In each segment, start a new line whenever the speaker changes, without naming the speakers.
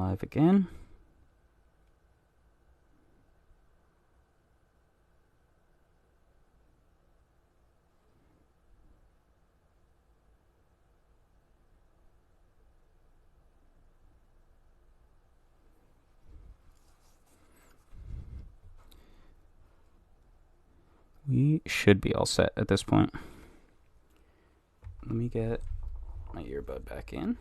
live again. We should be all set at this point. Let me get my earbud back in.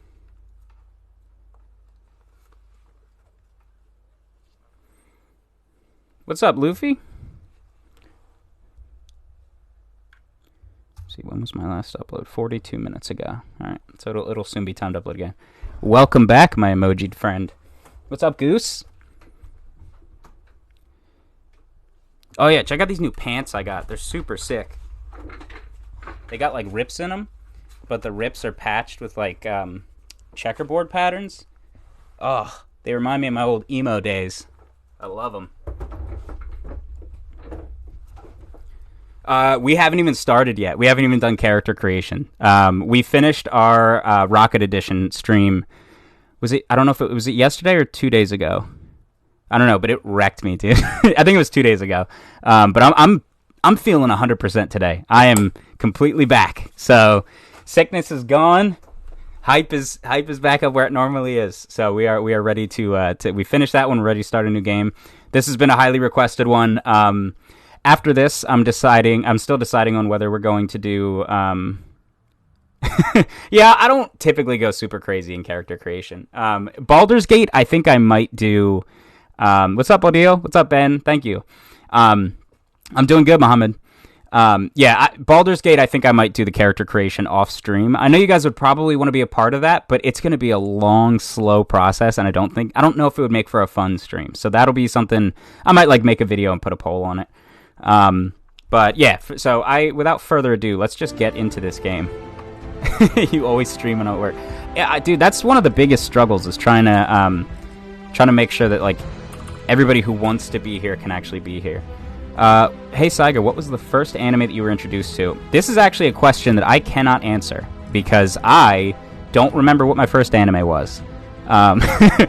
What's up, Luffy? Let's see, when was my last upload? 42 minutes ago. Alright, so it'll soon be time to upload again. Welcome back, my emojied friend. What's up, Goose? Oh yeah, check out these new pants I got. They're super sick. They got like rips in them, but the rips are patched with like checkerboard patterns. Oh, they remind me of my old emo days. I love them. We haven't even started yet. We haven't even done character creation. We finished our Rocket Edition stream. Was it? I don't know if it was yesterday or 2 days ago. I don't know, but it wrecked me, dude. I think it was 2 days ago. But I'm feeling 100% today. I am completely back. So sickness is gone. Hype is back up where it normally is. So we are ready to we finished that one. We're ready to start a new game. This has been a highly requested one. After this, I'm still deciding on whether we're going to do. Yeah, I don't typically go super crazy in character creation. Baldur's Gate, I think I might do. What's up, Odile? What's up, Ben? Thank you. I'm doing good, Mohammed. Baldur's Gate, I think I might do the character creation off stream. I know you guys would probably want to be a part of that, but it's going to be a long, slow process, and I don't know if it would make for a fun stream. So that'll be something I might like make a video and put a poll on it. But yeah, so without further ado, let's just get into this game. You always stream and at work. Yeah, dude, that's one of the biggest struggles is trying to make sure that like everybody who wants to be here can actually be here. Hey Saiga, what was the first anime that you were introduced to? This is actually a question that I cannot answer because I don't remember what my first anime was. Genuinely,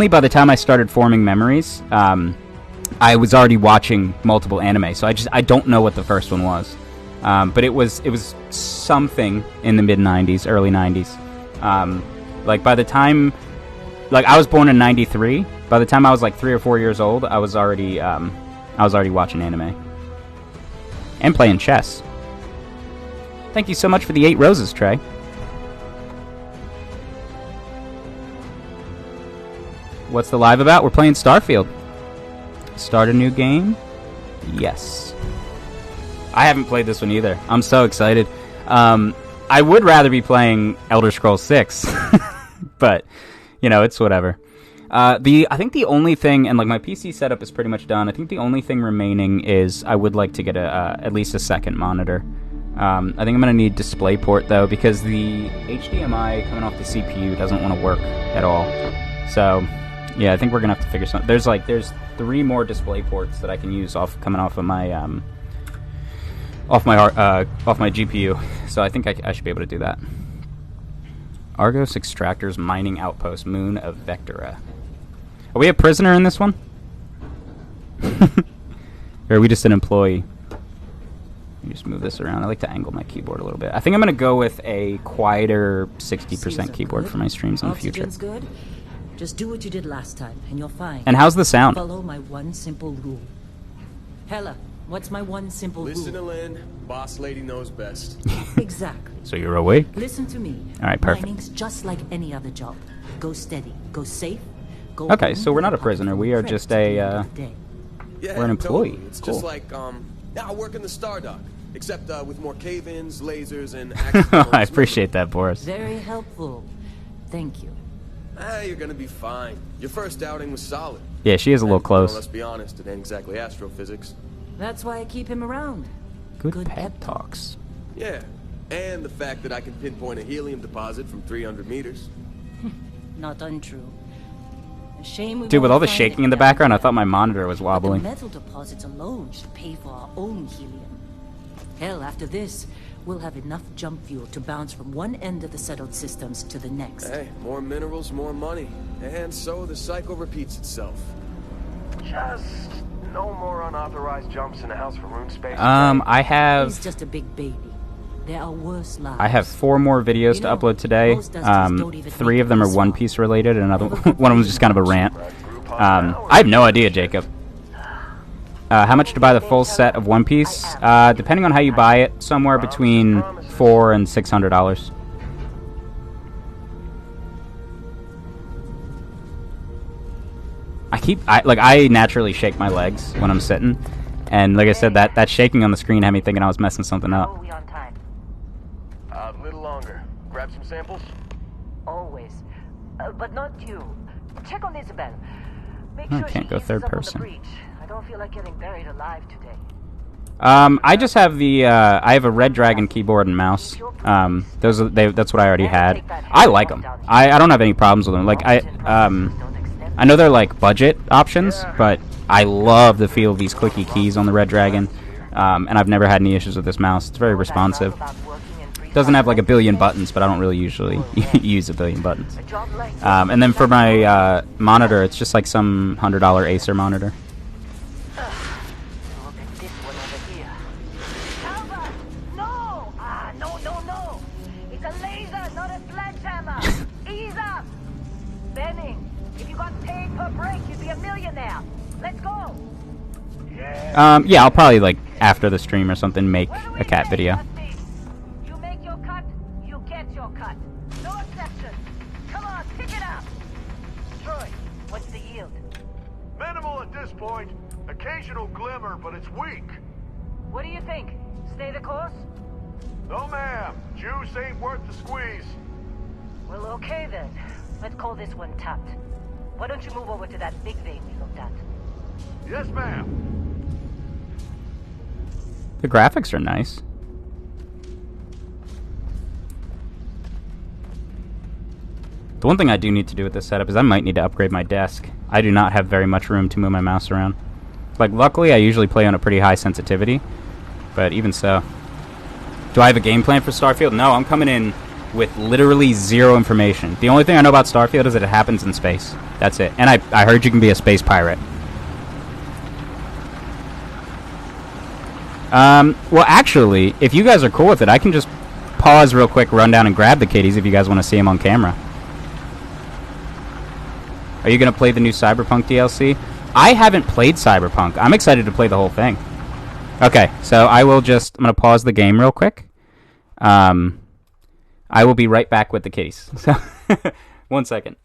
by the time I started forming memories, I was already watching multiple anime, so I don't know what the first one was. But it was something in the mid '90s, early '90s. By the time. Like, I was born in 93. By the time I was like 3 or 4 years old, I was already watching anime. And playing chess. Thank you so much for the 8 roses, Trey. What's the live about? We're playing Starfield. Start a new game? Yes. I haven't played this one either. I'm so excited. I would rather be playing Elder Scrolls 6. But... you know, it's whatever. I think the only thing, and like my PC setup is pretty much done. I think the only thing remaining is I would like to get at least a second monitor. I think I'm gonna need DisplayPort though because the HDMI coming off the CPU doesn't want to work at all. So yeah, I think we're gonna have to figure something. There's 3 more DisplayPorts that I can use coming off of my off my GPU. So I think I should be able to do that. Argos Extractors Mining Outpost, Moon of Vectora. Are we a prisoner in this one? Or are we just an employee? Let me just move this around. I like to angle my keyboard a little bit. I think I'm going to go with a quieter 60% keyboard for my streams in the future.
Good. Just do what you did last time, and you're fine.
And how's the sound?
Follow my one simple rule. Hella, what's my one simple rule?
Listen to Lynn. Boss lady knows best.
Exactly.
So you're awake?
Listen to me.
All right, perfect.
Mining's just like any other job. Go steady, go safe, go
Okay,
home,
so we're not a prisoner. We are just a,
Yeah,
we're an employee.
Totally. It's
cool.
just like, I work in the Stardock, except with more cave-ins, lasers, and accidental
I appreciate that, Boris.
Very helpful. Thank you.
You're gonna be fine. Your first outing was solid.
Yeah, she is a little close.
Well, let's be honest, it ain't exactly astrophysics.
That's why I keep him around.
Good pep talks.
Yeah, and the fact that I can pinpoint a helium deposit from 300 meters.
Not untrue. A shame we
Dude, with
won't
all the
find
shaking
it
in the
down
background, I
there.
thought my monitor was
But
wobbling.
the metal deposits alone should pay for our own helium. Hell, after this, we'll have enough jump fuel to bounce from one end of the settled systems to the next.
Hey, more minerals, more money. And so the cycle repeats itself.
Just no more unauthorized jumps in the house for room space.
I have...
He's just a big baby. There are worse lives.
I have 4 more videos to upload today. 3 of them are One Piece related, and another one of them is just kind of a rant. I have no idea, Jacob. How much to buy the full set of One Piece? Depending on how you buy it, somewhere between $400 and $600. I naturally shake my legs when I'm sitting, and like I said, that shaking on the screen had me thinking I was messing something up.
A little longer. Grab some samples?
Always. But not you. Check on Isabel. Make
I
sure
can't
she
go
eases
third
up on the
person.
breach. I don't feel like getting buried alive today.
I just have the I have a Red Dragon keyboard and mouse. That's what I already had. I like them. I don't have any problems with them. Like I know they're like budget options, but I love the feel of these clicky keys on the Red Dragon. And I've never had any issues with this mouse. It's very responsive. Doesn't have like a billion buttons, but I don't really usually use a billion buttons. And then for my monitor, it's just like some $100 Acer monitor.
Look at this one over here. Albert! No! No. It's a laser, not a sledgehammer. Ease up! Benning, if you got paid per break, you'd be a millionaire. Let's go!
Yeah, I'll probably like after the stream or something make a cat video.
You make your cut, you get your cut. No exceptions. Come on, pick it up. Troy, what's the yield?
Minimal at this point. Occasional glimmer, but it's weak.
What do you think? Stay the course?
No, ma'am. Juice ain't worth the squeeze.
Well, okay then. Let's call this one tapped. Why don't you move over to that big vein we looked at?
Yes, ma'am.
The graphics are nice. The one thing I do need to do with this setup is I might need to upgrade my desk. I do not have very much room to move my mouse around. Like, luckily, I usually play on a pretty high sensitivity, but even so. Do I have a game plan for Starfield? No, I'm coming in with literally zero information. The only thing I know about Starfield is that it happens in space. That's it. And I heard you can be a space pirate. Well, actually, if you guys are cool with it, I can just pause real quick, run down and grab the kitties if you guys want to see them on camera. Are you going to play the new Cyberpunk DLC? I haven't played Cyberpunk. I'm excited to play the whole thing. Okay, so I'm going to pause the game real quick. I will be right back with the kitties. So, 1 second.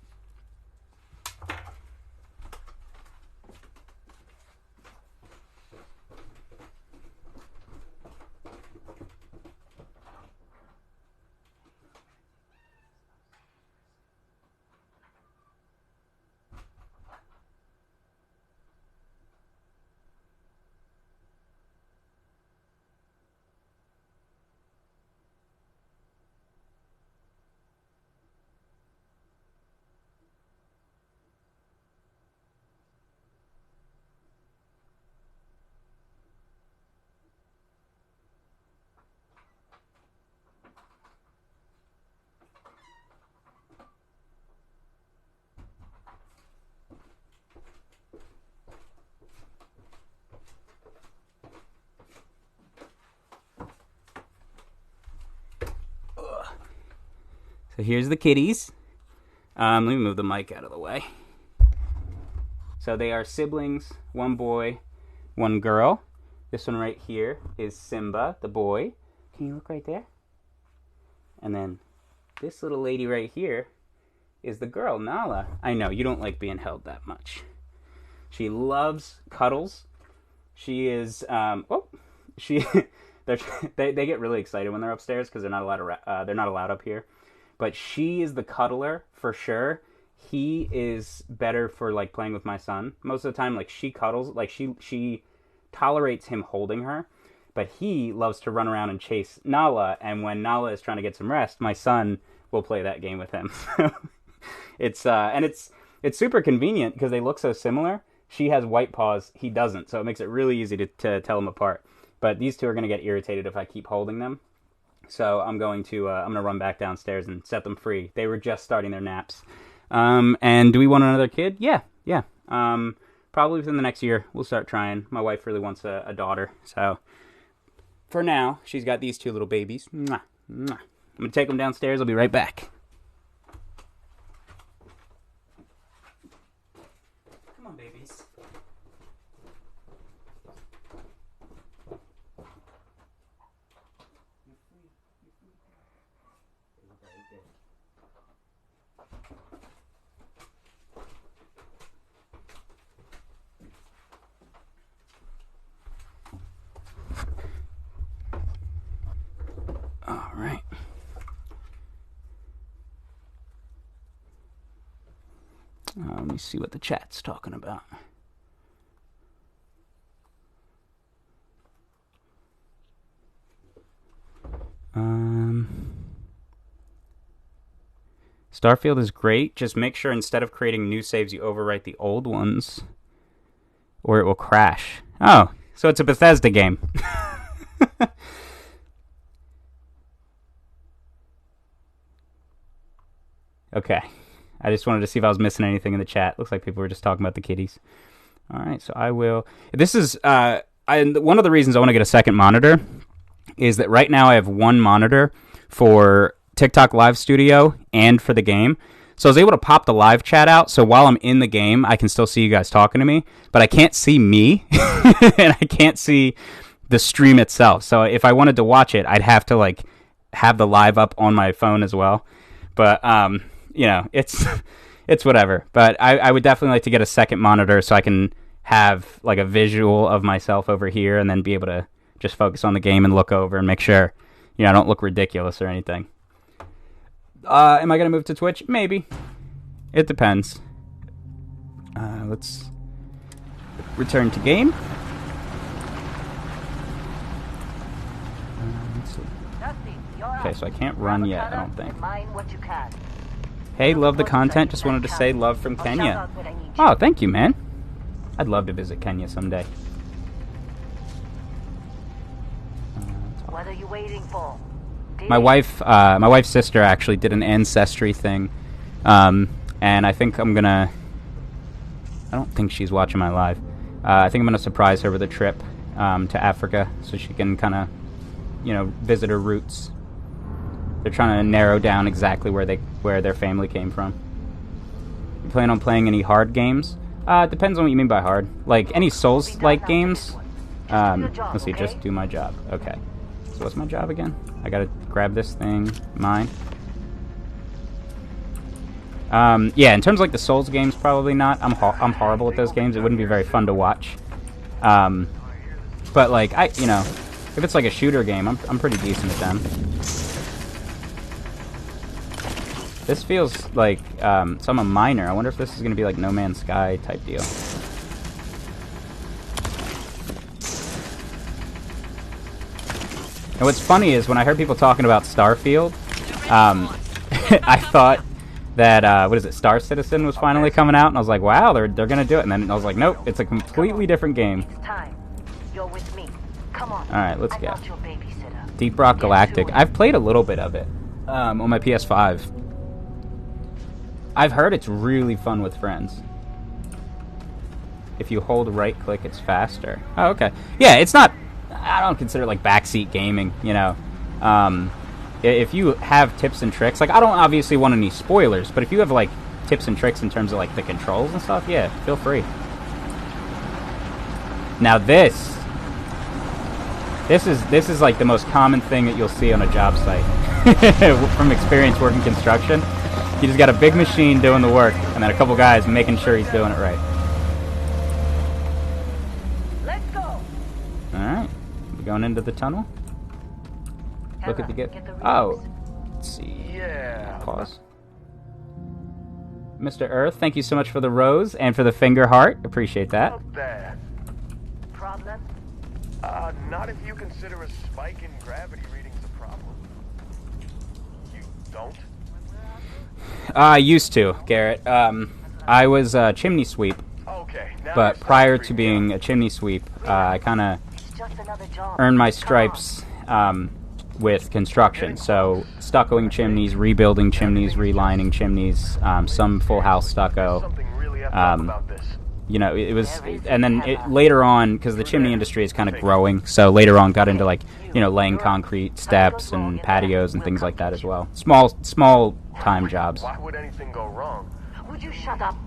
So here's the kitties. Let me move the mic out of the way. So they are siblings, one boy, one girl. This one right here is Simba, the boy. Can you look right there? And then this little lady right here is the girl, Nala. I know, you don't like being held that much. She loves cuddles. She is, they get really excited when they're upstairs because they're not allowed up here. But she is the cuddler for sure. He is better for like playing with my son. Most of the time, like she cuddles, like she tolerates him holding her, but he loves to run around and chase Nala. And when Nala is trying to get some rest, my son will play that game with him. It's super convenient because they look so similar. She has white paws, he doesn't, so it makes it really easy to tell them apart. But these two are going to get irritated if I keep holding them. So I'm going to run back downstairs and set them free. They were just starting their naps. And do we want another kid? Yeah. Probably within the next year, we'll start trying. My wife really wants a daughter. So for now, she's got these two little babies. Mwah, mwah. I'm going to take them downstairs. I'll be right back. Come on, babies. All right. Let me see what the chat's talking about. Starfield is great. Just make sure instead of creating new saves, you overwrite the old ones, or it will crash. Oh, so it's a Bethesda game. Okay. I just wanted to see if I was missing anything in the chat. Looks like people were just talking about the kitties. All right, so I will... This is... one of the reasons I want to get a second monitor is that right now I have one monitor for TikTok Live Studio and for the game. So I was able to pop the live chat out, so while I'm in the game, I can still see you guys talking to me, but I can't see me, and I can't see the stream itself. So if I wanted to watch it, I'd have to, like, have the live up on my phone as well. But, you know, it's whatever. But I would definitely like to get a second monitor so I can have, like, a visual of myself over here and then be able to just focus on the game and look over and make sure, you know, I don't look ridiculous or anything. Am I going to move to Twitch? Maybe. It depends. Let's return to game. Let's see. Okay, so I can't run yet, I don't think. Hey, love the content. Just wanted to say love from Kenya. Oh, thank you, man. I'd love to visit Kenya someday.
What are you waiting for?
My wife's sister actually did an ancestry thing, and I think I'm gonna. I don't think she's watching my live. I think I'm gonna surprise her with a trip to Africa so she can kind of, you know, visit her roots. They're trying to narrow down exactly where their family came from. You plan on playing any hard games? It depends on what you mean by hard. Like any Souls-like games. Let's see. Just do my job. Okay. So what's my job again? I gotta grab this thing. Mine. Yeah, in terms of like the Souls games, probably not. I'm horrible at those games. It wouldn't be very fun to watch. But like you know, if it's like a shooter game, I'm pretty decent at them. This feels like so I'm a miner. I wonder if this is gonna be like No Man's Sky type deal. And what's funny is when I heard people talking about Starfield, I thought that, what is it, Star Citizen was finally coming out, and I was like, wow, they're going to do it. And then I was like, nope, it's a completely different game. Alright, let's go. Deep Rock Galactic. I've played a little bit of it on my PS5. I've heard it's really fun with friends. If you hold right-click, it's faster. Oh, okay. Yeah, it's not... I don't consider it like backseat gaming, you know. If you have tips and tricks, like I don't obviously want any spoilers, but if you have like tips and tricks in terms of like the controls and stuff, yeah, feel free. Now this is like the most common thing that you'll see on a job site. From experience working construction, you just got a big machine doing the work, and then a couple guys making sure he's doing it right.
Let's go.
All right. Going into the tunnel. Look at the Oh, let's see.
Yeah.
Pause. Mr. Earth, thank you so much for the rose and for the finger heart. Appreciate that.
Not bad.
Problem?
Not if you consider a spike in gravity readings a problem. You don't?
I used to, Garrett. I was a chimney sweep,
Okay.
but prior to being a chimney sweep, I kind of earned my stripes with construction. So stuccoing chimneys, rebuilding chimneys, relining chimneys, some full house stucco.
Something really effed up about this.
You know, it was, and then later on, because the chimney industry is kind of growing, so later on got into like, you know, laying concrete steps and patios and things like that as well. Small time jobs.
Why would anything go wrong?
Would you shut up?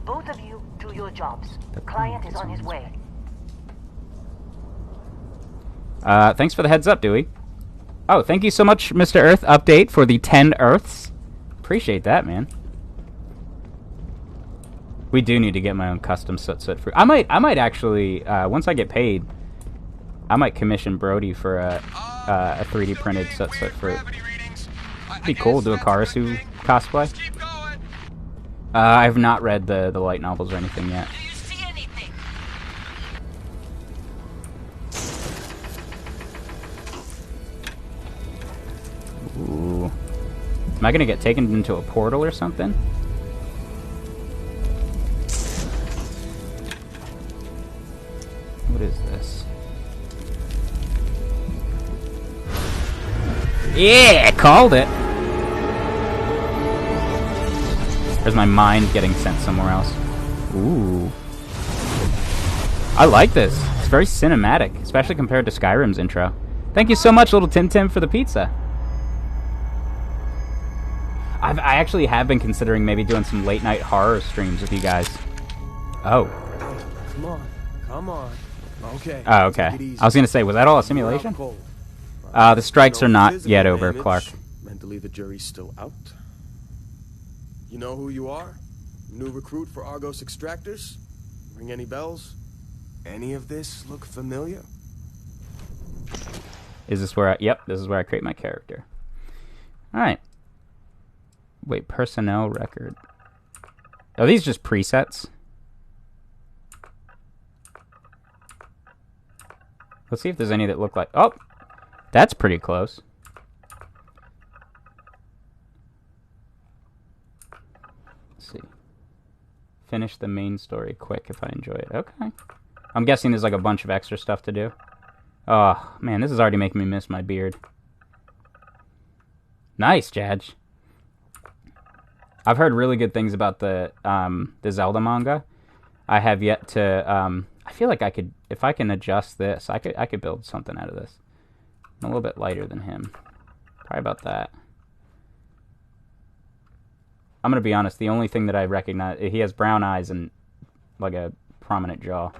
Both of you do your jobs. The client is on his way.
Thanks for the heads up, Dewey. Oh, thank you so much, Mr. Earth Update, for the 10 Earths. Appreciate that, man. We do need to get my own custom soot fruit. I might actually, once I get paid, I might commission Brody for a 3D printed soot fruit. It'd be cool to do a Karasu cosplay. I have not read the light novels or anything yet.
Do you see anything?
Ooh. Am I gonna get taken into a portal or something? What is this? Yeah, called it! There's my mind getting sent somewhere else. Ooh. I like this. It's very cinematic, especially compared to Skyrim's intro. Thank you so much, little Tim Tim, for the pizza. I actually have been considering maybe doing some late night horror streams with you guys. Oh.
Come on. Okay.
Oh, okay. I was gonna say, was that all a simulation? The strikes are not yet over, Clark.
Mentally, the jury's still out. You know who you are? New recruit for Argos Extractors? Ring any bells? Any of this look familiar?
Is this where yep, this is where I create my character. Alright. Wait, personnel record. Are these just presets? Let's see if there's any that look like... Oh! That's pretty close. Let's see. Finish the main story quick if I enjoy it. Okay. I'm guessing there's like a bunch of extra stuff to do. Oh, man, this is already making me miss my beard. Nice, Jadge. I've heard really good things about the Zelda manga. I have yet to... I feel like I could, if I can adjust this, I could build something out of this. I'm a little bit lighter than him. Probably about that. I'm gonna be honest. The only thing that I recognize, he has brown eyes and like a prominent jaw.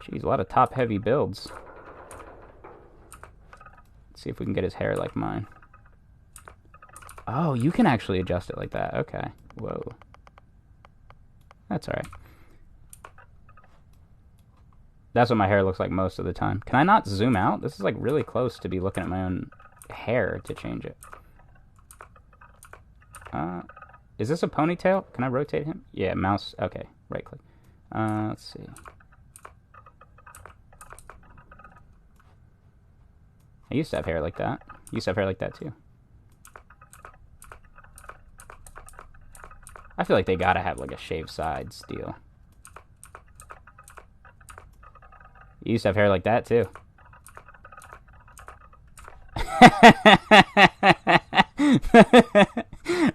Geez, a lot of top-heavy builds. Let's see if we can get his hair like mine. Oh, you can actually adjust it like that. Okay. Whoa. That's alright. That's what my hair looks like most of the time. Can I not zoom out? This is like really close to be looking at my own hair to change it. Is this a ponytail? Can I rotate him? Yeah, mouse. Okay, right click. Let's see. I used to have hair like that. Used to have hair like that too. I feel like they gotta have like a shaved sides deal. You used to have hair like that too.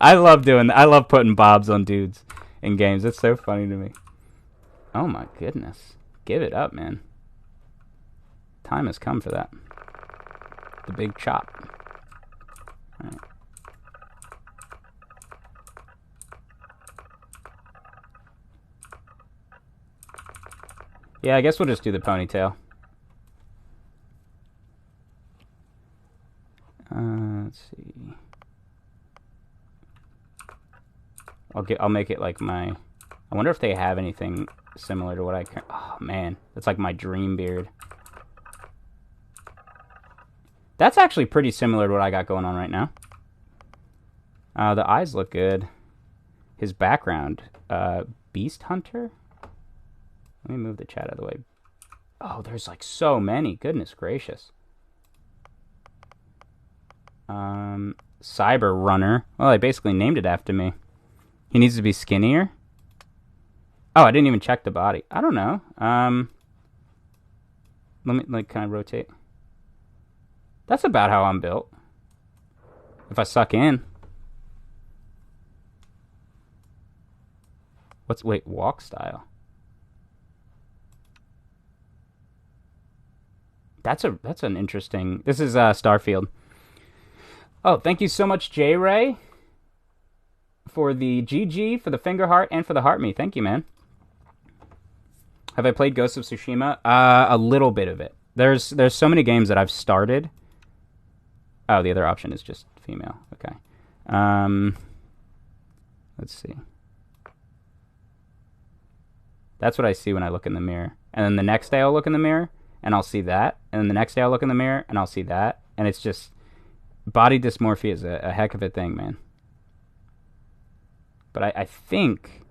I love putting bobs on dudes in games. It's so funny to me. Oh my goodness. Give it up, man. Time has come for that. The big chop. All right. Yeah, I guess we'll just do the ponytail. Let's see. I'll make it like my... I wonder if they have anything similar to what I can... Oh, man. That's like my dream beard. That's actually pretty similar to what I got going on right now. The eyes look good. His background. Beast Hunter? Let me move the chat out of the way. Oh, there's like so many. Goodness gracious. SaigaRunner. Well, I basically named it after me. He needs to be skinnier. Oh, I didn't even check the body. I don't know. Let me, like, can I rotate? That's about how I'm built. If I suck in. Wait, walk style. That's an interesting. This is Starfield. Oh, thank you so much, J Ray, for the GG, for the finger heart, and for the heart me. Thank you, man. Have I played Ghost of Tsushima? A little bit of it. There's so many games that I've started. Oh, the other option is just female. Okay. Let's see. That's what I see when I look in the mirror. And then the next day I'll look in the mirror, and I'll see that. And then the next day I'll look in the mirror, and I'll see that. And it's just... Body dysmorphia is a heck of a thing, man. But I think...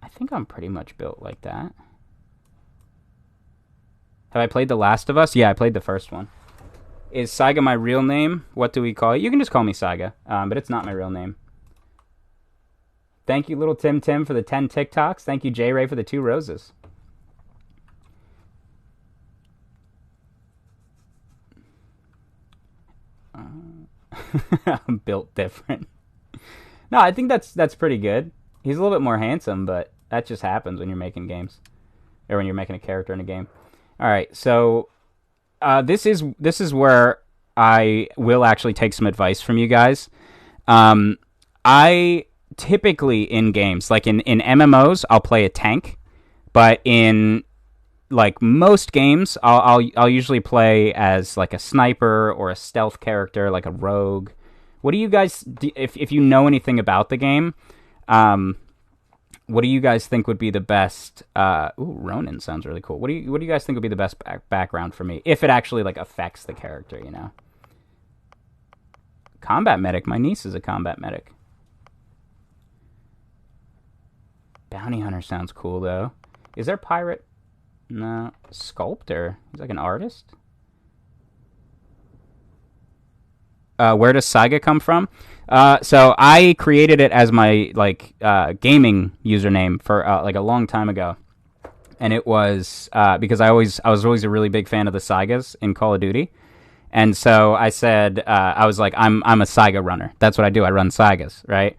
I think I'm pretty much built like that. Have I played The Last of Us? Yeah, I played the first one. Is Saiga my real name? What do we call it? You can just call me Saiga, but it's not my real name. Thank you, Little Tim Tim, for the 10 TikToks. Thank you, J Ray, for the 2 roses. I'm built different. No, I think that's pretty good. He's a little bit more handsome, but that just happens when you're making games, or when you're making a character in a game. All right, so this is where I will actually take some advice from you guys. I typically in games, like in MMOs, I'll play a tank, but in like most games, I'll usually play as like a sniper or a stealth character, like a rogue. What do you guys, if you know anything about the game, what do you guys think would be the best? Ooh, Ronin sounds really cool. What do you guys think would be the best background for me, if it actually like affects the character? You know, combat medic. My niece is a combat medic. Bounty hunter sounds cool though. Is there pirate? No. Sculptor. He's like an artist. Where does Saiga come from? So I created it as my like gaming username for like a long time ago, and it was because I was always a really big fan of the Saigas in Call of Duty, and so I said I was like I'm a SaigaRunner. That's what I do. I run Saigas, right?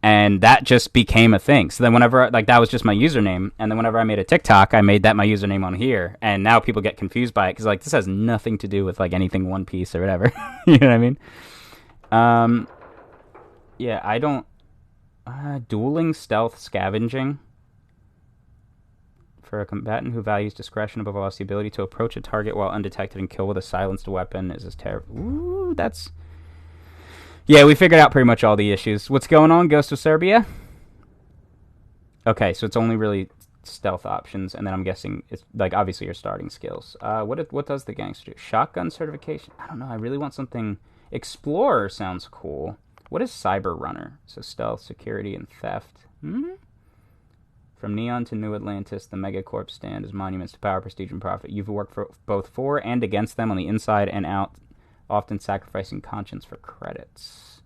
And that just became a thing. So then whenever, like, that was just my username. And then whenever I made a TikTok, I made that my username on here. And now people get confused by it because, like, this has nothing to do with, like, anything One Piece or whatever. You know what I mean? Yeah, I don't... dueling, stealth, scavenging. For a combatant who values discretion above all else, the ability to approach a target while undetected and kill with a silenced weapon is as terrible. Ooh, that's... Yeah, we figured out pretty much all the issues. What's going on, Ghost of Serbia? Okay, so it's only really stealth options, and then I'm guessing it's like obviously your starting skills. What does the gangster do? Shotgun certification? I don't know. I really want something. Explorer sounds cool. What is SaigaRunner? So stealth, security, and theft. From Neon to New Atlantis, the Megacorp stand as monuments to power, prestige, and profit. You've worked both for and against them on the inside and out, often sacrificing conscience for credits.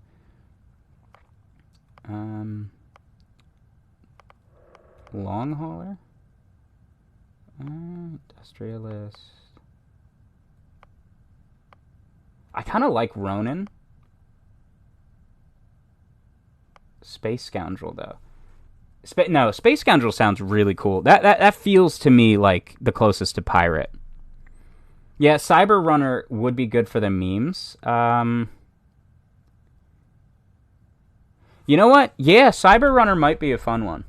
Long hauler? Industrialist. I kind of like Ronin. Space Scoundrel, though. Space Scoundrel sounds really cool. That feels to me like the closest to pirate. Yeah, SaigaRunner would be good for the memes. You know what? Yeah, SaigaRunner might be a fun one.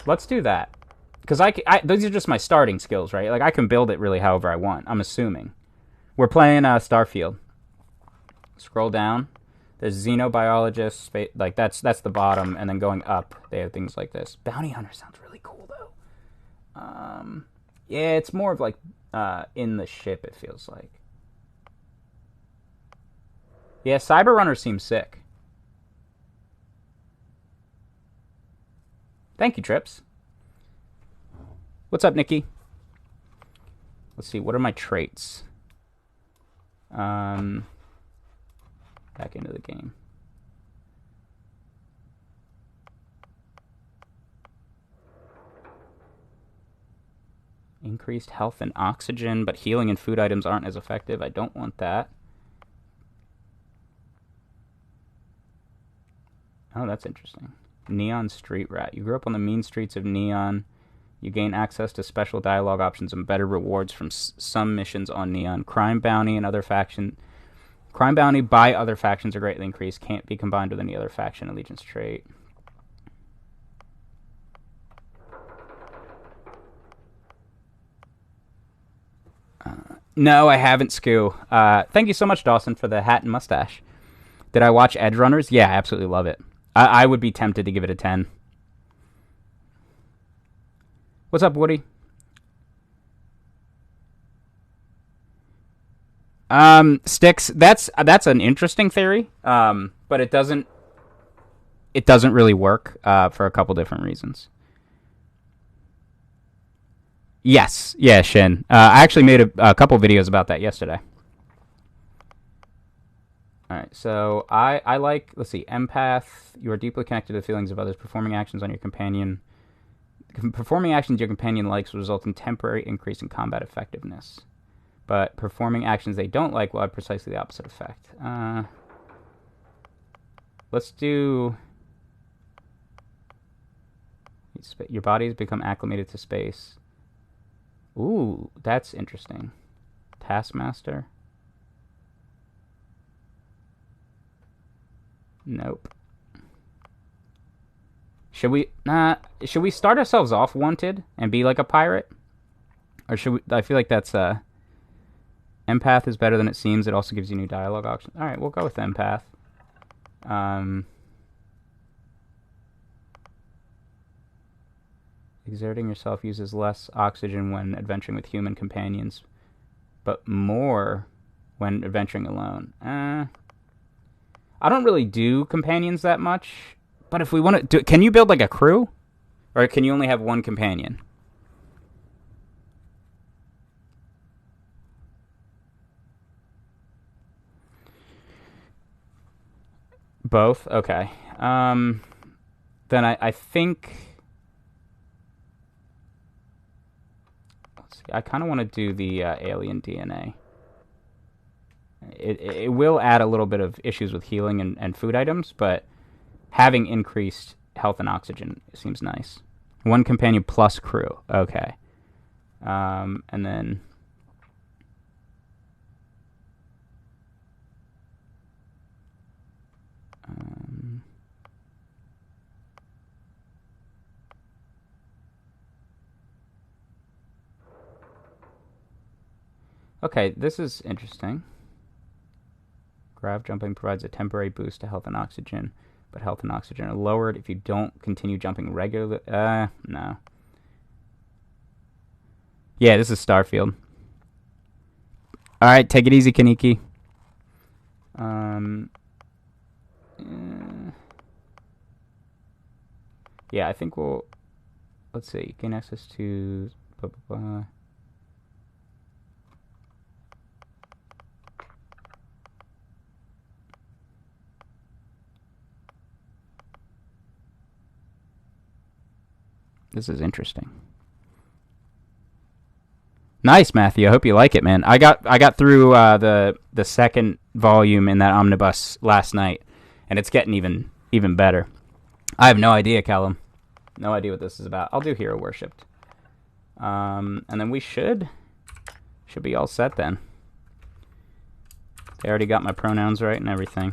Let's do that. Because those are just my starting skills, right? Like, I can build it really however I want, I'm assuming. We're playing Starfield. Scroll down. There's xenobiologists. Like, that's the bottom. And then going up, they have things like this. Bounty hunter sounds really cool, though. Yeah, it's more of like... in the ship, it feels like. Yeah, SaigaRunner seems sick. Thank you, Trips. What's up, Nikki? Let's see, what are my traits? Back into the game. Increased health and oxygen, but healing and food items aren't as effective. I don't want that. Oh, that's interesting. Neon Street Rat. You grew up on the mean streets of Neon. You gain access to special dialogue options and better rewards from some missions on Neon. Crime bounty by other factions are greatly increased. Can't be combined with any other faction allegiance trait. No, I haven't, Scoo. Thank you so much, Dawson, for the hat and mustache. Did I watch Edge Runners? Yeah, I absolutely love it. I would be tempted to give it a 10. What's up, Woody? Sticks. That's an interesting theory. But it doesn't really work for a couple different reasons. Yes, yeah, Shin. I actually made a couple videos about that yesterday. All right, so I like, let's see, empath. You are deeply connected to the feelings of others. Performing actions your companion likes will result in temporary increase in combat effectiveness. But performing actions they don't like will have precisely the opposite effect. Let's do... Your body has become acclimated to space. Ooh, that's interesting. Taskmaster. Nope. Should we start ourselves off wanted and be like a pirate? Or should we... I feel like that's... Empath is better than it seems. It also gives you new dialogue options. Alright, we'll go with empath. Exerting yourself uses less oxygen when adventuring with human companions, but more when adventuring alone. I don't really do companions that much, but if we want to do... Can you build like a crew? Or can you only have one companion? Both? Okay. Then I think... Let's see. I kind of want to do the alien DNA. It will add a little bit of issues with healing and food items, but having increased health and oxygen seems nice. One companion plus crew. Okay. And then... okay, this is interesting. Grav jumping provides a temporary boost to health and oxygen, but health and oxygen are lowered if you don't continue jumping regularly. No. Yeah, this is Starfield. Alright, take it easy, Kaneki. Yeah, I think we'll... Let's see. Gain access to... Blah, blah, blah. This is interesting. Nice, Matthew. I hope you like it, man. I got through the second volume in that omnibus last night, and it's getting even better. I have no idea, Callum. No idea what this is about. I'll do Hero Worshipped. And then we should be all set then. They already got my pronouns right and everything.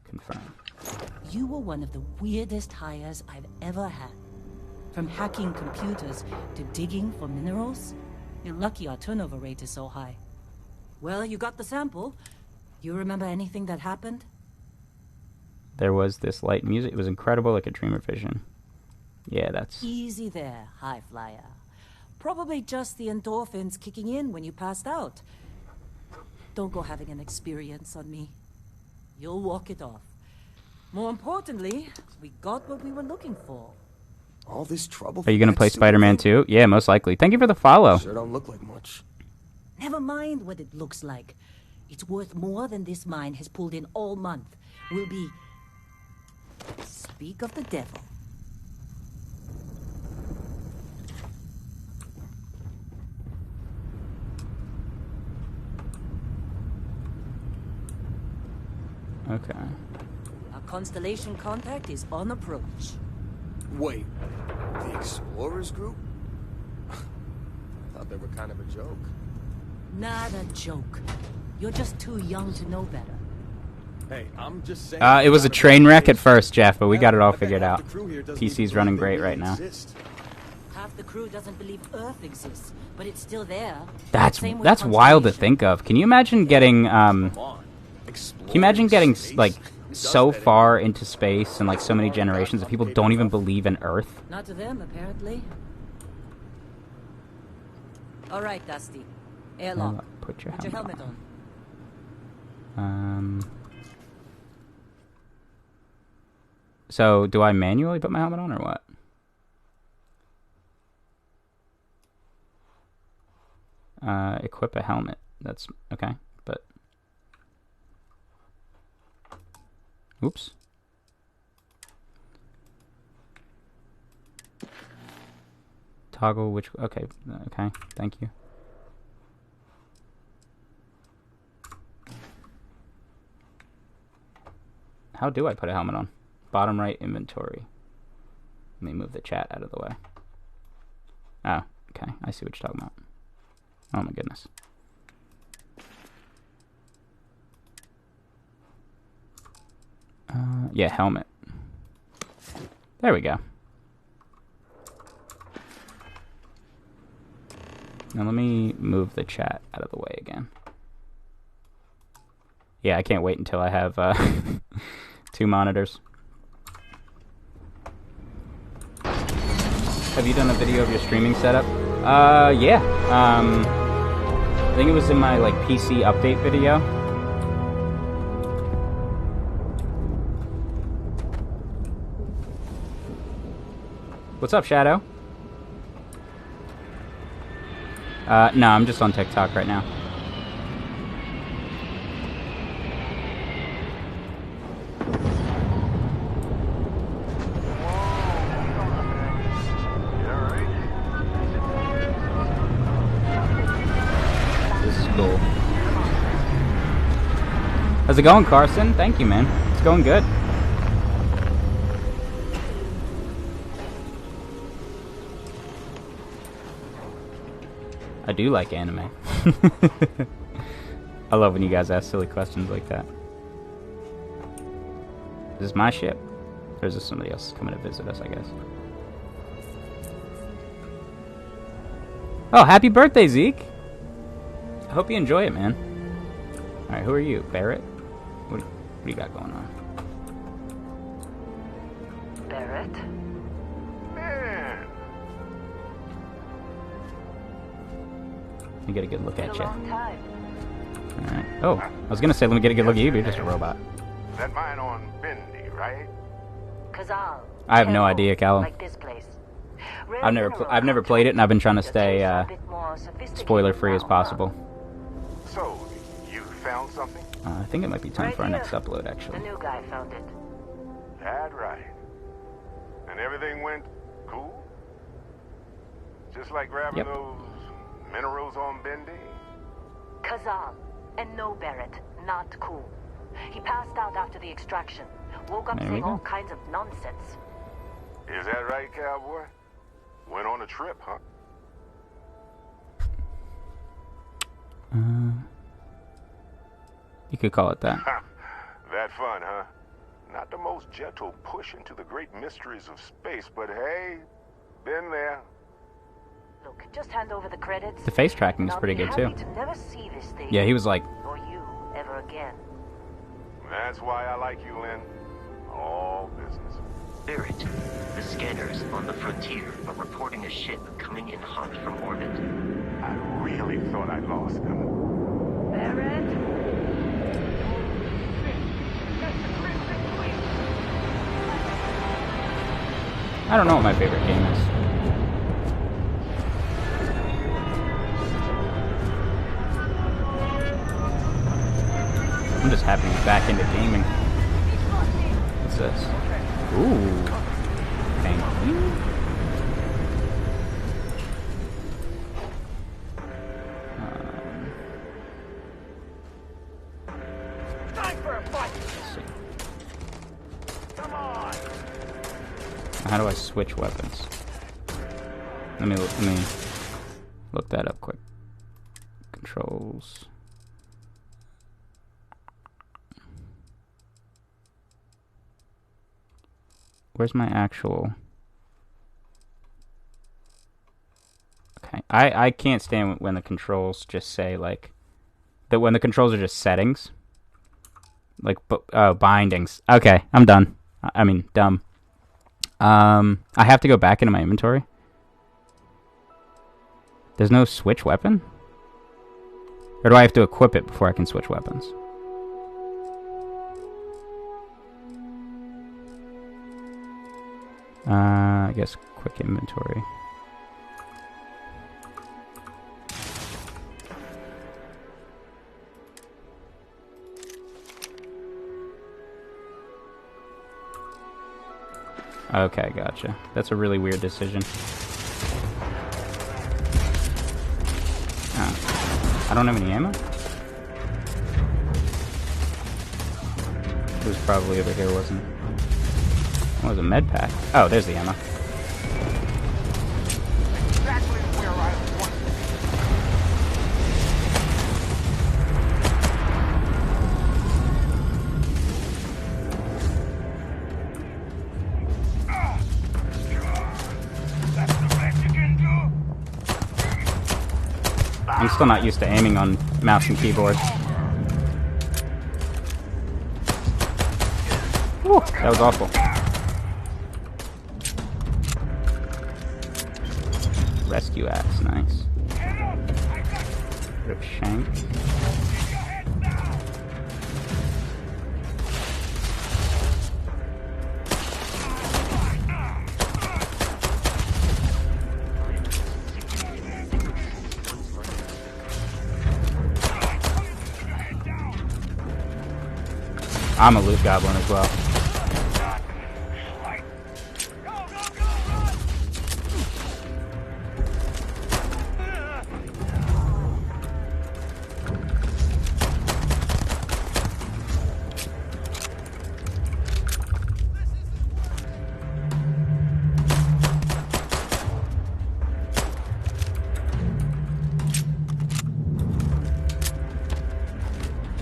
Confirm.
You were one of the weirdest hires I've ever had. From hacking computers to digging for minerals. You're lucky our turnover rate is so high. Well, you got the sample. You remember anything that happened?
There was this light music. It was incredible, like a dreamer vision. Yeah, that's...
Easy there, high flyer. Probably just the endorphins kicking in when you passed out. Don't go having an experience on me. You'll walk it off. More importantly, we got what we were looking for.
All this trouble.
Are you going to play Spider-Man 2? Yeah, most likely. Thank you for the follow.
Sure don't look like much.
Never mind what it looks like. It's worth more than this mine has pulled in all month. We'll be speak of the devil.
Okay.
Our constellation contact is on approach.
Wait, the Explorers group? Thought they were kind of a joke.
Not a joke. You're just too young to know better.
Hey, I'm just saying.
It was a train wreck at first, Jeff, but we got it all figured out. PC's running great right now.
Half the crew doesn't believe Earth exists, but it's still there.
That's
Same with
wild to
Constellation.
think of. Can you imagine getting Can you imagine getting like so far into space and like so many generations that people don't even believe in Earth?
Not to them, apparently. All right, Dusty. Airlock.
Put your
Put your
helmet
helmet
on. So do I manually put my helmet on or what? Equip a helmet. That's okay, but oops. Toggle which okay, thank you. How do I put a helmet on? Bottom right inventory. Let me move the chat out of the way. Oh, okay. I see what you're talking about. Oh my goodness. Yeah, helmet. There we go. Now let me move the chat out of the way again. Yeah, I can't wait until I have 2 monitors. Have you done a video of your streaming setup? Yeah. I think it was in my like PC update video. What's up, Shadow? No, I'm just on TikTok right now. How's it going, Carson? Thank you, man. It's going good. I do like anime. I love when you guys ask silly questions like that. Is this my ship? Or is this somebody else coming to visit us, I guess? Oh, happy birthday, Zeke! I hope you enjoy it, man. Alright, who are you? Barrett? What do you got going on?
Barrett?
Man,
Let me get a good look
It's
at
a
you.
long time.
Alright. Oh, I was gonna say, let me get a good look at you, but you're just a robot.
that mine on Bendy, right?
Kazal.
I have no
Careful,
idea, Callum.
Like this place. Rare
I've
mineral
never played it, and I've been trying to
The
stay
tastes are a bit more sophisticated
spoiler-free as
now,
possible.
So, you found something?
I think it might be time
Right
for our
here.
next upload,
The
actually.
new guy found it.
That right. And everything went cool? Just like grabbing
Yep.
those minerals on Bendy?
Kazal. And no, Barrett. Not cool. He passed out after the extraction. Woke up
There we
saying
go.
all kinds of nonsense.
Is that right, cowboy? Went on a trip, huh?
You could call it that.
That fun, huh? Not the most gentle push into the great mysteries of space, but hey, been there.
Look, just hand over the credits.
The face tracking is
and I'll
pretty
be
good, too.
happy to never see this thing.
Yeah, he was like,
Or you ever again.
That's why I like you, Lynn. All business.
Barrett, the scanners on the frontier are reporting a ship coming in hot from orbit.
I really thought I lost him.
Barrett?
I don't know what my favorite game is. I'm just happy to be back into gaming. What's this? Ooh. Thank you.
Time for a fight.
Let's see.
Come on.
How do I switch weapons? Let me look that up quick. Controls. Where's my actual... Okay, I can't stand when the controls just say, like... when the controls are just settings. Like, bindings. Okay, I'm done. I mean, dumb. I have to go back into my inventory. There's no switch weapon? Or do I have to equip it before I can switch weapons? I guess quick inventory. Okay, gotcha. That's a really weird decision. Oh. I don't have any ammo? It was probably over here, wasn't it? What was a med pack? Oh, there's the ammo.
Exactly where I want to be. That's the best you can do.
I'm still not used to aiming on mouse and keyboard. Whew, that was awful. Rescue axe, nice. Rip shank. I'm a loot goblin as well.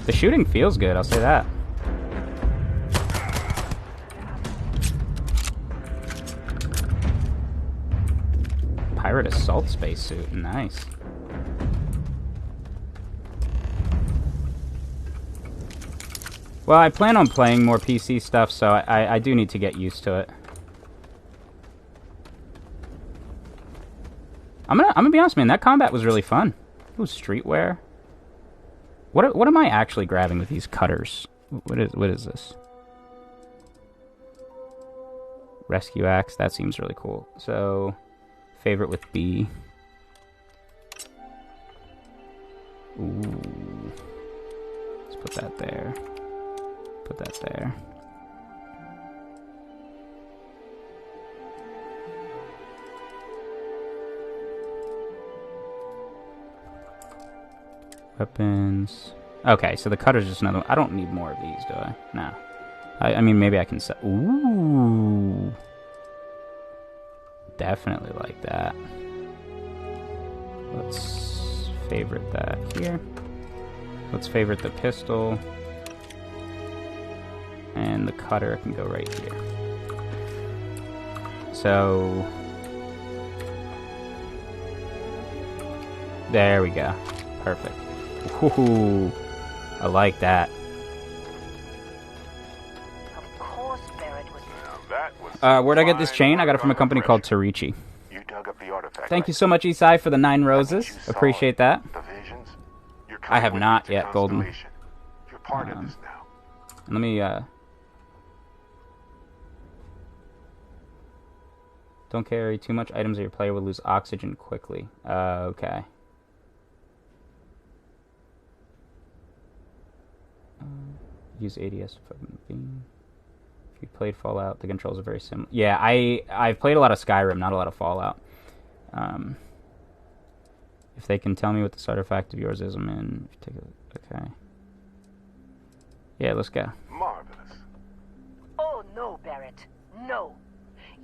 The shooting feels good, I'll say that. Pirate assault spacesuit, nice. Well, I plan on playing more PC stuff, so I do need to get used to it. I'm gonna be honest, man. That combat was really fun. Ooh, streetwear. What am I actually grabbing with these cutters? What is this? Rescue axe. That seems really cool. So, favorite with B. Ooh. Let's put that there. Put that there. Weapons. Okay, so the cutter's just another one. I don't need more of these, do I? No. I mean, maybe I can set... Ooh. Definitely like that. Let's favorite that here. Let's favorite the pistol. And the cutter can go right here. So... there we go. Perfect. Ooh, I like that.
Of course, Barrett was.
Where'd I get this chain? I got it from a company called Torichi.
You dug up the artifact.
Thank you so much, Isai, for the 9 roses. Appreciate that.
The visions. You're
I have
coming with
not
me to
yet, Golden.
Constellation. You're part of this now.
Let me, don't carry too much items or your player will lose oxygen quickly. Okay. Use ADS equipment beam. You played Fallout. The controls are very similar. Yeah, I've played a lot of Skyrim, not a lot of Fallout. If they can tell me what this artifact of yours is, I'm in. Okay. Yeah, let's go.
Marvelous.
Oh, no, Barrett. No.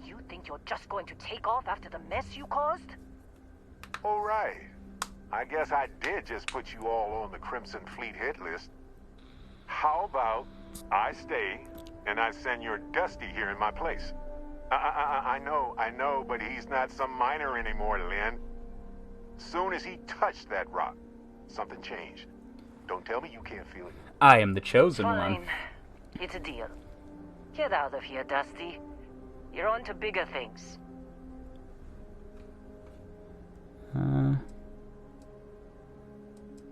You think you're just going to take off after the mess you caused?
All right. I guess I did just put you all on the Crimson Fleet hit list. How about I stay and I send your Dusty here in my place? I know, but he's not some miner anymore, Lynn. Soon as he touched that rock, something changed. Don't tell me you can't feel it.
I am the chosen
Fine.
one.
It's a deal. Get out of here, Dusty. You're on to bigger things.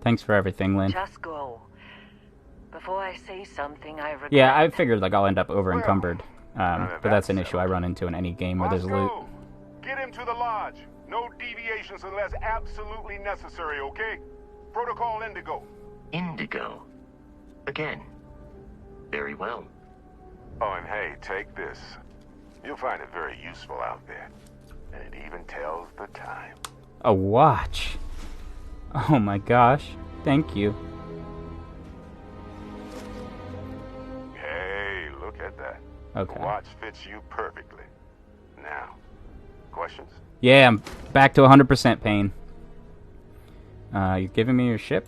Thanks for everything, Lynn.
Just go. Before I say something I regret.
Yeah, I figured like I'll end up over encumbered.
Well,
But that's an issue I run into in any game where there's loot.
Bosco, get him to the lodge. No deviations unless absolutely necessary, okay? Protocol Indigo.
Indigo. Again. Very well.
Oh, and hey, take this. You'll find it very useful out there. And it even tells the time.
A watch. Oh my gosh. Thank you.
Hey, look at that.
Okay.
The watch fits you perfectly. Now, questions?
Yeah, I'm back to 100% pain. You giving me your ship?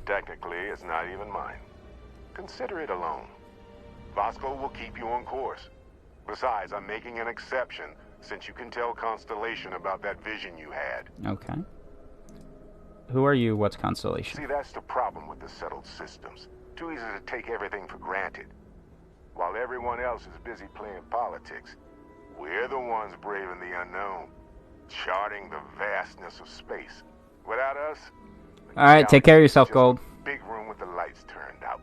Technically, it's not even mine. Consider it a loan. Vasco will keep you on course. Besides, I'm making an exception since you can tell Constellation about that vision you had.
Okay. Who are you? What's Constellation?
See, that's the problem with the settled systems. Too easy to take everything for granted. While everyone else is busy playing politics, we're the ones braving the unknown, charting the vastness of space. Without us...
Alright, take care of yourself,
just
Gold.
a big room with the lights turned out.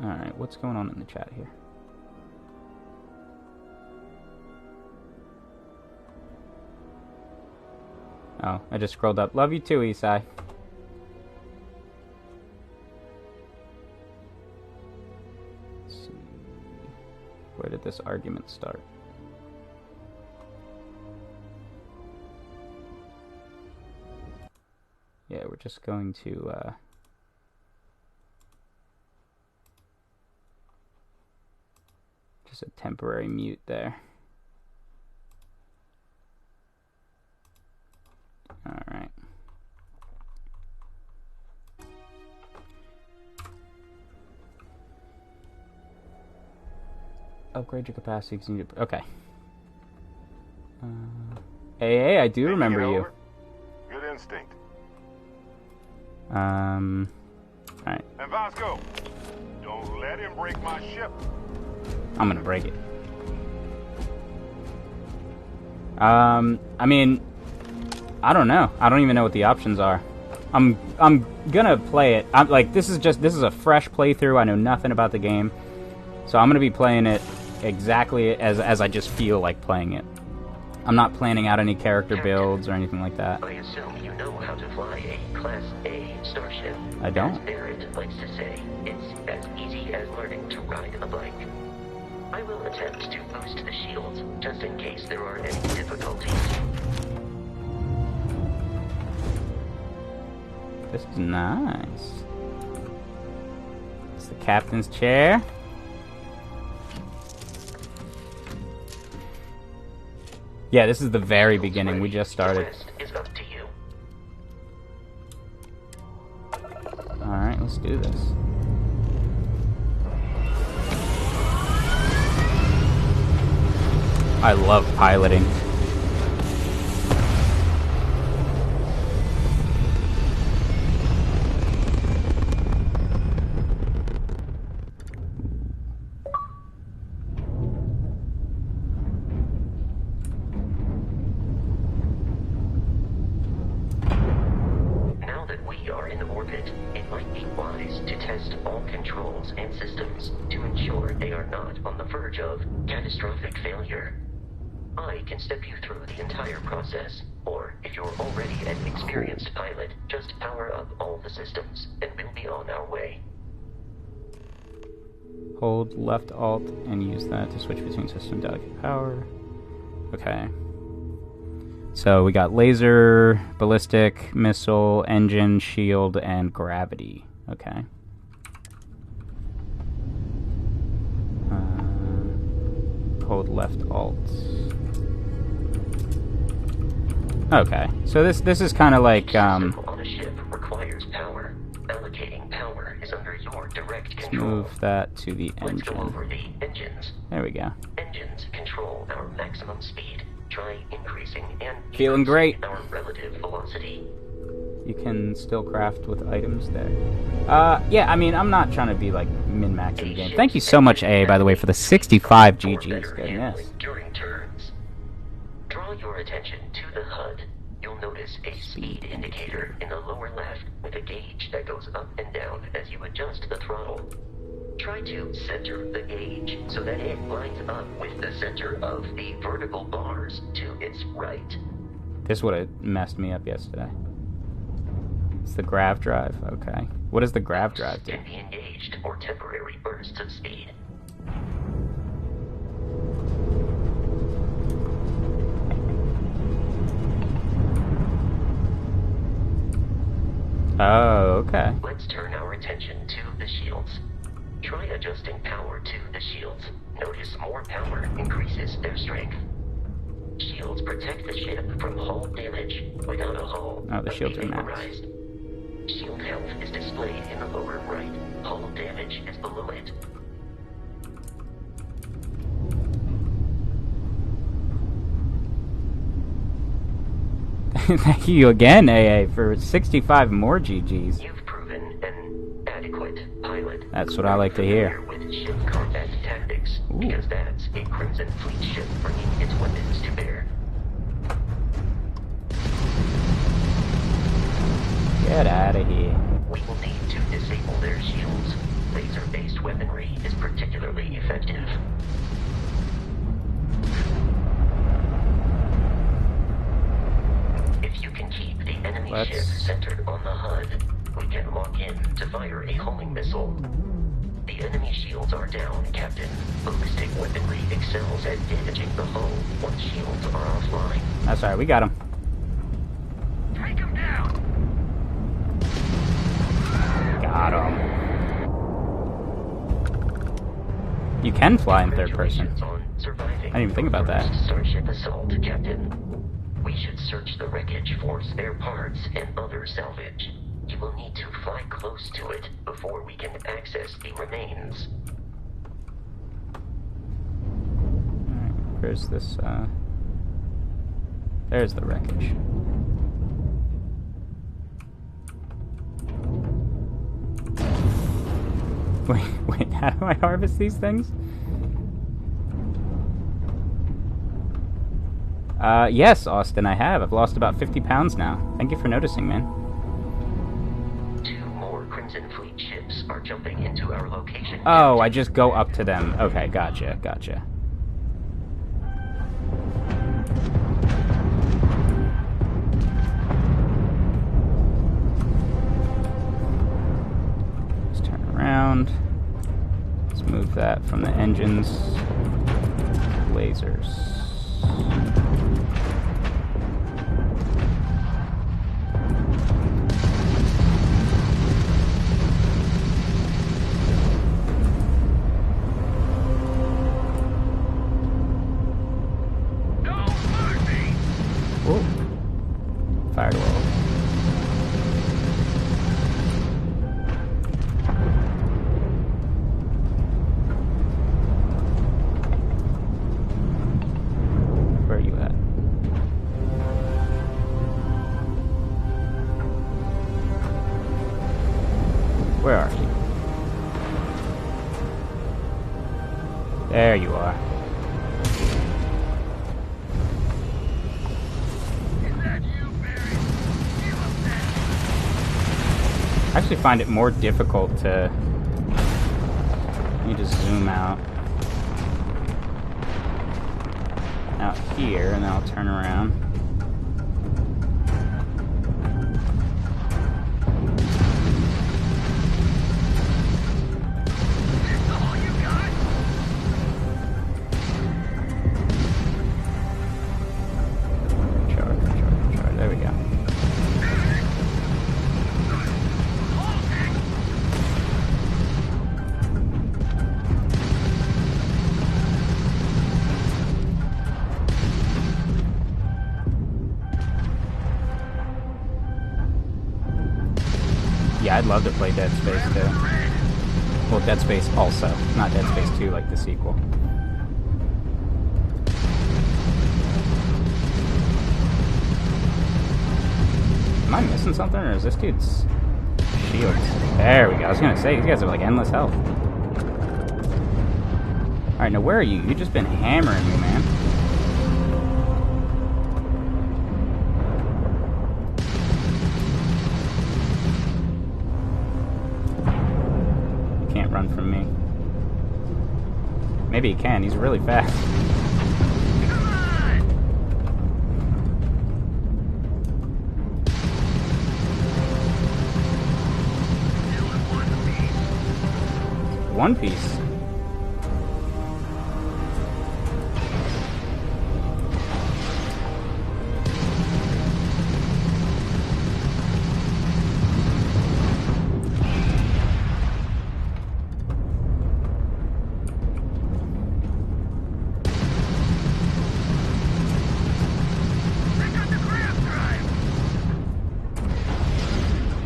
Alright, what's going on in the chat here? Oh, I just scrolled up. Love you too, Isai. Let's see. Where did this argument start? Yeah, we're just going to, just a temporary mute there. Alright. Upgrade your capacity. Okay. Hey, I do remember
Thinking it
you.
over? Good instinct.
Alright.
And Vasco, don't let him break my ship.
I'm gonna break it. I mean, I don't know. I don't even know what the options are. I'm gonna play it. I'm like, this is a fresh playthrough. I know nothing about the game, so I'm gonna be playing it exactly as I just feel like playing it. I'm not planning out any character builds or anything like that.
I assume you know how to fly a Class A starship.
I don't.
As Barrett likes to say, it's as easy as learning to ride a bike. I will attempt to boost the shields, just in case there are any difficulties.
This is nice. It's the captain's chair. Yeah, this is the very beginning. We just started.
The rest is up to you.
Alright, let's do this. I love piloting.
Now that we are in orbit, it might be wise to test all controls and systems to ensure they are not on the verge of catastrophic failure. I can step you through the entire process, Or, if you're already an experienced pilot, just power up all the systems, and we'll be on our way.
Hold left alt and use that to switch between system delegate power. Okay. So we got laser, ballistic, missile, engine, shield, and gravity. Okay. Hold left alt. Okay, so this is kind of like
on a ship requires power. Allocating power is under your direct control.
Move that to the engine.
Let's go over the engines.
There we go.
Engines control our maximum speed. Try increasing and
Feeling great.
Our relative velocity.
You can still craft with items there. Yeah, I mean, I'm not trying to be like min-maxing the game. Thank you so much, A, by the way, for the 65 GGs. Goodness.
During turns. Draw your attention to the HUD. You'll notice a speed indicator in the lower left with a gauge that goes up and down as you adjust the throttle. Try to center the gauge so that it lines up with the center of the vertical bars to its right.
This would have messed me up yesterday. It's the grav drive. Okay. What does the grav drive do?
Can be engaged for temporary bursts of speed.
Oh, okay.
Let's turn our attention to the shields. Try adjusting power to the shields. Notice more power increases their strength. Shields protect the ship from hull damage. Without a hull,
Oh, the shields are max.
vaporized. Shield health is displayed in the lower right. Hull damage is below it.
Thank you again, AA, for 65 more GGs.
You've proven an adequate pilot.
That's what I like to hear.
With ship combat tactics, because that's a Crimson Fleet ship bringing its weapons to bear.
Get out of here.
We will need to disable their shields. Laser-based weaponry is particularly effective. If you can keep the enemy ship centered on the HUD, we can lock in to fire a homing missile. The enemy shields are down, Captain. Ballistic weaponry excels at damaging the hull once shields are offline.
That's alright, we got him.
Take him down!
Got him. You can fly in third person. I didn't even think about that.
Starship assault, Captain. We should search the wreckage for spare parts and other salvage. You will need to fly close to it before we can access the remains.
Alright, where's this, there's the wreckage. Wait, how do I harvest these things? Yes, Austin, I have. I've lost about 50 pounds now. Thank you for noticing, man.
2 more Crimson Fleet ships are jumping into our location.
Oh, I just go up to them. Okay, gotcha. Let's turn around. Let's move that from the engines. Lasers. Firewall. Where are you at? Where are you? There you are. I actually find it more difficult to... Let me just zoom out here, and then I'll turn around. love to play Dead Space 2. Well, Dead Space also, not Dead Space 2 like the sequel. Am I missing something, or is this dude's shields? There we go. I was gonna say, these guys have like endless health. Alright, now where are you? You've just been hammering me, man. You can't run from me. Maybe he can. He's really fast. One Piece.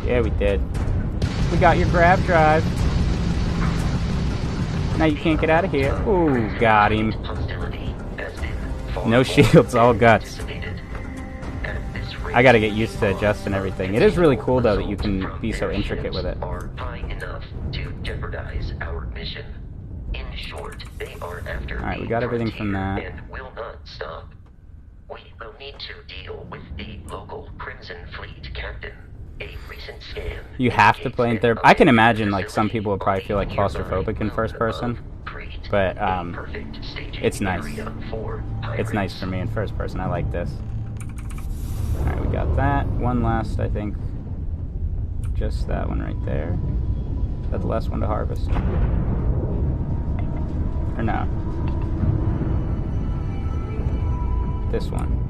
Yeah, we did. We got your grab drive. Now you can't get out of here. Ooh, got him. No shields, all guts. I gotta get used to adjusting everything. It is really cool, though, that you can be so intricate with it. Alright, we got everything from that.
We will need to deal with the local Crimson Fleet captain. A recent scan.
You have to play in third. I can imagine like some people would probably feel like claustrophobic in first person, but it's nice. It's nice for me in first person. I like this. All right, we got that one last. I think just that one right there. Is that the last one to harvest? Or no? This one.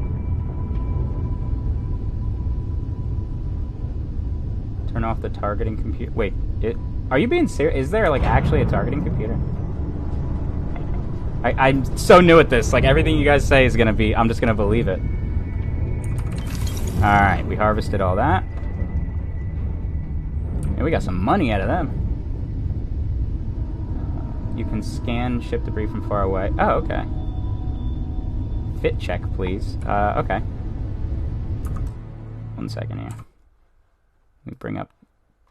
Turn off the targeting computer. Wait, are you being serious? Is there like actually a targeting computer? I'm so new at this. Like everything you guys say is gonna be, I'm just gonna believe it. All right, we harvested all that, and we got some money out of them. You can scan ship debris from far away. Oh, okay. Fit check, please. Okay. 1 second here. Let me bring up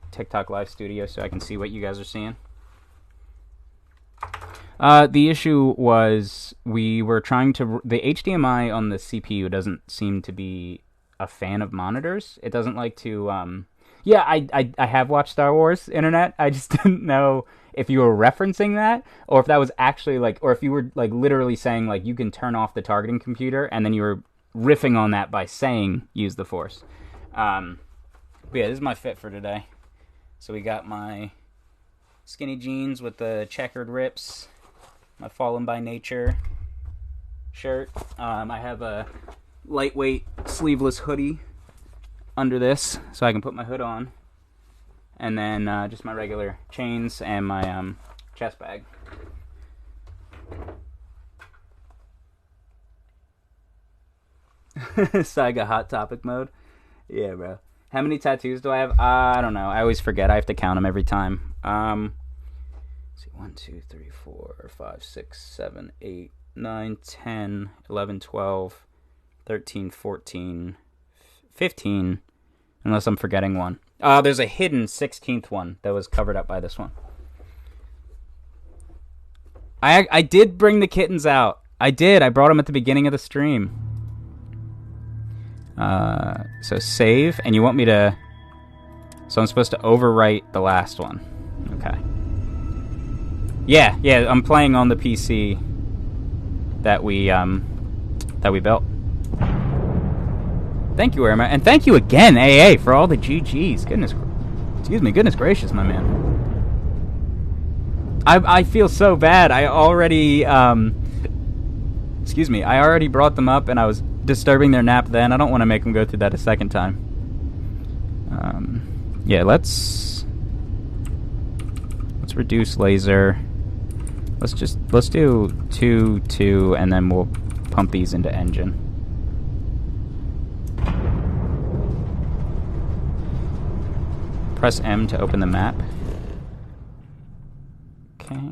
TikTok Live Studio so I can see what you guys are seeing. The issue was we were trying to... The HDMI on the CPU doesn't seem to be a fan of monitors. It doesn't like to... Yeah, I have watched Star Wars Internet. I just didn't know if you were referencing that, or if that was actually like... Or if you were like literally saying like you can turn off the targeting computer, and then you were riffing on that by saying use the Force. But yeah, this is my fit for today. So we got my skinny jeans with the checkered rips, my Fallen by Nature shirt. I have a lightweight sleeveless hoodie under this, so I can put my hood on. And then just my regular chains and my chest bag. Saiga Hot Topic mode. Yeah, bro. How many tattoos do I have? I don't know. I always forget. I have to count them every time. Let's see. 1, 2, 3, 4, 5, 6, 7, 8, 9, 10, 11, 12, 13, 14, 15. Unless I'm forgetting one. There's a hidden 16th one that was covered up by this one. I did bring the kittens out. I did. I brought them at the beginning of the stream. So save, and you want me to... So I'm supposed to overwrite the last one. Okay. Yeah, I'm playing on the PC that we built. Thank you, Irma, and thank you again, AA, for all the GGs. Goodness gracious, my man. I feel so bad. I already, I already brought them up, and I was disturbing their nap then. I don't want to make them go through that a second time. Yeah, let's reduce laser. Let's do 2, and then we'll pump these into engine. press M to open the map. Okay.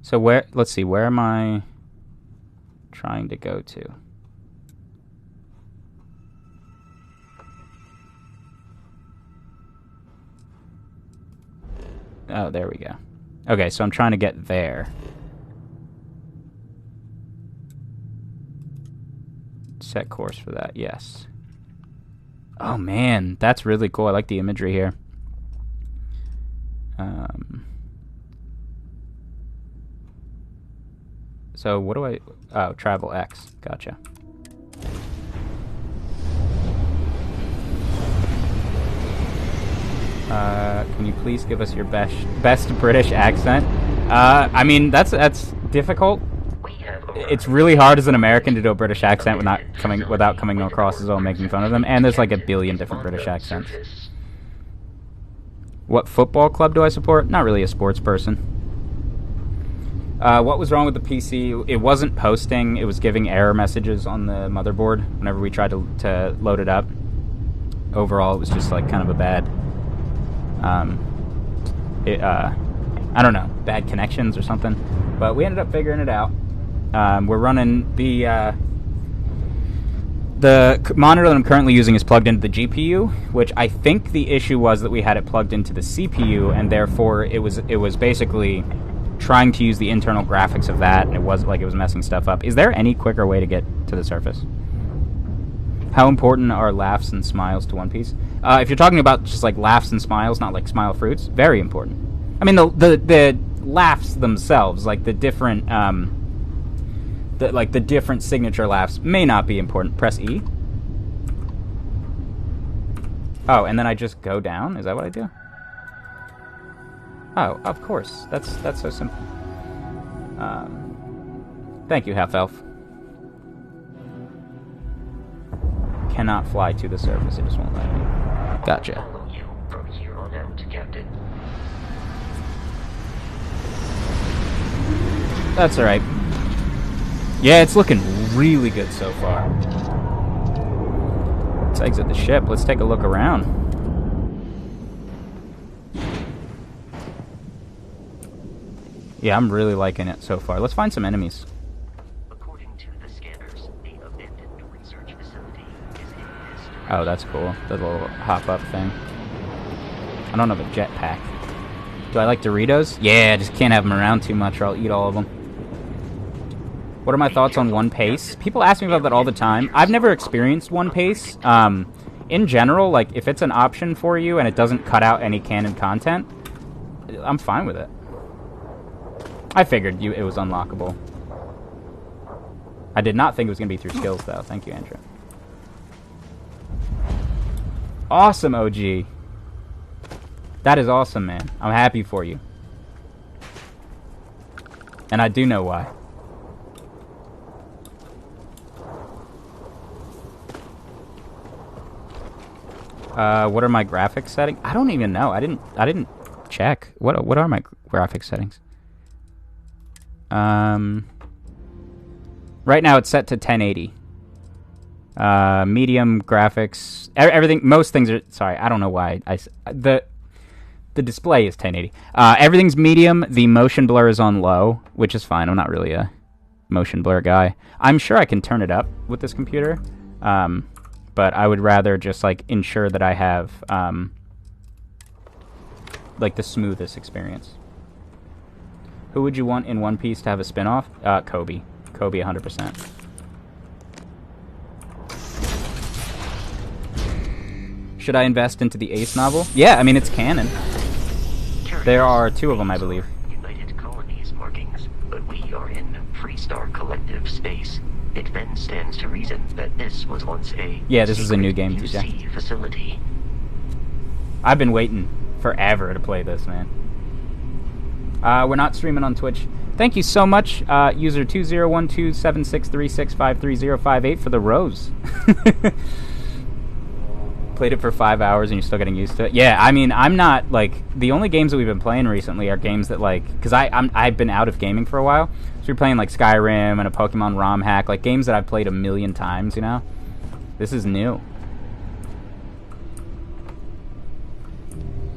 So let's see, where am I trying to go to? Oh, there we go. Okay, so I'm trying to get there. Set course for that, yes. Oh man, that's really cool. I like the imagery here. So what do I... Oh, travel X. Gotcha. Can you please give us your best British accent? I mean, that's difficult. It's really hard as an American to do a British accent without coming across as though I'm making fun of them. And there's like a billion different British accents. What football club do I support? Not really a sports person. What was wrong with the PC? It wasn't posting. It was giving error messages on the motherboard whenever we tried to load it up. Overall, it was just like kind of a bad... I don't know, bad connections or something. But we ended up figuring it out. We're running the monitor that I'm currently using is plugged into the GPU, which I think the issue was that we had it plugged into the CPU, and therefore it was basically trying to use the internal graphics of that, and it was messing stuff up. Is there any quicker way to get to the surface? How important are laughs and smiles to One Piece? If you're talking about just like laughs and smiles, not like smile fruits, very important. I mean the laughs themselves, like the different the different signature laughs may not be important. Press E. Oh, and then I just go down? Is that what I do? Oh, of course. That's so simple. Thank you, Half Elf. Cannot fly to the surface. It just won't let me. Gotcha.
Follow you from here on out, Captain.
That's alright. Yeah, it's looking really good so far. Let's exit the ship. Let's take a look around. Yeah, I'm really liking it so far. Let's find some enemies.
According to the scanners, the abandoned research facility is in this.
Oh, that's cool. The little hop-up thing. I don't have a jetpack. Do I like Doritos? Yeah, I just can't have them around too much or I'll eat all of them. What are my thoughts on One Pace? People ask me about that all the time. I've never experienced One Pace. In general, like, if it's an option for you and it doesn't cut out any canon content, I'm fine with it. I figured it was unlockable. I did not think it was going to be through skills, though. Thank you, Andrew. Awesome, OG. That is awesome, man. I'm happy for you. And I do know why. What are my graphics settings? I don't even know. I didn't check. What are my graphics settings? Right now it's set to 1080. Medium graphics, everything. Most things are. Sorry, I don't know why. The display is 1080. Everything's medium. The motion blur is on low, which is fine. I'm not really a motion blur guy. I'm sure I can turn it up with this computer. But I would rather just like ensure that I have like the smoothest experience. Who would you want in One Piece to have a spin-off? Kobe. Kobe 100%. Should I invest into the Ace novel? Yeah, I mean it's canon. There are 2 of them, I believe.
United Colonies markings, but we are in Freestar Collective space. It then stands to reason that this was once a
this is a new game,
TJ. Facility.
I've been waiting forever to play this, man. We're not streaming on Twitch. Thank you so much, user 20127636533058 for the rose. Played it for 5 hours and you're still getting used to it. Yeah, I mean, I'm not, like, the only games that we've been playing recently are games that, like, because I've been out of gaming for a while, so we're playing, like, Skyrim and a Pokemon ROM hack, like, games that I've played a million times, you know? This is new.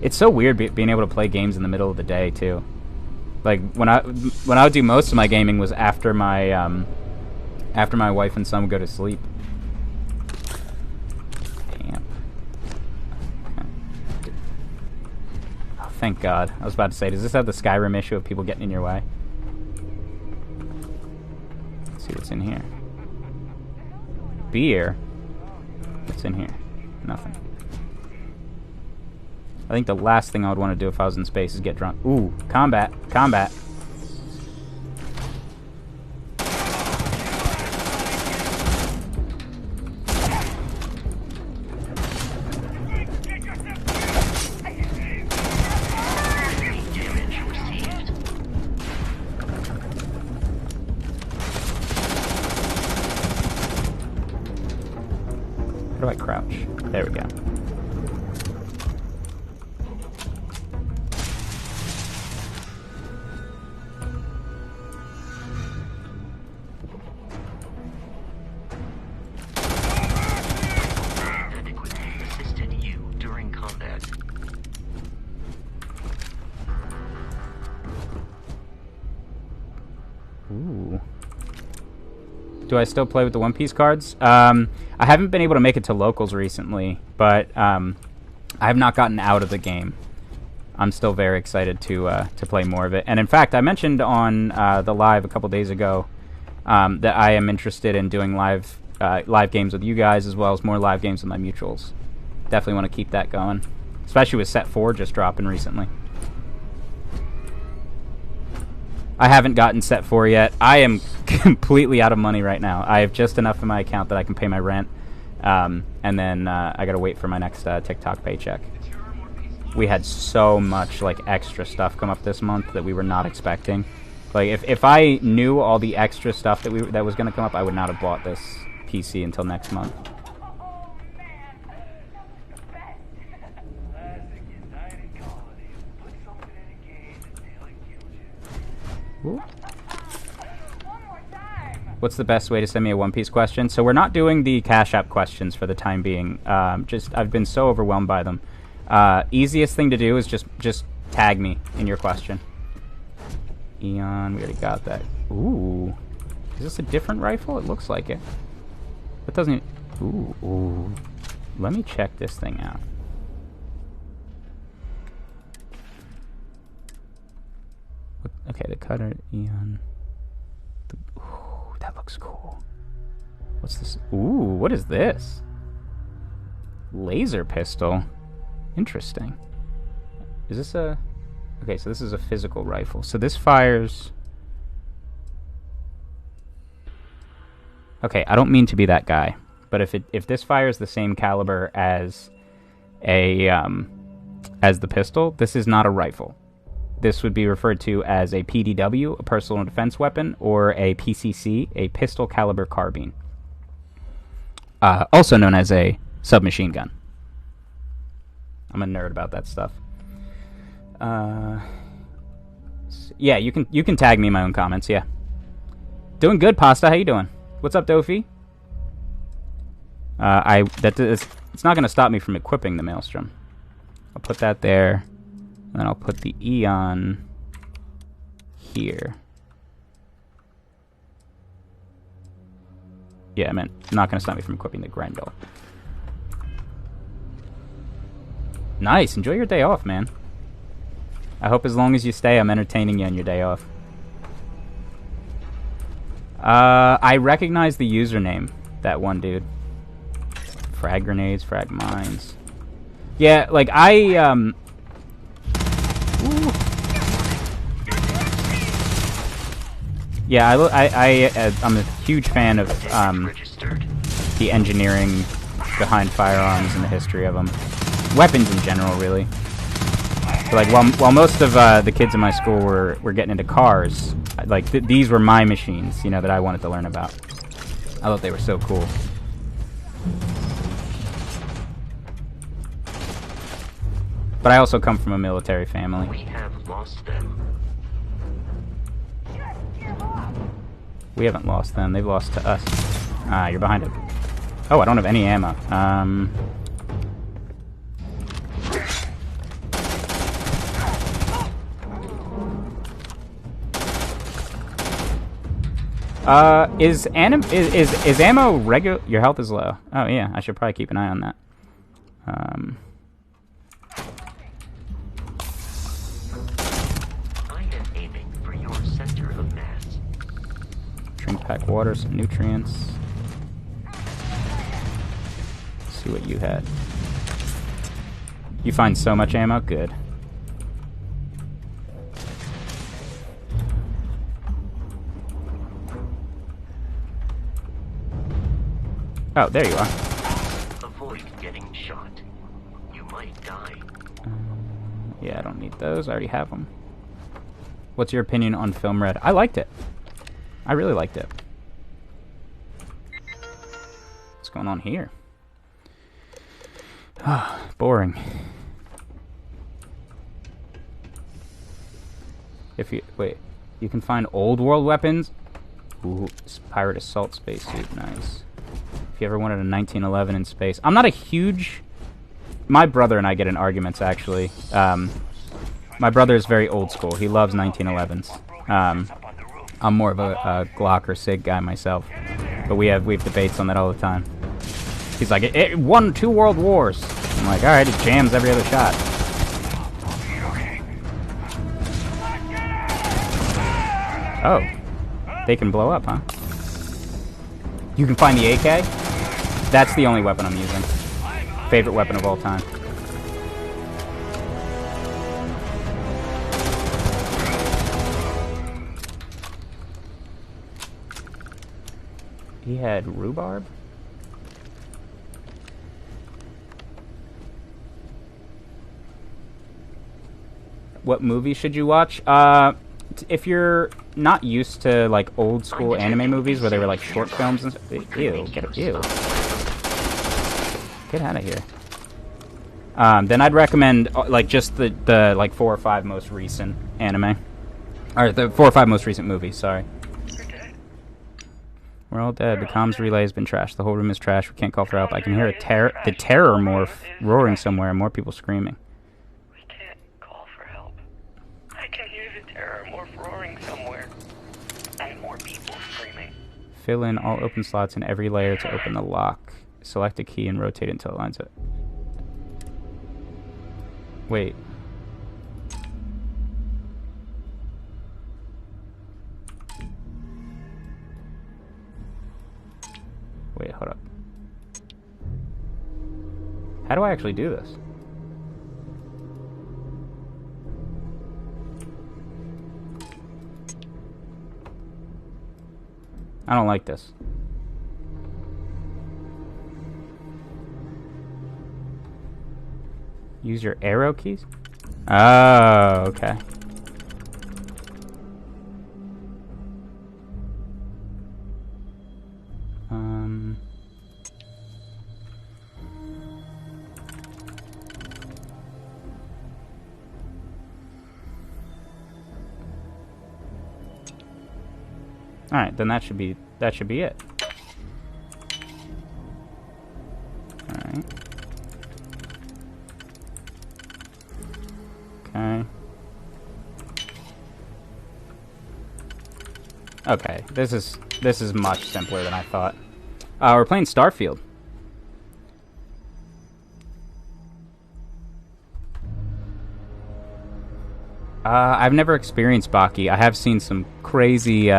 It's so weird being able to play games in the middle of the day too. Like when I would do most of my gaming was after my wife and son would go to sleep. Damn. Oh, thank God. I was about to say, does this have the Skyrim issue of people getting in your way? Let's see what's in here. Beer. What's in here? Nothing. I think the last thing I would want to do if I was in space is get drunk. Ooh, combat. Combat. How do I crouch? There we go. Ooh. Do I still play with the One Piece cards? I haven't been able to make it to locals recently, but I have not gotten out of the game. I'm still very excited to play more of it. And in fact, I mentioned on the live a couple days ago that I am interested in doing live games with you guys as well as more live games with my mutuals. Definitely want to keep that going, especially with Set 4 just dropping recently. I haven't gotten Set 4 yet. I am completely out of money right now. I have just enough in my account that I can pay my rent, and then I gotta wait for my next TikTok paycheck. We had so much like extra stuff come up this month that we were not expecting. Like if I knew all the extra stuff that was gonna come up, I would not have bought this PC until next month. Ooh. What's the best way to send me a One Piece question? So we're not doing the Cash App questions for the time being. I've been so overwhelmed by them. Easiest thing to do is just tag me in your question. Eon, we already got that. Ooh, is this a different rifle? It looks like it. It doesn't. Ooh. Let me check this thing out. Okay, the cutter, Eon. Ooh, that looks cool. What's this? Ooh, what is this? Laser pistol. Interesting. Is this a... Okay, so this is a physical rifle. So this fires... Okay, I don't mean to be that guy, but if this fires the same caliber as as the pistol, this is not a rifle. This would be referred to as a PDW, a personal defense weapon, or a PCC, a pistol caliber carbine. Also known as a submachine gun. I'm a nerd about that stuff. Yeah, you can tag me in my own comments, yeah. Doing good, Pasta, how you doing? What's up, Dofi? It's not going to stop me from equipping the Maelstrom. I'll put that there. And then I'll put the Eon here. Yeah, I meant not going to stop me from equipping the Grendel. Nice. Enjoy your day off, man. I hope as long as you stay, I'm entertaining you on your day off. I recognize the username. That one dude. Frag grenades, frag mines. Yeah, like Ooh. Yeah, I'm a huge fan of the engineering behind firearms and the history of them. Weapons in general, really. So, like, while most of the kids in my school were getting into cars, like these were my machines, you know, that I wanted to learn about. I thought they were so cool. But I also come from a military family.
We have lost them.
We haven't lost them. They've lost to us. Ah, you're behind it. Oh, I don't have any ammo. Is ammo regular? Your health is low. Oh yeah, I should probably keep an eye on that.
I am aiming for your center of mass.
Drink pack water, some nutrients. See what you had. You find so much ammo? Good. Oh, there you are.
Avoid getting shot. You might die.
Yeah, I don't need those. I already have them. What's your opinion on Film Red? I liked it. I really liked it. What's going on here? Ah, boring. If you wait, you can find old world weapons. Ooh, pirate assault spacesuit, nice. If you ever wanted a 1911 in space, I'm not a huge. My brother and I get in arguments actually. My brother is very old school. He loves 1911s. I'm more of a Glock or Sig guy myself, but we have debates on that all the time. He's like, it won 2 world wars. I'm like, all right, it jams every other shot. Oh, they can blow up, huh? You can find the AK? That's the only weapon I'm using. Favorite weapon of all time. He had rhubarb? What movie should you watch? If you're not used to like old school anime movies where they were like short films and stuff, ew, get out of here. Then I'd recommend like just the like 4 or 5 most recent anime, or the 4 or 5 most recent movies. Sorry. We're all dead. The comms relay has been trashed. The whole room is trashed. We can't call for help. I can hear the terror morph roaring somewhere and more people screaming.
We can't call for help. I can hear the terror morph roaring somewhere and more people screaming.
Fill in all open slots in every layer to open the lock. Select a key and rotate it until it lines up. Wait. Wait, hold up. How do I actually do this? I don't like this. Use your arrow keys? Oh, okay. All right, then that should be it. All right. Okay. Okay, this is much simpler than I thought. We're playing Starfield. I've never experienced Baki. I have seen some crazy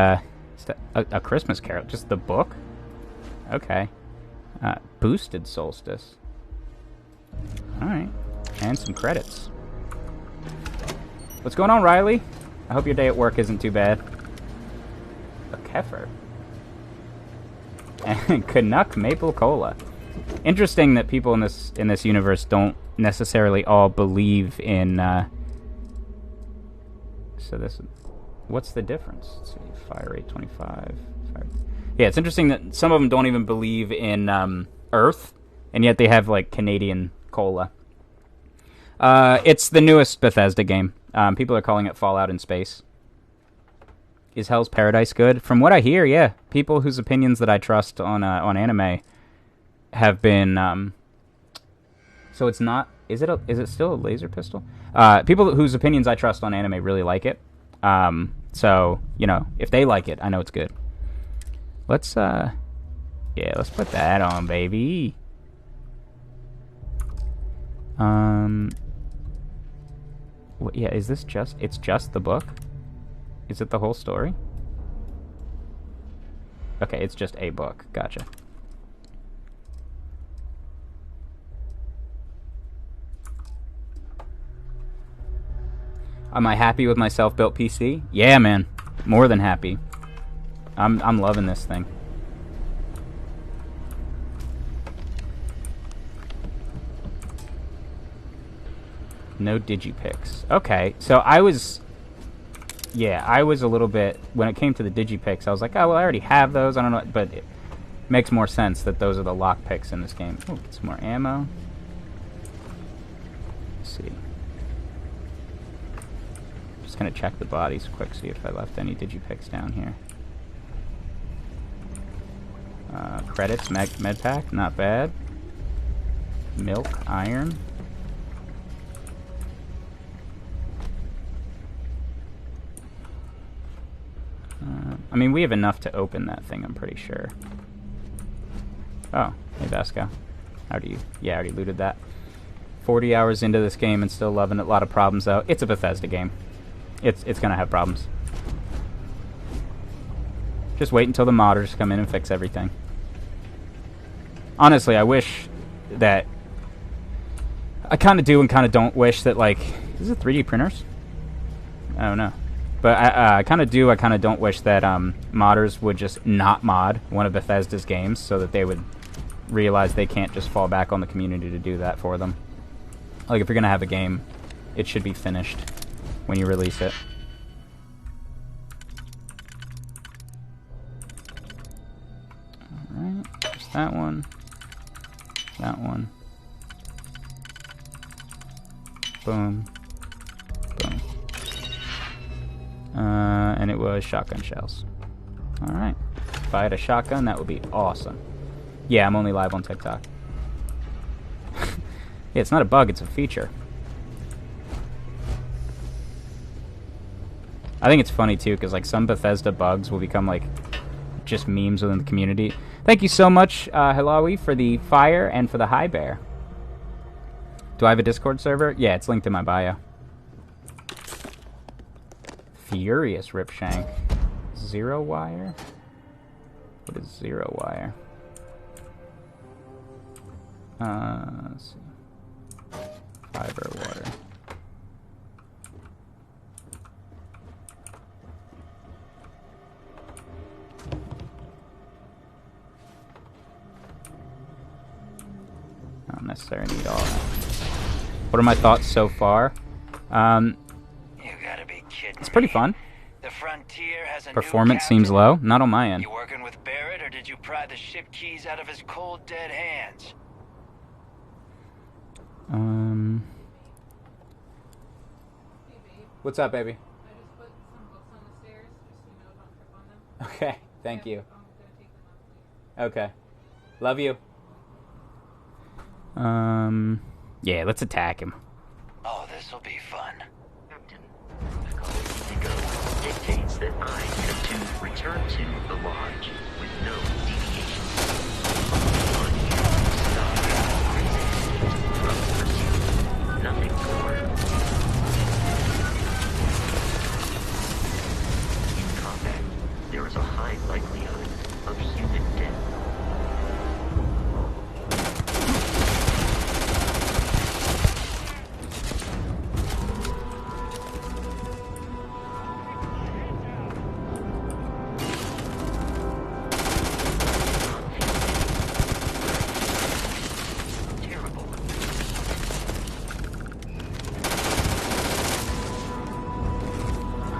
a Christmas Carol, just the book. Okay. Boosted Solstice. All right, and some credits. What's going on, Riley? I hope your day at work isn't too bad. A Kefir. And Canuck Maple Cola. Interesting that people in this universe don't necessarily all believe in. So this, what's the difference? Let's see, fire rate 25. Yeah, it's interesting that some of them don't even believe in Earth, and yet they have like Canadian cola. It's the newest Bethesda game. People are calling it Fallout in Space. Is Hell's Paradise good? From what I hear, yeah. People whose opinions that I trust on anime have been. So it's not. Is it still a laser pistol? People whose opinions I trust on anime really like it. So you know, if they like it, I know it's good. Let's yeah, let's put that on, baby. Yeah, is this just... It's just the book? Is it the whole story? Okay, it's just a book. Gotcha. Am I happy with my self-built PC? Yeah, man. More than happy. I'm loving this thing. No digipicks. Okay, so I was... Yeah, I was a little bit... When it came to the digipicks, I was like, oh, well, I already have those. I don't know, but it makes more sense that those are the lockpicks in this game. Oh, get some more ammo. Let's see. Just gonna check the bodies quick, see if I left any digipicks down here. Credits, med pack, not bad. Milk, iron. I mean, we have enough to open that thing, I'm pretty sure. Oh, hey Vasco. How do you... Yeah, I already looted that. 40 hours into this game and still loving it. A lot of problems, though. It's a Bethesda game. It's gonna have problems. Just wait until the modders come in and fix everything. Honestly, I wish that... I kind of do and kind of don't wish that, like... Is it 3D printers? I don't know. But I kind of do, I kind of don't wish that modders would just not mod one of Bethesda's games so that they would realize they can't just fall back on the community to do that for them. Like, if you're going to have a game, it should be finished when you release it. Alright, there's that one. That one. Boom. Boom. And it was shotgun shells. Alright. If I had a shotgun, that would be awesome. Yeah, I'm only live on TikTok. Yeah, it's not a bug, it's a feature. I think it's funny, too, because, like, some Bethesda bugs will become, like, just memes within the community. Thank you so much, Hilawi, for the fire and for the high bear. Do I have a Discord server? Yeah, it's linked in my bio. Furious Ripshank. Zero wire? What is zero wire? Let's see. Fiber water. Not necessarily need all that. What are my thoughts so far?
You gotta be kidding.
It's pretty fun.
The Frontier has a
Performance
new
seems
captain.
low. Not on my end.
You working with Barrett, or did you pry the ship keys out of his cold, dead hands?
What's up, baby?
I just put some books on the stairs, just so you know, don't trip on them.
Okay, thank you.
I'm gonna take them up later.
Okay. Love you. Yeah, let's attack him.
Oh, this'll be fun.
Captain, the code Indigo dictates that I am to return to the lodge with no deviation. On you, stop, resist, from pursuit, nothing more. In combat, there is a high likelihood of human death.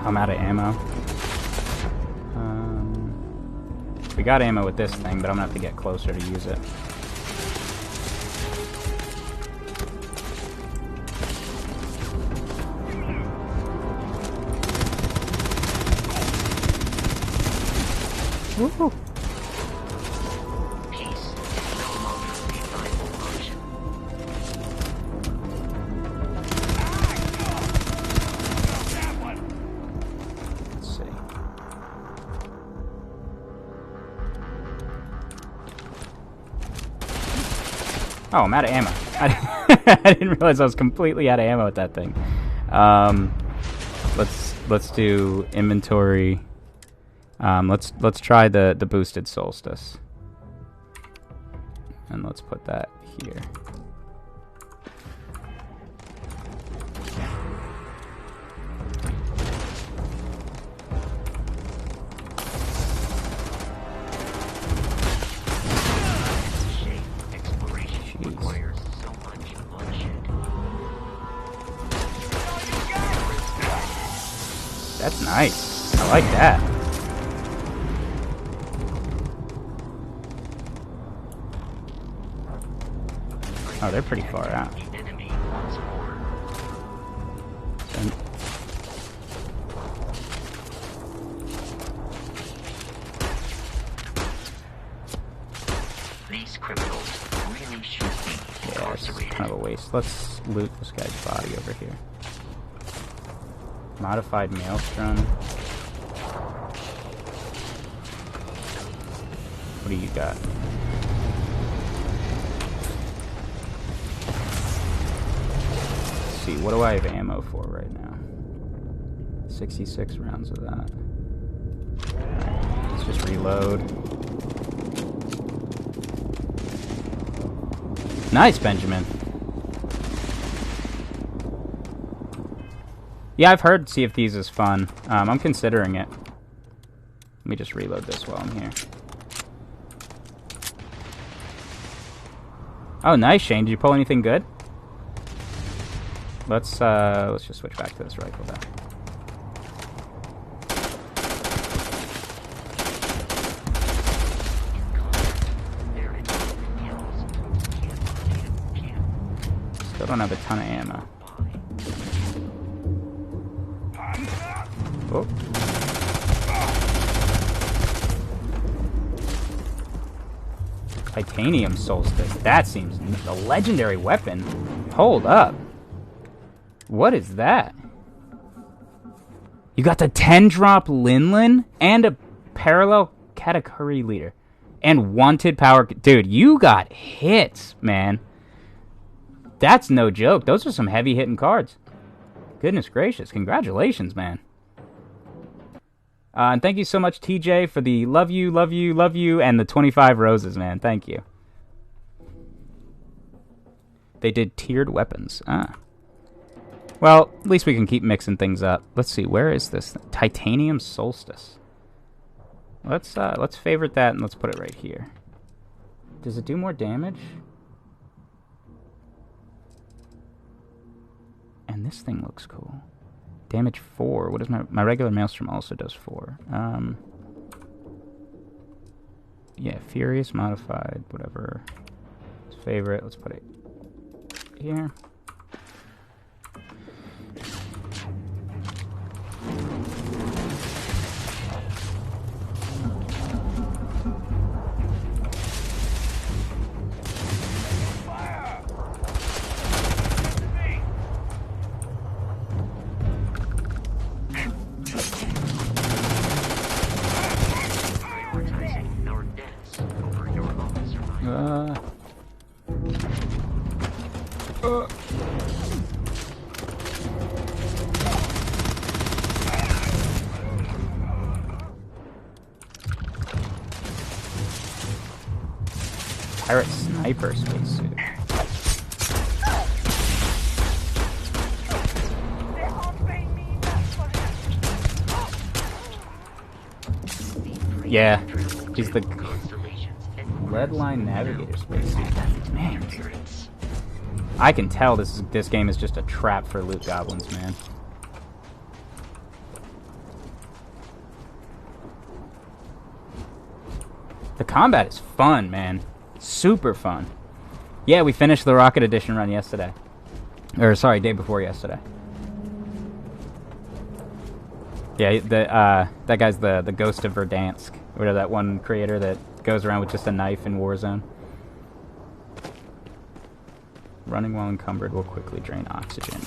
I'm out of ammo. We got ammo with this thing, but I'm gonna have to get closer to use it. Woohoo!
Peace is no longer a viable option.
Let's see. Oh, I'm out of ammo. I didn't realize I was completely out of ammo with that thing. Let's do inventory. Let's try the boosted solstice. And let's put that here. That's nice. I like that. Oh, they're pretty far out.
These criminals really should be incarcerated.
It's kind of a waste. Let's loot this guy's body over here. Modified maelstrom. What do you got? Let's see, what do I have ammo for right now? 66 rounds of that. Let's just reload. Nice, Benjamin. Yeah, I've heard Sea of Thieves is fun. I'm considering it. Let me just reload this while I'm here. Oh, nice, Shane. Did you pull anything good? Let's just switch back to this rifle then. Still don't have a ton of ammo. Oh. Titanium solstice. That seems a legendary weapon. Hold up. What is that? You got the 10-drop Linlin and a parallel Katakuri leader. And wanted power. Dude, you got hits, man. That's no joke. Those are some heavy hitting cards. Goodness gracious. Congratulations, man. And thank you so much, TJ, for the love you, love you, love you, and the 25 roses, man. Thank you. They did tiered weapons. Ah. Well, at least we can keep mixing things up. Let's see, where is this? Titanium Solstice. Let's favorite that and let's put it right here. Does it do more damage? And this thing looks cool. Damage 4. What is my regular Maelstrom also does 4. Yeah, Furious modified, whatever. Let's favorite. Let's put it here. Pirate sniper spacesuit. Yeah, he's the Leadline Navigator spacesuit. Man, I can tell this game is just a trap for loot goblins, man. The combat is fun, man. Super fun. Yeah, we finished the Rocket Edition run yesterday. Or, sorry, day before yesterday. Yeah, that guy's the Ghost of Verdansk. Whatever, that one creator that goes around with just a knife in Warzone. Running while encumbered will quickly drain oxygen.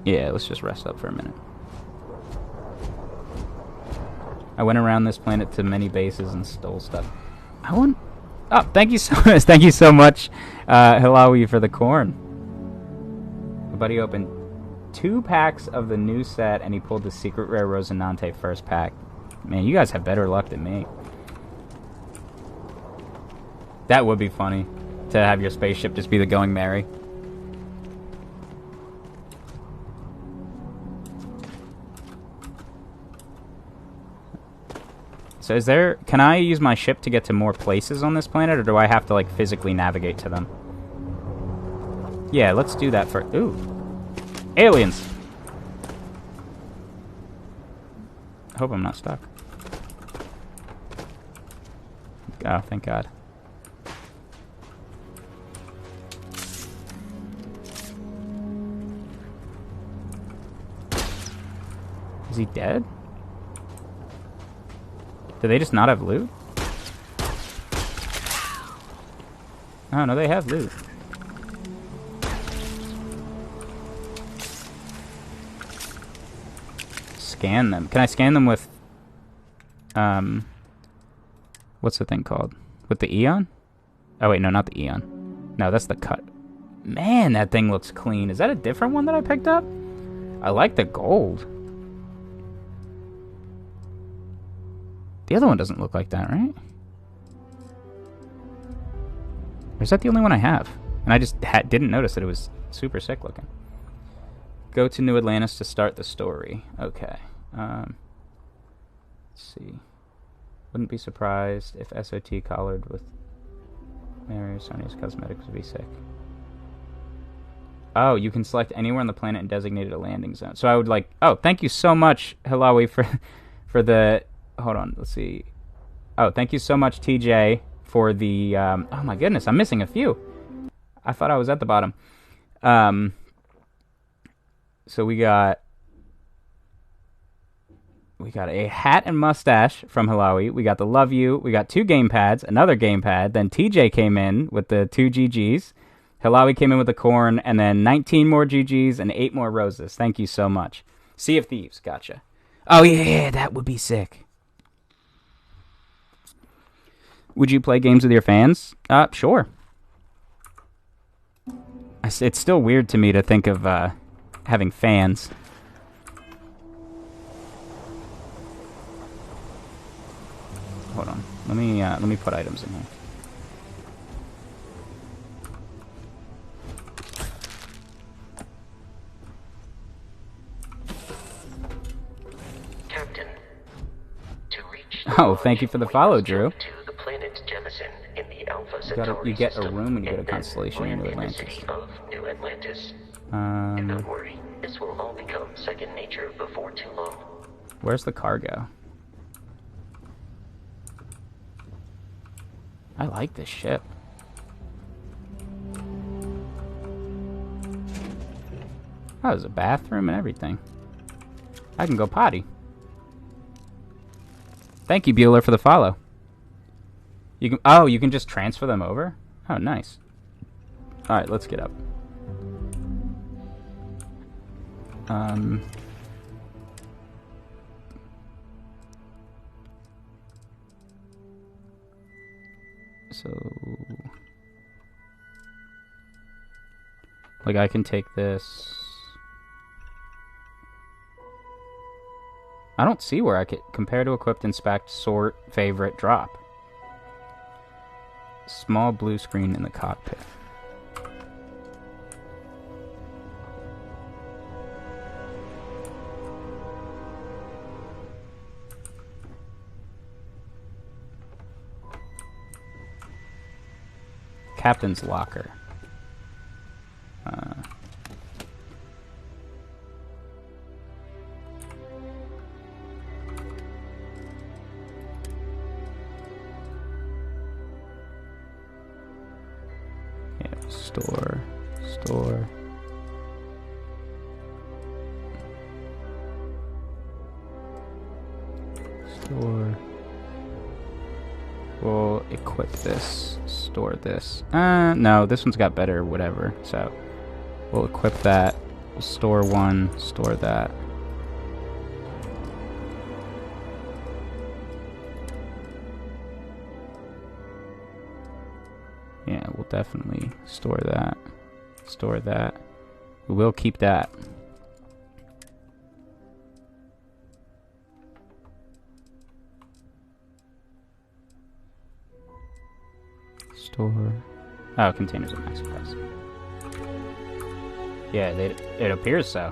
Yeah, let's just rest up for a minute. I went around this planet to many bases and stole stuff. I want... Oh, thank you so much. Thank you so much, Hilawi, for the corn. My buddy opened 2 packs of the new set, and he pulled the secret rare Rosinante first pack. Man, you guys have better luck than me. That would be funny, to have your spaceship just be the Going Merry. So is there... Can I use my ship to get to more places on this planet, or do I have to, like, physically navigate to them? Yeah, let's do that for... Ooh. Aliens! I hope I'm not stuck. Oh, thank God. Is he dead? Do they just not have loot? Oh, no, they have loot. Scan them. Can I scan them with... What's the thing called? With the Eon? Oh, wait, no, not the Eon. No, that's the cut. Man, that thing looks clean. Is that a different one that I picked up? I like the gold. The other one doesn't look like that, right? Or is that the only one I have? And I just didn't notice that it was super sick looking. Go to New Atlantis to start the story. Okay. Let's see. Wouldn't be surprised if SOT collared with Mary or Sonya's cosmetics would be sick. Oh, you can select anywhere on the planet and designate a landing zone. So I would like... Oh, thank you so much, Hilawi, for the... Hold on, let's see. Oh, thank you so much, TJ, for the... oh my goodness, I'm missing a few. I thought I was at the bottom. So we got a hat and mustache from Hilawi. We got the Love You. We got 2 gamepads, another gamepad. Then TJ came in with the 2 GGs. Hilawi came in with the corn, and then 19 more GGs and 8 more roses. Thank you so much. Sea of Thieves, gotcha. Oh yeah, that would be sick. Would you play games with your fans? Sure. It's still weird to me to think of having fans. Hold on. Let me put items in here.
Captain, to reach
Oh, thank you for the follow, Drew.
To the planet Jemison in the Alpha
You
Centauri
get a
system,
room when you go to
and then
Constellation in
land
New
in the
Atlantis.
city of New Atlantis. And don't worry, this will all become second nature before too long.
Where's the cargo? I like this ship. Oh, there's a bathroom and everything. I can go potty. Thank you, Bueller, for the follow. You can just transfer them over? Oh, nice. Alright, let's get up. So... Like, I can take this... I don't see where I could... Compare to equipped, inspect, sort, favorite, drop. Small blue screen in the cockpit. Captain's locker. Yeah, store. Store. We'll equip this, store this. No, this one's got better whatever, so we'll equip that. We'll store one, store that. definitely store that. Store that. We will keep that. Store. Oh, containers at max capacity. Yeah, it appears so.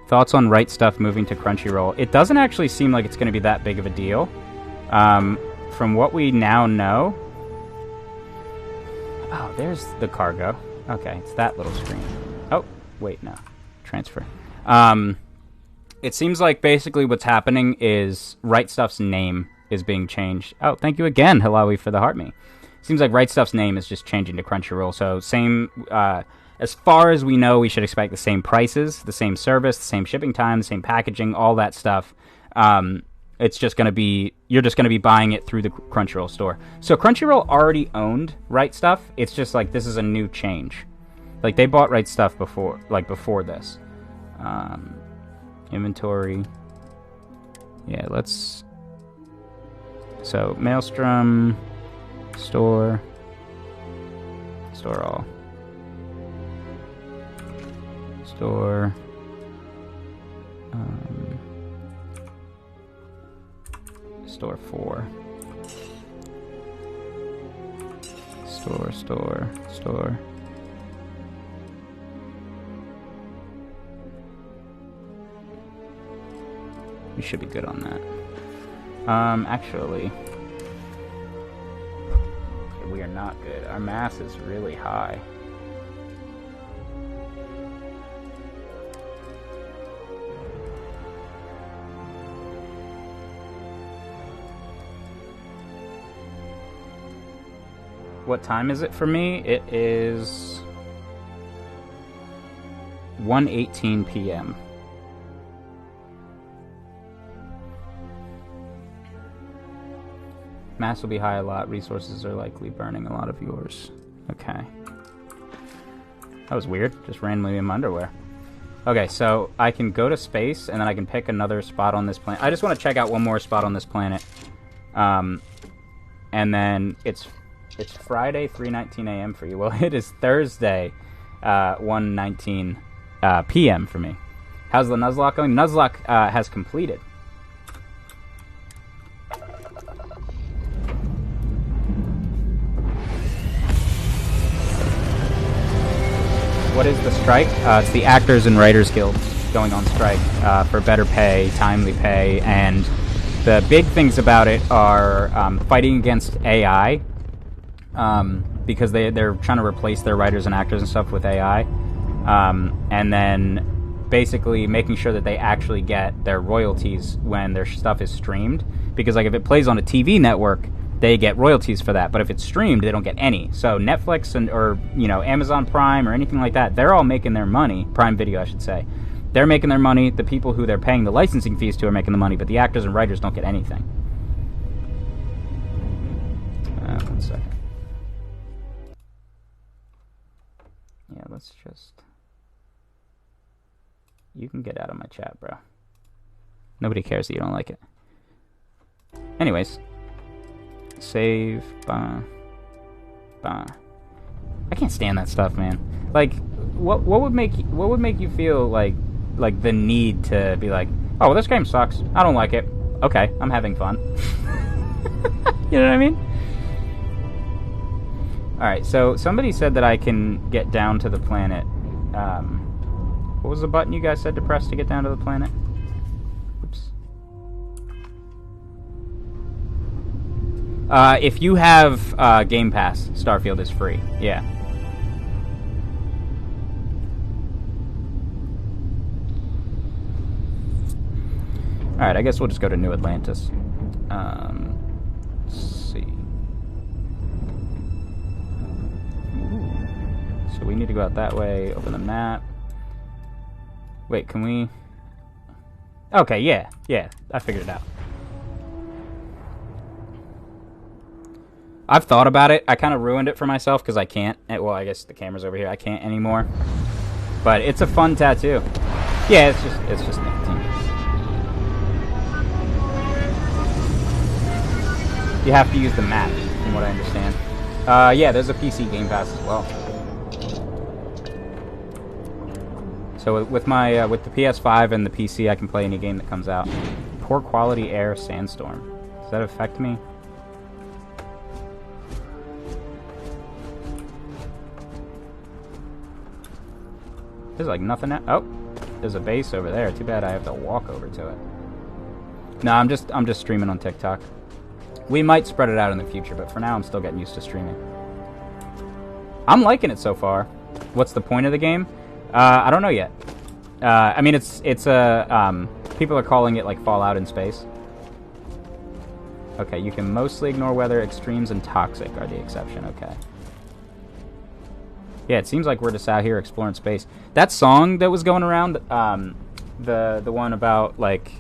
Thoughts on Right Stuff moving to Crunchyroll? It doesn't actually seem like it's going to be that big of a deal. From what we now know... Oh, there's the cargo. Okay, it's that little screen. Oh, wait, no. Transfer. It seems like basically what's happening is Right Stuff's name is being changed. Oh, thank you again, Hilawi, for the heart me. Seems like Right Stuff's name is just changing to Crunchyroll. So same, as far as we know, we should expect the same prices, the same service, the same shipping time, the same packaging, all that stuff. It's just going to be, you're just going to be buying it through the Crunchyroll store. So Crunchyroll already owned Right Stuff. It's just like, this is a new change. Like, they bought Right Stuff before, like, before this. Inventory. Yeah, let's... So, Maelstrom, store all. Store, store 4. Store. We should be good on that. Actually, we are not good. Our mass is really high. What time is it for me? It is 1:18 p.m. Mass will be high a lot. Resources are likely burning a lot of yours. Okay. That was weird. Just randomly in my underwear. Okay, so I can go to space, and then I can pick another spot on this planet. I just want to check out one more spot on this planet. And then it's Friday, 3:19 a.m. for you. Well, it is Thursday, 1:19 p.m. for me. How's the Nuzlocke going? Nuzlocke has completed. What is the strike? It's the Actors and Writers Guild going on strike for better pay, timely pay, and the big things about it are fighting against AI, because they're trying to replace their writers and actors and stuff with AI, and then basically making sure that they actually get their royalties when their stuff is streamed, because like if it plays on a TV network, they get royalties for that, but if it's streamed, they don't get any. So Netflix or Amazon Prime or anything like that, they're all making their money. Prime Video, I should say. They're making their money. The people who they're paying the licensing fees to are making the money, but the actors and writers don't get anything. 1 second. Yeah, let's just... You can get out of my chat, bro. Nobody cares that you don't like it. Anyways. Save, I can't stand that stuff, man. Like, what would make you feel like the need to be like, oh, well, this game sucks. I don't like it. Okay, I'm having fun. You know what I mean? All right. So somebody said that I can get down to the planet. What was the button you guys said to press to get down to the planet? If you have Game Pass, Starfield is free. Yeah. Alright, I guess we'll just go to New Atlantis. Let's see. So we need to go out that way, open the map. Wait, can we... Okay, yeah, I figured it out. I've thought about it. I kind of ruined it for myself because I can't. Well, I guess the camera's over here. I can't anymore. But it's a fun tattoo. Yeah, it's just nicotine. You have to use the map, from what I understand. Yeah, there's a PC Game Pass as well. So with my with the PS5 and the PC, I can play any game that comes out. Poor quality air sandstorm. Does that affect me? There's like nothing. Oh, there's a base over there. Too bad I have to walk over to it. No, I'm just streaming on TikTok. We might spread it out in the future, but for now, I'm still getting used to streaming. I'm liking it so far. What's the point of the game? I don't know yet. I mean, it's a people are calling it like Fallout in space. Okay, you can mostly ignore weather, extremes, and toxic are the exception. Okay. Yeah, it seems like we're just out here exploring space. That song that was going around, the one about like,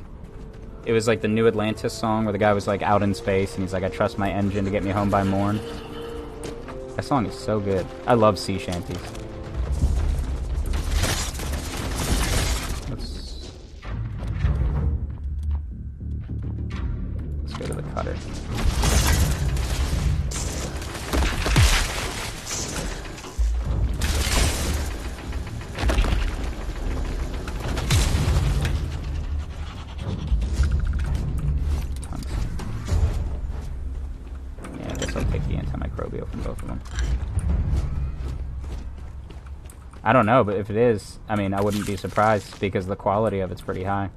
it was like the New Atlantis song where the guy was like out in space and he's like, I trust my engine to get me home by morn. That song is so good. I love sea shanties. Let's go to the cutter. I don't know, but if it is, I mean, I wouldn't be surprised because the quality of it's pretty high.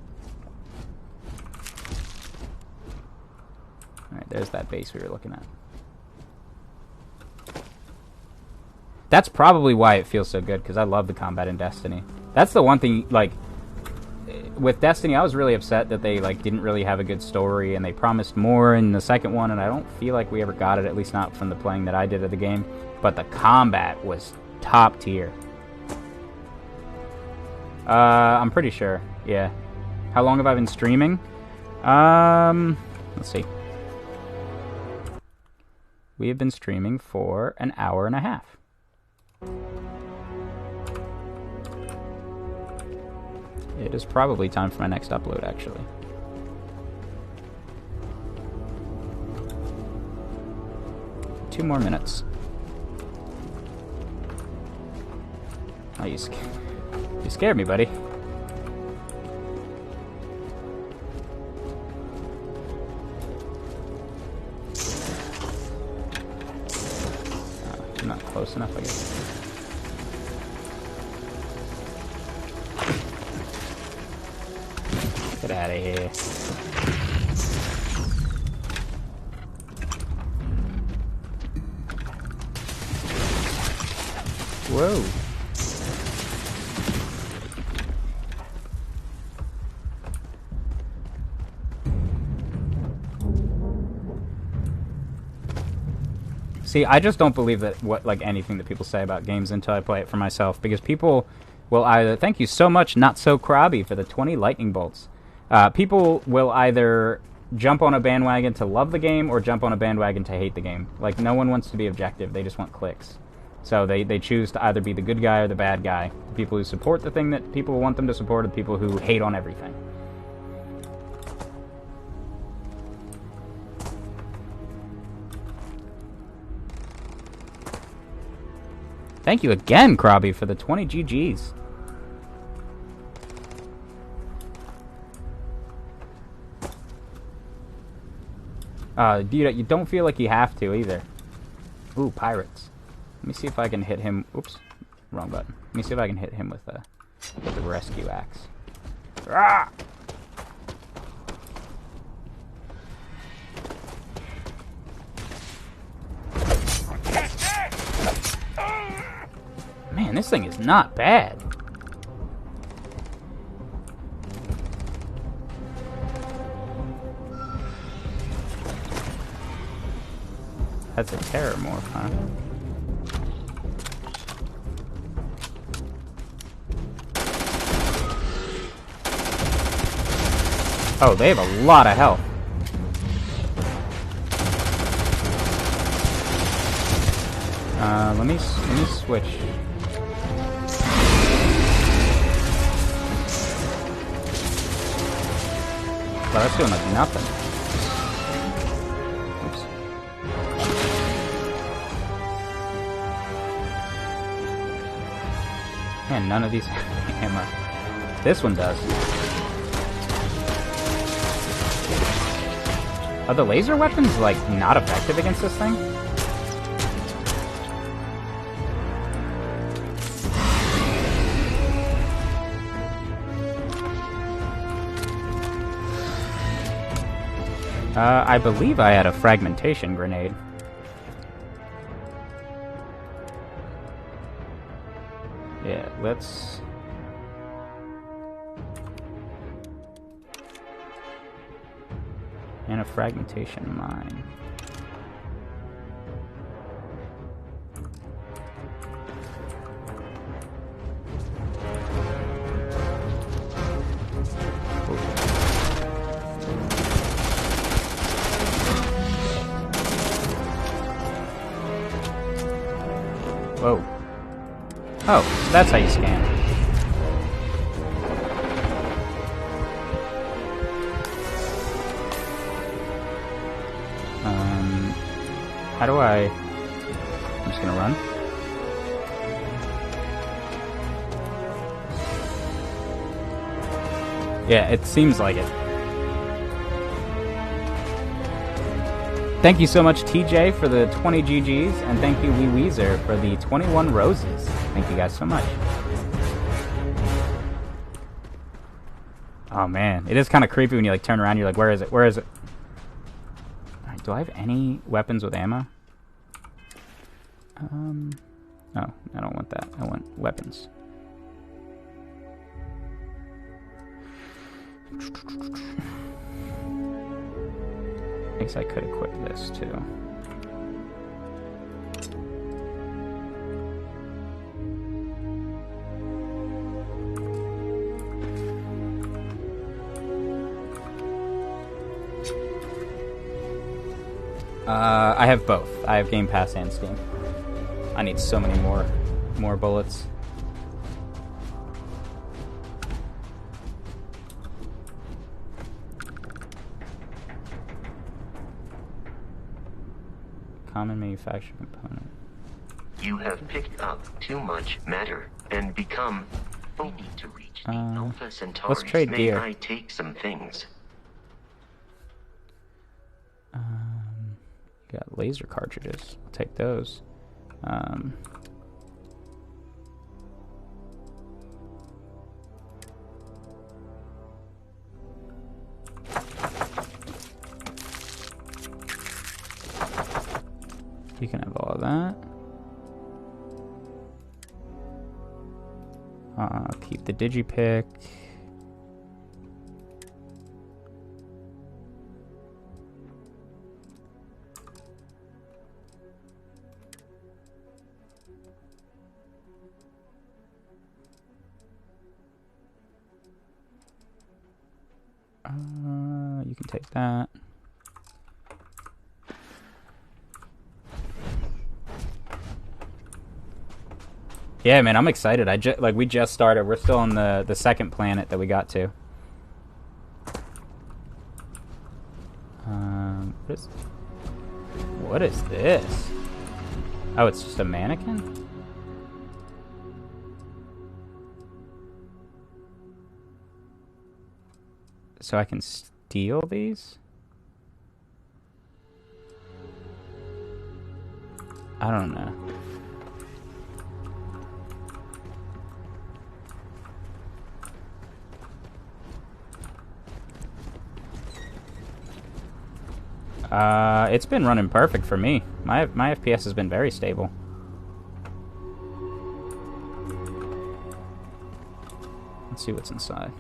Alright, there's that base we were looking at. That's probably why it feels so good, because I love the combat in Destiny. That's the one thing, like, with Destiny, I was really upset that they, like, didn't really have a good story, and they promised more in the second one, and I don't feel like we ever got it, at least not from the playing that I did of the game. But the combat was top tier. I'm pretty sure, yeah. How long have I been streaming? Let's see. We have been streaming for an hour and a half. It is probably time for my next upload, actually. Two more minutes. Oh, you scared me, buddy. I'm not close enough, I guess. Get out of here. Whoa. See, I just don't believe that anything that people say about games until I play it for myself, because people will either, thank you so much, Not So Krabby, for the 20 lightning bolts. People will either jump on a bandwagon to love the game or jump on a bandwagon to hate the game. Like, no one wants to be objective, they just want clicks. So they choose to either be the good guy or the bad guy. The people who support the thing that people want them to support are the people who hate on everything. Thank you again, Krabby, for the 20 GGs. You don't feel like you have to, either. Ooh, pirates. Let me see if I can hit him. Oops, wrong button. Let me see if I can hit him with the rescue axe. Ah! Man, this thing is not bad. That's a terror morph, huh? Oh, they have a lot of health. Let me switch. But that's doing like nothing. Oops. Man, none of these have ammo. This one does. Are the laser weapons, like, not effective against this thing? I believe I had a fragmentation grenade. Yeah, let's... And a fragmentation mine. Whoa. Oh, so that's how you scan. How do I... I'm just gonna run. Yeah, it seems like it. Thank you so much, TJ, for the 20 GGs, and thank you, Wee Weezer, for the 21 roses. Thank you guys so much. Oh man, it is kind of creepy when you like turn around. You're like, where is it? Where is it? All right, do I have any weapons with ammo? Oh, I don't want that. I want weapons. I guess I could equip this too. I have both. I have Game Pass and Steam. I need so many more bullets. Common manufacturing component.
You have picked up too much matter and become... We need to reach the Alpha Centauri.
Let's trade gear.
May I take some things?
Got laser cartridges. I'll take those. You can have all of that. Keep the digipick. You can take that. Yeah, man, I'm excited. We just started. We're still on the second planet that we got to. What is this? Oh, it's just a mannequin? So I can steal these? I don't know. It's been running perfect for me. My FPS has been very stable. Let's see what's inside.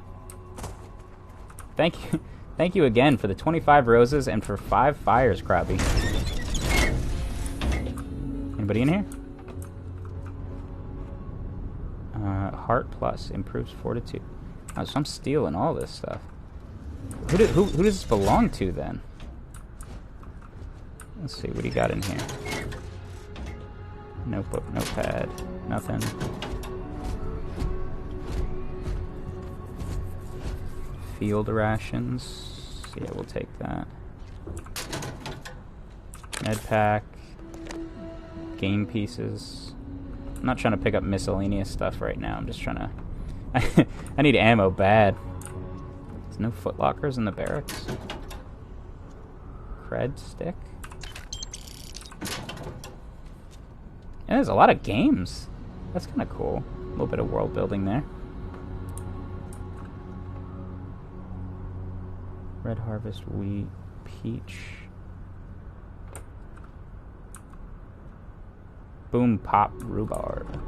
Thank you again for the 25 roses and for 5 fires, Krabby. Anybody in here? Heart plus improves fortitude. Oh, so I'm stealing all this stuff. Who does this belong to then? Let's see, what do you got in here? Notebook, notepad, nothing. Field rations. Yeah, we'll take that. Med pack. Game pieces. I'm not trying to pick up miscellaneous stuff right now. I'm just trying to... I need ammo bad. There's no footlockers in the barracks. Cred stick. And there's a lot of games. That's kind of cool. A little bit of world building there. Red Harvest, wheat, peach. Boom pop rhubarb.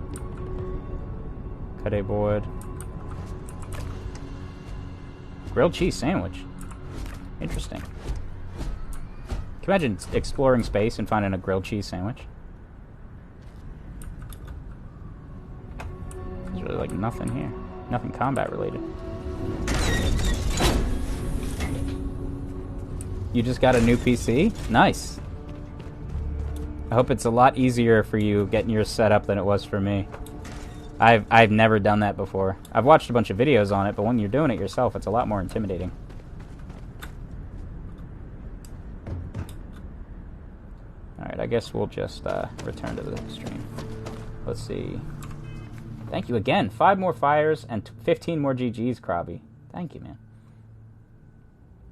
Cut board. Grilled cheese sandwich. Interesting. Can you imagine exploring space and finding a grilled cheese sandwich? There's really like nothing here. Nothing combat related. You just got a new PC? Nice. I hope it's a lot easier for you getting yours set up than it was for me. I've never done that before. I've watched a bunch of videos on it, but when you're doing it yourself, it's a lot more intimidating. Alright, I guess we'll just return to the stream. Let's see. Thank you again. 5 more fires and 15 more GGs, Krabby. Thank you, man.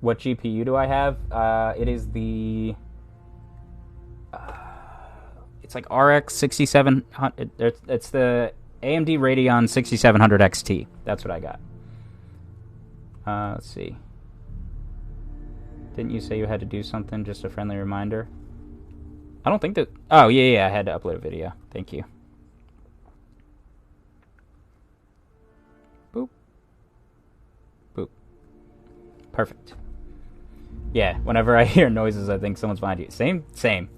What GPU do I have? It is the... it's like RX 6700. It's the AMD Radeon 6700 XT. That's what I got. Let's see. Didn't you say you had to do something? Just a friendly reminder. I don't think that... Oh, yeah, I had to upload a video. Thank you. Boop. Boop. Perfect. Yeah, whenever I hear noises, I think someone's behind you. Same.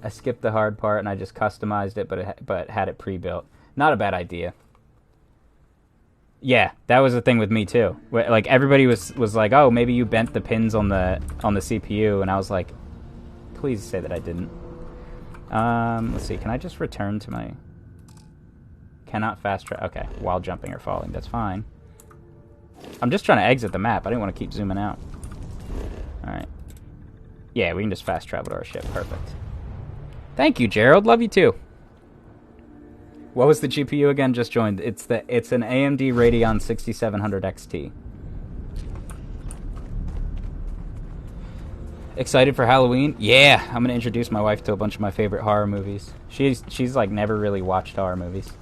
I skipped the hard part and I just customized it, but had it pre-built. Not a bad idea. Yeah, that was the thing with me too. Like everybody was like, "Oh, maybe you bent the pins on the CPU," and I was like, "Please say that I didn't." Let's see. Can I just return to my? Cannot fast travel. Okay, while jumping or falling, that's fine. I'm just trying to exit the map. I didn't want to keep zooming out. All right. Yeah, we can just fast travel to our ship. Perfect. Thank you, Gerald. Love you too. What was the GPU again? Just joined. It's an AMD Radeon 6700 XT. Excited for Halloween? Yeah, I'm gonna introduce my wife to a bunch of my favorite horror movies. She's like never really watched horror movies.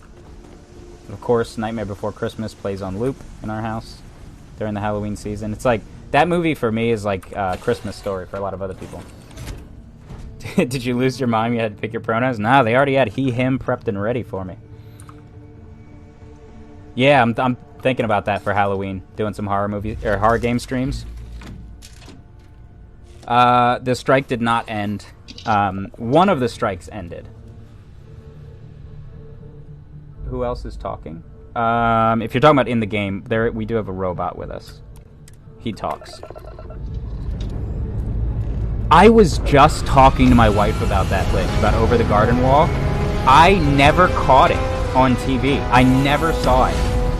Of course, Nightmare Before Christmas plays on loop in our house during the Halloween season. It's like that movie for me is like a Christmas Story for a lot of other people. Did you lose your mind? You had to pick your pronouns? Nah, they already had he, him prepped and ready for me. Yeah, I'm thinking about that for Halloween, doing some horror movie or horror game streams. The strike did not end. One of the strikes ended. Who else is talking? If you're talking about in the game, we do have a robot with us. He talks. I was just talking to my wife about that glitch, about Over the Garden Wall. I never caught it on TV. I never saw it.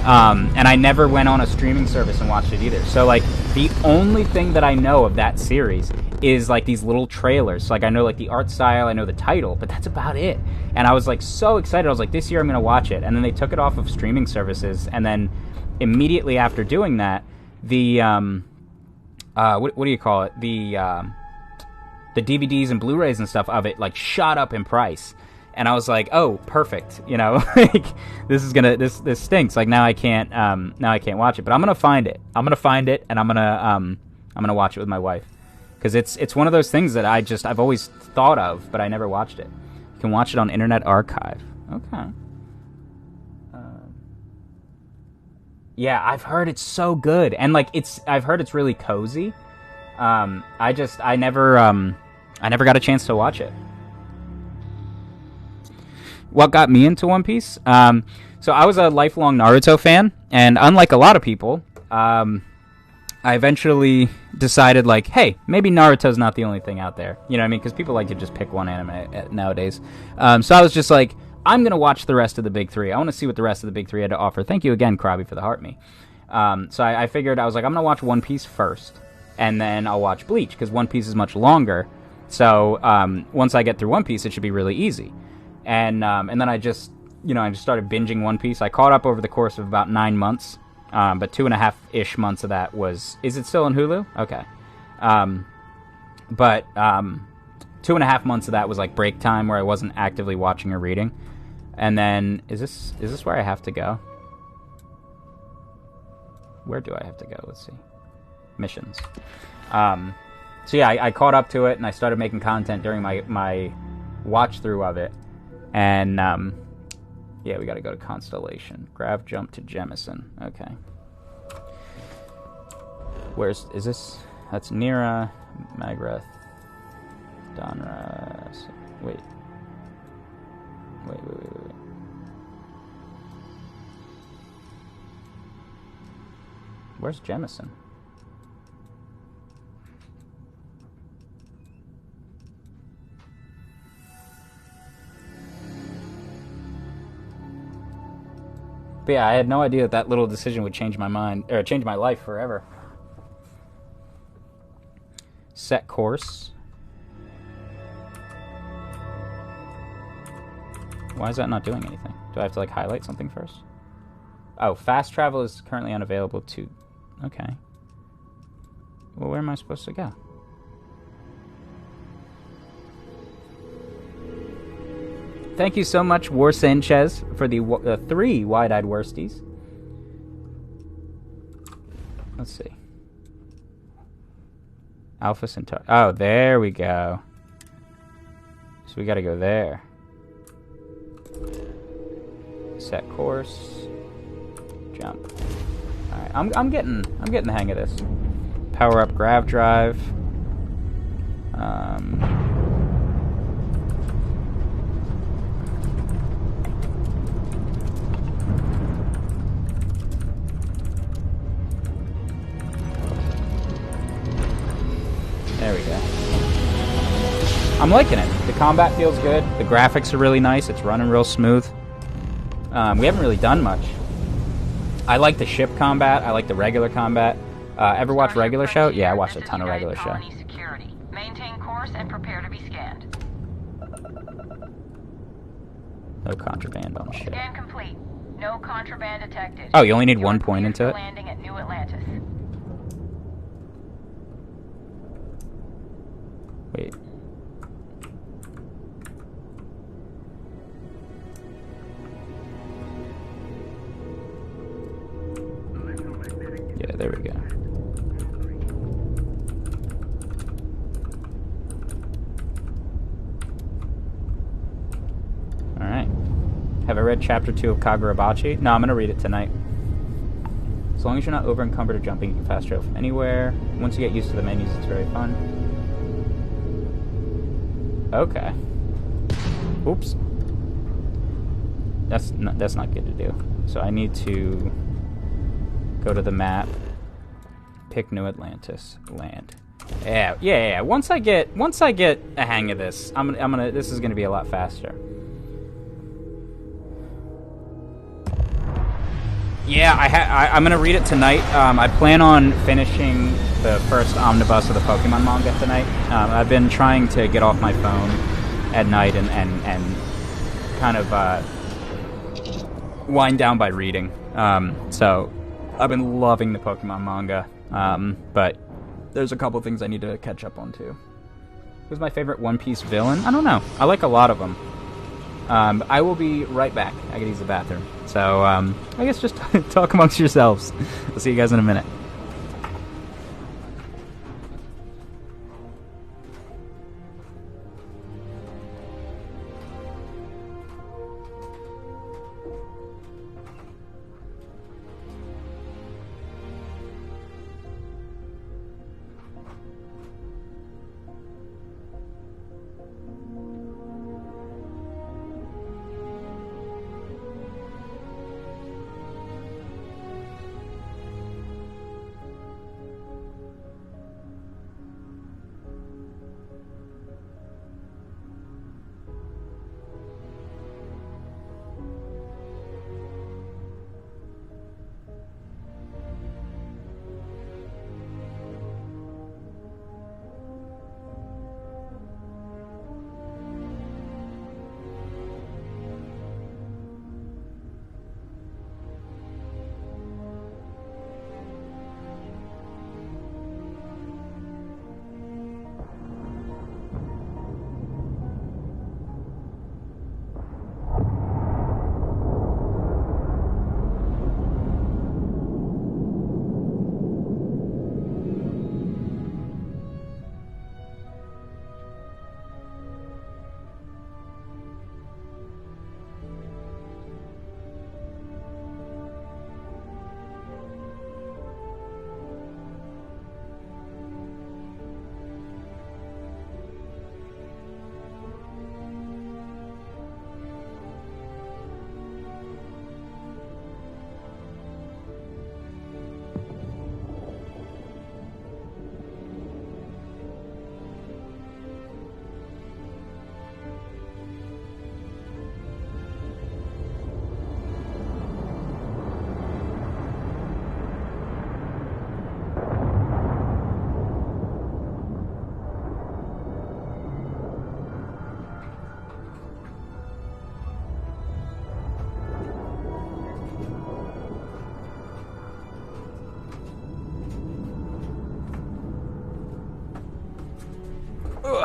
And I never went on a streaming service and watched it either. So, like, the only thing that I know of that series is, like, these little trailers. So, like, I know, like, the art style, I know the title, but that's about it. And I was, like, so excited. I was like, this year I'm going to watch it. And then they took it off of streaming services. And then immediately after doing that, the, what do you call it? The DVDs and Blu-rays and stuff of it, like, shot up in price. And I was like, oh, perfect. You know, like, this stinks. Like, now I can't watch it. But I'm going to find it. I'm going to find it, and I'm going to watch it with my wife. Because it's one of those things that I've always thought of, but I never watched it. You can watch it on Internet Archive. Okay. Yeah, I've heard it's so good. And, like, I've heard it's really cozy. I never got a chance to watch it. What got me into One Piece? So I was a lifelong Naruto fan, and unlike a lot of people, I eventually decided, like, hey, maybe Naruto's not the only thing out there. You know what I mean? Because people like to just pick one anime nowadays. So I was just like, I'm going to watch the rest of the big three. I want to see what the rest of the big three had to offer. Thank you again, Krabby, for the heart me. So I figured, I was like, I'm going to watch One Piece first, and then I'll watch Bleach, because One Piece is much longer. So once I get through One Piece, it should be really easy. and then I just started binging One Piece. I caught up over the course of about 9 months, but 2.5-ish months of that was. Is it still on Hulu? Okay, but 2.5 months of that was like break time where I wasn't actively watching or reading. And then is this where I have to go? Where do I have to go? Let's see. Missions. So yeah, I caught up to it and I started making content during my watch through of it. And yeah, we got to go to Constellation. Grav jump to Jemison. Okay. Is this? That's Nira, Magrath, Donra. Wait. Where's Jemison? But yeah, I had no idea that little decision would change my mind, or change my life forever. Set course. Why is that not doing anything? Do I have to like highlight something first? Oh, fast travel is currently unavailable to... Okay. Well, where am I supposed to go? Thank you so much, War Sanchez, for the 3 wide-eyed worsties. Let's see. Alpha Centauri. Oh, there we go. So we got to go there. Set course. Jump. All right, I'm getting the hang of this. Power up grav drive. There we go. I'm liking it. The combat feels good. The graphics are really nice. It's running real smooth. We haven't really done much. I like the ship combat. I like the regular combat. Ever watch Regular Show? Yeah, I watched a ton of Regular Show.
Maintain course and prepare to be scanned.
No contraband on ship.
Scan complete. No contraband detected.
Oh, you only need 1 point into it?
Landing at New Atlantis.
Wait. Yeah, there we go. Alright. Have I read Chapter 2 of Kagurabachi? No, I'm going to read it tonight. As long as you're not over-encumbered or jumping, you can fast travel from anywhere. Once you get used to the menus, it's very fun. Okay. Oops. That's not good to do. So I need to go to the map, pick New Atlantis, land. Yeah. Once I get a hang of this, this is gonna be a lot faster. Yeah, I'm gonna read it tonight. I plan on finishing the first omnibus of the Pokemon manga tonight. I've been trying to get off my phone at night and kind of wind down by reading. So I've been loving the Pokemon manga, but there's a couple things I need to catch up on too. Who's my favorite One Piece villain? I don't know. I like a lot of them. I will be right back. I gotta use the bathroom. So I guess just talk amongst yourselves. I'll see you guys in a minute.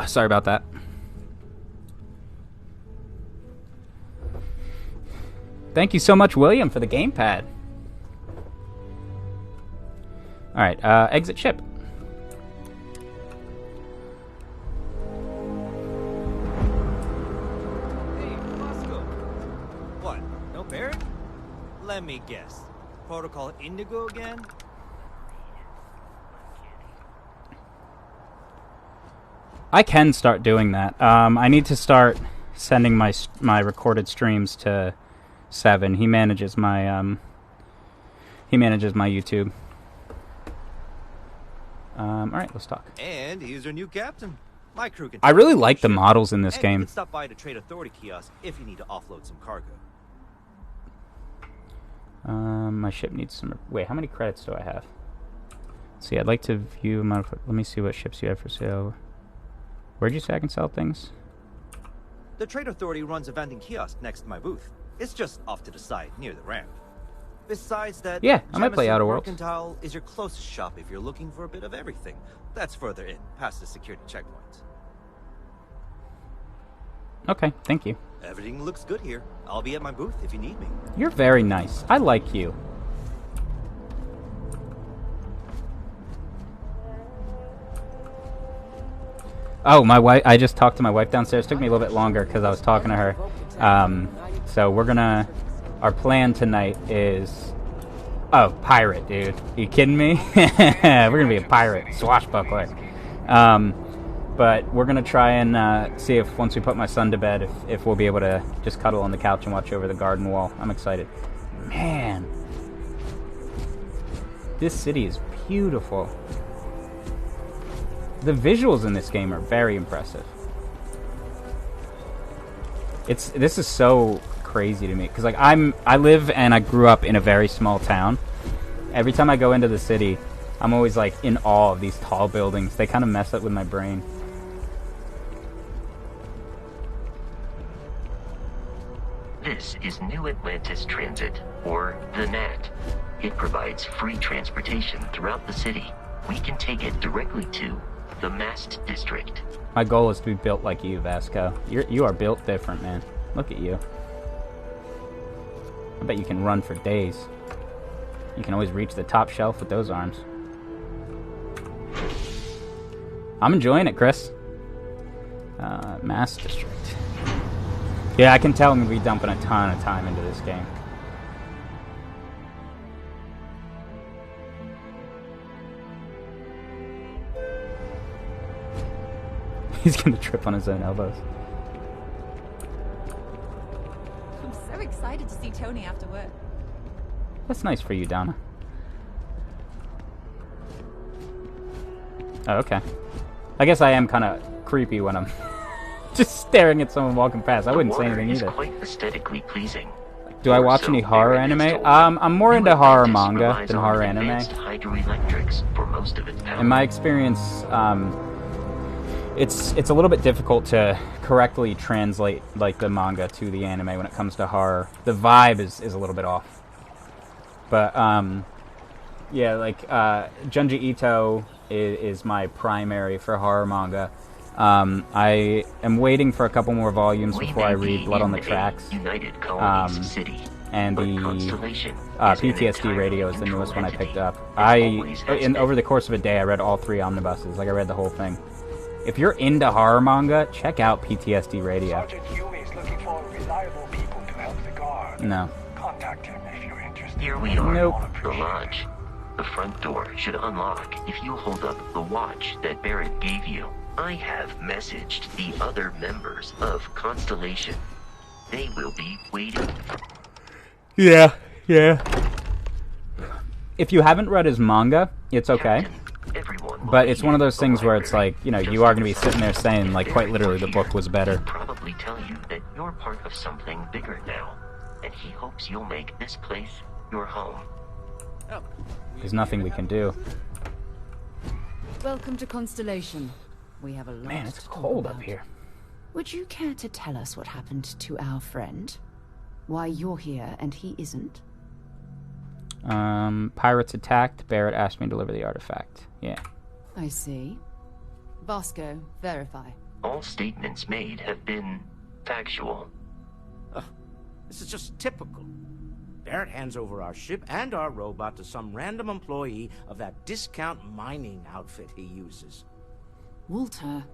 Sorry about that. Thank you so much, William, for the gamepad. Alright, exit ship.
Hey, Bosco. What? No Barrett? Let me guess. Protocol Indigo again?
I can start doing that. I need to start sending my recorded streams to Seven. He manages my YouTube. All right, let's talk.
And he's our new captain. My crew can.
I really like the models in this
and
game.
You can stop by the Trade Authority kiosk if you need to offload some cargo.
My ship needs some. Wait, how many credits do I have? Let's see, I'd like to view. Let me see what ships you have for sale. Where'd you say I can sell things?
The Trade Authority runs a vending kiosk next to my booth. It's just off to the side, near the ramp. Besides that,
yeah, I might play
Jemison
Outer Worlds.
Mercantile is your closest shop if you're looking for a bit of everything. That's further in, past the security checkpoint.
Okay, thank you.
Everything looks good here. I'll be at my booth if you need me.
You're very nice. I like you. Oh, my wife. I just talked to my wife downstairs. Took me a little bit longer because I was talking to her. So we're gonna. Our plan tonight is. Oh, pirate, dude. Are you kidding me? We're gonna be a pirate, swashbuckler. But we're gonna try and see if once we put my son to bed, if we'll be able to just cuddle on the couch and watch over the garden wall. I'm excited. Man, this city is beautiful. The visuals in this game are very impressive. This is so crazy to me because like I live and I grew up in a very small town. Every time I go into the city, I'm always like in awe of these tall buildings. They kind of mess up with my brain.
This is New Atlantis Transit, or the NAT. It provides free transportation throughout the city. We can take it directly to the Mast District.
My goal is to be built like you, Vasco. You are built different, man. Look at you. I bet you can run for days. You can always reach the top shelf with those arms. I'm enjoying it, Chris. Mast District. Yeah, I can tell I'm going to be dumping a ton of time into this game. He's going to trip on his own elbows.
I'm so excited to see Tony after work.
That's nice for you, Donna. Oh, okay. I guess I am kind of creepy when I'm just staring at someone walking past. I wouldn't say anything either.
Quite aesthetically pleasing.
Do I watch any horror anime? I'm more into horror manga than horror anime.
For most of its power.
In my experience, it's a little bit difficult to correctly translate like the manga to the anime when it comes to horror. The vibe is a little bit off. But yeah, like Junji Ito is my primary for horror manga. I am waiting for a couple more volumes before I read Blood on the Tracks. And the PTSD Radio is the newest one I picked up. Over the course of a day, I read all 3 omnibuses. Like, I read the whole thing. If you're into horror manga, check out PTSD Radio.
Sergeant Yumi is looking for reliable people to help the guard.
No.
Contact him if you're interested.
Here we are,
Nope.
the lodge. The front door should unlock if you hold up the watch that Barrett gave you. I have messaged the other members of Constellation. They will be waiting.
Yeah. If you haven't read his manga, it's okay. But it's one of those things where it's like, you know, you are going to be sitting there saying, like, quite literally, the book was better.
Probably tell you that you're part of something bigger now, and he hopes you'll make this place your home.
There's nothing we can do.
Welcome to Constellation. We have a lot.
Man, it's
to talk
cold
about.
up here.
Would you care to tell us what happened to our friend? Why you're here and he isn't?
Pirates attacked. Barrett asked me to deliver the artifact. Yeah.
I see. Vasco, verify.
All statements made have been factual.
This is just typical. Barrett hands over our ship and our robot to some random employee of that discount mining outfit he uses.
Walter.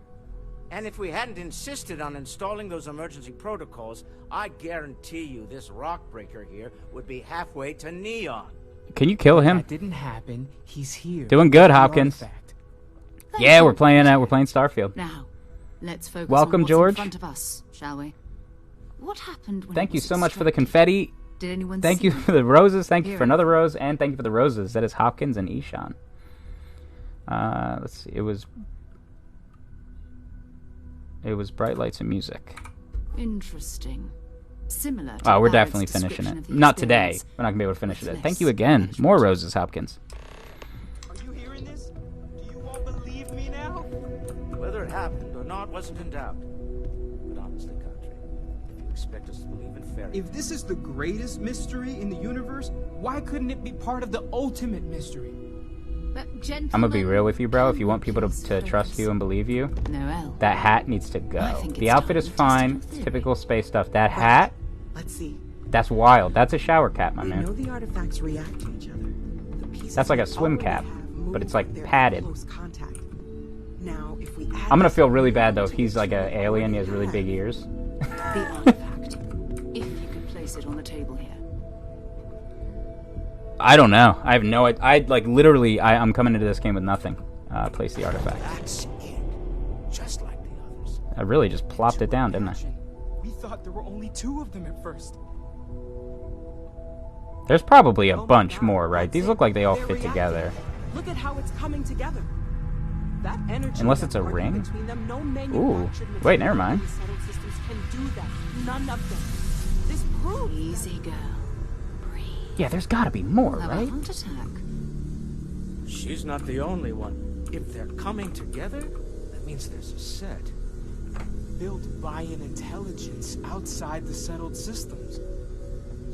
And if we hadn't insisted on installing those emergency protocols, I guarantee you this rock breaker here would be halfway to Neon.
Can you kill him?
That didn't happen. He's here.
Doing good, Hopkins. Yeah, we're playing Starfield.
Now, let's focus
Welcome,
on what's
George.
in front of us, shall we? What happened when
Thank
it
you
was
so much for the
extracted?
confetti.
Did anyone
Thank
see
you for the roses. Thank you
Hear
for
it?
another rose, and thank you for the roses. That is Hopkins and Ishan. Let's see. It was bright lights and music.
Interesting. Similar to
Oh, we're
Barrett's
definitely finishing
description
it.
of the
Not today.
experience.
We're not gonna be able to finish it.
With
Thank you
less
again.
management.
More roses, Hopkins.
Are you hearing this? Do you all believe me now?
Whether it happened or not wasn't in doubt. But honestly, Country, if you expect us to believe in fairy
If this is the greatest mystery in the universe, why couldn't it be part of the ultimate mystery?
But
I'm gonna be real with you, bro. If you want people to
please
trust
focus.
you and believe you,
Noel.
that hat needs to
I
go.
think
The
it's
outfit
time
is
we tested
fine.
your
It's
theory.
typical space stuff. That hat,
Let's see.
that's wild. That's a shower cap, my
We know
man.
the artifacts react to each other. The pieces
That's like a
we
swim
already
cap,
have
but it's
move
like
with their
padded.
close contact. Now, if we add
I'm gonna
this
feel really bad though
to
if he's like an
what we
alien. He has
already
really big
have.
ears.
The artifact. If you could place it on the table here.
I don't know. I have no. I like literally. I'm coming into this game with nothing. Place the artifact.
That's it. Just like the others.
I really just plopped it down, didn't I?
We thought there were only 2 of them at first.
There's probably a
Oh my
bunch
God,
more, right?
that's
These
it.
look like they all
They're
fit
reacting.
together.
Look at how it's coming together. That energy
Unless
that
it's a
argued
ring?
between them, no
Ooh.
manufactured
Wait, never
material
mind.
in the settled systems can do that. None of them. This proves
Easy girl. Breathe.
Yeah, there's gotta be more,
Have
right?
a heart attack.
She's not the only one. If they're coming together, that means there's a set.
Built by an intelligence outside the settled systems.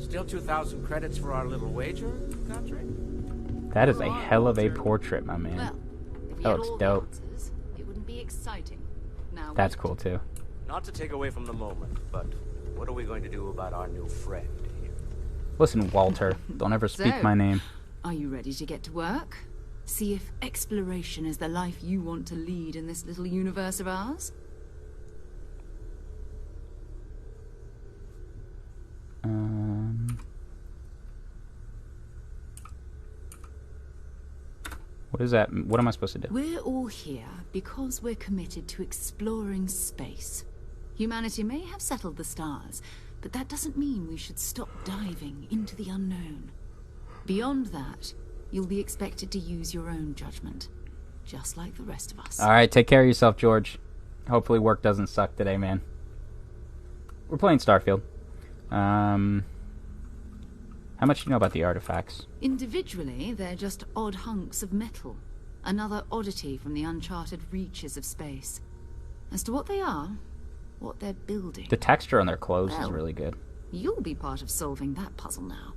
Still 2,000 credits for our little wager, Country?
That is a hell of a portrait, my man.
Well, if we
That
had
looks
all
dope.
the answers, it wouldn't be exciting. Now
That's
wait.
cool too.
Not to take away from the moment, but what are we going to do about our new friend here?
Listen, Walter, don't ever speak
So,
my name.
Are you ready to get to work? See if exploration is the life you want to lead in this little universe of ours?
What is that? What am I supposed to do?
We're all here because we're committed to exploring space. Humanity may have settled the stars, but that doesn't mean we should stop diving into the unknown. Beyond that, you'll be expected to use your own judgment, just like the rest of us.
All right, take care of yourself, George. Hopefully work doesn't suck today, man. We're playing Starfield. How much do you know about the artifacts?
Individually, they're just odd hunks of metal. Another oddity from the uncharted reaches of space. As to what they are, what they're building,
The texture on their clothes is
Well,
really good.
you'll be part of solving that puzzle now.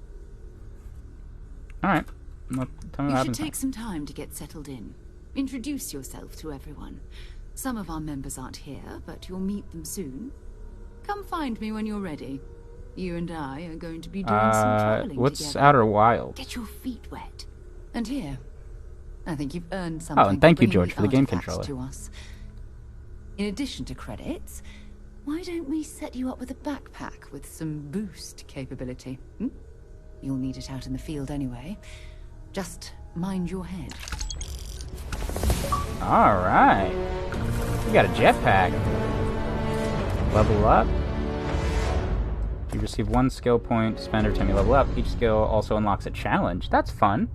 All right. Well, tell me
You
what
should
happens.
take some time to get settled in. Introduce yourself to everyone. Some of our members aren't here, but you'll meet them soon. Come find me when you're ready. You and I are going to be doing some traveling
What's
together.
Outer Wild?
Get your feet wet. And here, I think you've earned something.
Oh, and thank
for
you,
bringing
George, for the game
artifacts
controller.
To us. In addition to credits, why don't we set you up with a backpack with some boost capability? Hmm? You'll need it out in the field anyway. Just mind your head.
All right. You got a jetpack. Level up. You receive 1 skill point, spend every time you level up. Each skill also unlocks a challenge. That's fun.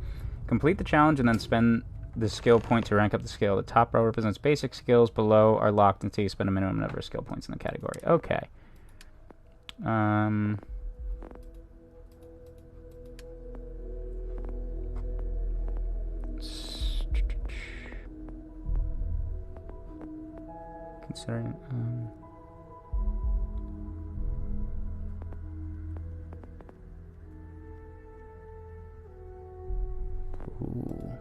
Complete the challenge and then spend the skill point to rank up the skill. The top row represents basic skills. Below are locked until you spend a minimum number of skill points in the category. Okay. Considering, ooh.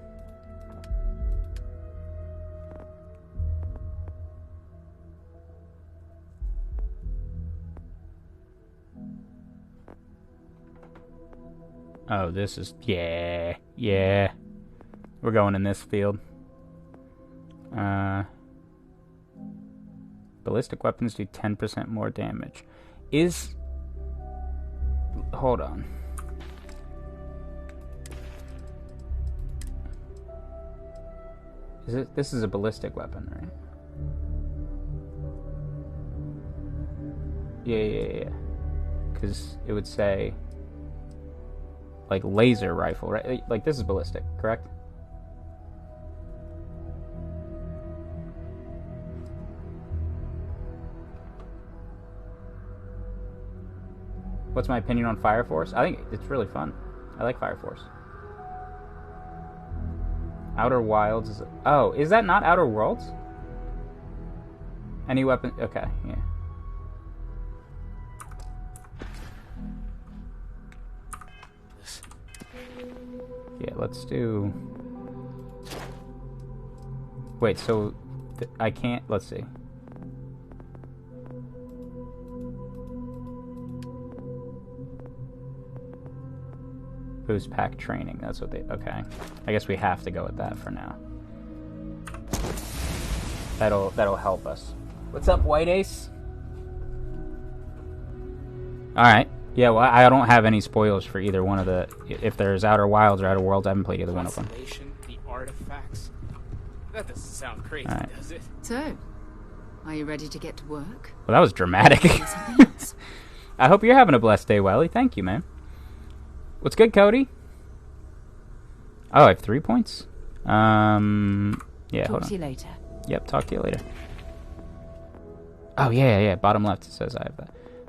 Oh, this is... Yeah. Yeah. We're going in this field. Ballistic weapons do 10% more damage. Hold on. This is a ballistic weapon, right? Yeah. Because it would say... Like, laser rifle, right? Like, this is ballistic, correct? What's my opinion on Fire Force? I think it's really fun. I like Fire Force. Outer Wilds is... Oh, is that not Outer Worlds? Any weapon... Okay, yeah. Yeah, let's do... Wait, so... I can't... Let's see. Boost pack training, that's what they... Okay. I guess we have to go with that for now. That'll help us. What's up, White Ace? Alright. Yeah, well, I don't have any spoilers for either one of the... If there's Outer Wilds or Outer Worlds, I haven't played either one of them.
The artifacts. That doesn't sound crazy,
Right.
does it?
So, are you ready to get to work?
Well, that was dramatic. I hope you're having a blessed day, Welly. Thank you, man. What's good, Cody? Oh, I have 3 points? Yeah, hold on.
Talk to you later.
Yep, talk to you later. Oh, yeah. Bottom left, it says I have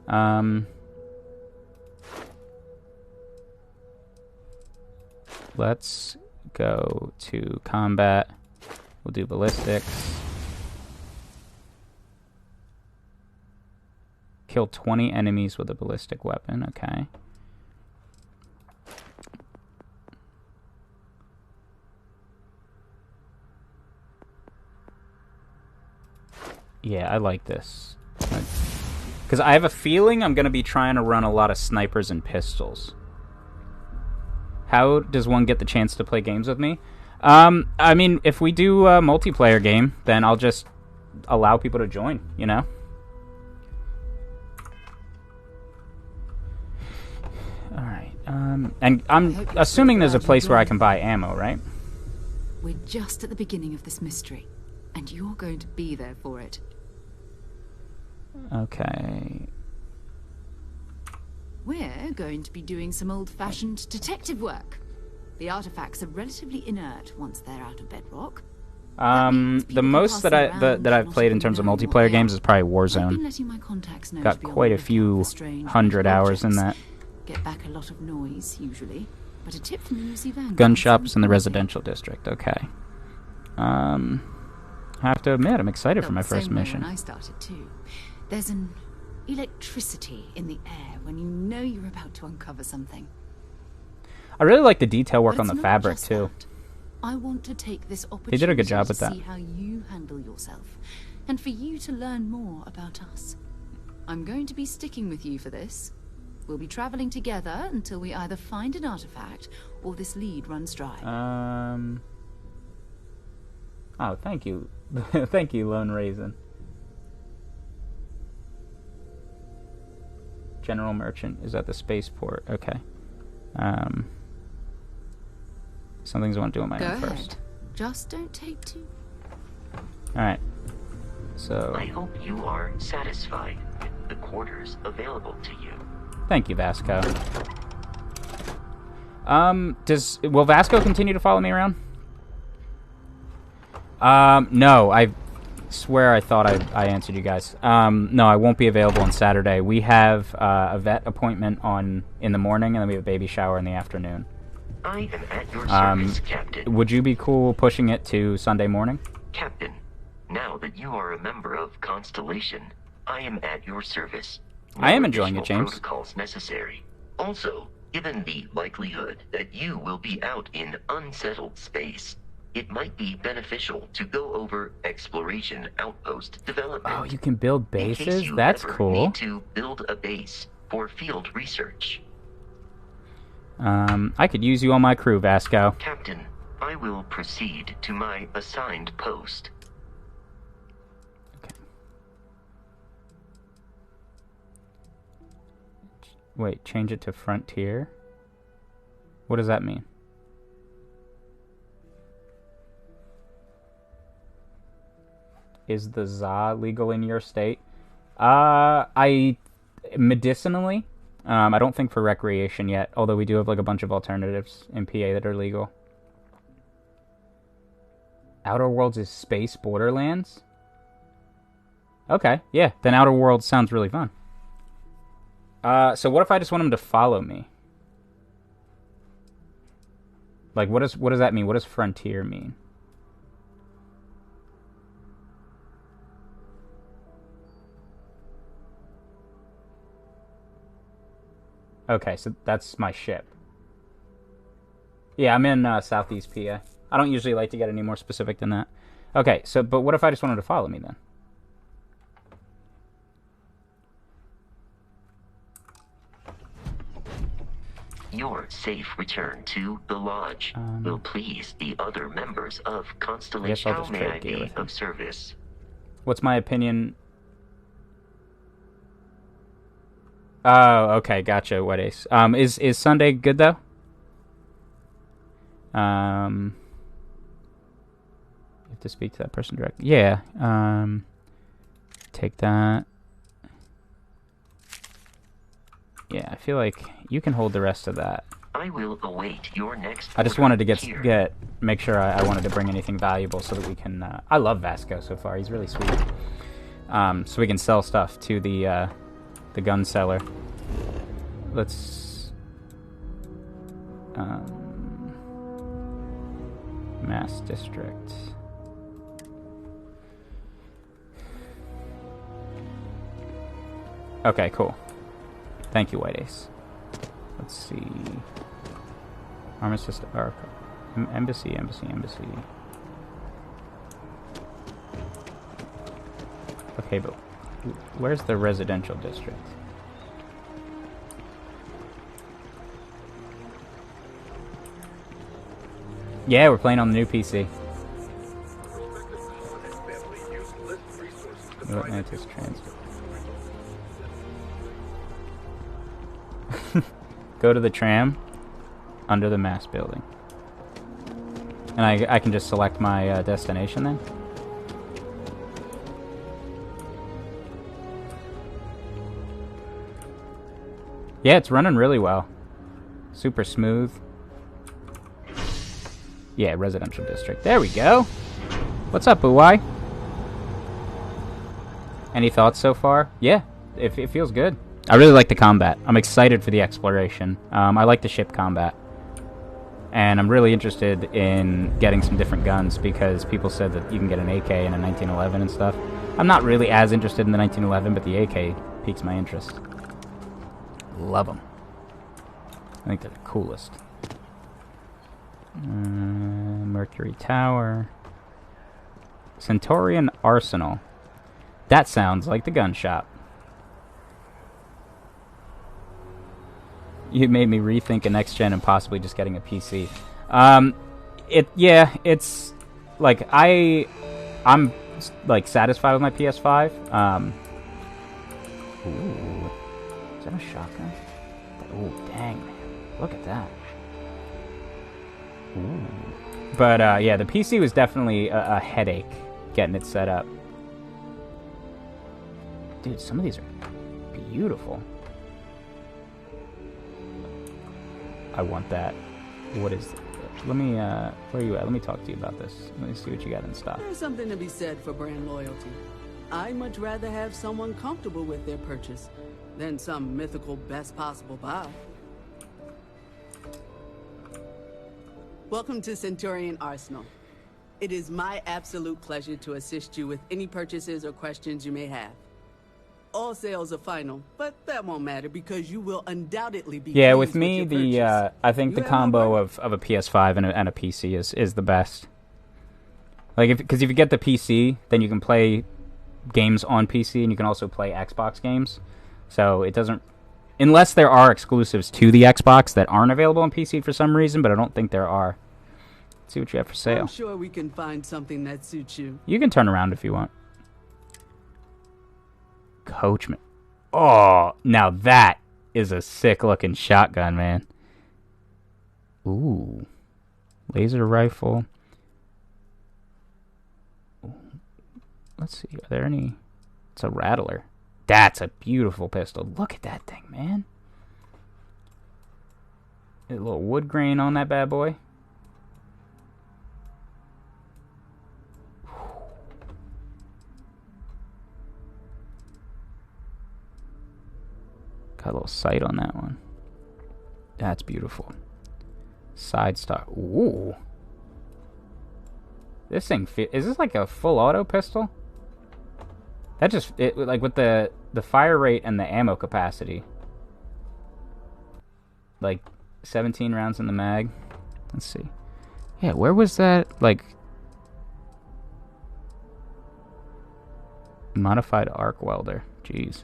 that. Let's go to combat. We'll do ballistics. Kill 20 enemies with a ballistic weapon. Okay. Yeah, I like this. Because I have a feeling I'm going to be trying to run a lot of snipers and pistols. How does one get the chance to play games with me? I mean, if we do a multiplayer game, then I'll just allow people to join, you know? Alright, and I'm assuming there's a place where I can buy ammo, right?
We're just at the beginning of this mystery, and you're going to be there for it.
Okay.
We're going to be doing some old-fashioned detective work. The artifacts are relatively inert once they're out of bedrock.
The most that I've played in terms of multiplayer games is probably Warzone. Got quite a few hundred hours in that.
Get back a lot of noise usually, but a tip from the UC Vanguard.
Gun shops in the residential district. Okay. I have to admit, I'm excited for my first mission.
When I started too. There's an electricity in the air when you know you're about to uncover something.
I really like the detail work on the fabric too.
I want to take this opportunity
They did a good job with that.
to see how you handle yourself, and for you to learn more about us. I'm going to be sticking with you for this. We'll be traveling together until we either find an artifact or this lead runs dry.
Oh, thank you. Thank you, Lone Raisin. General Merchant is at the spaceport. Okay. Some things I want to do on my own first.
Just don't take too...
Alright. So...
I hope you are satisfied with the quarters available to you.
Thank you, Vasco. Will Vasco continue to follow me around? No, I swear I thought I answered you guys. No, I won't be available on Saturday. We have a vet appointment in the morning, and then we have a baby shower in the afternoon.
I am at your service, Captain.
Would you be cool pushing it to Sunday morning?
Captain, now that you are a member of Constellation, I am at your service. No
I am enjoying it, James.
Protocols necessary. Also, given the likelihood that you will be out in unsettled space, it might be beneficial to go over exploration outpost development.
Oh, you can build bases?
In case you
That's
ever
cool.
need to build a base for field research.
I could use you on my crew, Vasco.
Captain, I will proceed to my assigned post.
Okay. Wait, change it to Frontier? What does that mean? Is the za legal in your state? Medicinally. I don't think for recreation yet, although we do have like a bunch of alternatives in PA that are legal. Outer Worlds is space Borderlands? Okay, yeah, then Outer Worlds sounds really fun. So what if I just want him to follow me? Like, what does that mean? What does Frontier mean? Okay, so that's my ship. Yeah, I'm in Southeast PA. I don't usually like to get any more specific than that. Okay, so, but what if I just wanted to follow me then?
Your safe return to the lodge will please the other members of Constellation. How may I be of service?
What's my opinion? Oh, okay, gotcha. What ace? Is Sunday good though? You have to speak to that person directly. Yeah. Take that. Yeah, I feel like you can hold the rest of that.
I will await your next.
I just wanted to make sure I wanted to bring anything valuable so that we can. I love Vasco so far. He's really sweet. So we can sell stuff to the gun seller. Let's Mass District. Okay, cool. Thank you, White Ace. Let's see. Armistice, or embassy. Okay, but where's the residential district? Yeah, we're playing on the new PC. Atlantis transfer. Go to the tram under the mass building. And I can just select my destination then? Yeah, it's running really well. Super smooth. Yeah, residential district. There we go. What's up, Uwai? Any thoughts so far? Yeah, it feels good. I really like the combat. I'm excited for the exploration. I like the ship combat. And I'm really interested in getting some different guns because people said that you can get an AK and a 1911 and stuff. I'm not really as interested in the 1911, but the AK piques my interest. Love them. I think they're the coolest. Mercury Tower. Centaurian Arsenal. That sounds like the gun shop. You made me rethink a next gen and possibly just getting a PC. It's like I'm like satisfied with my PS5. Ooh, is that a shotgun? Oh dang, man, look at that. Ooh. But yeah, the PC was definitely a headache getting it set up. Dude, some of these are beautiful. I want that. What is it? Let me, where are you at? Let me talk to you about this. Let me see what you got in stock.
There's something to be said for brand loyalty. I'd much rather have someone comfortable with their purchase than some mythical best possible buy. Welcome to Centaurian Arsenal. It is my absolute pleasure to assist you with any purchases or questions you may have. All sales are final, but that won't matter because you will undoubtedly be.
Yeah, with me, I think the combo of a PS5 and a PC is the best. Like, because if you get the PC, then you can play games on PC, and you can also play Xbox games. So it doesn't Unless there are exclusives to the Xbox that aren't available on PC for some reason, but I don't think there are. Let's see what you have for sale.
I'm sure we can find something that suits you.
You can turn around if you want. Coachman. Oh, now that is a sick-looking shotgun, man. Ooh. Laser rifle. Ooh. Let's see. Are there any... It's a Rattler. That's a beautiful pistol. Look at that thing, man. A little wood grain on that bad boy. Got a little sight on that one. That's beautiful. Side stock. Ooh. This thing... Is this like a full auto pistol? That just... like with the fire rate and the ammo capacity. Like 17 rounds in the mag. Let's see. Yeah, where was that? Like... Modified arc welder. Jeez.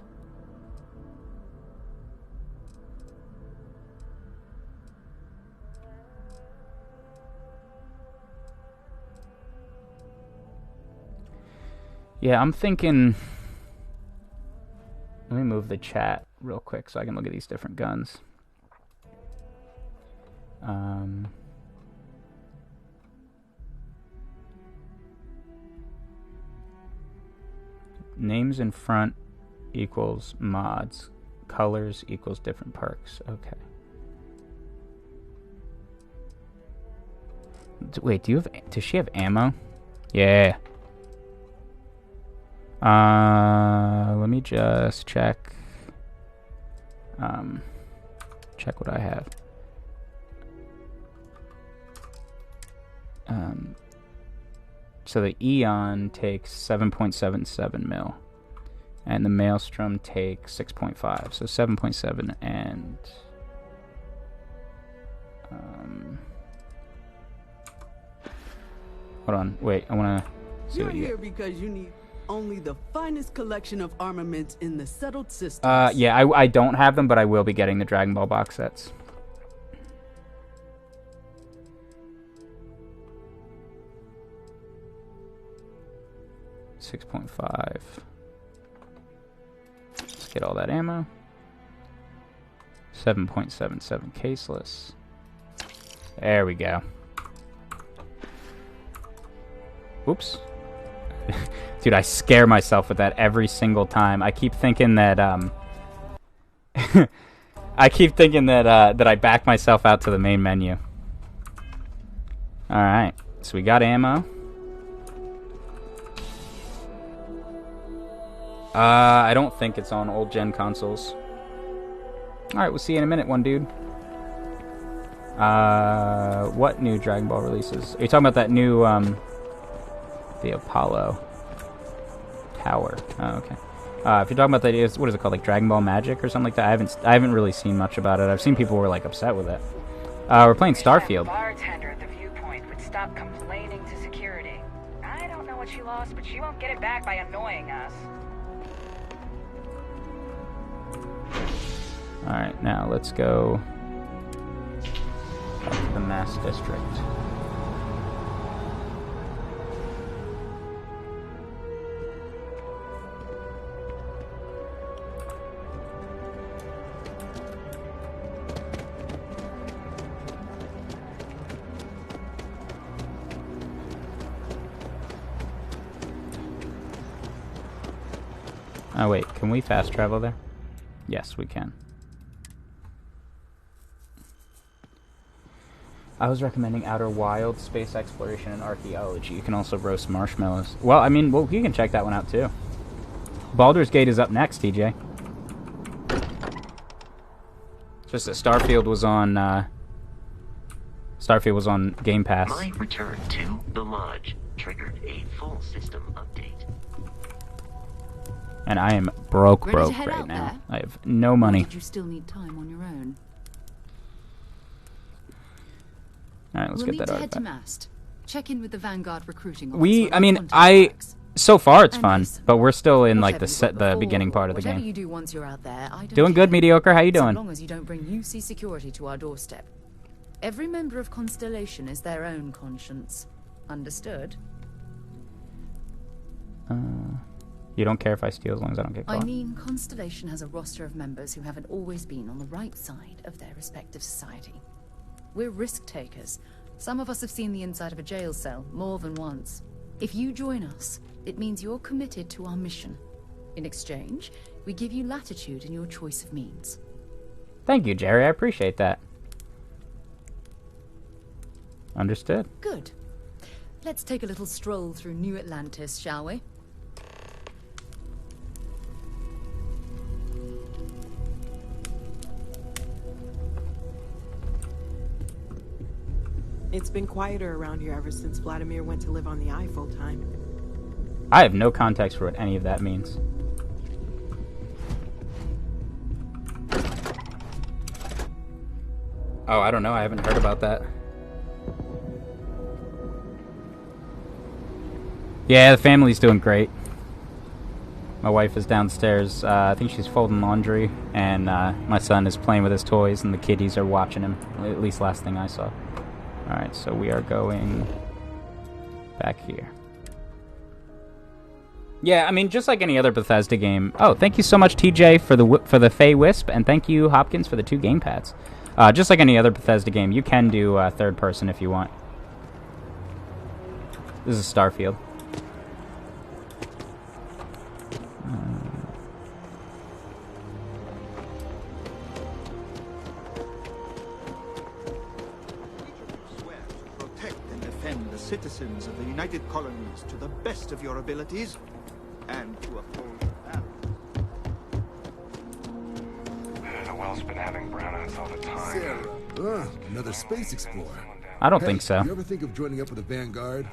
Yeah, I'm thinking... Let me move the chat real quick so I can look at these different guns. Names in front equals mods. Colors equals different perks. Okay. Wait, does she have ammo? Yeah. Let me just check. Check what I have. So the Eon takes 7.77 mil, and the Maelstrom takes 6.5. So 7.7 and hold on, wait. I want to see
You're
what you
here because you need only the finest collection of armaments in the settled systems.
Yeah, I don't have them, but I will be getting the Dragon Ball box sets. .5. Let's get all that ammo. 7.77 caseless. There we go. Oops. Dude, I scare myself with that every single time. I keep thinking that that I back myself out to the main menu. Alright. So we got ammo. I don't think it's on old gen consoles. Alright, we'll see you in a minute, one dude. What new Dragon Ball releases? Are you talking about that new, the Apollo Tower? Oh, okay. If you're talking about that, what is it called, like Dragon Ball Magic or something like that? I haven't really seen much about it. I've seen people who were like upset with it. We're playing Starfield.
Bartender at the viewpoint would stop complaining to security. I don't know what she lost, but she won't get it back by annoying us.
Alright, now let's go up to the Mass District. Oh wait, can we fast travel there? Yes, we can. I was recommending Outer Wild, space exploration, and archaeology. You can also roast marshmallows. Well, I mean, you can check that one out too. Baldur's Gate is up next, TJ. Just that Starfield was on Game Pass.
My return to the lodge triggered a full system update.
And I am broke
Ready to
right
head out
now.
there?
I have no money.
Or did you still need time on your own?
All right, let's
we'll
get that
need to head to
artifact.
Mast. Check in with the Vanguard recruiting office.
I So far, it's
And
fun,
listen,
but we're still in like
whatever you've got
the
before,
beginning part of the
whatever
game.
you do once you're out there, I don't
Doing good,
care.
mediocre. How you
So
doing?
long as you don't bring UC security to our doorstep. Every member of Constellation is their own conscience. Understood?
You don't care if I steal as long as I don't get caught.
I mean, Constellation has a roster of members who haven't always been on the right side of their respective society. We're risk takers. Some of us have seen the inside of a jail cell more than once. If you join us, it means you're committed to our mission. In exchange, we give you latitude in your choice of means.
Thank you, Jerry. I appreciate that. Understood.
Good. Let's take a little stroll through New Atlantis, shall we?
It's been quieter around here ever since Vladimir went to live on the eye full time.
I have no context for what any of that means. Oh, I don't know. I haven't heard about that. Yeah, the family's doing great. My wife is downstairs. I think she's folding laundry, and my son is playing with his toys, and the kiddies are watching him. At least last thing I saw. Alright, so we are going back here. Yeah, I mean, just like any other Bethesda game. Oh, thank you so much, TJ, for the Fey Wisp, and thank you, Hopkins, for the 2 gamepads. Just like any other Bethesda game, you can do third person if you want. This is Starfield.
Defend the citizens of the United Colonies to the best of your abilities, and to uphold
The well's been having brownouts all the time.
Sarah, another space explorer.
I don't think so.
You ever think of joining up with the Vanguard?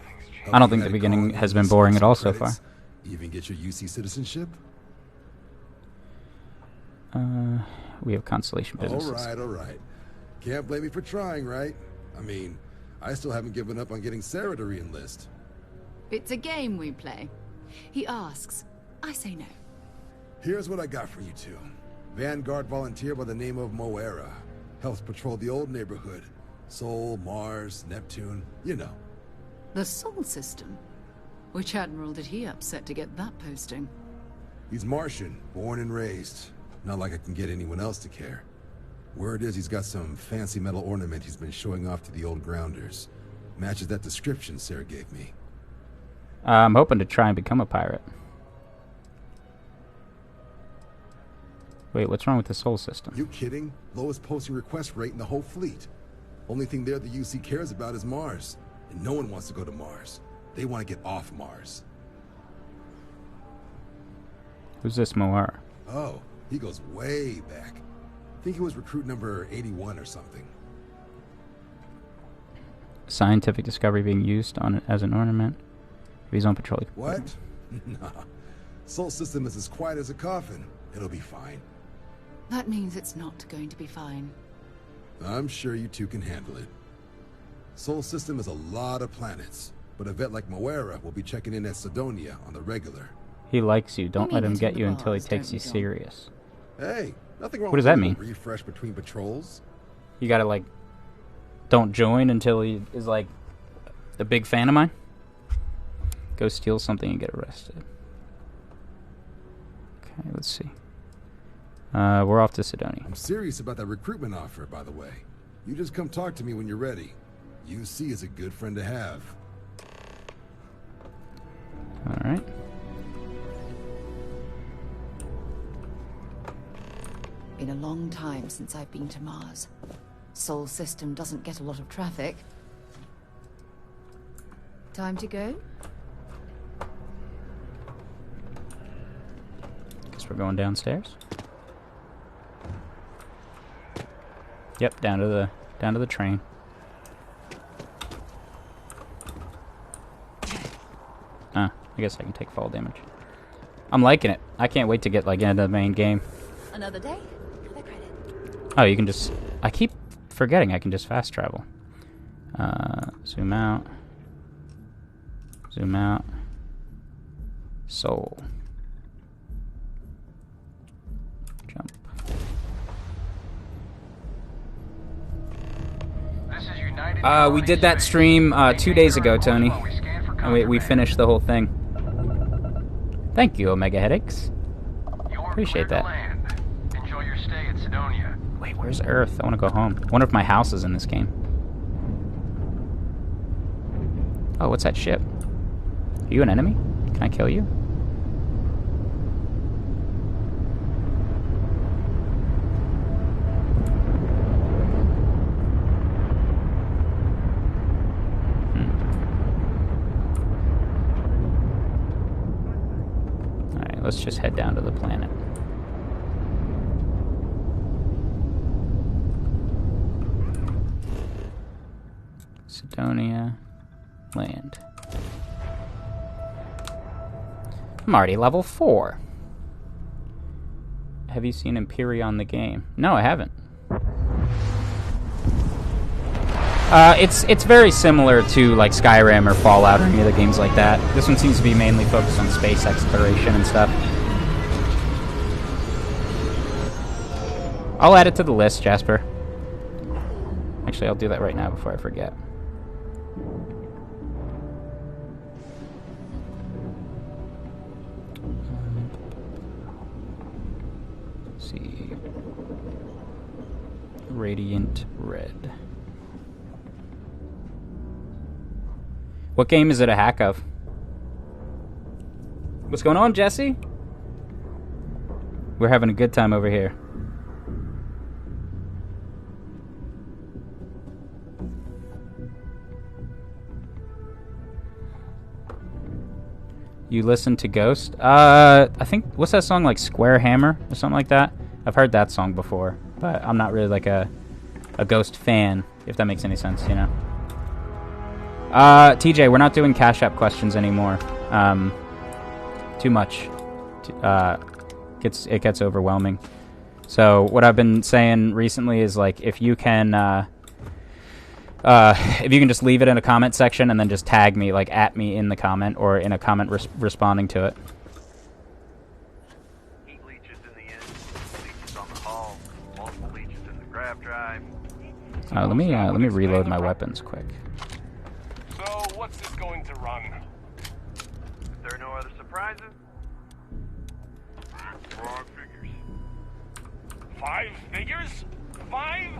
I don't think the beginning has been boring at all so far.
Even get your UC citizenship?
We have Constellation businesses.
All right. Can't blame me for trying, right? I mean, I still haven't given up on getting Sarah to re-enlist.
It's a game we play. He asks, I say no.
Here's what I got for you two. Vanguard volunteer by the name of Moera. Helps patrol the old neighborhood. Sol, Mars, Neptune, you know.
The Sol System? Which admiral did he upset to get that posting?
He's Martian, born and raised. Not like I can get anyone else to care. Word is he's got some fancy metal ornament he's been showing off to the old grounders. Matches that description Sarah gave me.
I'm hoping to try and become a pirate. Wait, what's wrong with the Sol System?
You kidding? Lowest posting request rate in the whole fleet. Only thing there the UC cares about is Mars. And no one wants to go to Mars. They want to get off Mars.
Who's this Moara?
Oh, he goes way back. I think he was recruit number 81 or something.
Scientific discovery being used on as an ornament. If he's on patrol.
What? Nah. Sol System is as quiet as a coffin. It'll be fine.
That means it's not going to be fine.
I'm sure you two can handle it. Sol System is a lot of planets, but a vet like Moera will be checking in at Sidonia on the regular.
He likes you. Don't let him get you until he
bars,
takes
don't
you
we, John?
serious.
Hey, nothing wrong
What does
with
that
a
mean?
refresh between patrols.
You gotta, like, don't join until he is, like, a big fan of mine? Go steal something and get arrested. Okay, let's see. We're off to Sidonia.
I'm serious about that recruitment offer, by the way. You just come talk to me when you're ready. UC is a good friend to have.
Alright.
Been a long time since I've been to Mars. Sol System doesn't get a lot of traffic. Time to go?
Guess we're going downstairs. Yep, down to the train. I guess I can take fall damage. I'm liking it. I can't wait to get like into the main game.
Another day, another credit.
Oh, you can just... I keep forgetting I can just fast travel. Zoom out. Zoom out. Soul. Jump. We did that stream 2 days ago, Tony. And we finished the whole thing. Thank you, Omega Headaches. Appreciate that.
Enjoy your stay at Sidonia.
Wait, where's Earth? I want to go home. I wonder if my house is in this game. Oh, what's that ship? Are you an enemy? Can I kill you? Alright, let's just head down to the planet. Sidonia. Land. I'm already level 4. Have you seen Empyrean the game? No, I haven't. It's very similar to like Skyrim or Fallout or any of the games like that. This one seems to be mainly focused on space exploration and stuff. I'll add it to the list, Jasper. Actually, I'll do that right now before I forget. Radiant Red. What game is it a hack of? What's going on, Jesse? We're having a good time over here. You listen to Ghost? I think, what's that song, like Square Hammer or something like that? I've heard that song before, but I'm not really like a Ghost fan, if that makes any sense, you know. TJ, we're not doing Cash App questions anymore. Too much. It gets overwhelming. So what I've been saying recently is like if you can just leave it in a comment section and then just tag me, like at me in the comment or in a comment responding to it. Let me reload my weapons quick.
So, what's this going to run?
If there are no other surprises?
5 figures. 5 figures? 5?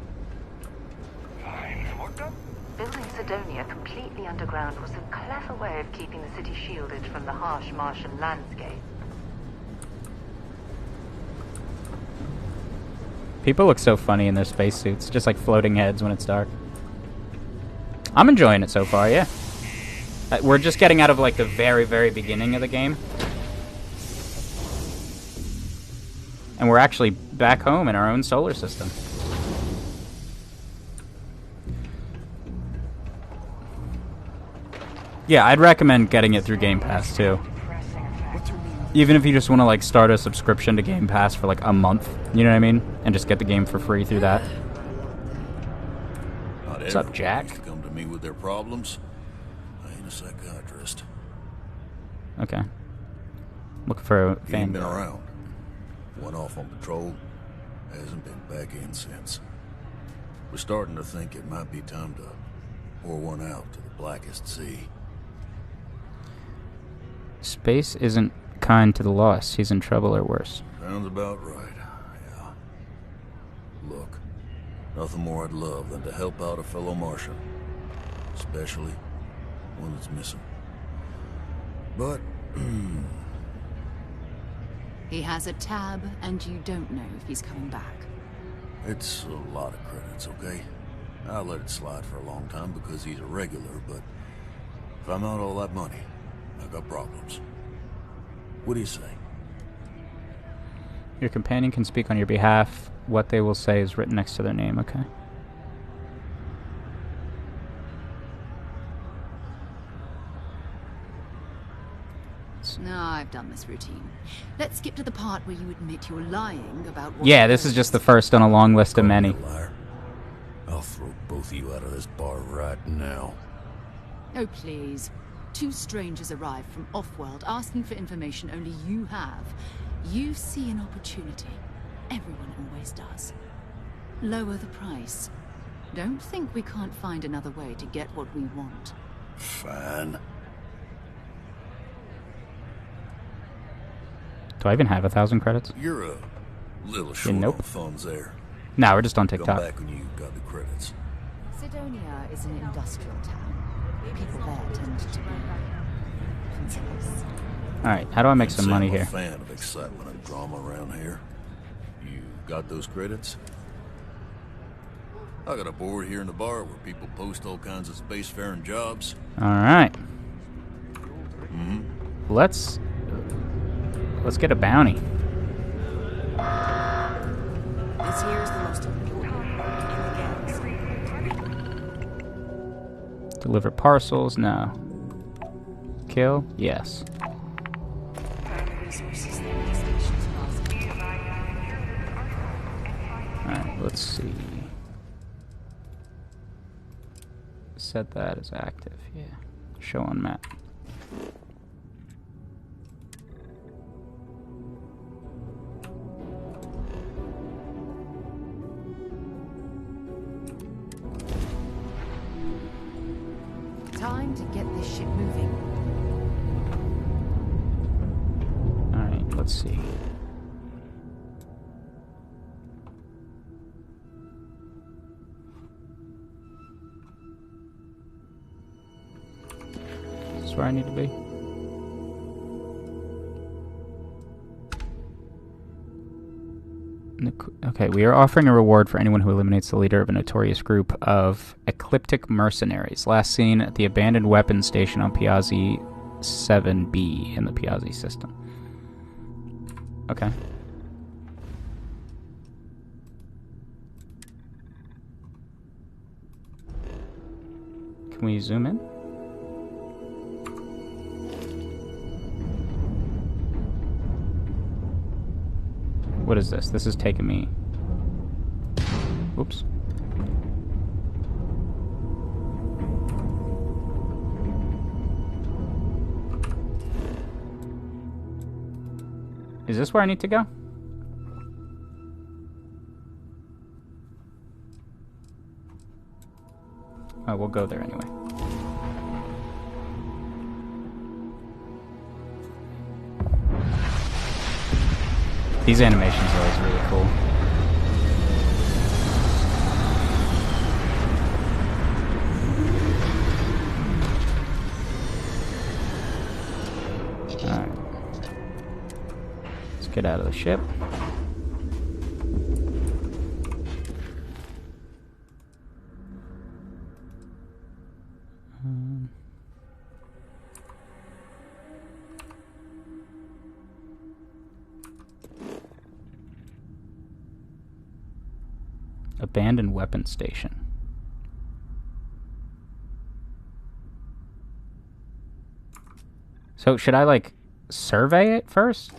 Fine. What the?
Building Sidonia completely underground was a clever way of keeping the city shielded from the harsh Martian landscape.
People look so funny in their spacesuits, just like floating heads when it's dark. I'm enjoying it so far, yeah. We're just getting out of like the very, very beginning of the game. And we're actually back home in our own solar system. Yeah, I'd recommend getting it through Game Pass too. Even if you just want to like start a subscription to Game Pass for like a month, you know what I mean? And just get the game for free through that. What's up, Jack?
Come to me with their problems. I ain't a psychiatrist.
Okay. Looking for a
He
fan.
ain't been around. Went off on patrol. Hasn't been back in since. We're starting to think it might be time to pour one out to the blackest sea.
Space isn't kind to the lost. He's in trouble or worse.
Sounds about right, yeah. Look, nothing more I'd love than to help out a fellow Martian. Especially one that's missing. But,
He has a tab, and you don't know if he's coming back.
it's a lot of credits, okay? I'll let it slide for a long time because he's a regular, but if I'm out all that money, I got problems. What do you say?
Your companion can speak on your behalf. What they will say is written next to their name, okay?
No, I've done this routine. Let's skip to the part where you admit you're lying about what...
Yeah, this is just the first on a long list of many.
I'll throw both of you out of this bar right now.
Oh, please. Two strangers arrive from off-world asking for information only you have. You see an opportunity. Everyone always does. Lower the price. Don't think we can't find another way to get what we want.
Fine.
Do I even have 1,000 credits?
You're a little short
nope.
on funds there.
No, we're just on
Come
TikTok.
back when you got the credits.
Sidonia is an industrial town. People there tend to be concise.
Alright, how do I make some money
I'm a
here?
fan of excitement and drama around here. You got those credits? I got a board here in the bar where people post all kinds of spacefaring jobs.
Alright.
Mm-hmm.
Let's get a bounty.
This here is the most important in the galaxy.
Deliver parcels? No. Kill? Yes. Alright, let's see. Set that as active, yeah. Show on map.
Time to get this ship moving.
Alright, let's see. Is this where I need to be? Okay, we are offering a reward for anyone who eliminates the leader of a notorious group of ecliptic mercenaries. Last seen at the abandoned weapons station on Piazzi 7B in the Piazzi system. Okay. Can we zoom in? What is this? This is taking me... Oops. Is this where I need to go? Oh, we'll go there anyway. These animations are always really cool. Alright. Let's get out of the ship. Abandoned weapons station. So should I like survey it first?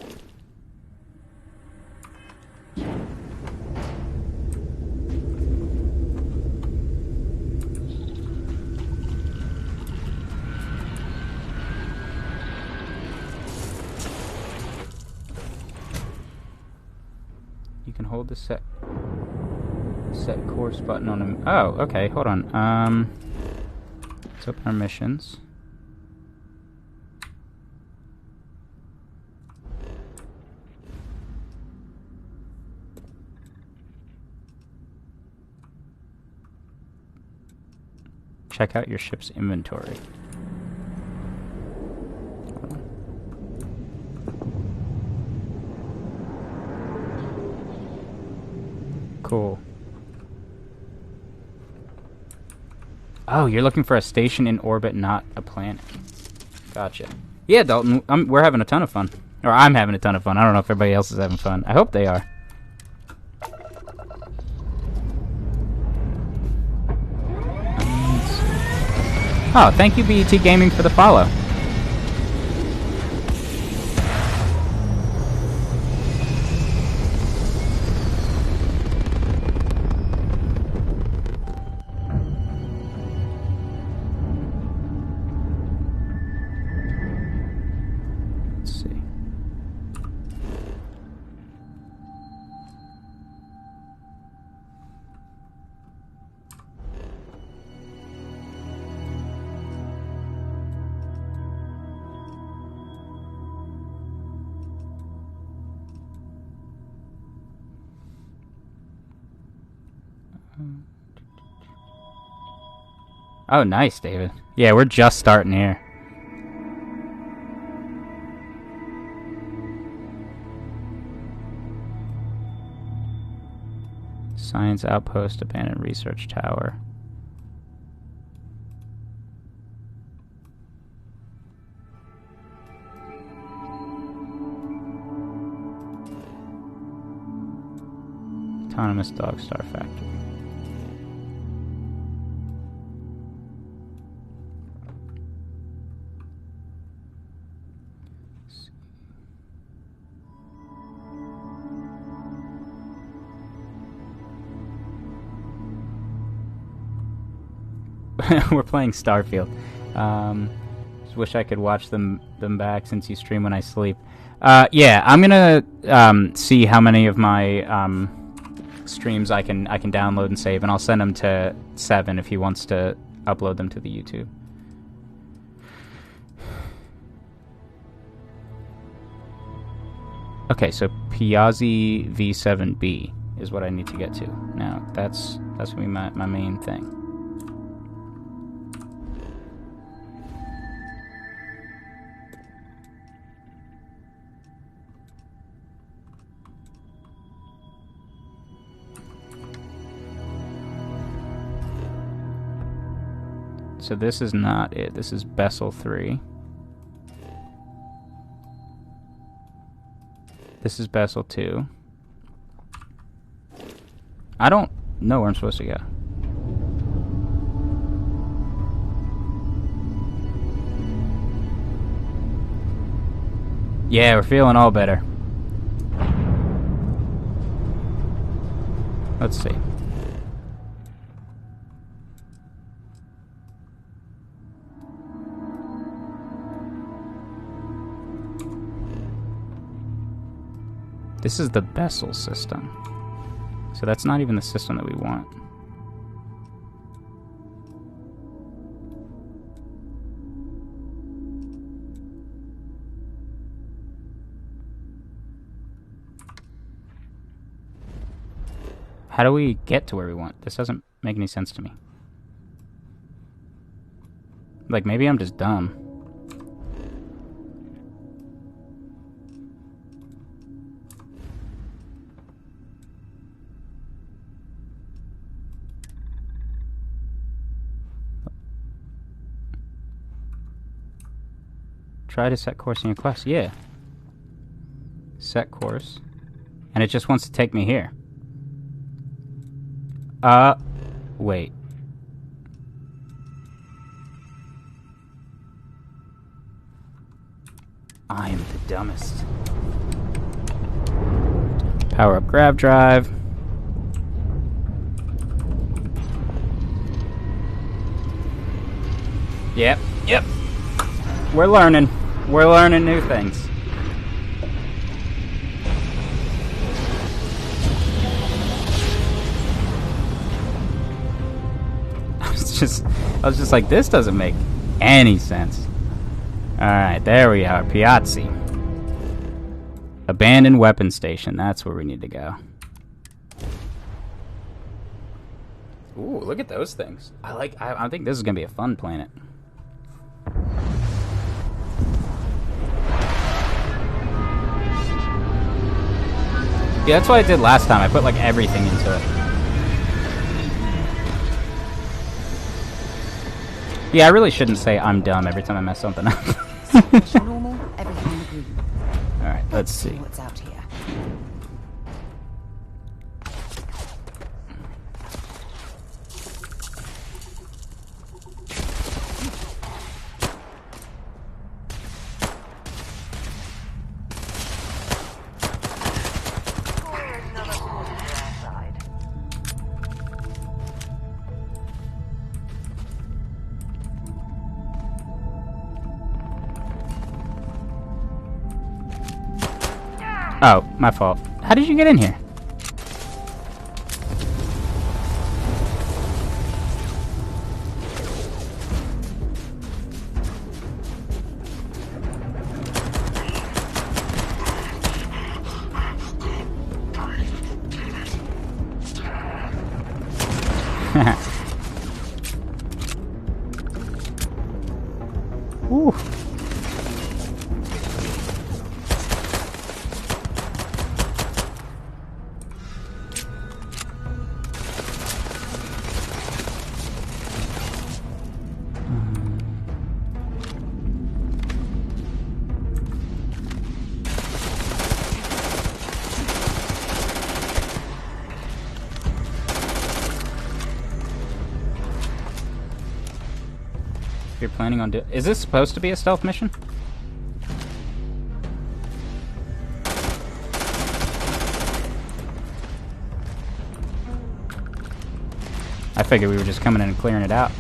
You can hold the set course button on him. Oh, okay, hold on. Let's open our missions. Check out your ship's inventory. Cool. Oh, you're looking for a station in orbit, not a planet. Gotcha. Yeah, Dalton, we're having a ton of fun. Or I'm having a ton of fun. I don't know if everybody else is having fun. I hope they are. Oh, thank you, BET Gaming, for the follow. Oh, nice, David. Yeah, we're just starting here. Science Outpost, Abandoned Research Tower. Autonomous Dog Star Factory. We're playing Starfield. Just wish I could watch them back since you stream when I sleep. Yeah, I'm gonna see how many of my streams I can download and save, and I'll send them to Seven if he wants to upload them to the YouTube. Okay, so Piazzi V7B is what I need to get to. Now that's gonna be my main thing. So this is not it. This is Bessel 3. This is Bessel 2. I don't know where I'm supposed to go. Yeah, we're feeling all better. Let's see. This is the Bessel system. So that's not even the system that we want. How do we get to where we want? This doesn't make any sense to me. Like, maybe I'm just dumb. Try to set course in your quest. Yeah. Set course. And it just wants to take me here. Wait. I am the dumbest. Power up grab drive. Yep. We're learning. We're learning new things. I was just like, this doesn't make any sense. Alright, there we are. Piazzi. Abandoned weapon station. That's where we need to go. Ooh, look at those things. I think this is gonna be a fun planet. Yeah, that's what I did last time. I put like everything into it. Yeah, I really shouldn't say I'm dumb every time I mess something up.
Normal, everything in the green.
Alright, let's see.
What's out here?
Oh, my fault. How did you get in here? Ooh. You're planning on doing... Is this supposed to be a stealth mission? I figured we were just coming in and clearing it out.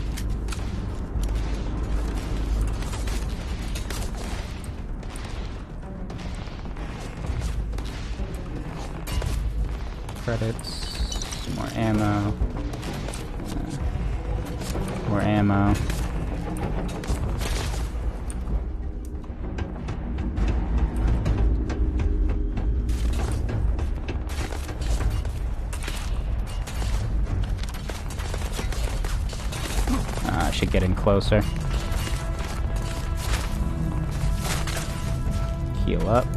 Credits. More ammo. More ammo. Should get in closer. Heal up.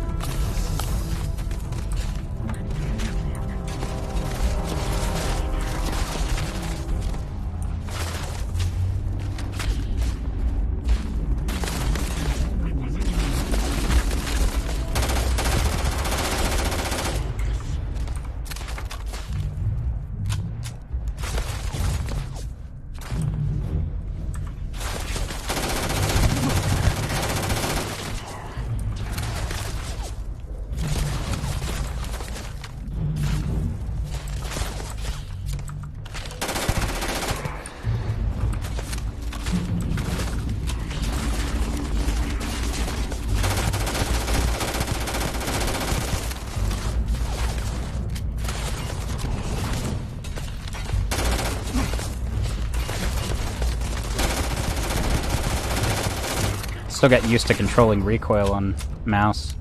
Still get used to controlling recoil on mouse.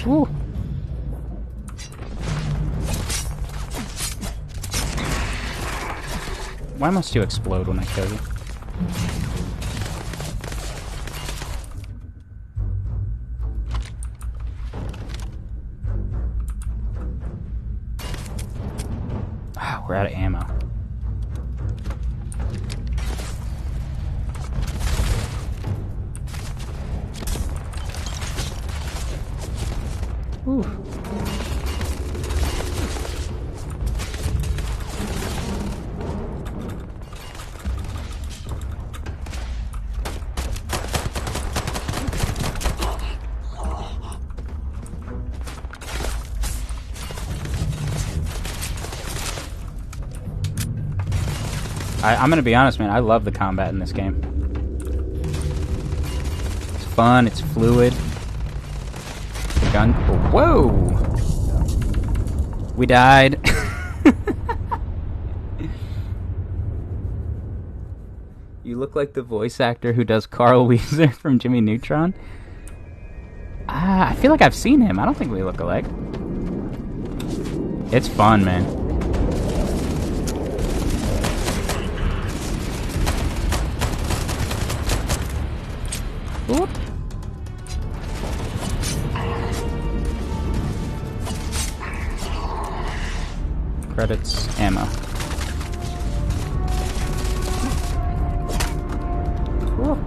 Woo. Why must you explode when I kill you? Ah, we're out of ammo. Ooh. I'm gonna be honest, man. I love the combat in this game. It's fun. It's fluid. The gun. Oh, whoa! We died. You look like the voice actor who does Carl Weezer from Jimmy Neutron. I feel like I've seen him. I don't think we look alike. It's fun, man. Oop. Credits, ammo. Ooh.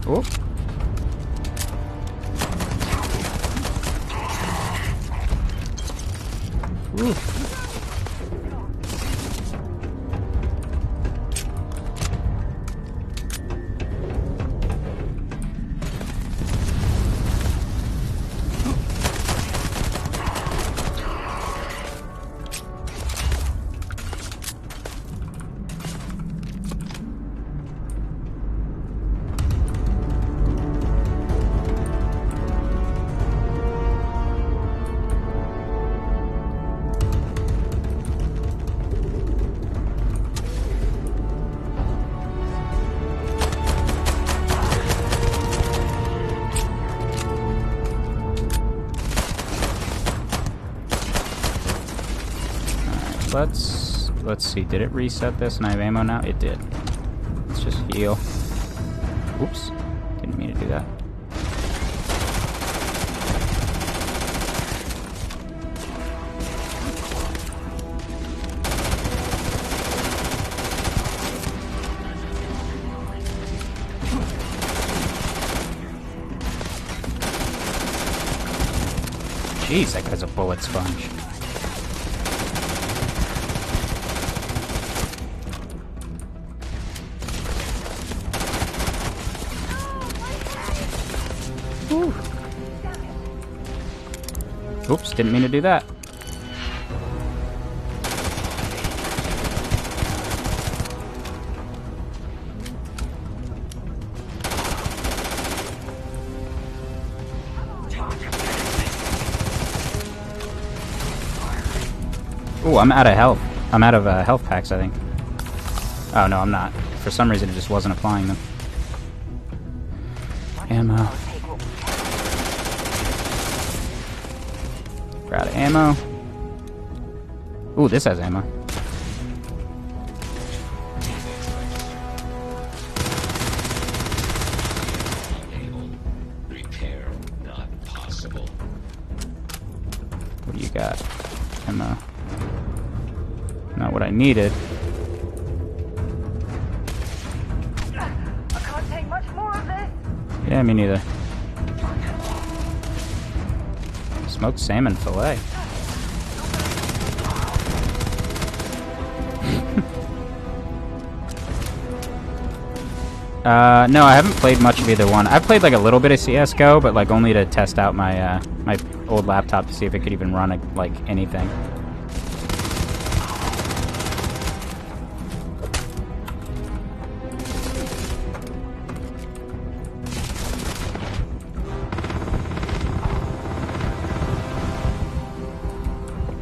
Ooh. Ooh. let's see. Did it reset this and I have ammo now? It did. Let's just heal. Oops. Didn't mean to do that. Jeez, that guy's a bullet sponge. Whew. Oops, didn't mean to do that. Ooh, I'm out of health. I'm out of health packs, I think. Oh, no, I'm not. For some reason, it just wasn't applying them. Ammo. We're out of ammo. Ooh, this has ammo.
Repair not possible.
What do you got? Ammo. Not what I needed.
I can't take much more of this.
Yeah, me neither. Smoked salmon fillet. No, I haven't played much of either one. I've played like a little bit of CS:GO, but like only to test out my my old laptop to see if it could even run like anything.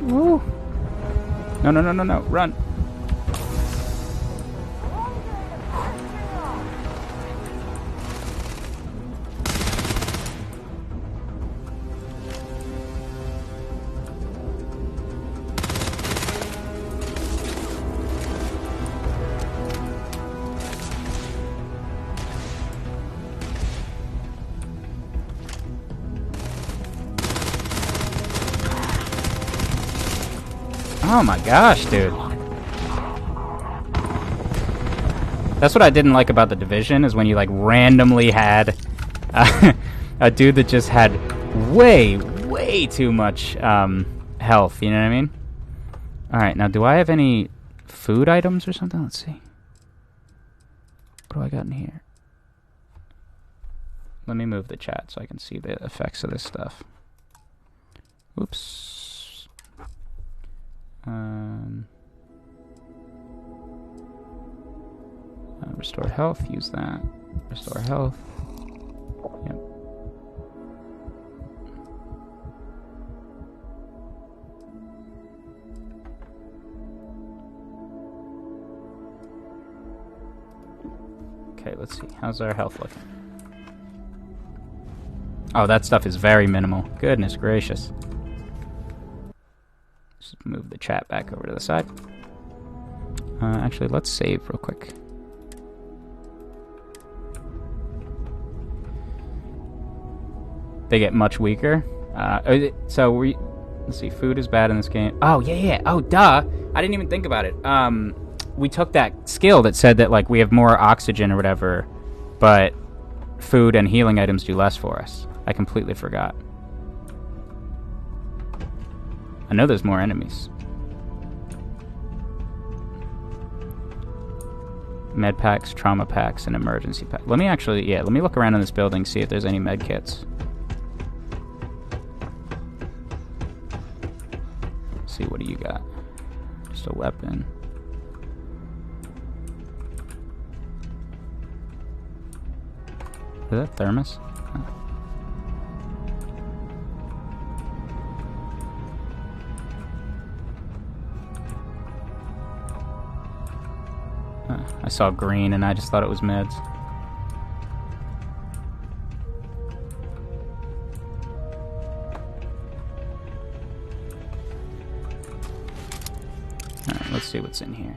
Woo. No, no, no, no, no. Run. Oh my gosh, dude. That's what I didn't like about The Division, is when you like randomly had a dude that just had way too much health, you know what I mean? Alright, now do I have any food items or something? Let's see. What do I got in here? Let me move the chat so I can see the effects of this stuff. Oops. Restore health, use that. Restore health. Yep. Okay, let's see. How's our health looking? Oh, that stuff is very minimal. Goodness gracious. Just move the chat back over to the side. Actually, let's save real quick. They get much weaker. So let's see. Food is bad in this game. Oh yeah. Oh duh. I didn't even think about it. We took that skill that said that like we have more oxygen or whatever, but food and healing items do less for us. I completely forgot. I know there's more enemies. Med packs, trauma packs, and emergency packs. Let me look around in this building, see if there's any med kits. See, what do you got? Just a weapon. Is that thermos? Huh. I saw green and I just thought it was meds. let's see what's in here.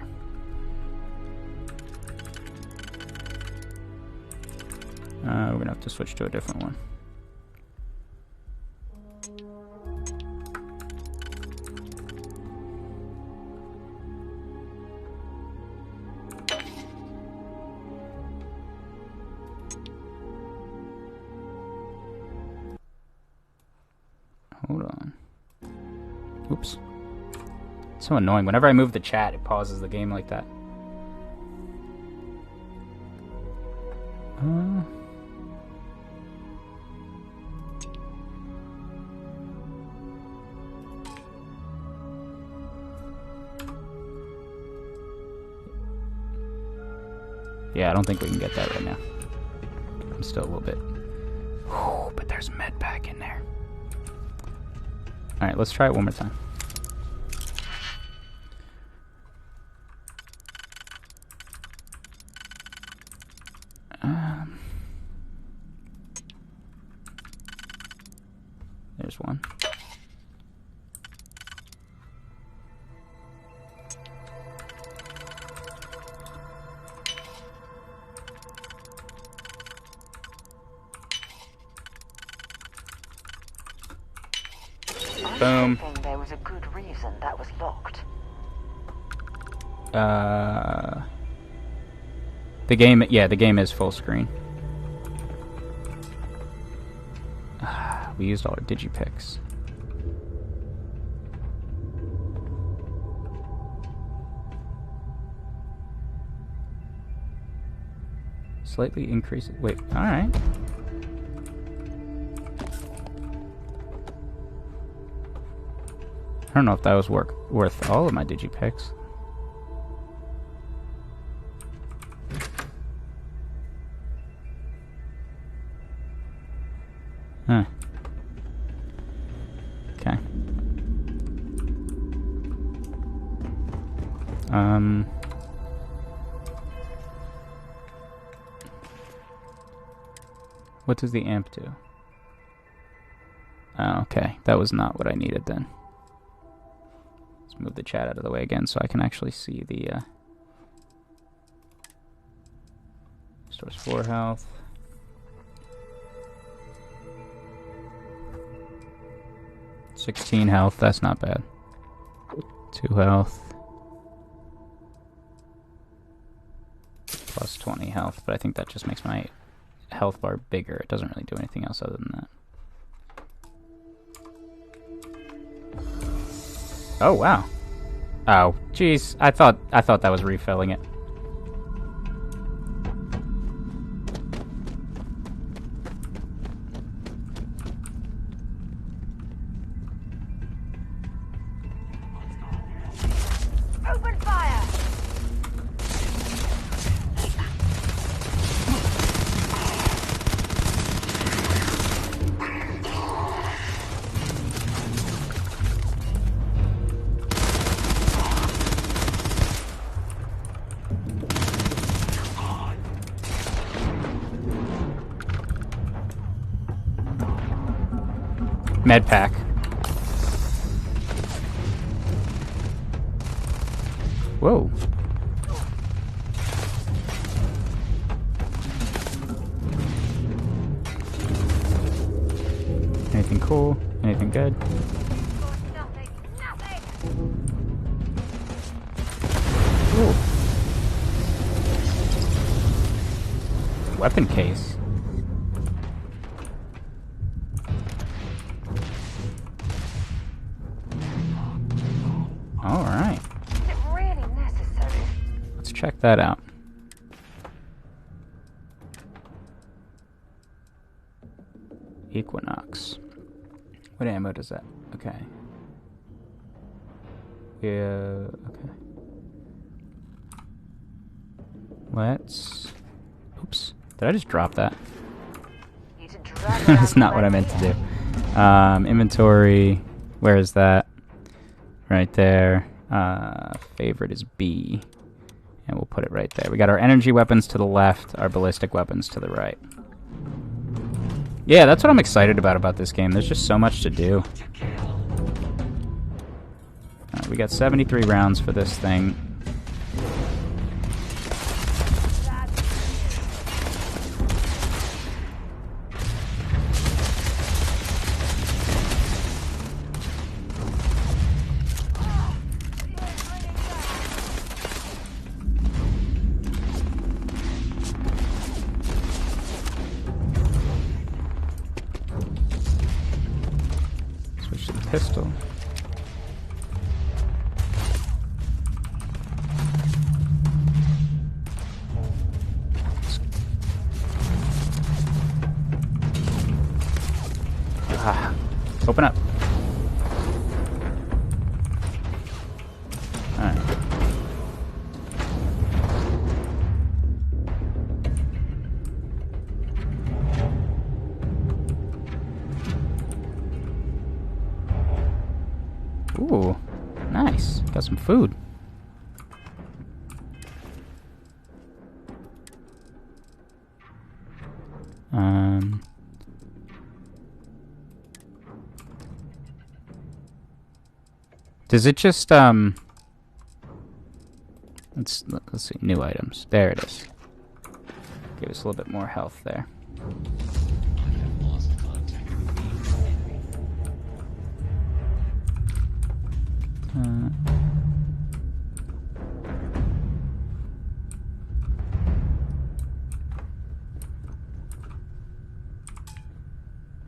We're gonna have to switch to a different one. Hold on. Oops. It's so annoying. Whenever I move the chat, it pauses the game like that. Yeah, I don't think we can get that right now. I'm still a little bit... Whew, but there's med pack in there. Alright, let's try it one more time. There's one. Boom.
There was a good reason that was locked.
The game, yeah, the game is full screen. We used all our digipicks. Slightly increase it. Wait, alright. I don't know if that was worth all of my digipicks. Huh. Okay. What does the amp do? Oh, okay. That was not what I needed then. Let's move the chat out of the way again so I can actually see the, Restores 4 health. $16 health, that's not bad. 2 health. Plus 20 health, but I think that just makes my health bar bigger. It doesn't really do anything else other than that. Oh, wow. Oh, jeez. I thought that was refilling it.
Open fire!
Med pack. Whoa. Anything cool? Anything good? Ooh. Weapon case. Alright.
Is it really necessary?
Let's check that out. Equinox. What ammo does that? Okay. Yeah, okay. Let's... Oops. Did I just drop that? That's not what I meant to do. Inventory. Where is that? Right there. Favorite is B. And we'll put it right there. We got our energy weapons to the left, our ballistic weapons to the right. Yeah, that's what I'm excited about this game. There's just so much to do. We got 73 rounds for this thing. Switch to the pistol. Open up. Alright. Ooh, nice. Got some food. Does it just, let's see, new items. There it is. Give us a little bit more health there.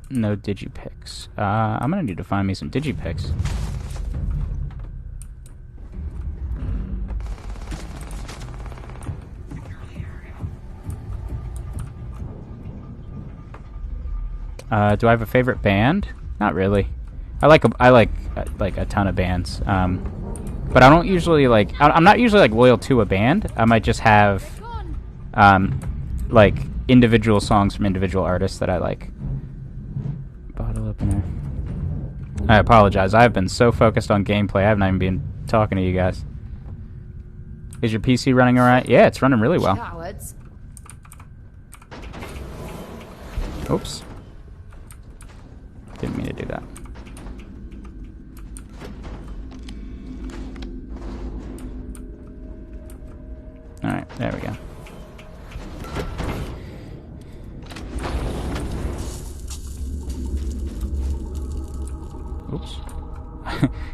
No digipicks. I'm gonna need to find me some digipicks. Do I have a favorite band? Not really. I like a ton of bands. But I don't usually like. I'm not usually like loyal to a band. I might just have like individual songs from individual artists that I like. Bottle opener. I apologize. I've been so focused on gameplay. I haven't even been talking to you guys. Is your PC running alright? Yeah, it's running really well.
Cowards.
Oops. Didn't mean to do that. Alright, there we go. Oops.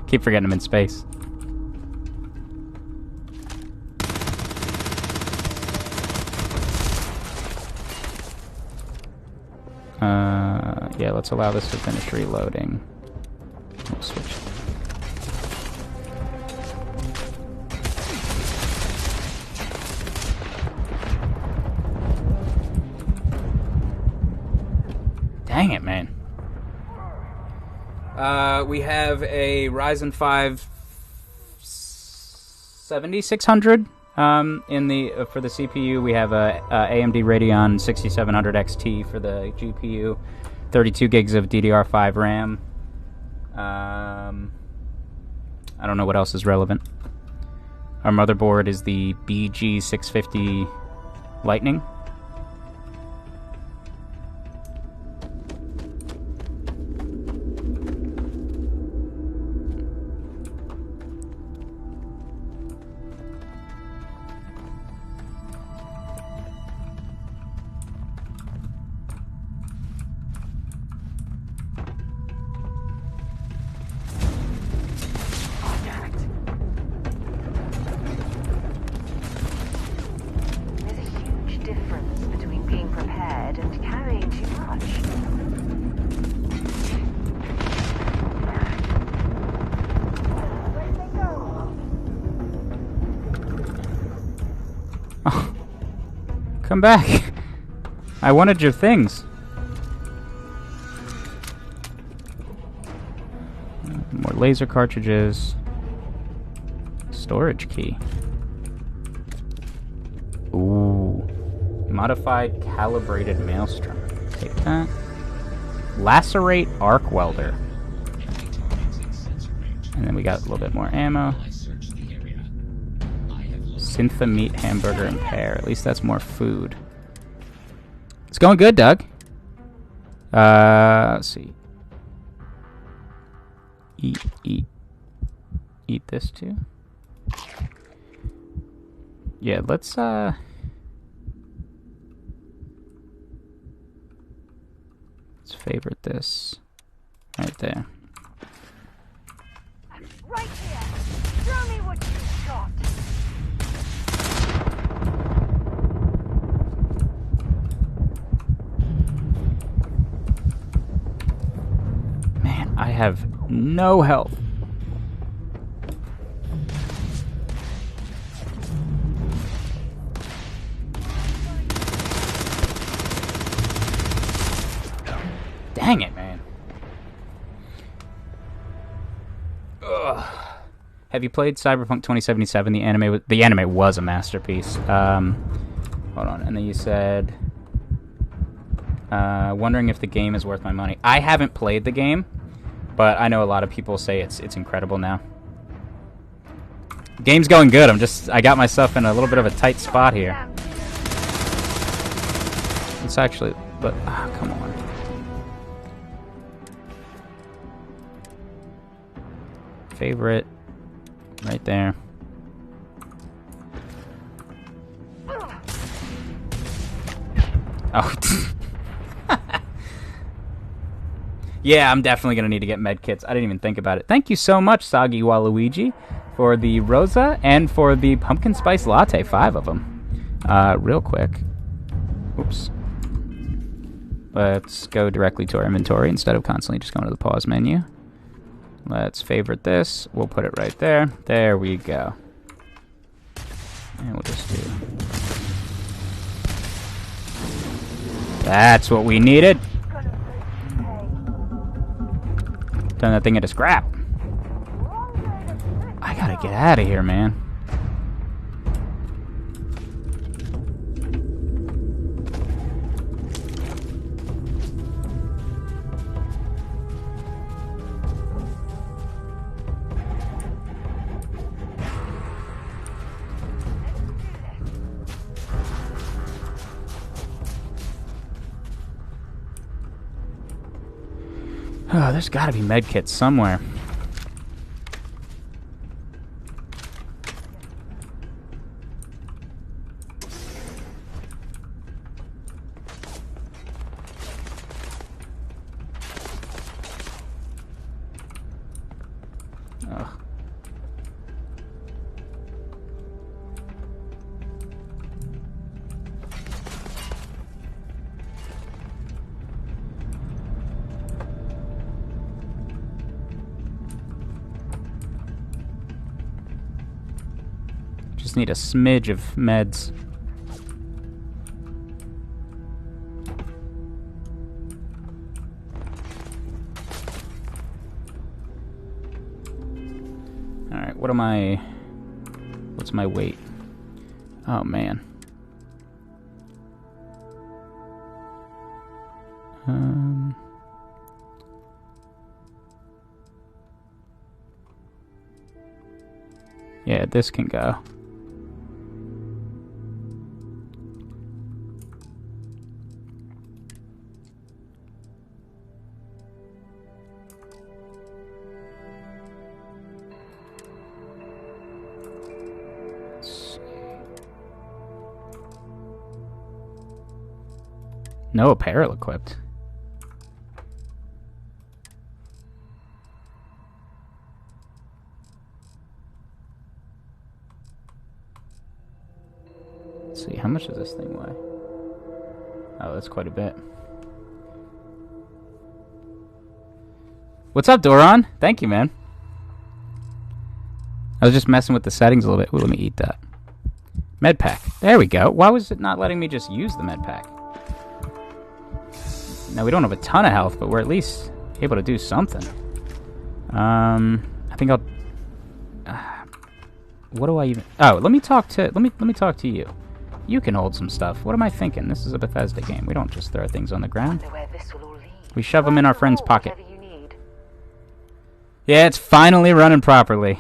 Keep forgetting I'm in space. Yeah, let's allow this to finish reloading. We'll switch. Dang it, man. We have a Ryzen 5 7600 in the for the CPU. We have a AMD Radeon 6700 XT for the GPU. 32 gigs of DDR5 RAM. I don't know what else is relevant. Our motherboard is the BG650 Lightning. Come back. I wanted your things. More laser cartridges. Storage key. Ooh. Modified calibrated maelstrom. Take that. Lacerate arc welder. And then we got a little bit more ammo. Syntha meat, hamburger, and pear. At least that's more food. It's going good, Doug. Let's see. Eat. eat this too. Yeah, let's favorite this right there.
Right here. Show me what you got.
Man, I have no health. Dang it, man. Ugh. Have you played Cyberpunk 2077? The anime was a masterpiece. Hold on. And then you said, wondering if the game is worth my money. I haven't played the game, but I know a lot of people say it's incredible now. Game's going good. I got myself in a little bit of a tight spot here. It's actually, but come on. Favorite, right there. Oh. Yeah, I'm definitely going to need to get med kits. I didn't even think about it. Thank you so much, Sagi Waluigi, for the Rosa and for the pumpkin spice latte. 5 of them. Real quick. Oops. Let's go directly to our inventory instead of constantly just going to the pause menu. Let's favorite this. We'll put it right there. There we go. And we'll just do... That's what we needed. Turn that thing into scrap. I gotta get out of here, man. Oh, there's gotta be medkits somewhere. Ugh. Just need a smidge of meds. Alright, what's my weight? Oh man. Yeah, this can go. No apparel equipped. Let's see, how much does this thing weigh? Oh, that's quite a bit. What's up, Doron? Thank you, man. I was just messing with the settings a little bit. Ooh, let me eat that. Med pack. There we go. Why was it not letting me just use the med pack? Now, we don't have a ton of health, but we're at least able to do something. I think I'll... what do I even... Oh, let me talk to you. You can hold some stuff. What am I thinking? This is a Bethesda game. We don't just throw things on the ground. We shove them in our friend's pocket. Yeah, it's finally running properly.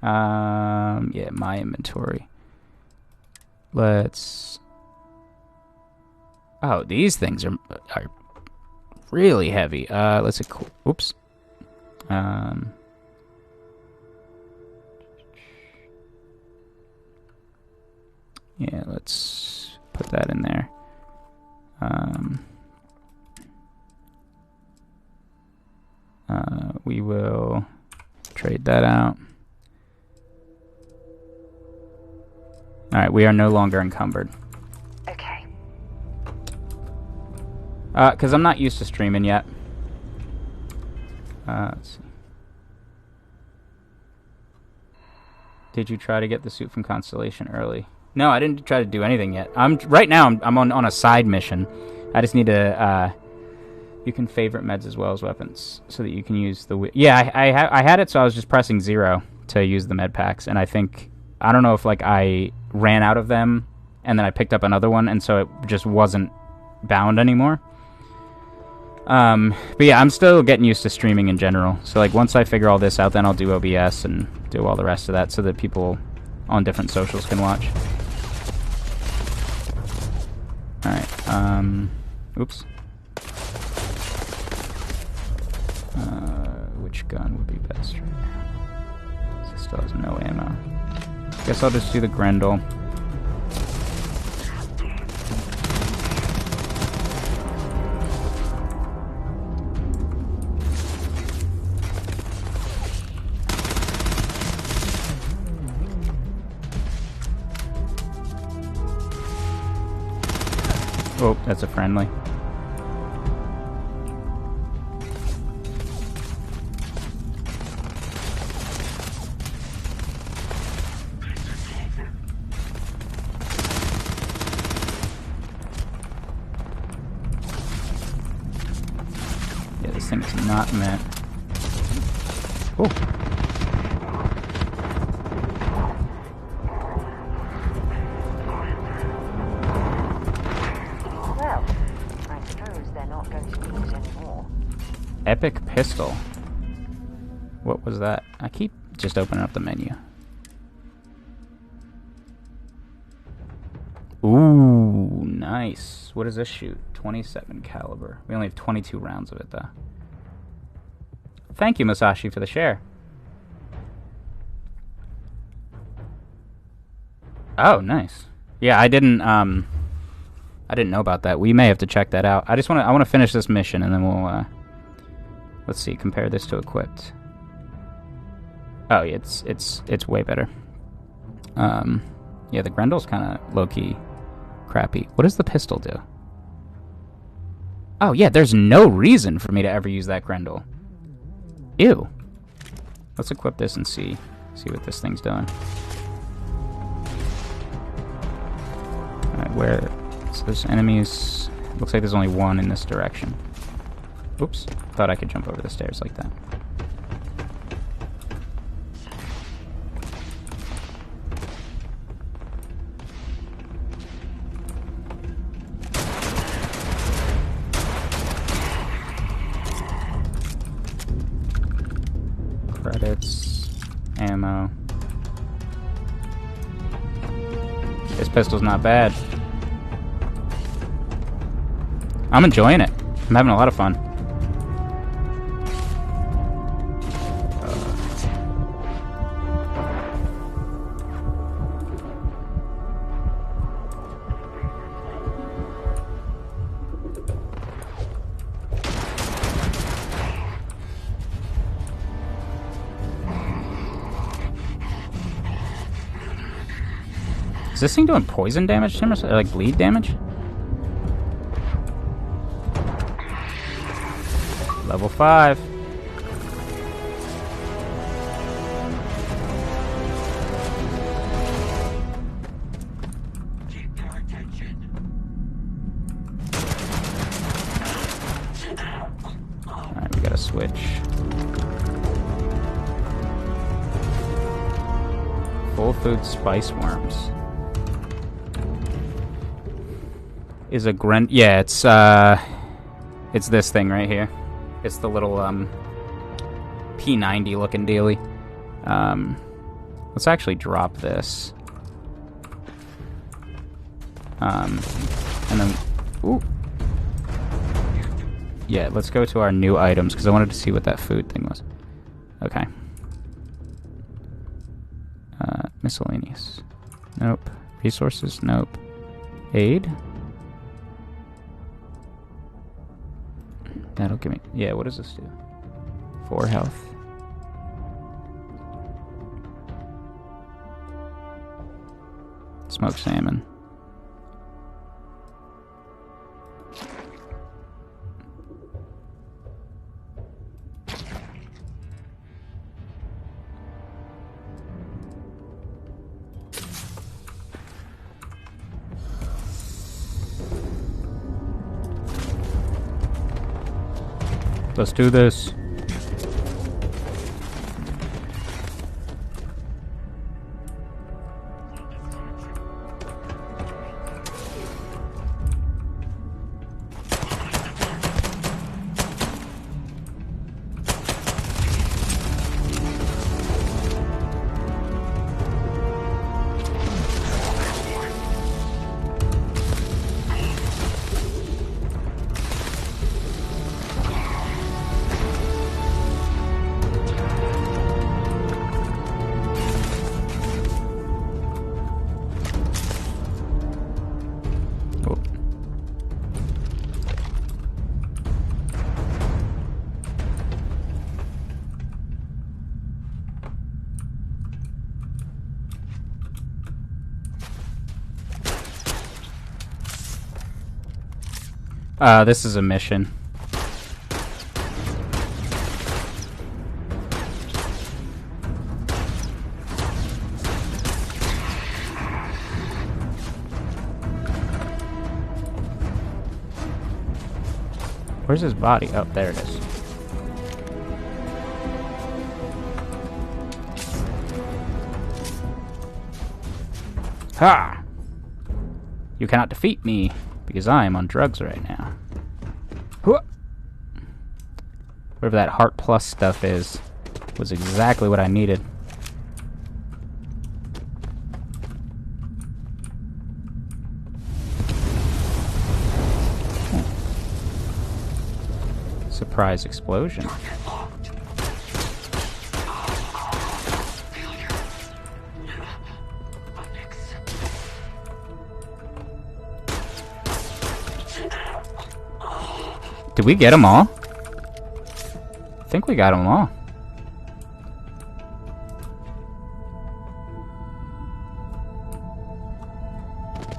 Yeah, my inventory. Let's... Oh, these things are really heavy. Let's... Oops. Yeah, let's put that in there. We will trade that out. Alright, we are no longer encumbered.
Okay.
Because I'm not used to streaming yet. Let's see. Did you try to get the suit from Constellation early? No, I didn't try to do anything yet. Right now I'm on a side mission. I just need to you can favorite meds as well as weapons so that you can use the yeah, I had it, so I was just pressing 0 to use the med packs, and I don't know if like I ran out of them and then I picked up another one and so it just wasn't bound anymore. But yeah, I'm still getting used to streaming in general. So like once I figure all this out, then I'll do OBS and do all the rest of that so that people on different socials can watch. Alright, oops. Which gun would be best right now? This still has no ammo. Guess I'll just do the Grendel. Oh, that's a friendly. Yeah, this thing is not meant. Oh. Epic pistol. What was that? I keep just opening up the menu. Ooh, nice. What does this shoot? 27 caliber. We only have 22 rounds of it, though. Thank you, Masashi, for the share. Oh, nice. Yeah, I didn't know about that. We may have to check that out. I want to finish this mission, and then we'll, let's see, compare this to equipped. Oh, yeah, it's way better. Yeah, the Grendel's kind of low-key crappy. What does the pistol do? Oh, yeah, there's no reason for me to ever use that Grendel. Ew. Let's equip this and see what this thing's doing. Alright, where... So there's enemies... Looks like there's only one in this direction. Oops. Thought I could jump over the stairs like that. Credits. Ammo. This pistol's not bad. I'm enjoying it. I'm having a lot of fun. Is this thing doing poison damage to him or like bleed damage? Level 5.
Keep their attention.
Alright, we gotta switch. Full food spice worms. Is a yeah, it's this thing right here. It's the little P90 looking dealie. Let's actually drop this. And then ooh. Yeah, let's go to our new items because I wanted to see what that food thing was. Okay. Miscellaneous. Nope. Resources? Nope. Aid? That'll give me... Yeah, what does this do? 4 health. Smoked salmon. Let's do this. This is a mission. Where's his body? Oh, there it is. Ha! You cannot defeat me, because I am on drugs right now. Whatever that Heart Plus stuff is, was exactly what I needed. Surprise explosion. Did we get them all? I think we got them all.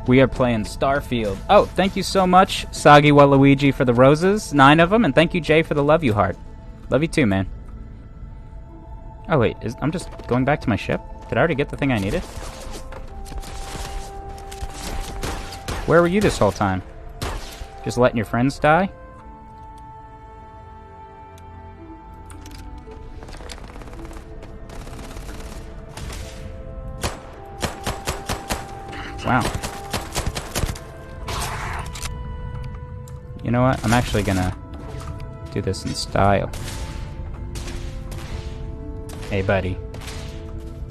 We are playing Starfield. Oh, thank you so much, Sagi Waluigi, for the roses. 9 of them. And thank you, Jay, for the love you heart. Love you too, man. Oh, wait. I'm just going back to my ship? Did I already get the thing I needed? Where were you this whole time? Just letting your friends die? Wow. You know what? I'm actually gonna do this in style. Hey, buddy.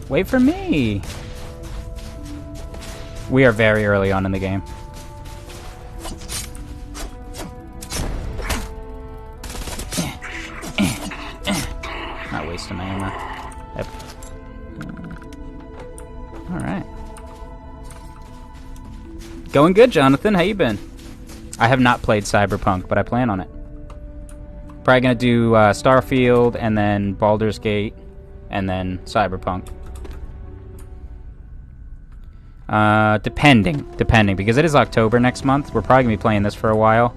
Wait for me! We are very early on in the game. Not wasting my ammo. Yep. Alright. Going good, Jonathan. How you been? I have not played Cyberpunk, but I plan on it. Probably gonna do Starfield, and then Baldur's Gate, and then Cyberpunk. Depending, because it is October next month. We're probably gonna be playing this for a while,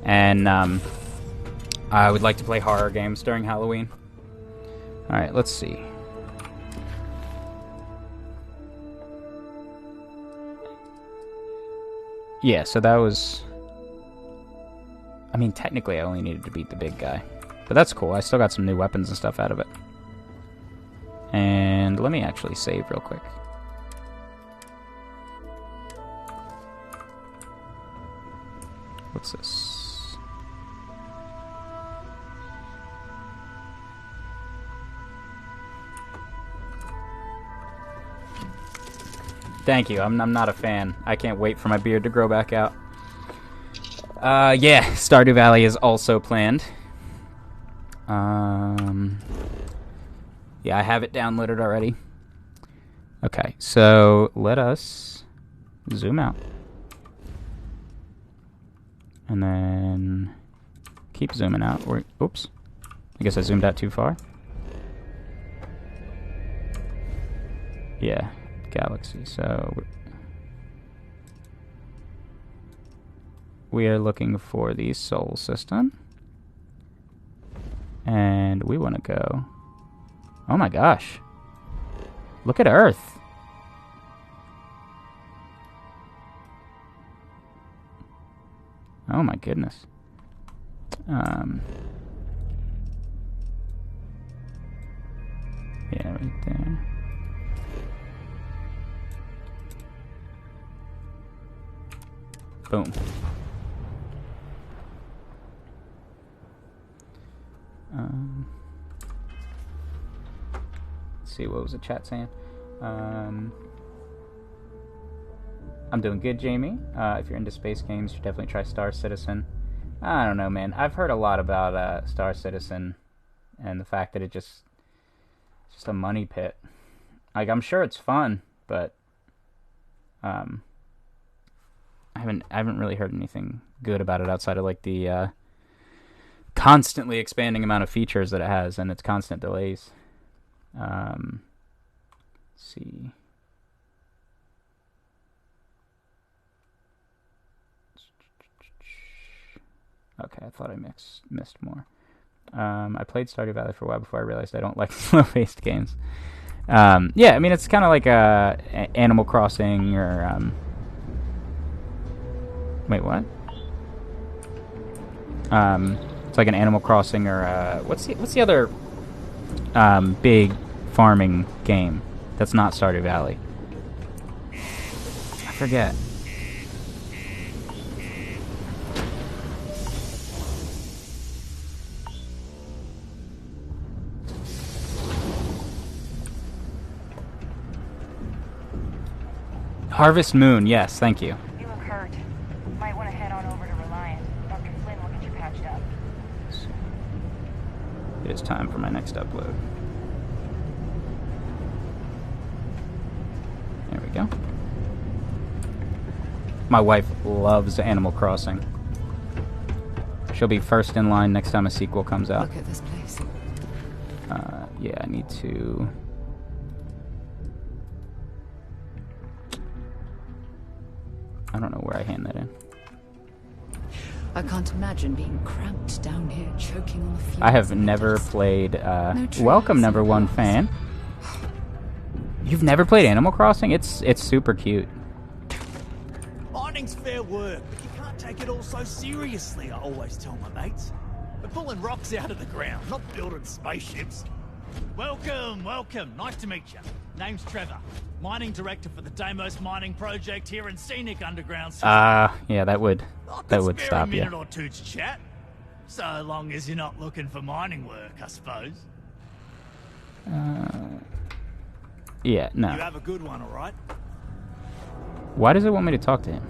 and I would like to play horror games during Halloween. All right, let's see. Yeah, so that was... I mean, technically I only needed to beat the big guy. But that's cool. I still got some new weapons and stuff out of it. And let me actually save real quick. What's this? Thank you. I'm not a fan. I can't wait for my beard to grow back out. Yeah, Stardew Valley is also planned. Yeah, I have it downloaded already. Okay, so let us Zoom out. And then keep zooming out. Oops. I guess I zoomed out too far. Yeah, galaxy. So we are looking for the Sol system. And we want to go... Oh my gosh. Look at Earth. Oh my goodness. Yeah, right there. Boom. Let's see, what was the chat saying? I'm doing good, Jamie. If you're into space games, you should definitely try Star Citizen. I don't know, man. I've heard a lot about Star Citizen and the fact that it's just a money pit. Like, I'm sure it's fun, but I haven't really heard anything good about it outside of like the constantly expanding amount of features that it has and its constant delays. Let's see. Okay, I thought I missed more. I played Stardew Valley for a while before I realized I don't like slow-paced games. Yeah, I mean, it's kind of like Animal Crossing or... Wait, what? It's like an Animal Crossing or... What's the other big farming game that's not Stardew Valley? I forget. Harvest Moon, yes, thank you.
You look hurt. Might want to head on over to Reliant. Dr. Flynn will get you patched up.
It is time for my next upload. There we go. My wife loves Animal Crossing. She'll be first in line next time a sequel comes out.
Look at this place.
Yeah, I need to... I don't know where I hand that in.
I can't imagine being cramped down here, choking on the fumes.
I have never played... welcome, number one fan. You've never played Animal Crossing? It's super cute.
Mining's fair work, but you can't take it all so seriously, I always tell my mates. We're pulling rocks out of the ground, not building spaceships. Welcome, welcome. Nice to meet you. Name's Trevor. Mining director for the Deimos mining project here in scenic underground city.
Yeah, that would stop
a minute
you.
or two to chat. So long as you're not looking for mining work, I suppose.
Yeah, no.
You have a good one, all right?
Why does it want me to talk to him?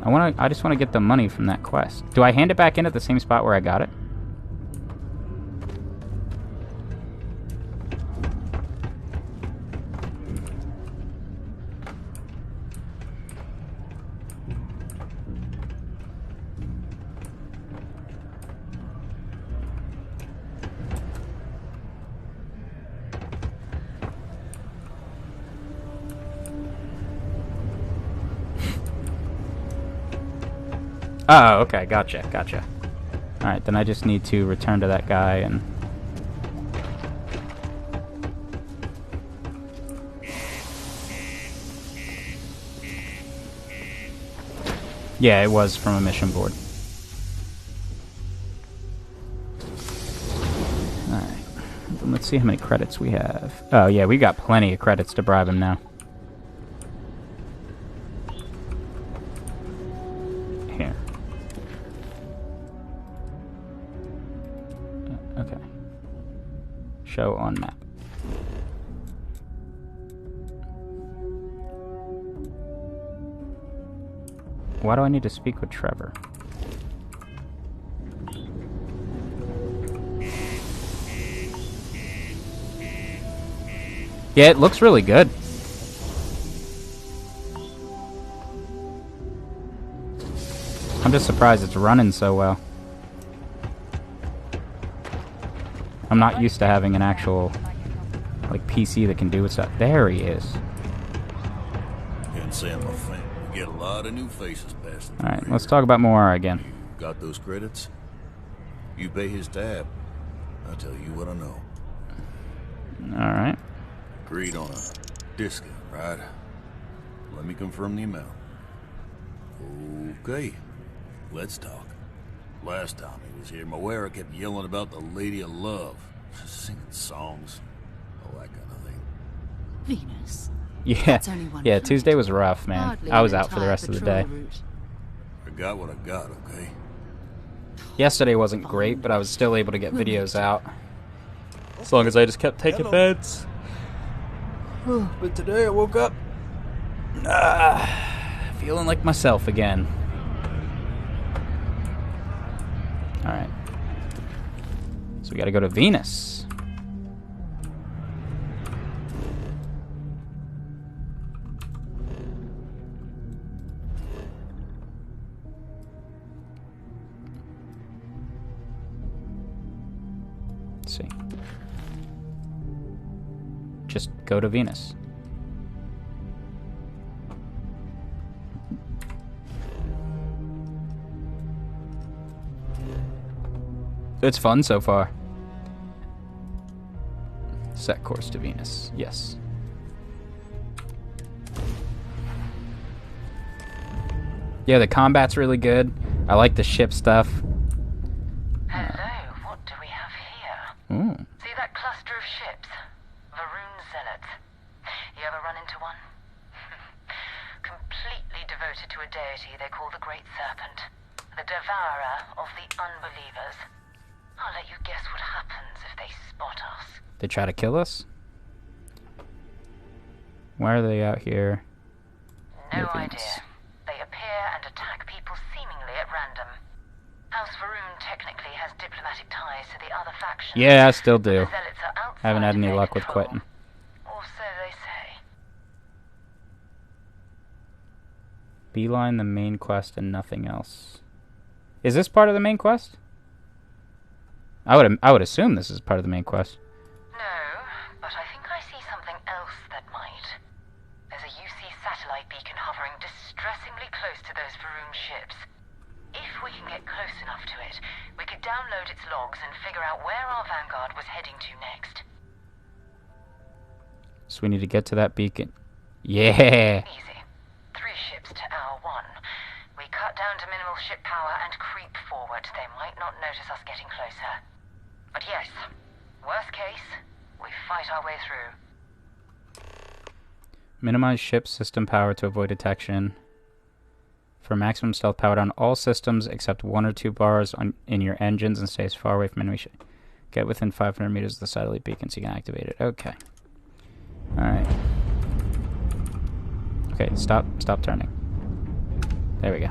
I just want to get the money from that quest. Do I hand it back in at the same spot where I got it? Oh, okay, gotcha. Alright, then I just need to return to that guy and... Yeah, it was from a mission board. Alright, then let's see how many credits we have. Oh yeah, we got plenty of credits to bribe him now. Here. Okay. Show on map. Why do I need to speak with Trevor? Yeah, it looks really good. I'm just surprised it's running so well. I'm not used to having an actual, like, PC that can do stuff. There he is.
Can't say I'm a fan. We get a lot of new faces passing through.
Alright, let's talk about Moara again.
Got those credits? You pay his tab. I'll tell you what I know.
Alright.
Agreed on a discount, right? Let me confirm the amount. Okay, let's talk. Last time he was here, Moara kept yelling about the Lady of Love. Singing songs. All that kind of thing.
Venus?
Yeah,
That's only one
yeah.
planet.
Tuesday was rough, man.
Hardly
I was
an
out for the
entire
rest of the
patrol
day.
route.
I got what I got, okay?
Yesterday wasn't great, but I was still able to get videos out. As long as I just kept taking meds. But today I woke up feeling like myself again. Alright. So we gotta go to Venus. Let's see. Just go to Venus. It's fun so far. Set course to Venus. Yes. Yeah, the combat's really good. I like the ship stuff.
Hello, what do we have here?
Ooh.
See that cluster of ships? Varun Zealots. You ever run into one? Completely devoted to a deity they call the Great Serpent. The devourer of the unbelievers. I'll let you guess what happens if they spot us.
They try to kill us? Why are they out here?
No idea. They appear and attack people seemingly at random. House Varun technically has diplomatic ties to the other factions.
Yeah, I still do.
The Zealots are outside
Haven't had
of
any
their
luck with
control.
quitting.
Or so they say.
Beeline the main quest and nothing else. Is this part of the main quest? I would assume this is part of the main quest.
No, but I think I see something else that might. There's a UC satellite beacon hovering distressingly close to those Varun ships. If we can get close enough to it, we could download its logs and figure out where our vanguard was heading to next.
So we need to get to that beacon. Yeah!
Easy. 3 ships to our 1. We cut down to minimal ship power and creep forward. They might not notice us getting closer. But yes, worst case, we fight our way through.
Minimize ship system power to avoid detection. For maximum stealth, power down all systems except 1 or 2 bars in your engines and stay as far away from enemy ship. Get within 500 meters of the satellite beacon so you can activate it. Okay. Alright. Okay, stop turning. There we go.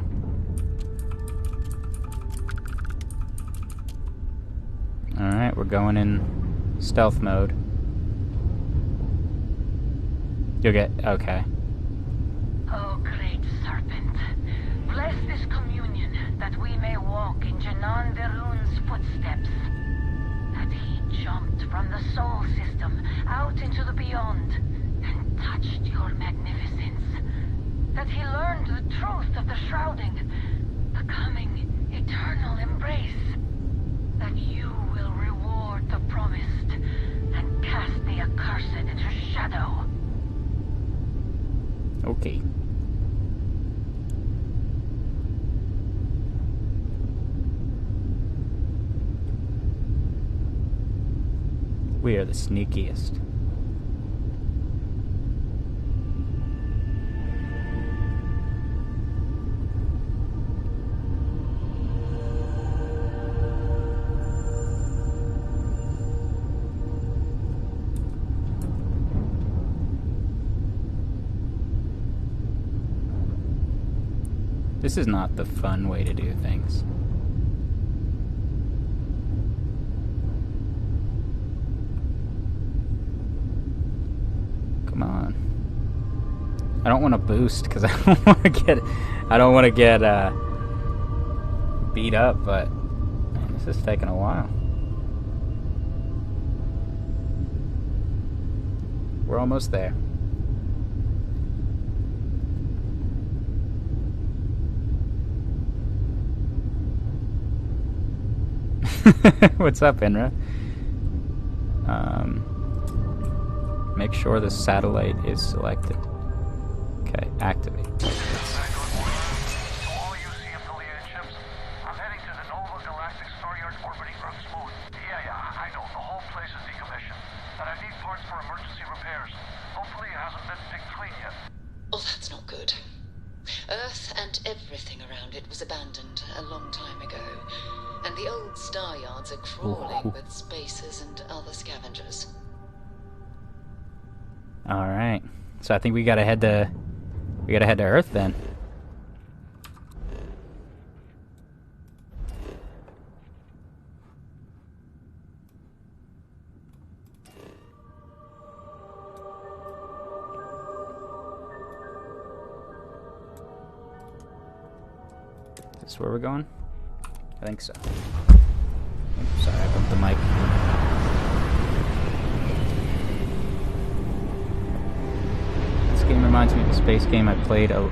Alright, we're going in stealth mode. You'll get... okay.
Oh, great serpent, bless this communion that we may walk in Janan Verun's footsteps. That he jumped from the soul system out into the beyond and touched your magnificence. That he learned the truth of the shrouding, the coming eternal embrace. That you will reward the promised and cast the accursed into shadow.
Okay. We are the sneakiest. This is not the fun way to do things. Come on. I don't want to boost because I don't want to get beat up, but man, this is taking a while. We're almost there. What's up, Inra? Make sure the satellite is selected. Okay, activate.
Oh, that's not good. Earth and everything around it was abandoned a long time ago, and the old star yards are crawling with spacers and other scavengers.
All right, so I think we gotta head to Earth then. Is this where we're going? I think so. Oops, sorry, I bumped the mic. This game reminds me of a space game I played a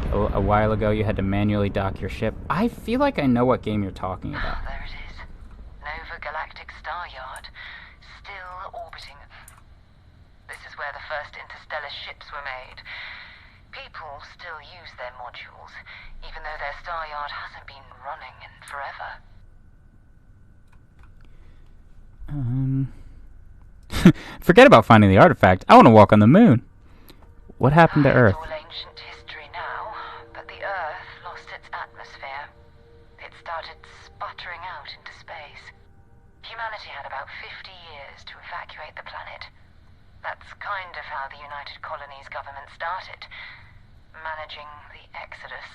while ago. You had to manually dock your ship. I feel like I know what game you're talking about.
There it is. Nova Galactic Star Yard. Still orbiting. This is where the first interstellar ships were made. People still use their modules, even though their star yard hasn't been running in forever.
Forget about finding the artifact. I want to walk on the moon. What happened to Earth?
It's all ancient history now, but the Earth lost its atmosphere. It started sputtering out into space. Humanity had about 50 years to evacuate the planet. That's kind of how the United Colonies government started, managing the exodus.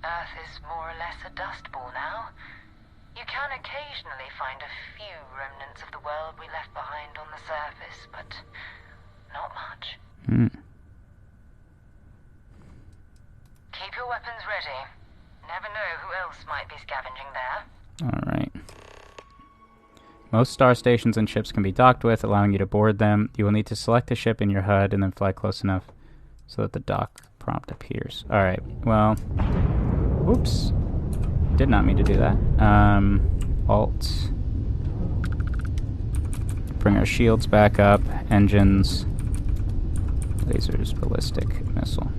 Earth is more or less a dust ball now. You can occasionally find a few remnants of the world we left behind on the surface, but not much. Keep your weapons ready. Never know who else might be scavenging there.
Alright. Most star stations and ships can be docked with, allowing you to board them. You will need to select a ship in your HUD and then fly close enough so that the dock prompt appears. Alright, well... Whoops. Did not mean to do that. Alt. Bring our shields back up. Engines. Lasers, ballistic missile.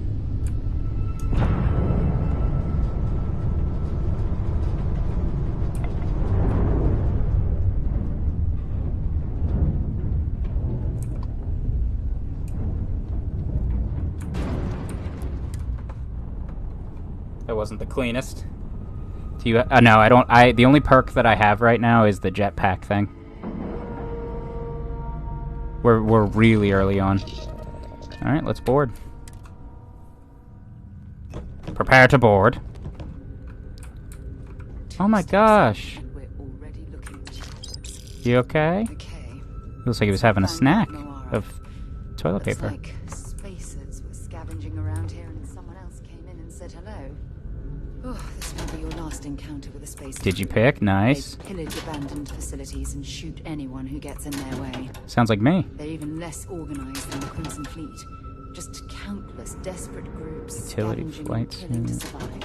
That wasn't the cleanest. Do you? No, I don't. The only perk that I have right now is the jetpack thing. We're really early on. All right, let's board. Prepare to board. Oh my gosh. You okay? Looks like he was having a snack of toilet paper.
Looks like spacers were scavenging around here and someone else came in and said hello. Oh, this might be your last encounter with a space.
Did you pick? Nice.
They pillage abandoned facilities and shoot anyone who gets in their way.
Sounds like me.
They're even less organized than the Crimson Fleet. Just countless desperate groups
Utility
scavenging
flights.
and killing to survive.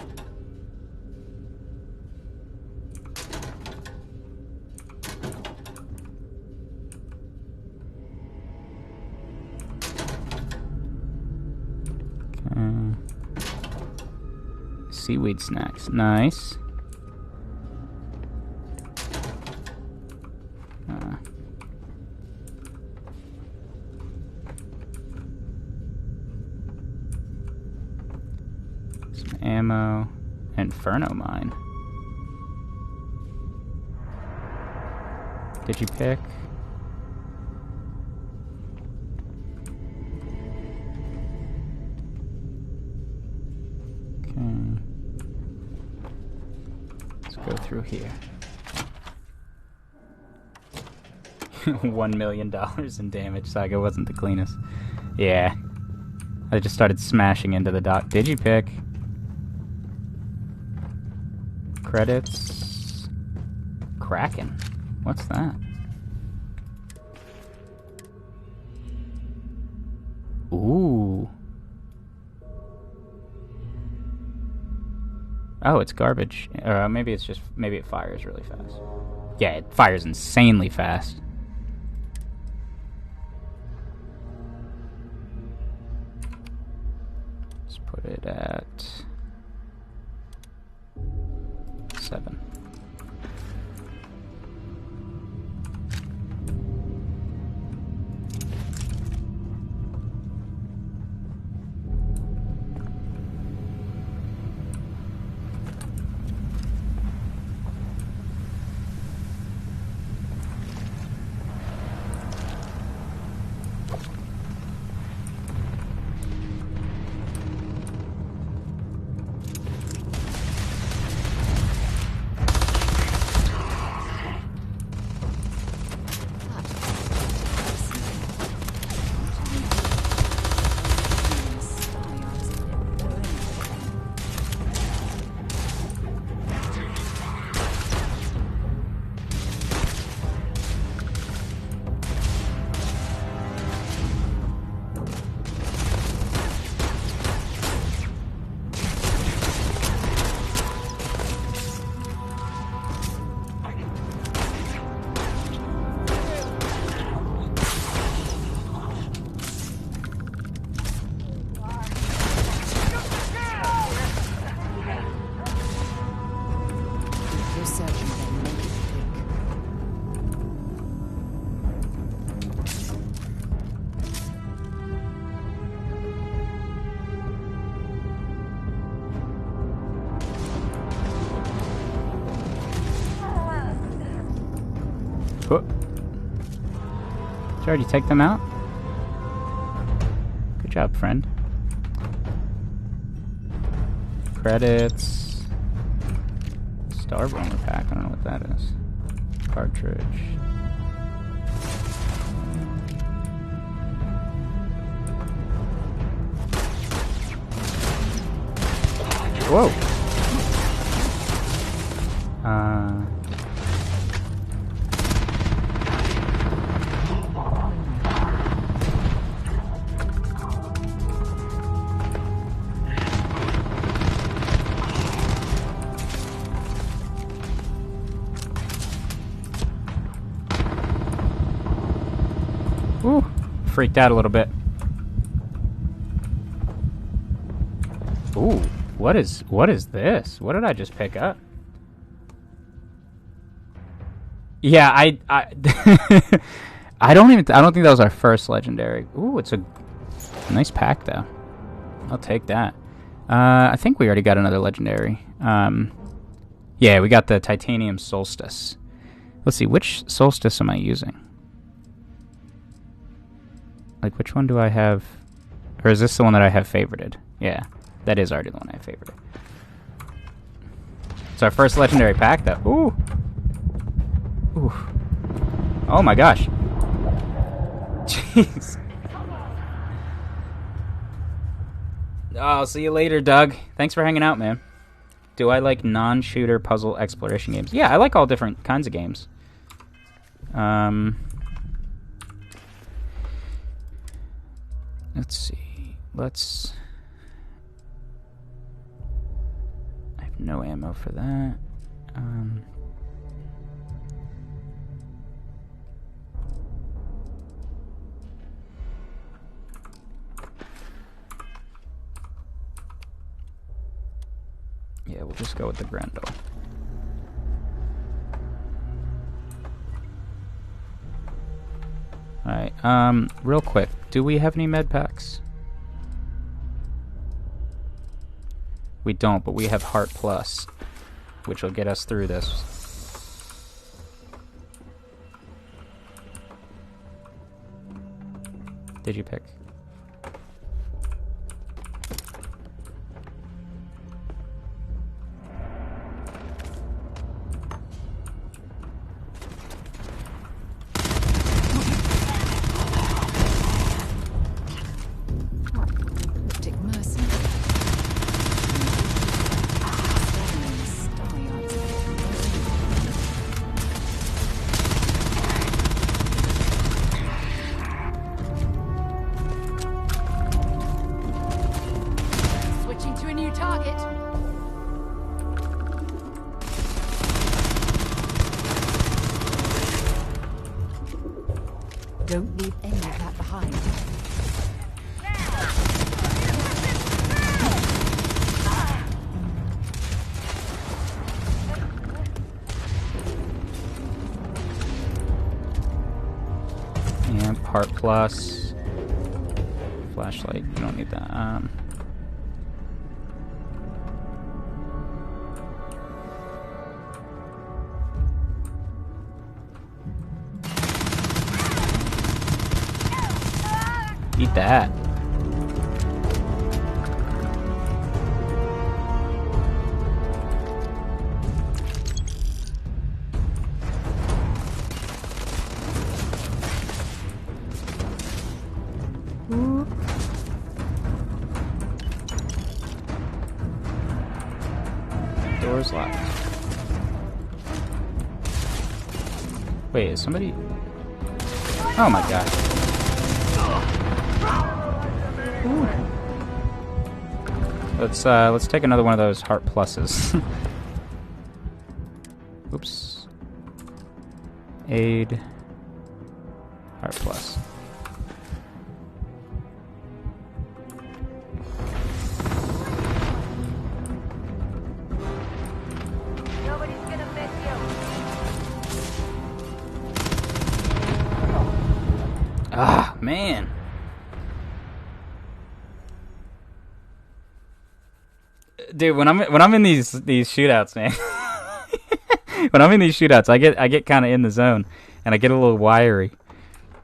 Seaweed snacks. Nice. Some ammo. Inferno mine. Did you pick? Go through here. $1 million in damage. Saiga wasn't the cleanest. Yeah. I just started smashing into the dock. Did you pick? Credits. Kraken. What's that? Ooh. Oh, it's garbage. Maybe it's just... Maybe it fires really fast. Yeah, it fires insanely fast. Let's put it at 7. Did you already take them out? Good job, friend. Credits. Starfield pack. I don't know what that is. Cartridge. Whoa. Ooh, freaked out a little bit. Ooh, what is this? What did I just pick up? Yeah, I don't think that was our first legendary. Ooh, it's a nice pack though. I'll take that. I think we already got another legendary. Yeah, we got the Titanium Solstice. Let's see, which Solstice am I using? Like, which one do I have? Or is this the one that I have favorited? Yeah, that is already the one I have favorited. It's our first legendary pack, though. Ooh. Ooh. Oh my gosh. Jeez. Oh, I'll see you later, Doug. Thanks for hanging out, man. Do I like non-shooter puzzle exploration games? Yeah, I like all different kinds of games. Let's see. I have no ammo for that. Yeah, we'll just go with the Grendel. Alright, real quick, do we have any med packs? We don't, but we have Heart Plus, which will get us through this. Did you pick?
Don't leave any of that behind.
And part plus. Flashlight, you don't need that. Eat that. Door's locked. Wait, is somebody... Oh my god. Let's take another one of those heart pluses. Oops. Aid. Heart plus.
Nobody's gonna miss you.
Ah, man. Dude, when I'm in these shootouts, man. When I'm in these shootouts, I get kind of in the zone, and I get a little wiry.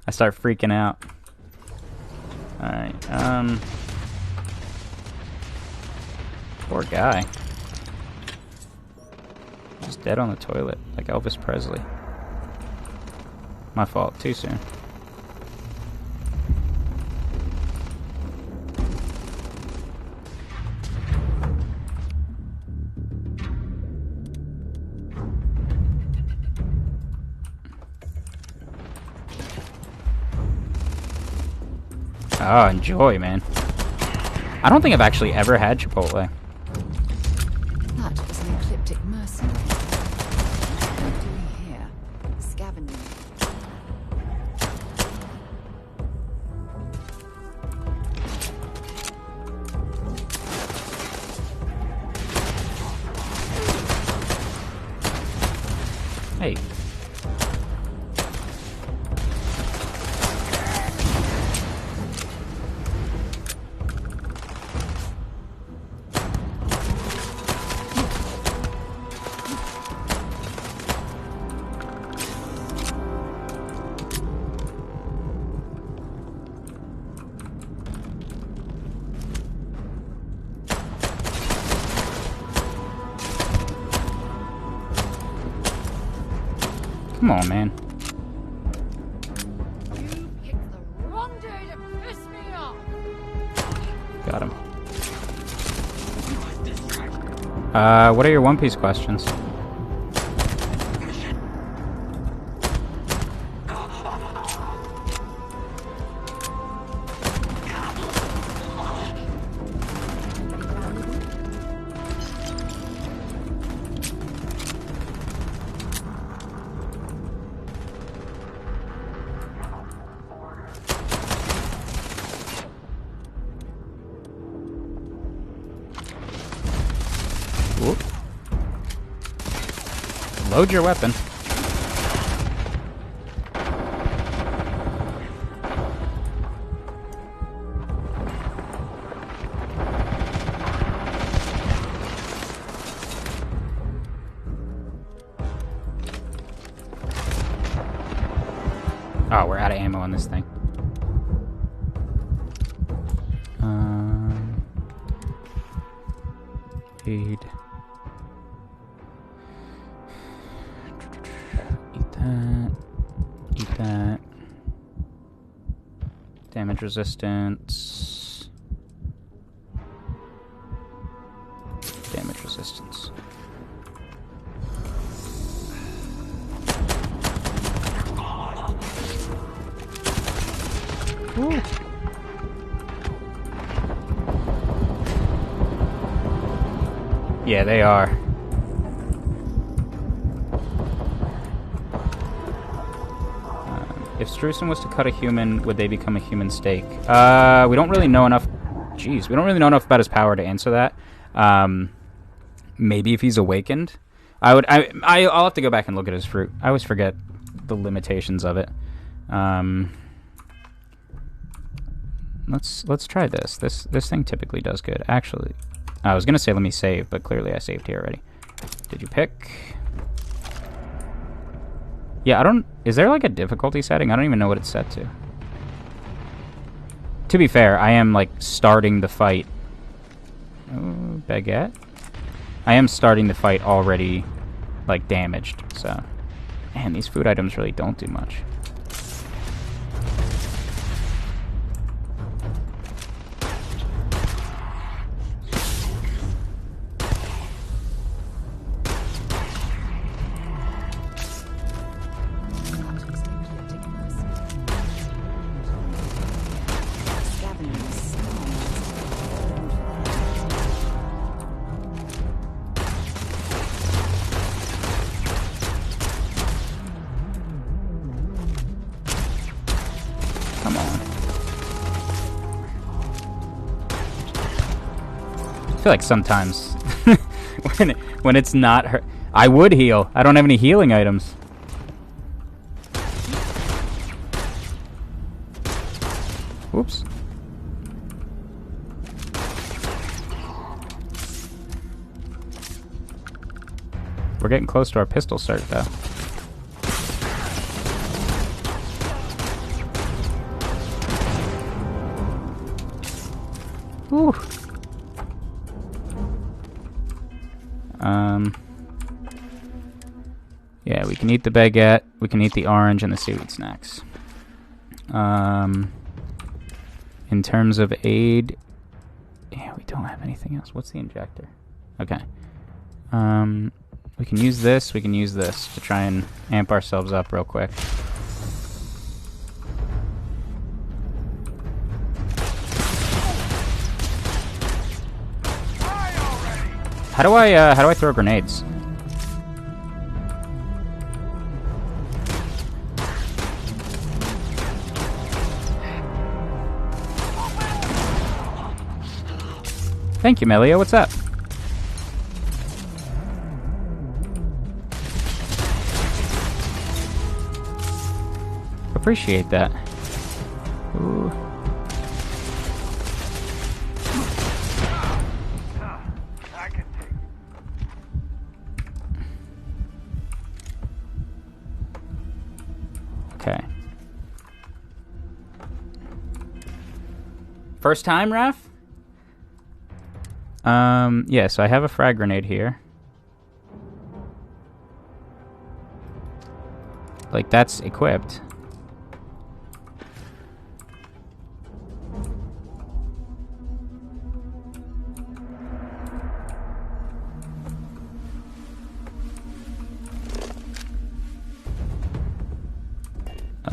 I start freaking out. All right, poor guy. Just dead on the toilet, like Elvis Presley. My fault. Too soon. Oh, enjoy, man. I don't think I've actually ever had Chipotle.
That was an ecliptic mercenary. What do we hear? Scavenging.
Hey. Come on, man.
You picked the wrong day to piss me off.
Got him. What are your One Piece questions? Whoop. Load your weapon. Oh, we're out of ammo on this thing. Aid. Eat that. Eat that. Damage resistance. Damage resistance. Ooh. Yeah, they are. If Strewson was to cut a human, would they become a human steak? We don't really know enough. Jeez, we don't really know enough about his power to answer that. Maybe if he's awakened, I'll have to go back and look at his fruit. I always forget the limitations of it. Let's try this. This thing typically does good. Actually, I was gonna say let me save, but clearly I saved here already. Did you pick? Yeah, I don't... Is there like a difficulty setting? I don't even know what it's set to. To be fair, I am like starting the fight. Oh, baguette? I am starting the fight already like damaged, so... Man, these food items really don't do much. I feel like sometimes when it's not her, I would heal. I don't have any healing items. Whoops. We're getting close to our pistol cert though. Whew. Yeah, we can eat the baguette, we can eat the orange and the seaweed snacks. In terms of aid, yeah, we don't have anything else. What's the injector? Okay. We can use this to try and amp ourselves up real quick. How do I throw grenades? Thank you, Melia. What's up? Appreciate that. Ooh. Okay. First time, Raph? Yeah, so I have a frag grenade here. Like, that's equipped. Oh,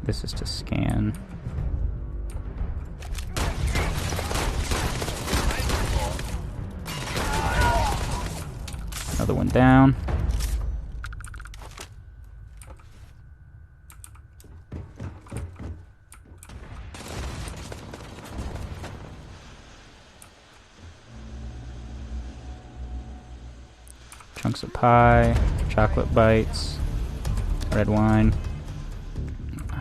this is to scan. Another one down. Chunks of pie, chocolate bites, red wine.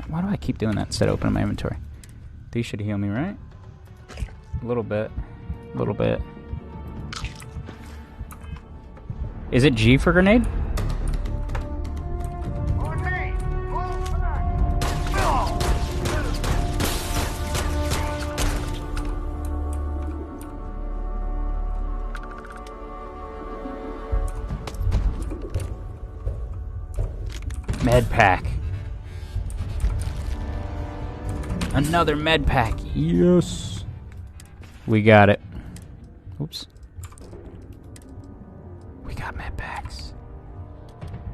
Why do I keep doing that instead of opening my inventory? These should heal me, right? A little bit. A little bit. Is it G for grenade? Med pack. Another med pack. Yes. We got it. Oops. We got med packs.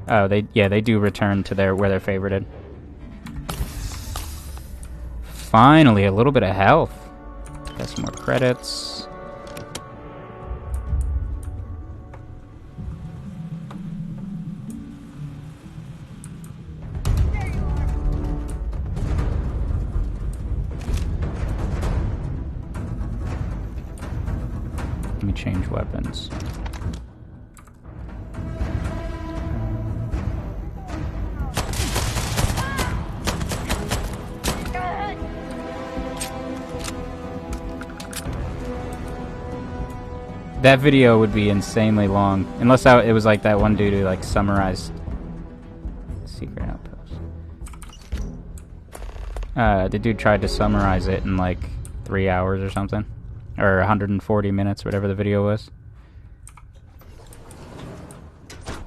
Oh, they do return to where they're favorited. Finally, a little bit of health. Got some more credits. me change weapons. That video would be insanely long, unless it was like that one dude who like summarized Secret Outpost. The dude tried to summarize it in like 3 hours or something, or 140 minutes, whatever the video was.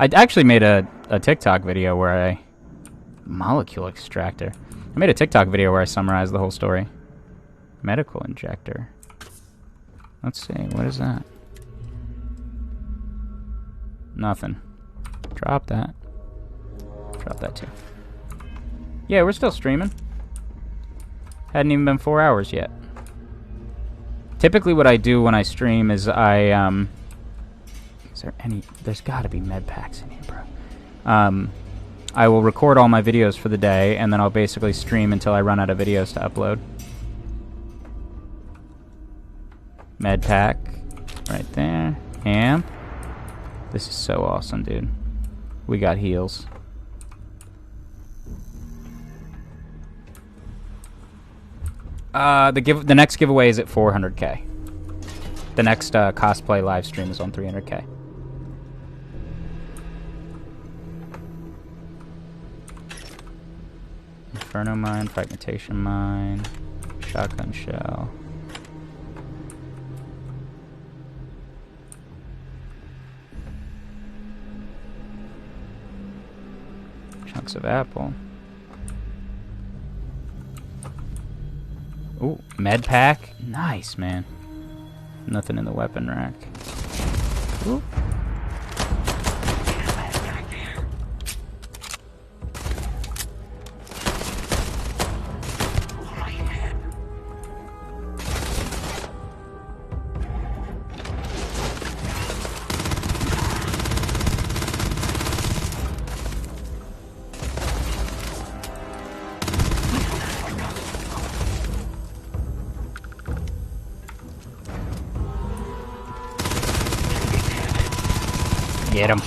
I actually made a TikTok video where molecule extractor. I made a TikTok video where I summarized the whole story. Medical injector. Let's see, what is that? Nothing. Drop that. Drop that too. Yeah, we're still streaming. Hadn't even been 4 hours yet. Typically what I do when I stream is is there any... There's gotta be med packs in here, bro. I will record all my videos for the day, and then I'll basically stream until I run out of videos to upload. Med pack. Right there. Amp. This is so awesome, dude. We got heals. The next giveaway is at 400k. The next cosplay live stream is on 300k. Inferno mine, fragmentation mine, shotgun shell. Chunks of apple. Ooh, med pack. Nice, man. Nothing in the weapon rack. Ooh. Get him.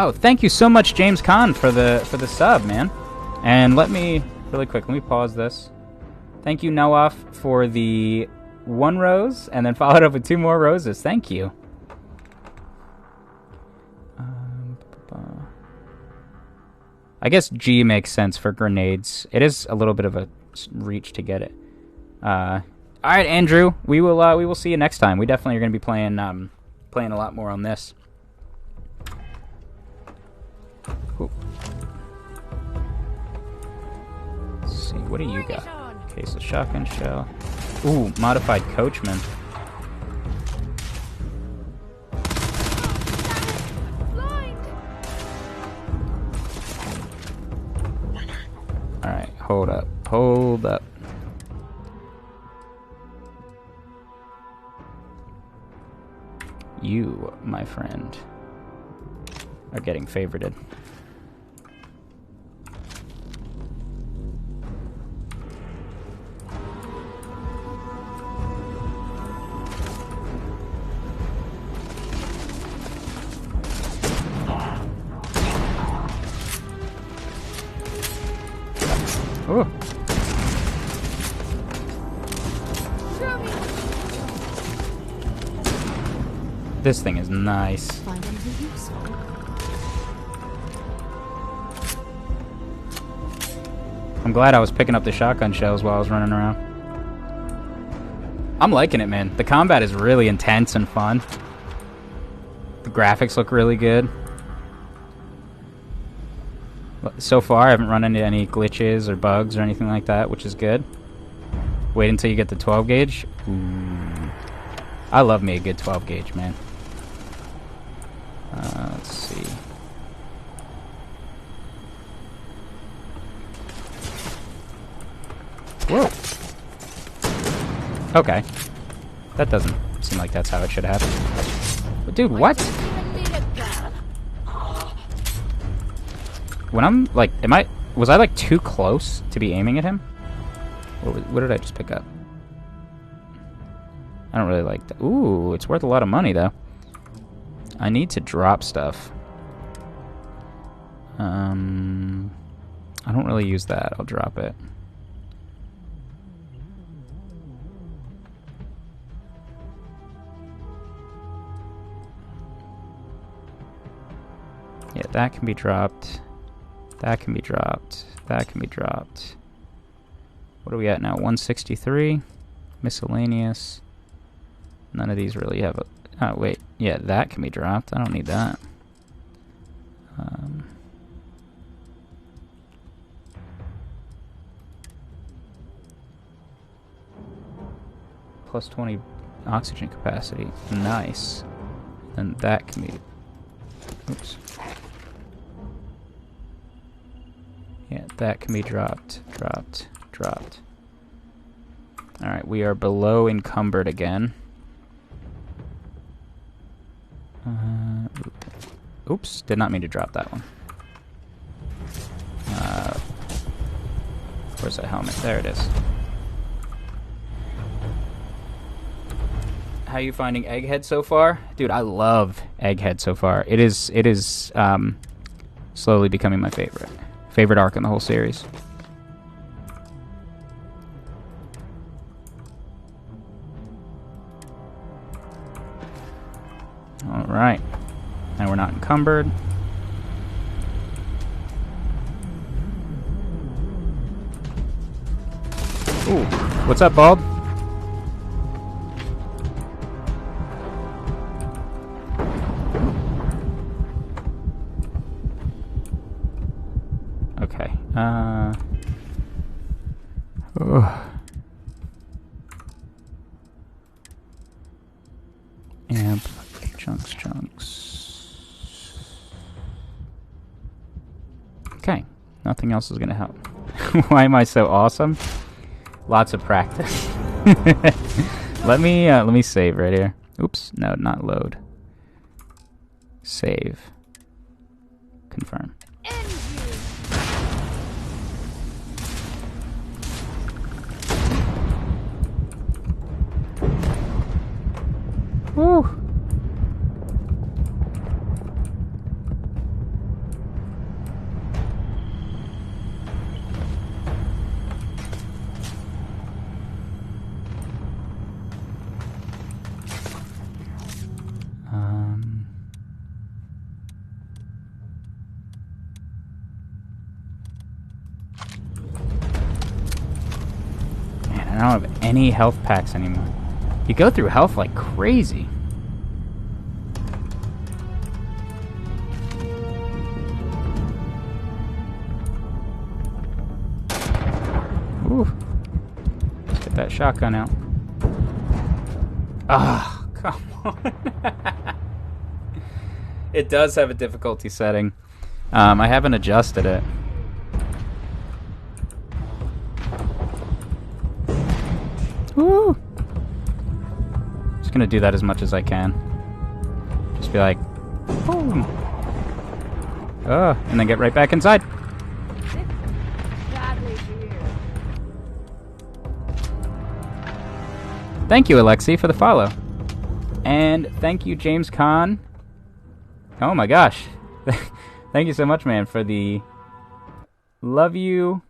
Oh, thank you so much, James Kahn, for the sub, man. And let me really quick. Let me pause this. Thank you, Noaf, for the 1 rose, and then followed up with 2 more roses. Thank you. I guess G makes sense for grenades. It is a little bit of a reach to get it. All right, Andrew. We will see you next time. We definitely are going to be playing a lot more on this. Ooh. Let's see, what do you got? Case of shotgun shell. Ooh, modified coachman. Alright, hold up. Hold up. You, my friend, are getting favorited. Oh. This thing is nice.
Find anything useful?
I'm glad I was picking up the shotgun shells while I was running around. I'm liking it, man. The combat is really intense and fun. The graphics look really good. So far, I haven't run into any glitches or bugs or anything like that, which is good. Wait until you get the 12 gauge. Ooh. I love me a good 12 gauge, man. Let's see. Whoa. Okay. That doesn't seem like that's how it should happen. But dude, what? When I'm like, was I like too close to be aiming at him? What did I just pick up? I don't really like that. Ooh, it's worth a lot of money though. I need to drop stuff. I don't really use that. I'll drop it. Yeah, that can be dropped. That can be dropped. That can be dropped. What are we at now? 163. Miscellaneous. None of these really have a... Oh, wait. Yeah, that can be dropped. I don't need that. Plus 20 oxygen capacity. Nice. Then that can be... Oops. Yeah, that can be dropped. Dropped. Alright, we are below encumbered again. Oops, did not mean to drop that one. Where's that helmet? There it is. How are you finding Egghead so far? Dude, I love Egghead so far. It is slowly becoming my favorite arc in the whole series. Alright. Now we're not encumbered. Ooh. What's up, Bald? Okay. Amp. Chunks. Okay. Nothing else is gonna help. Why am I so awesome? Lots of practice. let me save right here. Oops. No, not load. Save. Confirm. Woo. Man, I don't have any health packs anymore. You go through health like crazy. Ooh. Let's get that shotgun out. Ah, oh, come on. It does have a difficulty setting. I haven't adjusted it. Woo! Just gonna do that as much as I can. Just be like, boom. And then get right back inside. Thank you, Alexi, for the follow. And thank you, James Kahn. Oh my gosh. Thank you so much, man, for the love you.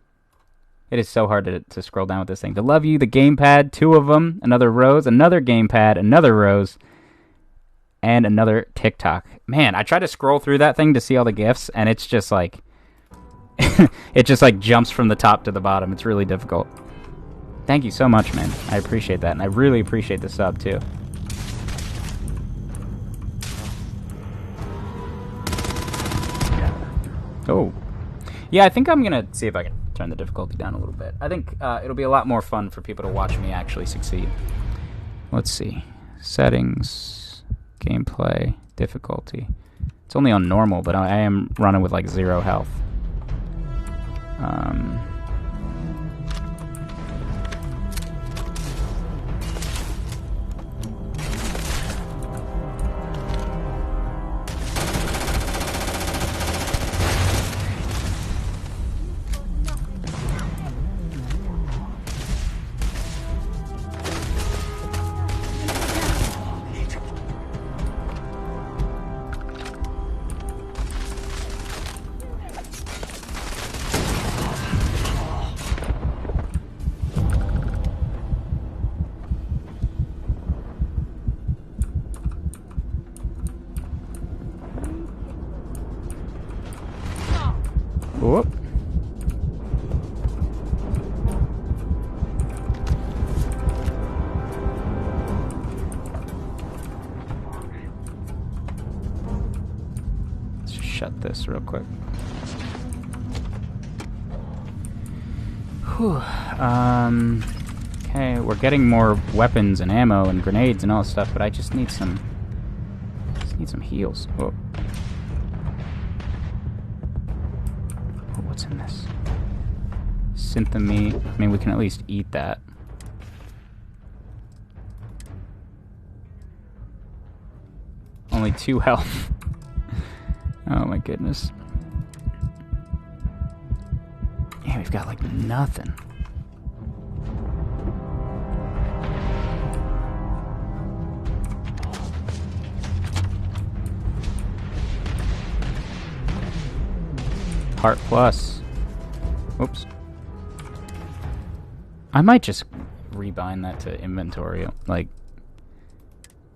It is so hard to scroll down with this thing. The love you, the gamepad, 2 of them, another rose, another gamepad, another rose, and another TikTok. Man, I try to scroll through that thing to see all the gifts, and it's just like... it just like jumps from the top to the bottom. It's really difficult. Thank you so much, man. I appreciate that, and I really appreciate the sub, too. Oh. Yeah, I think I'm going to see if I can turn the difficulty down a little bit. I think it'll be a lot more fun for people to watch me actually succeed. Let's see. Settings, gameplay, difficulty. It's only on normal, but I am running with like 0 health. Whoop. Let's just shut this real quick. Whew. Okay, we're getting more weapons and ammo and grenades and all this stuff, but I just need some heals. Whoa. What's in this? Synthamine. I mean, we can at least eat that. Only 2 health. Oh my goodness. Yeah, we've got like nothing. Heart plus. Oops. I might just rebind that to inventory. Like,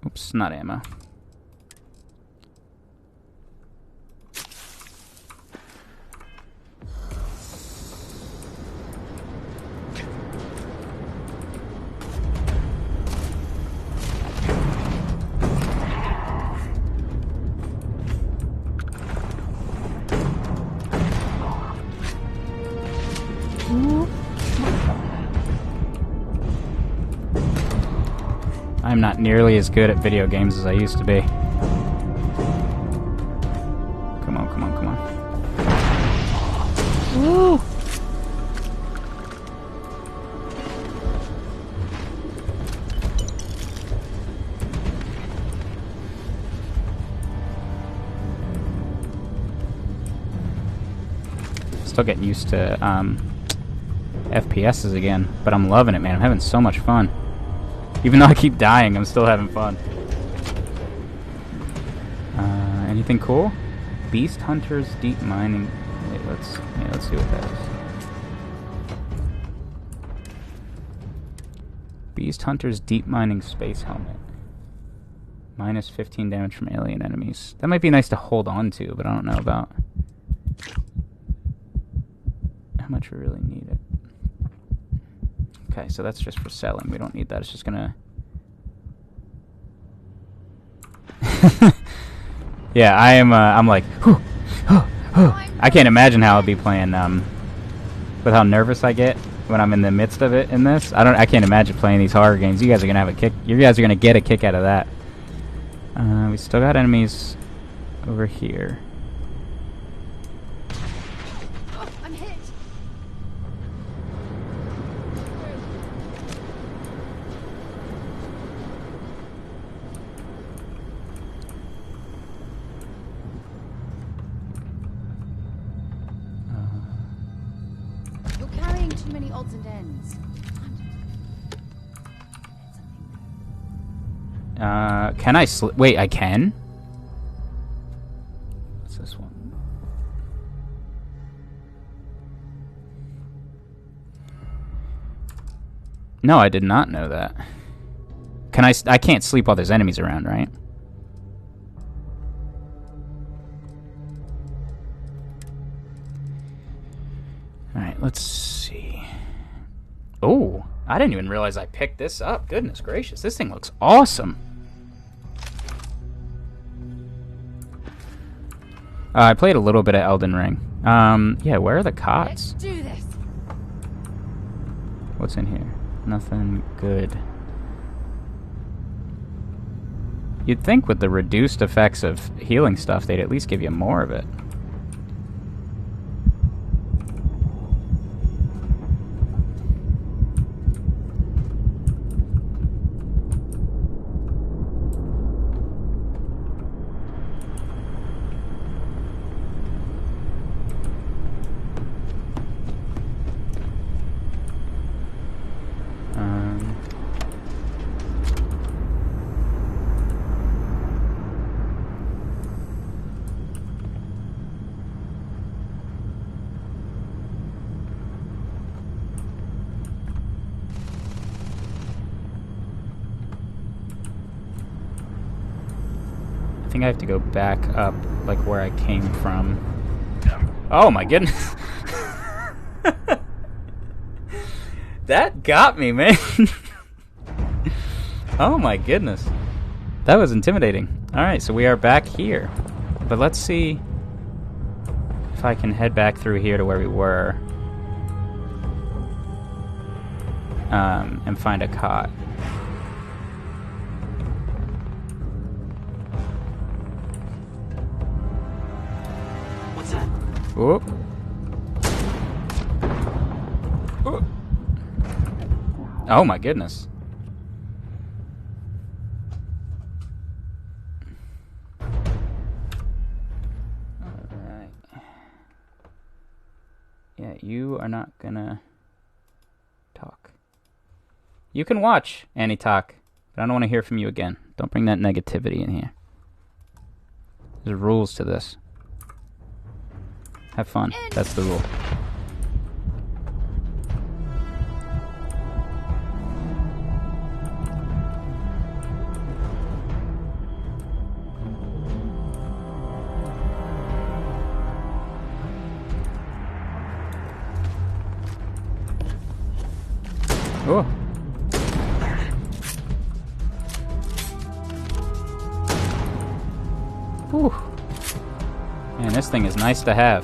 oops, not ammo. I'm not nearly as good at video games as I used to be. Come on, come on, come on. Woo! Still getting used to FPSs again, but I'm loving it, man. I'm having so much fun. Even though I keep dying, I'm still having fun. Anything cool? Beast Hunters Deep Mining. Wait, let's see what that is. Beast Hunters Deep Mining Space Helmet. Minus 15 damage from alien enemies. That might be nice to hold on to, but I don't know about how much we really need it. Okay, so that's just for selling. We don't need that. It's just gonna... Yeah, I'm like... I can't imagine how I'll be playing, with how nervous I get when I'm in the midst of it in this. I can't imagine playing these horror games. You guys are gonna have a kick. You guys are gonna get a kick out of that. We still got enemies over here.
Too many odds and ends.
Can I wait, I can? What's this one? No, I did not know that. Can I can't sleep while there's enemies around, right? Alright, let's see. Oh, I didn't even realize I picked this up. Goodness gracious, this thing looks awesome. I played a little bit of Elden Ring. Yeah, where are the cots?
Let's do this.
What's in here? Nothing good. You'd think with the reduced effects of healing stuff, they'd at least give you more of it. I think I have to go back up, like where I came from. Oh my goodness. That got me, man. Oh my goodness. That was intimidating. Alright, so we are back here. But let's see if I can head back through here to where we were. And find a cot.
What's that?
Whoop. Whoop. Oh my goodness. Alright. Yeah, you are not gonna talk. You can watch Annie talk, but I don't want to hear from you again. Don't bring that negativity in here. There's rules to this. Have fun. That's the rule. Oh. Whew. Man, this thing is nice to have.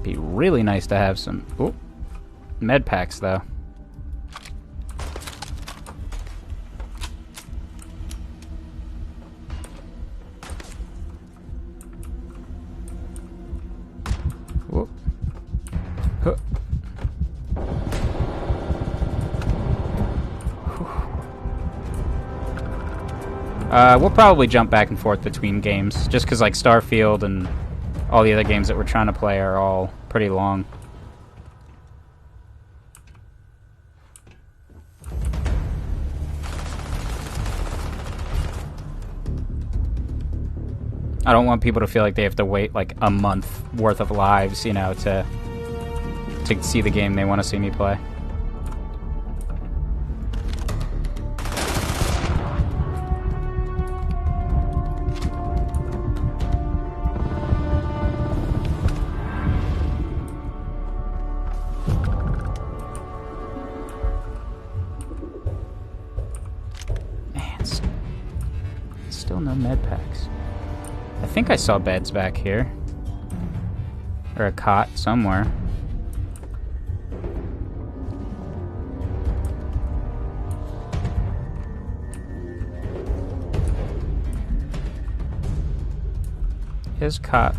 Be really nice to have some med packs though. Whoop. Huh. We'll probably jump back and forth between games, just because like Starfield and all the other games that we're trying to play are all pretty long. I don't want people to feel like they have to wait like a month worth of lives, you know, to see the game they want to see me play. Still no med packs. I think I saw beds back here. Or a cot somewhere. His cot.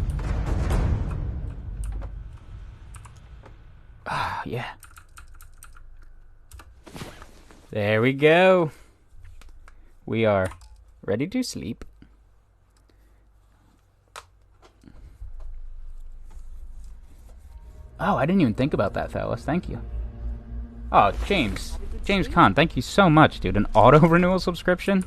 Ah, yeah. There we go. We are ready to sleep. Oh, I didn't even think about that, fellas. Thank you. Oh, James Kahn, thank you so much, dude. An auto-renewal subscription?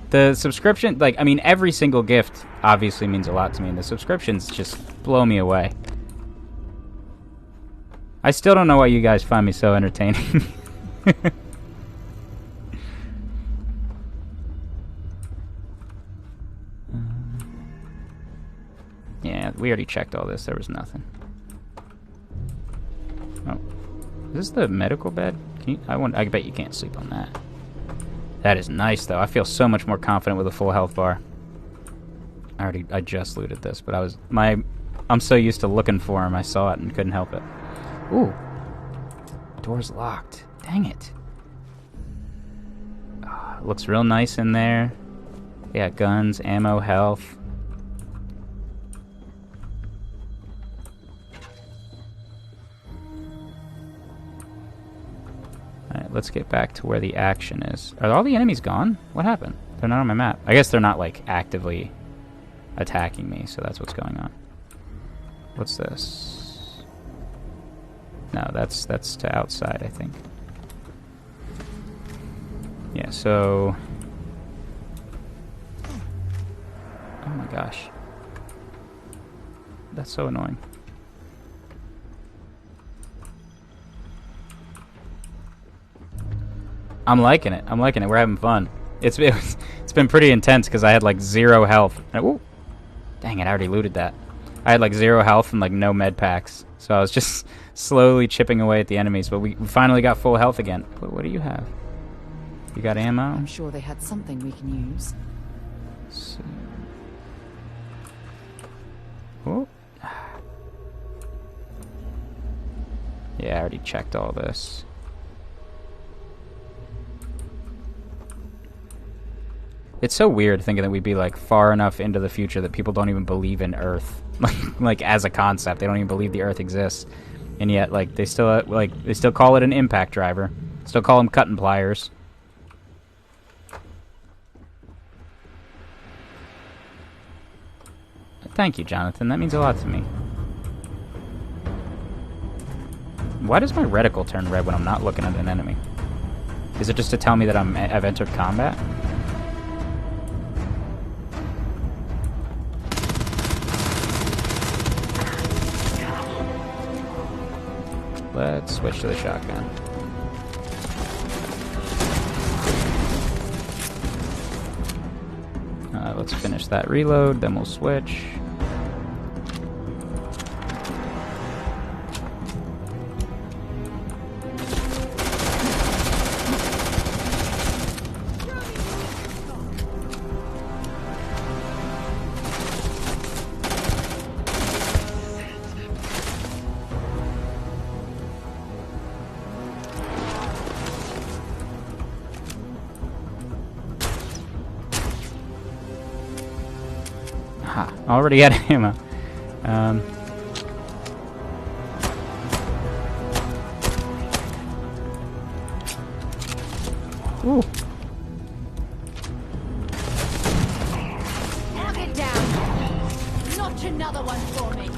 The subscription, like, I mean, every single gift obviously means a lot to me, and the subscriptions just blow me away. I still don't know why you guys find me so entertaining. Yeah, we already checked all this. There was nothing. Oh. Is this the medical bed? Can you, I bet you can't sleep on that. That is nice, though. I feel so much more confident with a full health bar. I just looted this, but I'm so used to looking for him, I saw it and couldn't help it. Ooh. Door's locked. Dang it. Oh, looks real nice in there. Yeah, guns, ammo, health. Alright, let's get back to where the action is. Are all the enemies gone? What happened? They're not on my map. I guess they're not, like, actively attacking me, so that's what's going on. What's this? No, that's to outside, I think. Yeah, so... Oh my gosh. That's so annoying. I'm liking it. I'm liking it. We're having fun. It's been pretty intense because I had like 0 health. Ooh. Dang it, I already looted that. I had like 0 health and like no med packs. So I was just slowly chipping away at the enemies, but we finally got full health again. What do you have? You got ammo?
I'm sure they had something we can use.
So... Oh. Yeah, I already checked all this. It's so weird thinking that we'd be like far enough into the future that people don't even believe in Earth, like as a concept. They don't even believe the Earth exists, and yet like they still call it an impact driver, still call them cutting pliers. Thank you, Jonathan. That means a lot to me. Why does my reticle turn red when I'm not looking at an enemy? Is it just to tell me that I've entered combat? Let's switch to the shotgun. Let's finish that reload, then we'll switch. Already had ammo. Ooh.
Knock it down. Notch another one for me.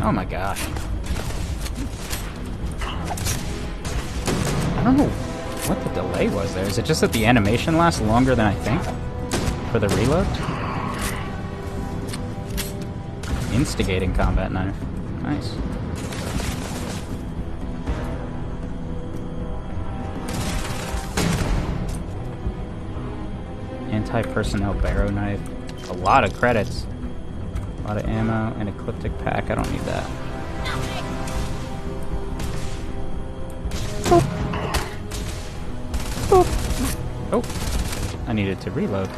Oh my gosh. I don't know what the delay was there. Is it just that the animation lasts longer than I think? For the reload? Instigating combat knife. Nice. Anti-personnel barrow knife. A lot of credits. A lot of ammo, an ecliptic pack. I don't need that. Boop. Boop. Oh, I needed to reload.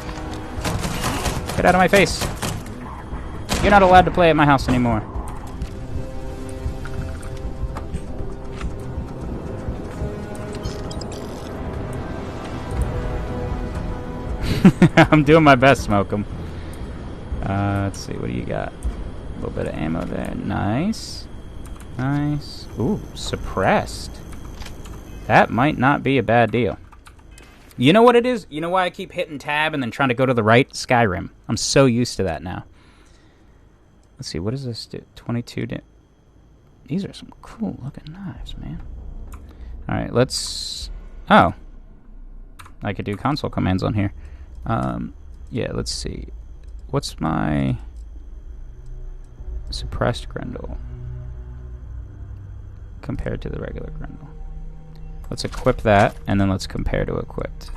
Get out of my face. You're not allowed to play at my house anymore. I'm doing my best, Smoke'em. Let's see, what do you got? A little bit of ammo there. Nice. Nice. Ooh, suppressed. That might not be a bad deal. You know what it is? You know why I keep hitting tab and then trying to go to the right? Skyrim. I'm so used to that now. Let's see, what does this do? 22 These are some cool looking knives, man. Alright, let's... Oh. I could do console commands on here. Yeah, let's see. What's my suppressed Grendel compared to the regular Grendel? Let's equip that, and then let's compare to equipped.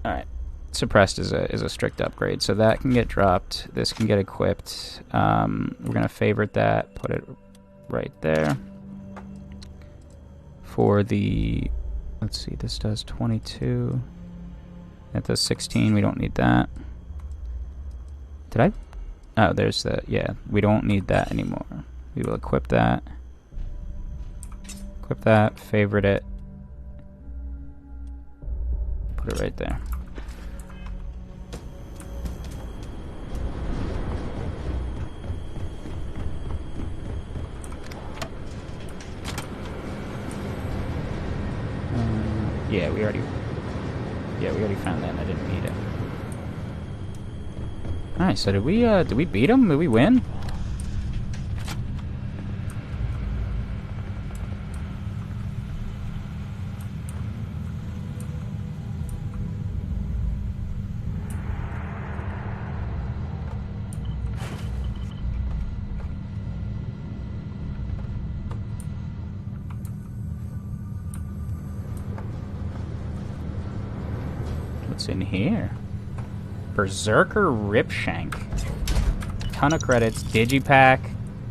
All right. Suppressed is a strict upgrade, so that can get dropped. This can get equipped. We're gonna favorite that, put it right there. For the, let's see, this does 22. That does 16. We don't need that. Did I? Oh, there's the, yeah. We don't need that anymore. We will equip that. Equip that. Favorite it. Put it right there. Yeah, we already found that and I didn't need it. Alright, so did we beat him? Did we win? What's in here? Berserker Ripshank. Ton of credits. Digipack.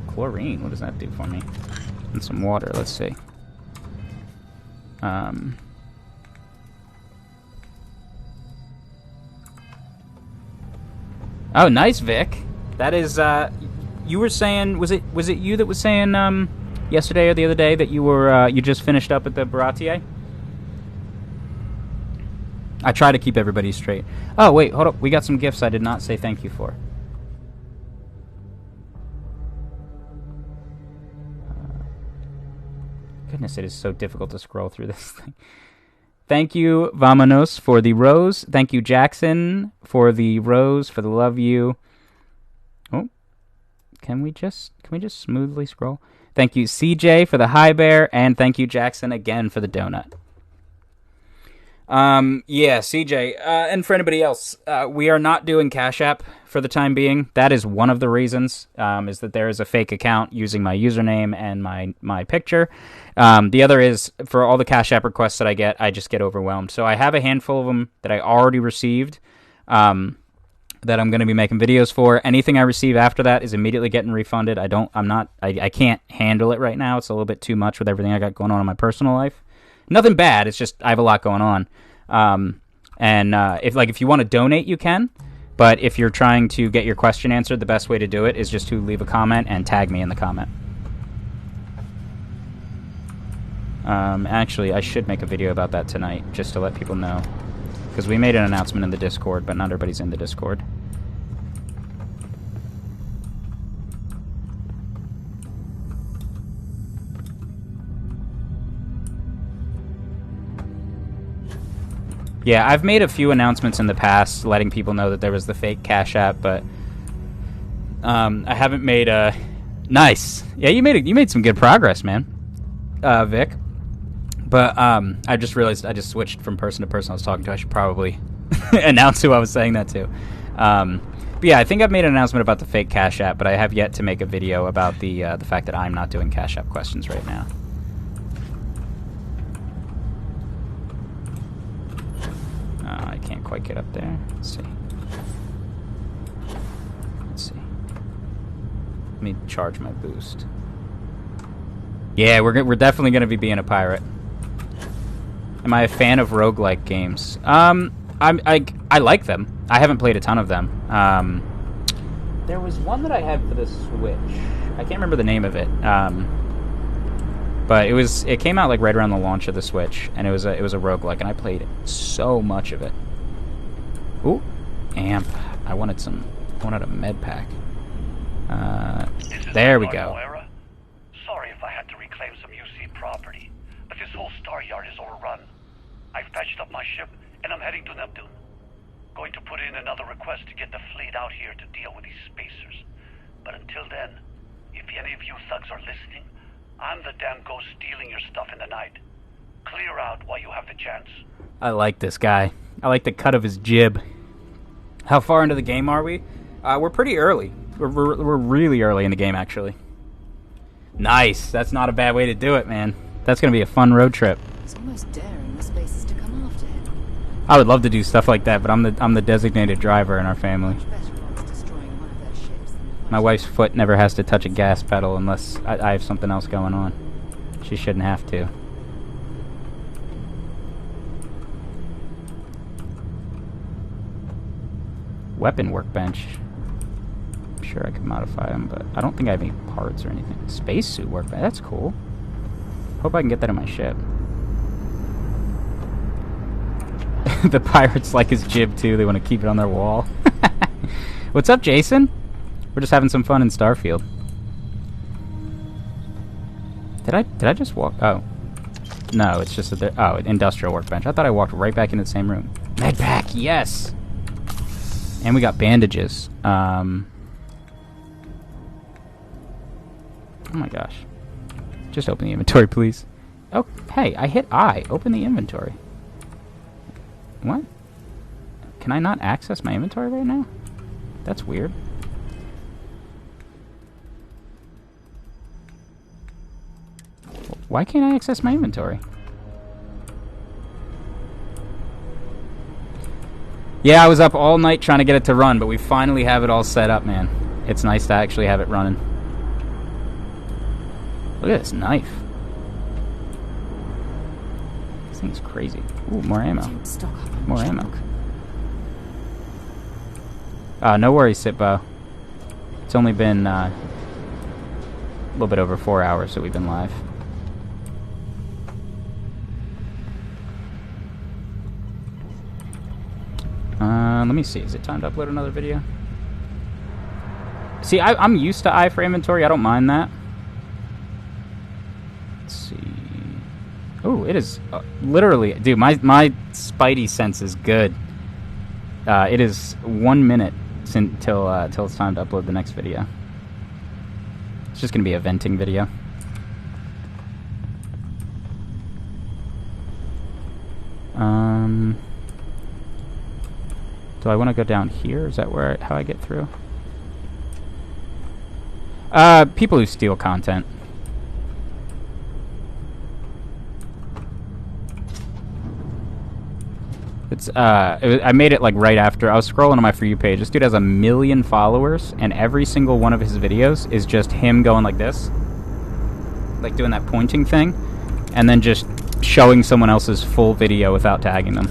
Chlorine. What does that do for me? And some water. Let's see. Oh, nice, Vic. That is. You were saying. Was it you that was saying yesterday or the other day that you were you just finished up at the Baratier? I try to keep everybody straight. Oh, wait, hold up. We got some gifts I did not say thank you for. Goodness, it is so difficult to scroll through this thing. Thank you, Vamonos, for the rose. Thank you, Jackson, for the rose, for the love you. Oh, can we just smoothly scroll? Thank you, CJ, for the high bear, and thank you, Jackson, again for the donut. Yeah, CJ, and for anybody else, we are not doing Cash App for the time being. That is one of the reasons, is that there is a fake account using my username and my picture. The other is, for all the Cash App requests that I just get overwhelmed. So I have a handful of them that I already received, that I'm going to be making videos for. Anything I receive after that is immediately getting refunded. I can't handle it right now. It's a little bit too much with everything I got going on in my personal life. Nothing bad. It's just I have a lot going on. If you want to donate, you can. But if you're trying to get your question answered, the best way to do it is just to leave a comment and tag me in the comment. Actually, I should make a video about that tonight, just to let people know. Because we made an announcement in the Discord, but not everybody's in the Discord. Yeah, I've made a few announcements in the past letting people know that there was the fake Cash App, but I haven't made a... Nice! Yeah, you made some good progress, man, Vic. But I just realized I just switched from person to person I was talking to. I should probably announce who I was saying that to. But yeah, I think I've made an announcement about the fake Cash App, but I have yet to make a video about the fact that I'm not doing Cash App questions right now. I can't quite get up there. Let's see. Let me charge my boost. Yeah, we're definitely going to be being a pirate. Am I a fan of roguelike games? I like them. I haven't played a ton of them. There was one that I had for the Switch. I can't remember the name of it. But it came out like right around the launch of the Switch, and it was a roguelike, and I played so much of it. Ooh, amp. I wanted a med pack. There we go.
Sorry if I had to reclaim some UC property, but this whole star yard is overrun. I've patched up my ship, and I'm heading to Neptune. Going to put in another request to get the fleet out here to deal with these spacers. But until then, if any of you thugs are listening, I'm the damn ghost stealing your stuff in the night. Clear out while you have the chance.
I like this guy. I like the cut of his jib. How far into the game are we? We're pretty early. We're really early in the game, actually. Nice. That's not a bad way to do it, man. That's going to be a fun road trip.
It's almost daring the spacers to come after him.
I would love to do stuff like that, but I'm the designated driver in our family. My wife's foot never has to touch a gas pedal unless I have something else going on. She shouldn't have to. Weapon workbench. I'm sure I could modify them, but I don't think I have any parts or anything. Spacesuit workbench. That's cool. Hope I can get that in my ship. The pirates like his jib too. They want to keep it on their wall. What's up, Jason? We're just having some fun in Starfield. Did I just walk? Oh, no, it's just oh, industrial workbench. I thought I walked right back into the same room. Medpack, yes. And we got bandages. Oh my gosh. Just open the inventory, please. Oh, hey, I hit I. Open the inventory. What? Can I not access my inventory right now? That's weird. Why can't I access my inventory? Yeah, I was up all night trying to get it to run, but we finally have it all set up, man. It's nice to actually have it running. Look at this knife. This thing's crazy. Ooh, more ammo. More ammo. No worries, Sitbo. It's only been a little bit over 4 hours that we've been live. Let me see. Is it time to upload another video? See, I'm used to I for inventory. I don't mind that. Let's see. Oh, it is literally, dude. My spidey sense is good. It is 1 minute till it's time to upload the next video. It's just gonna be a venting video. Do I want to go down here? Is that how I get through? People who steal content. It's I made it like right after I was scrolling on my For You page. This dude has 1 million followers, and every single one of his videos is just him going like this, like doing that pointing thing, and then just showing someone else's full video without tagging them.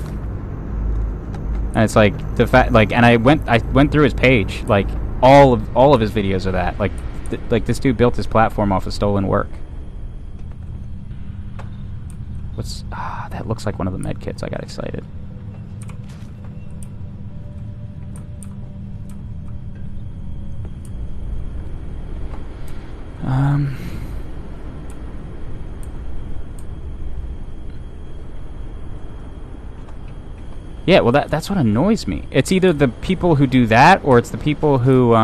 And it's like the fact, like, and I went through his page, like all of his videos are that, like this dude built his platform off of stolen work. What's that looks like one of the med kits. I got excited. Yeah, well, that's what annoys me. It's either the people who do that, or it's the people who,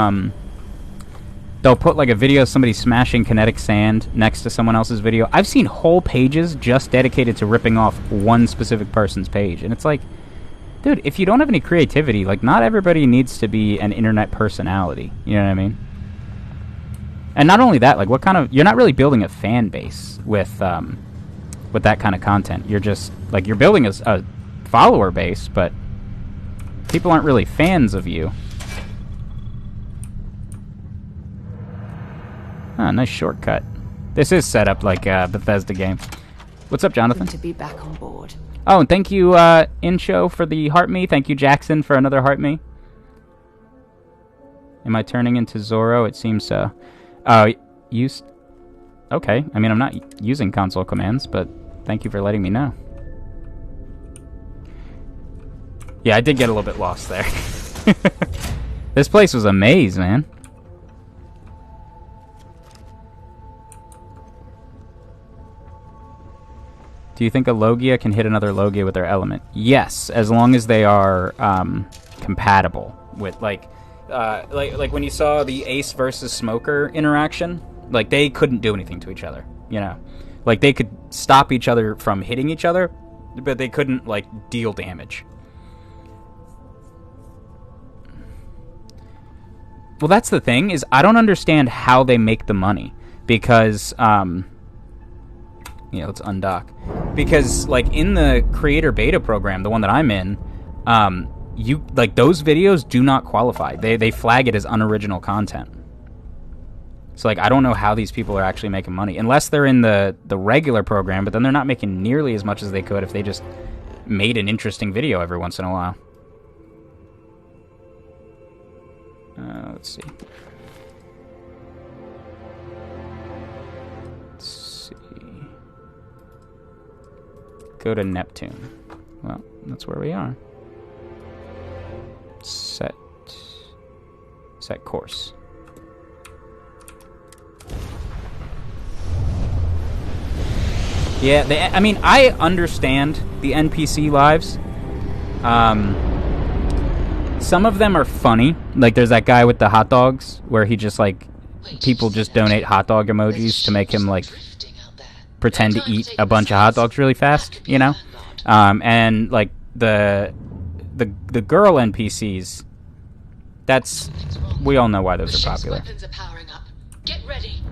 they'll put, like, a video of somebody smashing kinetic sand next to someone else's video. I've seen whole pages just dedicated to ripping off one specific person's page. And it's like, dude, if you don't have any creativity, like, not everybody needs to be an internet personality. You know what I mean? And not only that, like, what kind of... You're not really building a fan base with that kind of content. You're just, like, you're building a follower base, but people aren't really fans of you. Ah, nice shortcut. This is set up like a Bethesda game. What's up, Jonathan?
To be back on board.
Oh, and thank you, Insho, for the heart me. Thank you, Jackson, for another heart me. Am I turning into Zorro? It seems so. Use... Okay, I mean, I'm not using console commands, but thank you for letting me know. Yeah, I did get a little bit lost there. This place was a maze, man. Do you think a Logia can hit another Logia with their element? Yes, as long as they are compatible with, like when you saw the Ace versus Smoker interaction, like they couldn't do anything to each other, you know, like they could stop each other from hitting each other, but they couldn't like deal damage. Well, that's the thing, is I don't understand how they make the money, because Yeah, let's undock. Because, like, in the creator beta program, the one that I'm in, you like those videos do not qualify. They flag it as unoriginal content. So, like, I don't know how these people are actually making money. Unless they're in the regular program, but then they're not making nearly as much as they could if they just made an interesting video every once in a while. Let's see. Go to Neptune. Well, that's where we are. Set course. Yeah, I mean, I understand the NPC lives. Some of them are funny. Like, there's that guy with the hot dogs, where he just, like, people just donate hot dog emojis to make him, like, pretend to eat a bunch of hot dogs really fast, you know? And, like, the girl NPCs, that's... We all know why those are popular.
Get ready.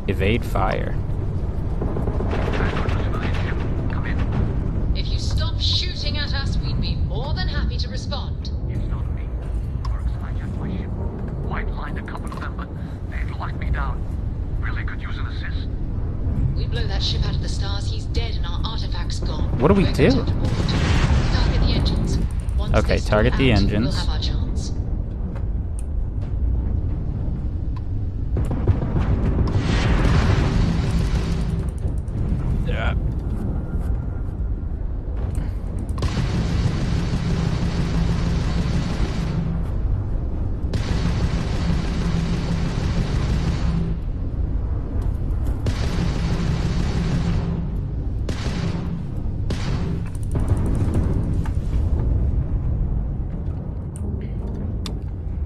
Evade fire.
If you stop shooting at us, we'd be more than happy to respond.
It's not me. Works, hijacked my ship. White lined a couple of them, but they've locked me down. Really could use an assist.
We blow that ship out of the stars, he's dead and our artifact's gone.
What do we do?
Target the engines. Once
Okay, target the engines.
We'll have our chance.
Yeah.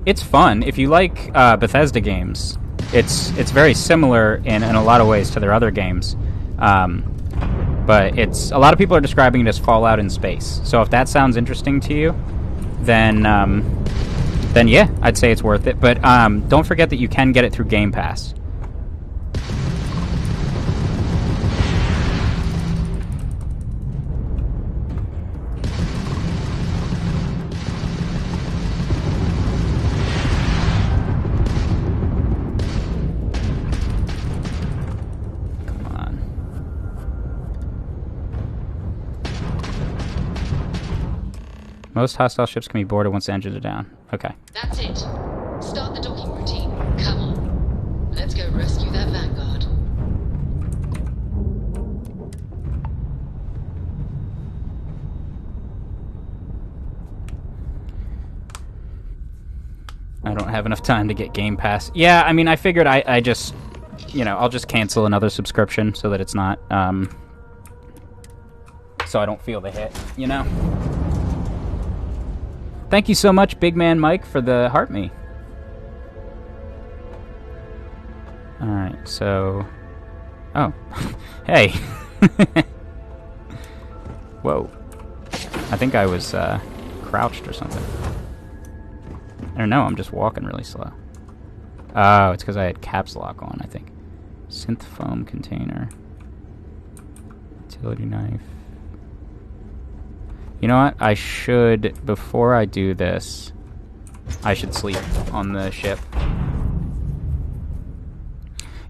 It's fun. If you like Bethesda games, it's very similar in a lot of ways to their other games. But it's a lot of people are describing it as Fallout in space. So if that sounds interesting to you, then yeah, I'd say it's worth it. But don't forget that you can get it through Game Pass. Most hostile ships can be boarded once the engines are down. Okay.
That's it. Start the docking routine. Come on. Let's go rescue that Vanguard.
I don't have enough time to get Game Pass. Yeah, I mean, I figured I just, I'll just cancel another subscription so that it's not, so I don't feel the hit, Thank you so much, Big Man Mike, for the heart me. Alright, so... Oh. Hey! Whoa. I think I was, crouched or something. I don't know, I'm just walking really slow. Oh, it's because I had caps lock on, I think. Synth foam container. Utility knife. You know what? I should, before I do this, I should sleep on the ship.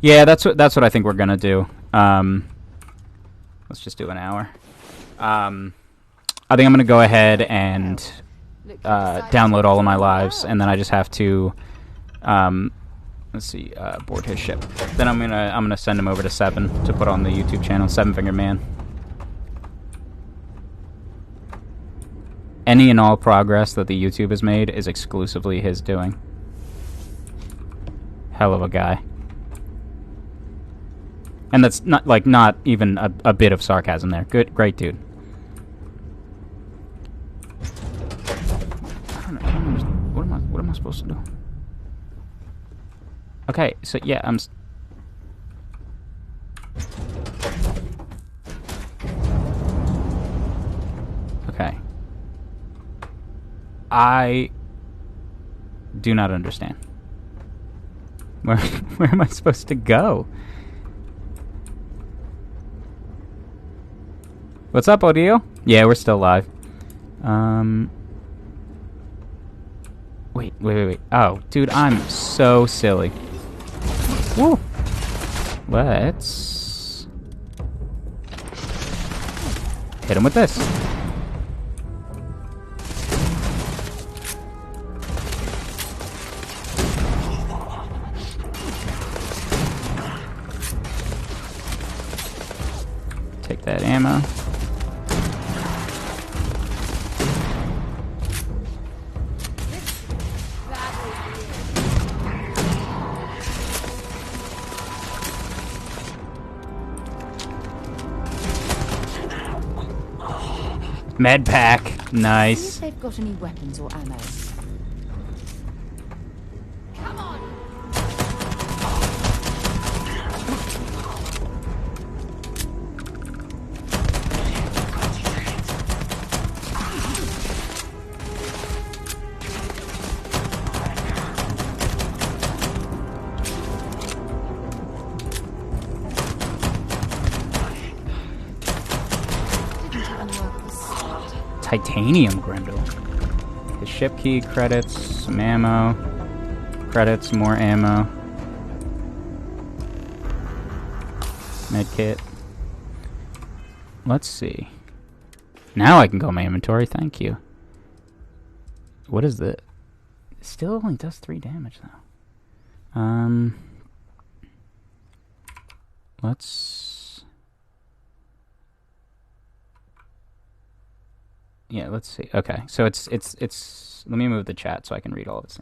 Yeah, that's what I think we're gonna do. Let's just do an hour. I think I'm gonna go ahead and download all of my lives, and then I just have to, let's see, board his ship. Then I'm gonna send him over to Seven to put on the YouTube channel, Seven Finger Man. Any and all progress that the YouTube has made is exclusively his doing. Hell of a guy. And that's not even a bit of sarcasm there. Great dude. I don't know. What am I supposed to do? Okay, so yeah, okay. I do not understand. Where am I supposed to go? What's up, Odile? Yeah, we're still live. Wait. Oh, dude, I'm so silly. Woo! Let's hit him with this. Take that ammo. Med pack, nice.
See if they've got any weapons or ammo. Come on.
Titanium Grendel. The ship key, credits, some ammo. Credits, more ammo. Medkit. Let's see. Now I can go in my inventory, thank you. What is it? It still only does 3 damage though. Let's see. Okay, so it's. Let me move the chat so I can read all of this.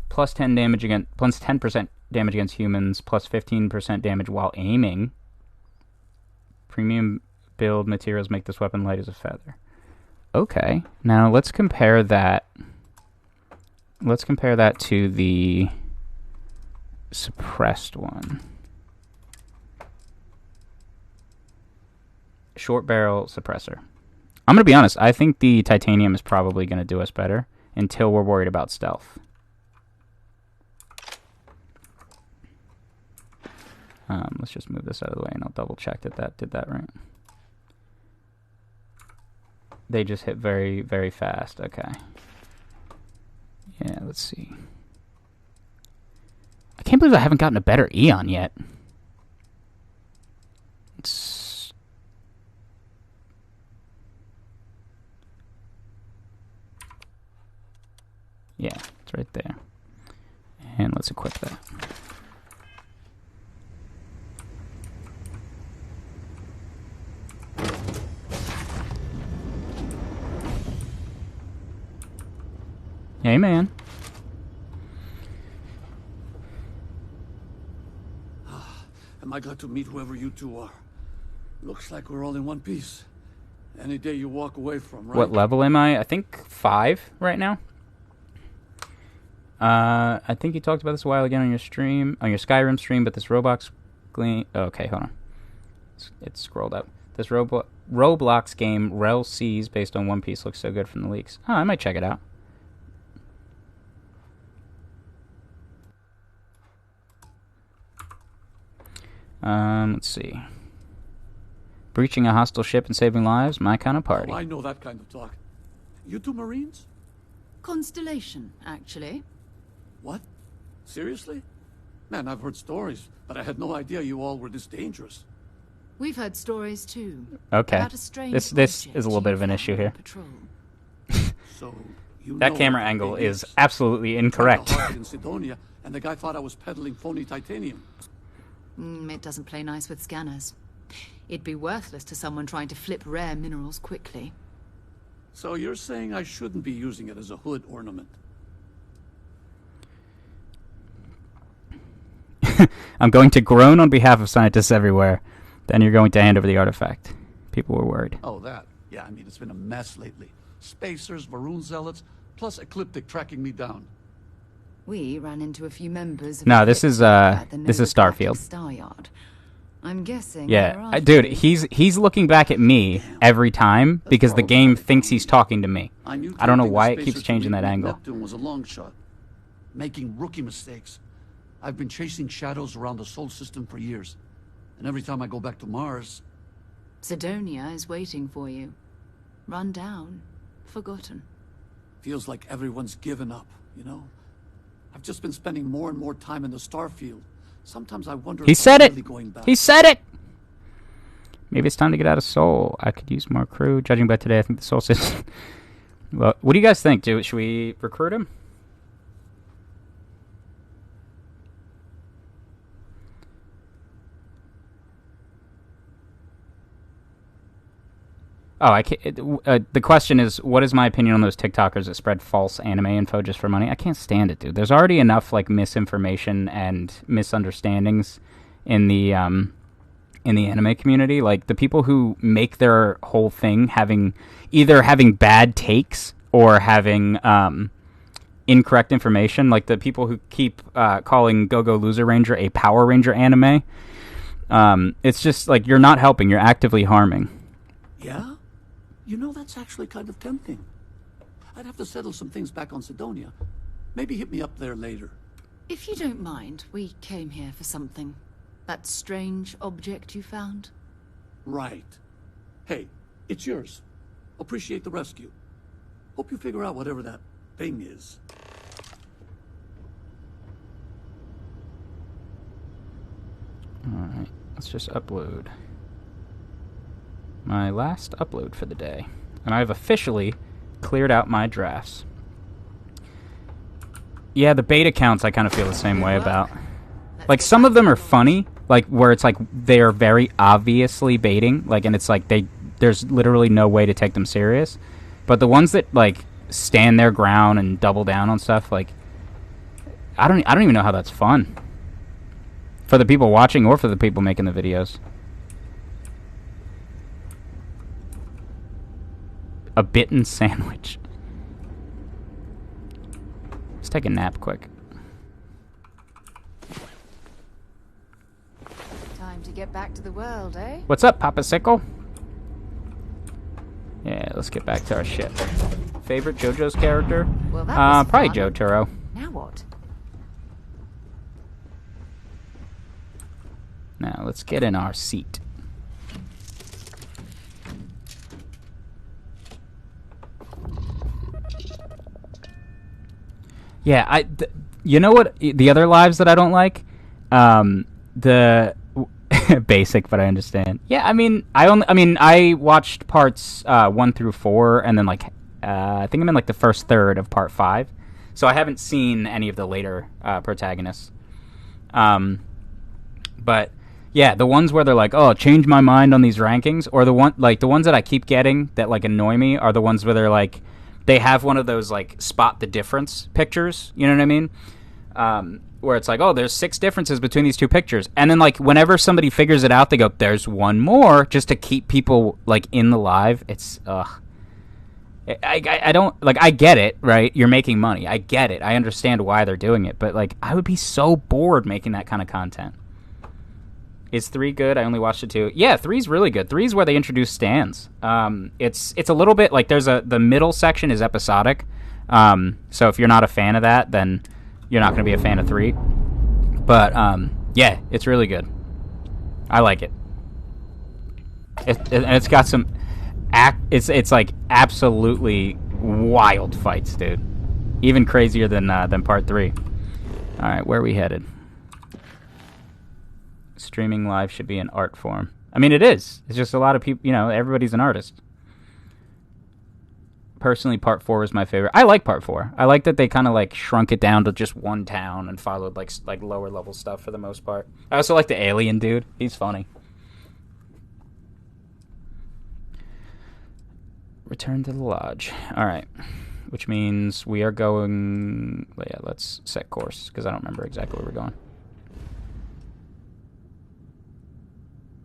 Plus 10 damage against, plus 10% damage against humans, plus 15% damage while aiming. Premium build materials make this weapon light as a feather. Okay, now let's compare that. Let's compare that to the suppressed one. Short barrel suppressor. I'm going to be honest, I think the titanium is probably going to do us better until we're worried about stealth. Let's just move this out of the way and I'll double check that that did that right. They just hit very, very fast. Okay. Yeah, let's see. I can't believe I haven't gotten a better Eon yet. Yeah, it's right there. And let's equip that. Hey, man.
Am I glad to meet whoever you two are? Looks like we're all in one piece. Any day you walk away from, right?
What level am I? I think 5 right now. I think you talked about this a while ago on your stream, on your Skyrim stream, but this Roblox game... Oh, okay, hold on. It's scrolled up. This Roblox game, Rel Seas, based on One Piece, looks so good from the leaks. Oh, I might check it out. Let's see. Breaching a hostile ship and saving lives, my kind of party.
Oh, I know that kind of talk. You two Marines?
Constellation, actually.
What? Seriously? Man, I've heard stories, but I had no idea you all were this dangerous.
We've heard stories too.
Okay.
About a strange
This is a little bit of an issue here.
So you
that
know
camera angle is absolutely incorrect.
In Sidonia, and the guy thought I was peddling phony titanium.
It doesn't play nice with scanners. It'd be worthless to someone trying to flip rare minerals quickly.
So you're saying I shouldn't be using it as a hood ornament?
I'm going to groan on behalf of scientists everywhere. Then you're going to hand over the artifact. People were worried.
Oh, that. Yeah, I mean, it's been a mess lately. Spacers, Maroon Zealots, plus Ecliptic tracking me down.
We ran into a few members of
No, this is Starfield.
Star Yard. I'm guessing.
Yeah, dude, he's looking back at me every time because the game thinks he's talking to me. I don't know why it keeps changing that angle.
Neptune was a long shot, making rookie mistakes. I've been chasing shadows around the Sol system for years, and every time I go back to Mars,
Sidonia is waiting for you. Run down, forgotten.
Feels like everyone's given up, you know? I've just been spending more and more time in the Starfield. Sometimes I wonder
He
if
said
I'm
it!
really going back.
He said it! Maybe it's time to get out of Seoul. I could use more crew. Judging by today, I think the Seoul system... Well, what do you guys think? Should we recruit him? Oh, I can't, the question is, what is my opinion on those TikTokers that spread false anime info just for money? I can't stand it, dude. There's already enough like misinformation and misunderstandings in the anime community. Like the people who make their whole thing either having bad takes or having incorrect information. Like the people who keep calling Go-Go Loser Ranger a Power Ranger anime. It's just like you're not helping. You're actively harming.
Yeah? You know, that's actually kind of tempting. I'd have to settle some things back on Sidonia. Maybe hit me up there later.
If you don't mind, we came here for something. That strange object you found?
Right. Hey, it's yours. Appreciate the rescue. Hope you figure out whatever that thing is.
Alright, let's just upload. My last upload for the day. And I've officially cleared out my drafts. Yeah, the bait accounts I kind of feel the same way about. Like, some of them are funny, like, where it's like, they are very obviously baiting, like, and it's like, there's literally no way to take them serious. But the ones that, like, stand their ground and double down on stuff, like, I don't even know how that's fun. For the people watching or for the people making the videos. A bitten sandwich. Let's take a nap quick.
Time to get back to the world, eh?
What's up, Papa Sickle? Yeah, let's get back to our ship. Favorite JoJo's character?
Well, that was
probably
fun.
Jotaro.
Now what?
Now, let's get in our seat. Yeah, you know what? The other lives that I don't like, the basic, but I understand. Yeah, I mean, I watched parts 1 through 4, and then like I think I'm in like the first third of part 5, so I haven't seen any of the later protagonists. But yeah, the ones where they're like, "Oh, change my mind on these rankings," or the ones that I keep getting that like annoy me are the ones where they're like, they have one of those like spot the difference pictures, you know what I mean? Where it's like, oh, there's 6 differences between these 2 pictures, and then like whenever somebody figures it out, they go, "There's one more," just to keep people like in the live. It's I don't like. I get it, right? You're making money. I get it. I understand why they're doing it, but like I would be so bored making that kind of content. Is 3 good? I only watched it 2. Yeah, 3's really good. 3's where they introduce stands. It's a little bit like the middle section is episodic. So if you're not a fan of that, then you're not going to be a fan of 3. But yeah, it's really good. I like it. It's got some it's like absolutely wild fights, dude. Even crazier than part 3. All right, where are we headed? Streaming live should be an art form. I mean, it is. It's just a lot of people, you know, everybody's an artist. Personally, part 4 is my favorite. I like part 4. I like that they kind of like shrunk it down to just one town and followed like lower level stuff for the most part. I also like the alien dude. He's funny. Return to the lodge. All right. Which means we are going... Yeah, let's set course because I don't remember exactly where we're going.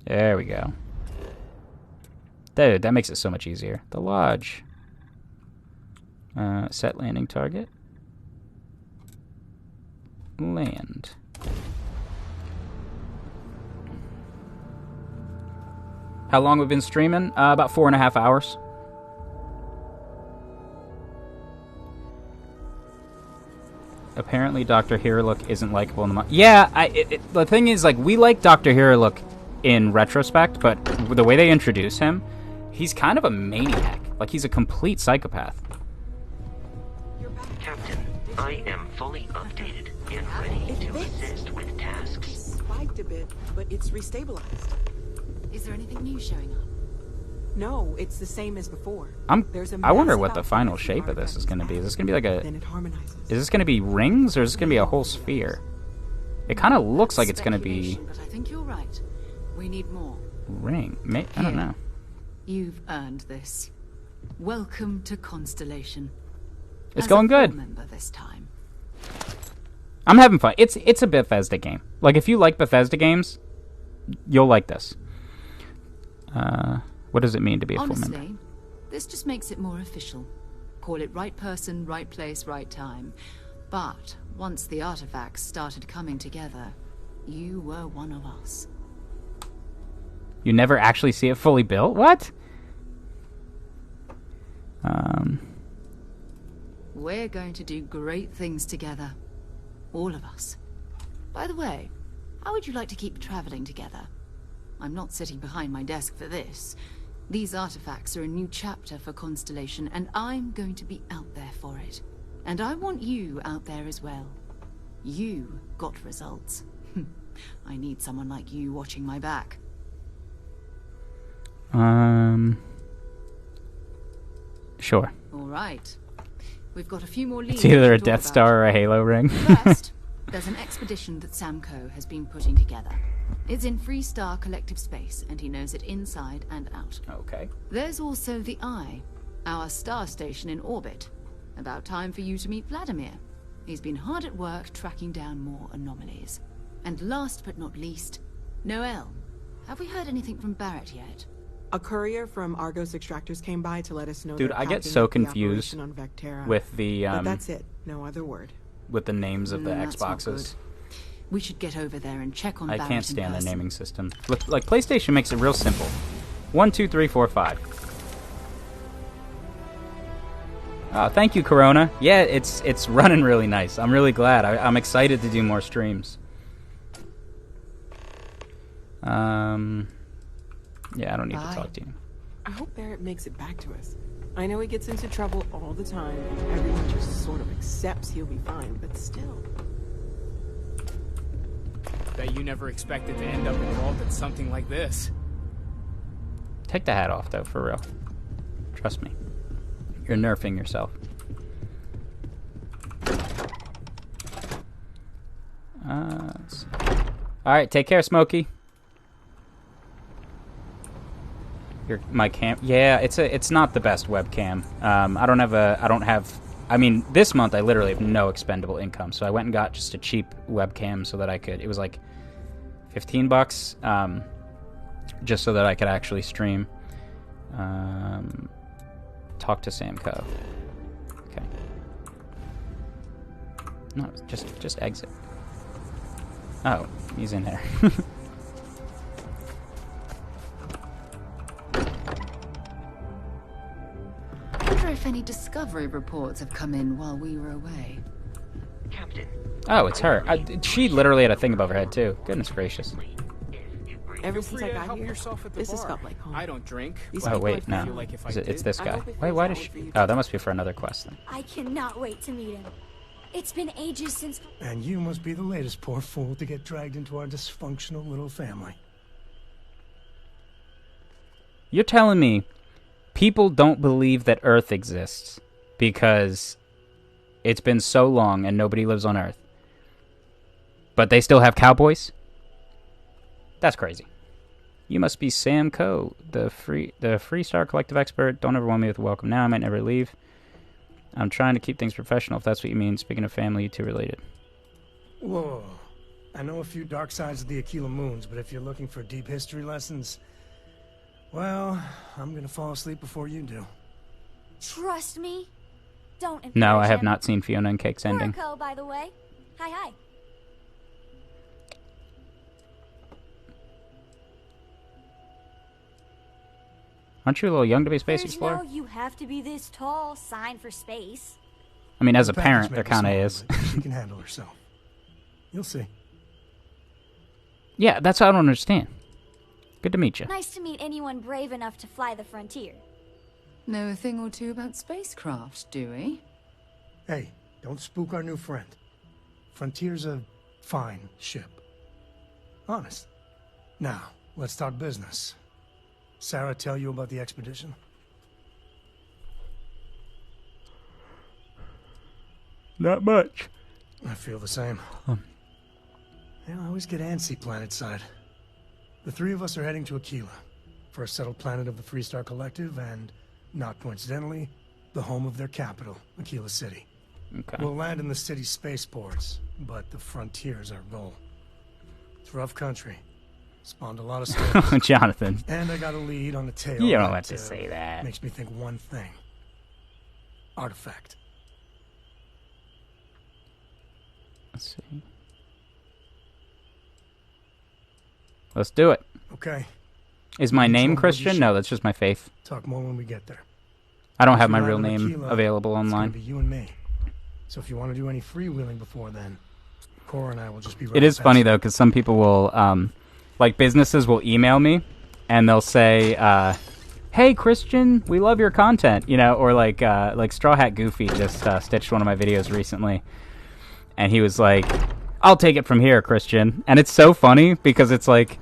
There we go. Dude, that makes it so much easier. The lodge. Set landing target. Land. How long we've been streaming? About 4.5 hours. Apparently Dr. Hirulook isn't likable in the... Yeah, the thing is, like, we like Dr. Hirulook in retrospect, but the way they introduce him, he's kind of a maniac. Like, he's a complete psychopath.
Captain, I am fully updated and ready to assist with tasks.
Spiked a bit, but it's restabilized.
Is there anything new showing up?
No, it's the same as before.
I wonder what the final shape of this is going to be. Is this going to be like a... Is this going to be rings, or is this going to be a whole sphere? It kind of looks like it's going to be...
But I think you're right. We need more.
Ring? I don't know.
You've earned this. Welcome to Constellation.
It's going good.
Member this time.
I'm having fun. It's a Bethesda game. Like, if you like Bethesda games, you'll like this. What does it mean to be a full member?
Honestly, this just makes it more official. Call it right person, right place, right time. But once the artifacts started coming together, you were one of us.
You never actually see it fully built? What?
We're going to do great things together. All of us. By the way, how would you like to keep traveling together? I'm not sitting behind my desk for this. These artifacts are a new chapter for Constellation, and I'm going to be out there for it. And I want you out there as well. You got results. I need someone like you watching my back.
Sure.
All right. We've got a few more leads.
It's either a
to talk
Death
about.
Star or a Halo ring.
First, there's an expedition that Samco has been putting together. It's in Freestar Collective Space, and he knows it inside and out.
Okay.
There's also the Eye, our star station in orbit. About time for you to meet Vladimir. He's been hard at work tracking down more anomalies. And last but not least, Noel. Have we heard anything from Barrett yet?
A courier from Argos Extractors came by to let us know.
Dude,
they're
I get
packing
so
up the
confused
operation on Vectera.
with the
But that's it. No other word.
with the names of the
That's not
Xboxes.
We should get over there and check on
I
Barrett
can't
in
stand the
person.
naming system. Like, PlayStation makes it real simple. 1, 2, 3, 4, 5. Oh, thank you, Corona. Yeah, it's running really nice. I'm really glad. I'm excited to do more streams. Yeah, I don't need to talk to you.
I hope Barrett makes it back to us. I know he gets into trouble all the time, and everyone just sort of accepts he'll be fine, but still.
Bet you never expected to end up involved in something like this.
Take the hat off, though, for real. Trust me. You're nerfing yourself. Let's see. All right, take care, Smokey. My cam. Yeah, it's not the best webcam. I mean, this month I literally have no expendable income, so I went and got just a cheap webcam so that I could. It was like $15, just so that I could actually stream. Talk to Samco. Okay. No, just exit. Oh, he's in there.
I wonder if any discovery reports have come in while we were away.
Captain.
Oh, it's her. She literally had a thing above her head too. Goodness gracious.
Ever since I got here,
yourself at the
this has
bar.
felt like home.
I don't drink.
Oh wait, no. It's this guy. Wait, why does she? Oh, that must be for another quest then.
I cannot wait to meet him. It's been ages since...
And you must be the latest poor fool to get dragged into our dysfunctional little family.
You're telling me people don't believe that Earth exists because it's been so long and nobody lives on Earth, but they still have cowboys? That's crazy. You must be Sam Coe, the Freestar Collective expert. Don't overwhelm me with a welcome now. I might never leave. I'm trying to keep things professional, if that's what you mean. Speaking of family, you two related.
Whoa. I know a few dark sides of the Aquila Moons, but if you're looking for deep history lessons, well, I'm gonna fall asleep before you do.
Trust me. Don't encourage
No, I have
him.
not seen Fiona and Cake's ending.
Miracle, by the way. Hi.
Aren't you a little young to be a space
There's
explorer?
no you have to be this tall sign for space.
I mean, as a
The
parent,
package
there
may be
kind of
small,
is.
but she can handle herself. You'll see.
Yeah, that's what I don't understand. Good to meet you.
Nice to meet anyone brave enough to fly the frontier.
Know a thing or two about spacecraft, do we?
Hey, don't spook our new friend. Frontier's a fine ship. Honest. Now, let's talk business. Sarah tell you about the expedition?
Not much.
I feel the same. Yeah, I always get antsy planet-side. The three of us are heading to Aquila, first settled planet of the Freestar Collective, and, not coincidentally, the home of their capital, Aquila City.
Okay.
We'll land in the city's spaceports, but the frontier's our goal. It's rough country. Spawned a lot of stories.
Jonathan.
And I got a lead on the tail.
You don't have to say that.
Makes me think one thing. Artifact.
Let's see. Let's do it.
Okay.
Is my name
Control
Christian? No, that's just my faith.
Talk more when we get there.
I don't have
If
my
you're
real
out on
name
Aquila,
available
It's
online.
gonna be you and me. So if you want to do any freewheeling before then, Cora and I will just be right
It is
past
funny
you.
though, because some people will, like businesses will email me, and they'll say, "Hey Christian, we love your content," you know, or like Straw Hat Goofy just stitched one of my videos recently, and he was like, "I'll take it from here, Christian," and it's so funny because it's like,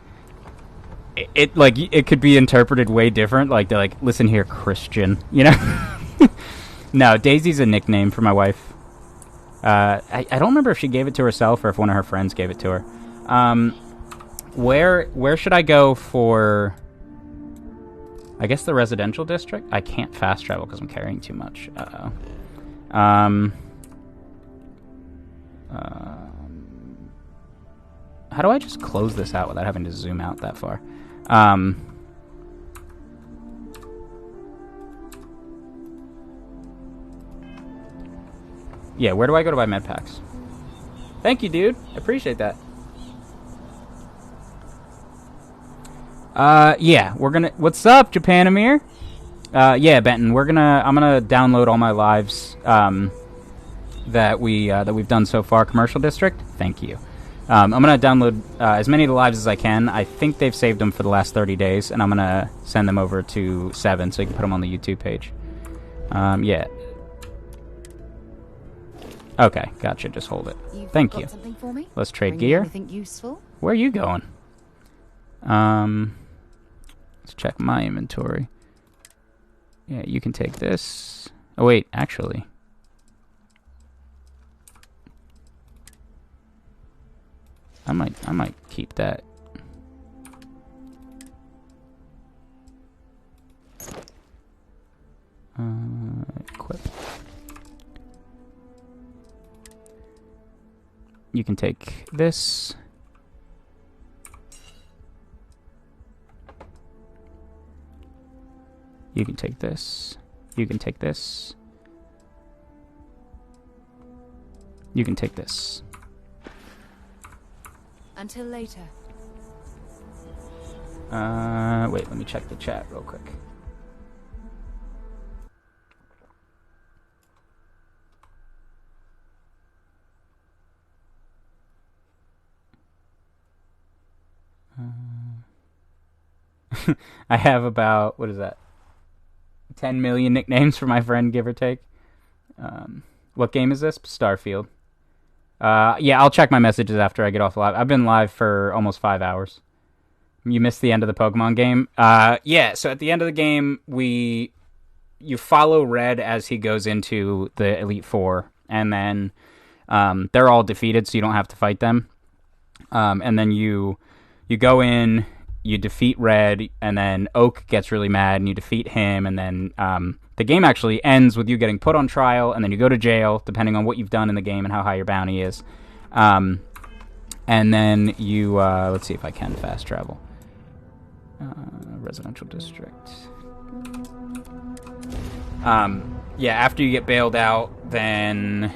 it could be interpreted way different. Like they're like, "Listen here, Christian," you know. No, Daisy's a nickname for my wife. I don't remember if she gave it to herself or if one of her friends gave it to her. Where should I go for? I guess the residential district. I can't fast travel because I'm carrying too much. How do I just close this out without having to zoom out that far? Yeah, where do I go to buy med packs? Thank you, dude. I appreciate that. Yeah, we're gonna... What's up, Japanimir? Yeah, Benton, I'm gonna download all my lives, that we've done so far. Commercial District? Thank you. I'm gonna download, as many of the lives as I can. I think they've saved them for the last 30 days, and I'm gonna send them over to Seven so you can put them on the YouTube page. Yeah. Okay, gotcha. Just hold it. Thank you.
Something for me?
Let's trade
Bring
gear.
Anything useful?
Where are you going? Let's check my inventory. Yeah, you can take this. Oh wait, actually. I might keep that. Equip. You can take this. You can take this. You can take this. You can take this.
Until later.
Wait, let me check the chat real quick. I have about, what is that? 10 million nicknames for my friend, give or take. What game is this? Starfield. Yeah, I'll check my messages after I get off live. I've been live for almost 5 hours. You missed the end of the Pokemon game? Yeah, so at the end of the game, you follow Red as he goes into the Elite Four, and then they're all defeated, so you don't have to fight them. And then you go in, you defeat Red, and then Oak gets really mad, and you defeat him, and then the game actually ends with you getting put on trial, and then you go to jail, depending on what you've done in the game and how high your bounty is. And then you, let's see if I can fast travel. Residential district. Yeah, after you get bailed out, then...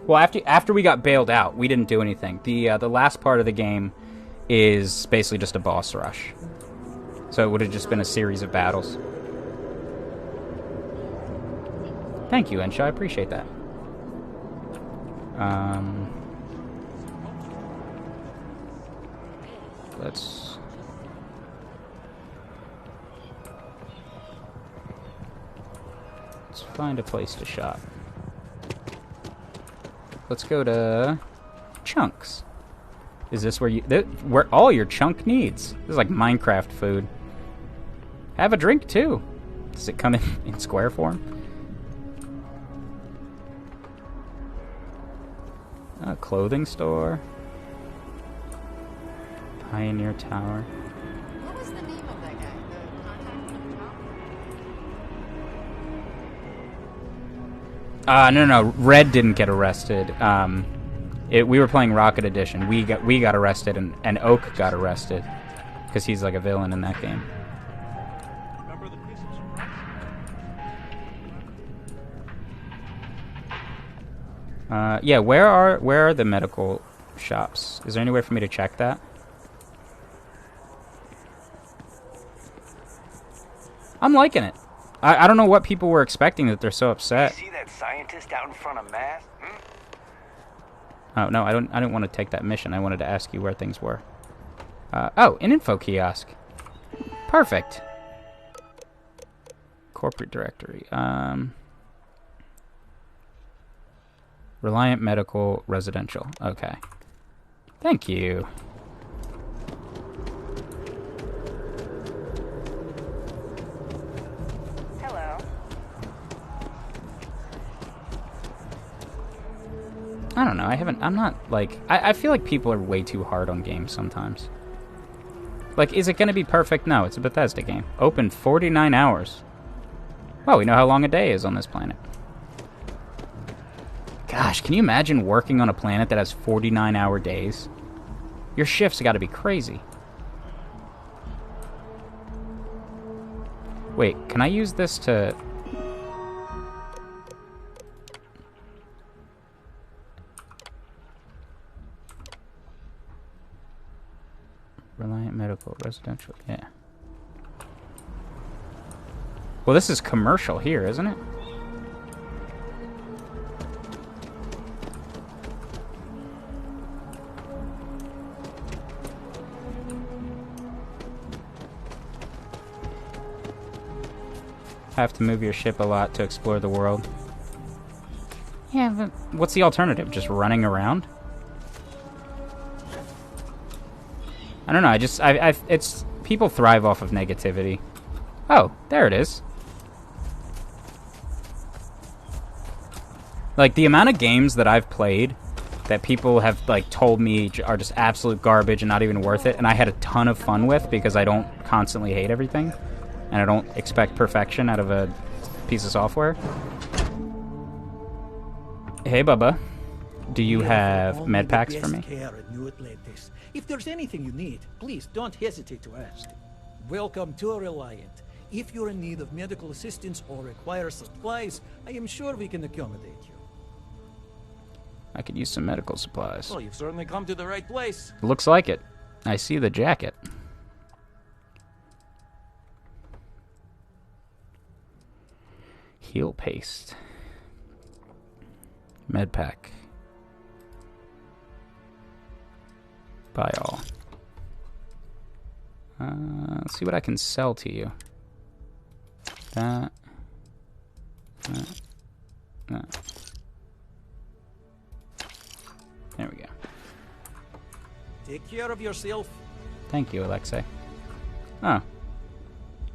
Well, after we got bailed out, we didn't do anything. The last part of the game is basically just a boss rush. So it would have just been a series of battles. Thank you, Ensha. I appreciate that. Let's... Let's find a place to shop. Let's go to Chunks. Is this where where all your chunk needs? This is like Minecraft food. Have a drink too. Does it come in square form? A clothing store. Pioneer Tower.
What was the name of that guy? The contact from the top?
No. Red didn't get arrested. We were playing Rocket Edition. We got arrested, and Oak got arrested because he's like a villain in that game.
Remember the piece of surprise?
Yeah. Where are the medical shops? Is there any way for me to check that? I'm liking it. I don't know what people were expecting that they're so upset.
See that scientist out in front of Mass?
Oh no, I didn't want to take that mission. I wanted to ask you where things were. Oh, an info kiosk. Perfect. Corporate directory. Reliant Medical Residential. Okay. Thank you.
Hello.
I don't know. I'm not like. I feel like people are way too hard on games sometimes. Like, is it going to be perfect? No, it's a Bethesda game. Open 49 hours. Well, we know how long a day is on this planet. Gosh, can you imagine working on a planet that has 49-hour days? Your shifts got to be crazy. Wait, can I use this to... Reliant Medical, Residential, yeah. Well, this is commercial here, isn't it? Have to move your ship a lot to explore the world. Yeah, but what's the alternative? Just running around? I don't know. It's people thrive off of negativity. Oh, there it is. Like, the amount of games that I've played that people have, like, told me are just absolute garbage and not even worth it, and I had a ton of fun with because I don't constantly hate everything, and I don't expect perfection out of a piece of software. Hey, Bubba. Do you have med packs for me?
If there's anything you need, please don't hesitate to ask. Welcome to Reliant. If you're in need of medical assistance or require supplies, I am sure we can accommodate you.
I could use some medical supplies.
Well, you've certainly come to the right place.
Looks like it. I see the jacket. Heal paste. Med pack. Buy all. Let's see what I can sell to you. That. There we go.
Take care of yourself.
Thank you, Alexei. Oh.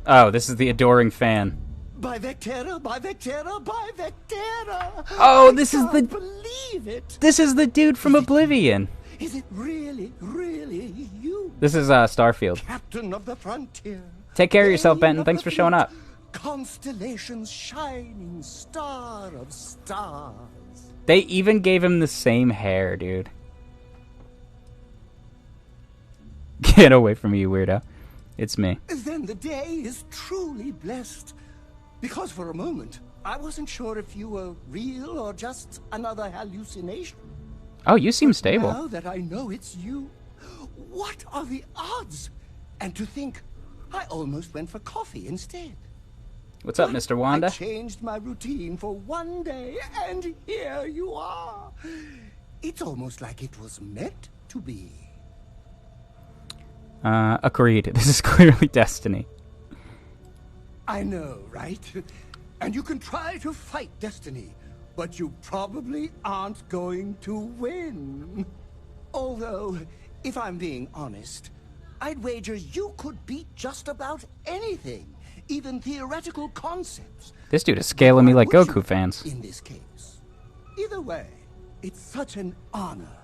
Oh, this is the adoring fan.
By Vectera, by Vectera, by Vectera.
Oh, this is the...
Believe it.
This is the dude from Oblivion.
Is it really, really you?
This is Starfield.
Captain of the frontier.
Take care of yourself, Benton. Thanks for showing up.
Constellation's shining star of stars.
They even gave him the same hair, dude. Get away from me, you weirdo. It's me.
Then the day is truly blessed. Because for a moment, I wasn't sure if you were real or just another hallucination.
Oh, you seem stable.
Now that I know it's you, what are the odds? And to think, I almost went for coffee instead.
What's up, Mr. Wanda?
I changed my routine for one day, and here you are. It's almost like it was meant to be.
Agreed. This is clearly destiny.
I know, right?
and you can try to fight destiny, but you probably aren't going to win. Although, if I'm being honest, I'd wager you could beat just about anything, even theoretical concepts.
This dude is scaling me like Goku fans.
In this case. Either way, it's such an honor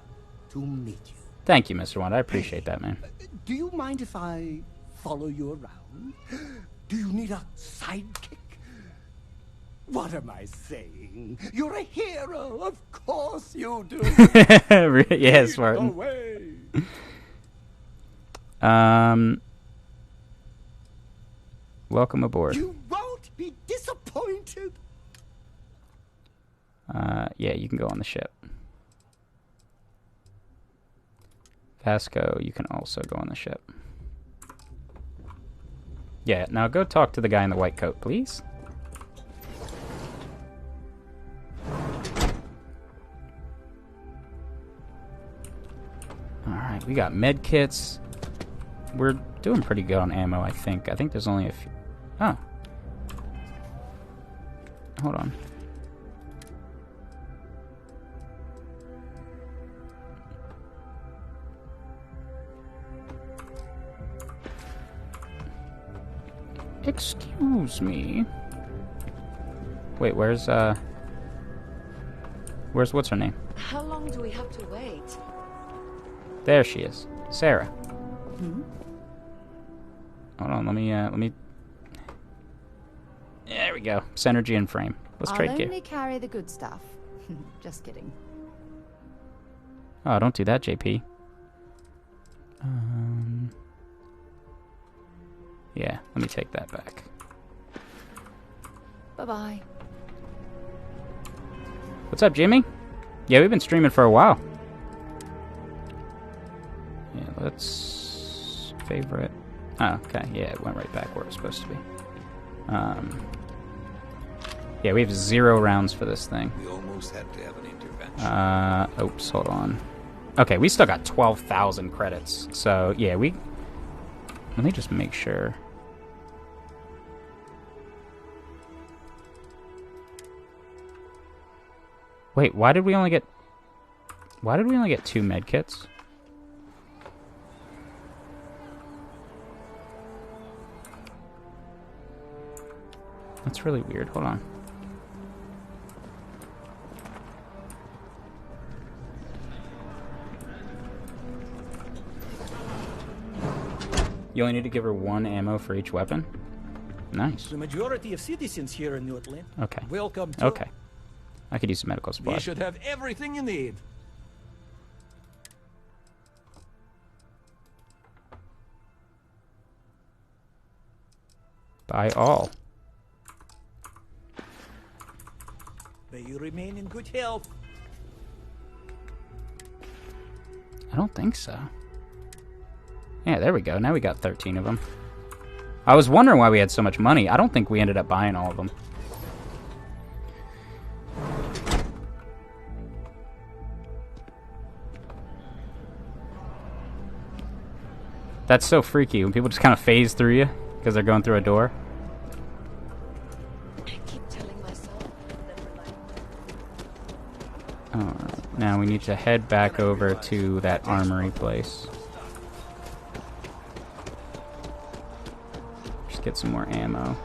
to meet you.
Thank you, Mr. Wanda. I appreciate that, man.
Do you mind if I follow you around? Do you need a sidekick? What am I saying? You're a hero. Of course you do.
Yes, Martin. Welcome aboard.
You won't be disappointed.
Yeah, you can go on the ship. Vasco, you can also go on the ship. Yeah, now go talk to the guy in the white coat, please. Alright, we got med kits. We're doing pretty good on ammo, I think. I think there's only a few... Oh. Hold on. Excuse me. Wait, where's what's her name?
How long do we have to wait?
There she is. Sarah.
Hmm?
Hold on, let me there we go. Synergy and frame. Let's trade gear.
I'll only carry the good stuff. Just kidding.
Oh, don't do that, JP. Yeah, let me take that back.
Bye-bye.
What's up, Jimmy? Yeah, we've been streaming for a while. Yeah, let's favorite. Oh, okay. Yeah, it went right back where it was supposed to be. Yeah, we have 0 rounds for this thing.
We almost had to have an intervention.
Oops, hold on. Okay, we still got 12,000 credits. So, yeah, let me just make sure. Wait, why did we only get 2 med kits? That's really weird. Hold on. You only need to give her 1 ammo for each weapon? Nice.
The majority of citizens here in Newtland.
Okay.
Welcome to...
Okay. I could use some medical
We
supplies.
should have everything you need.
Buy all.
May you remain in good health.
I don't think so. Yeah, there we go. Now we got 13 of them. I was wondering why we had so much money. I don't think we ended up buying all of them. That's so freaky when people just kind of phase through you because they're going through a door. Alright, now we need to head back over to that armory place. Just get some more ammo.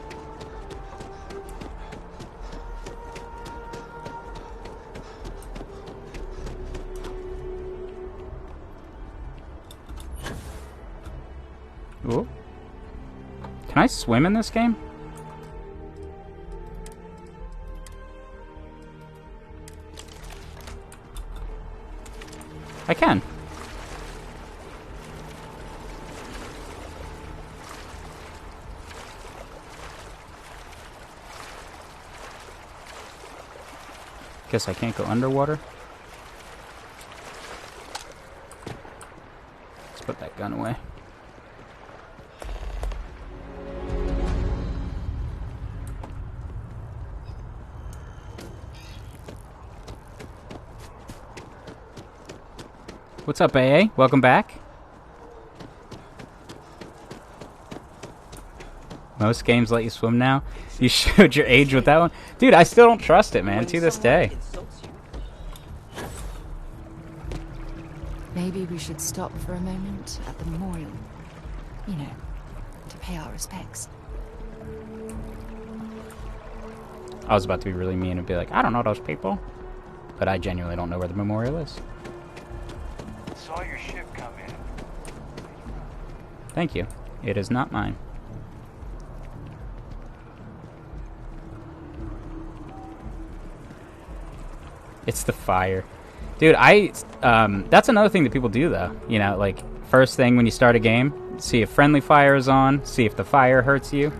Ooh. Can I swim in this game? I can. Guess I can't go underwater. Let's put that gun away. What's up, AA? Welcome back. Most games let you swim now. You showed your age with that one. Dude, I still don't trust it, man, to this day.
Maybe we should stop for a moment at the memorial. You know, to pay our respects.
I was about to be really mean and be like, I don't know those people. But I genuinely don't know where the memorial is.
Saw your ship come in.
Thank you. It is not mine. It's the fire. Dude, that's another thing that people do, though. You know, like, first thing when you start a game, see if friendly fire is on, see if the fire hurts you.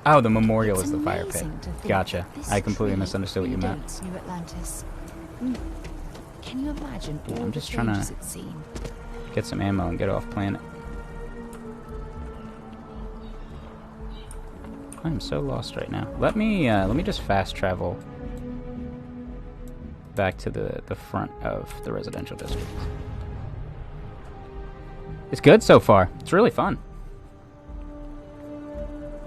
Oh, the memorial is the fire pit. Gotcha. I completely misunderstood what you meant.
New Atlantis. Can you imagine all
I'm just trying to get some ammo and get off planet. I'm so lost right now. Let me just fast travel back to the front of the residential district. It's good so far. It's really fun.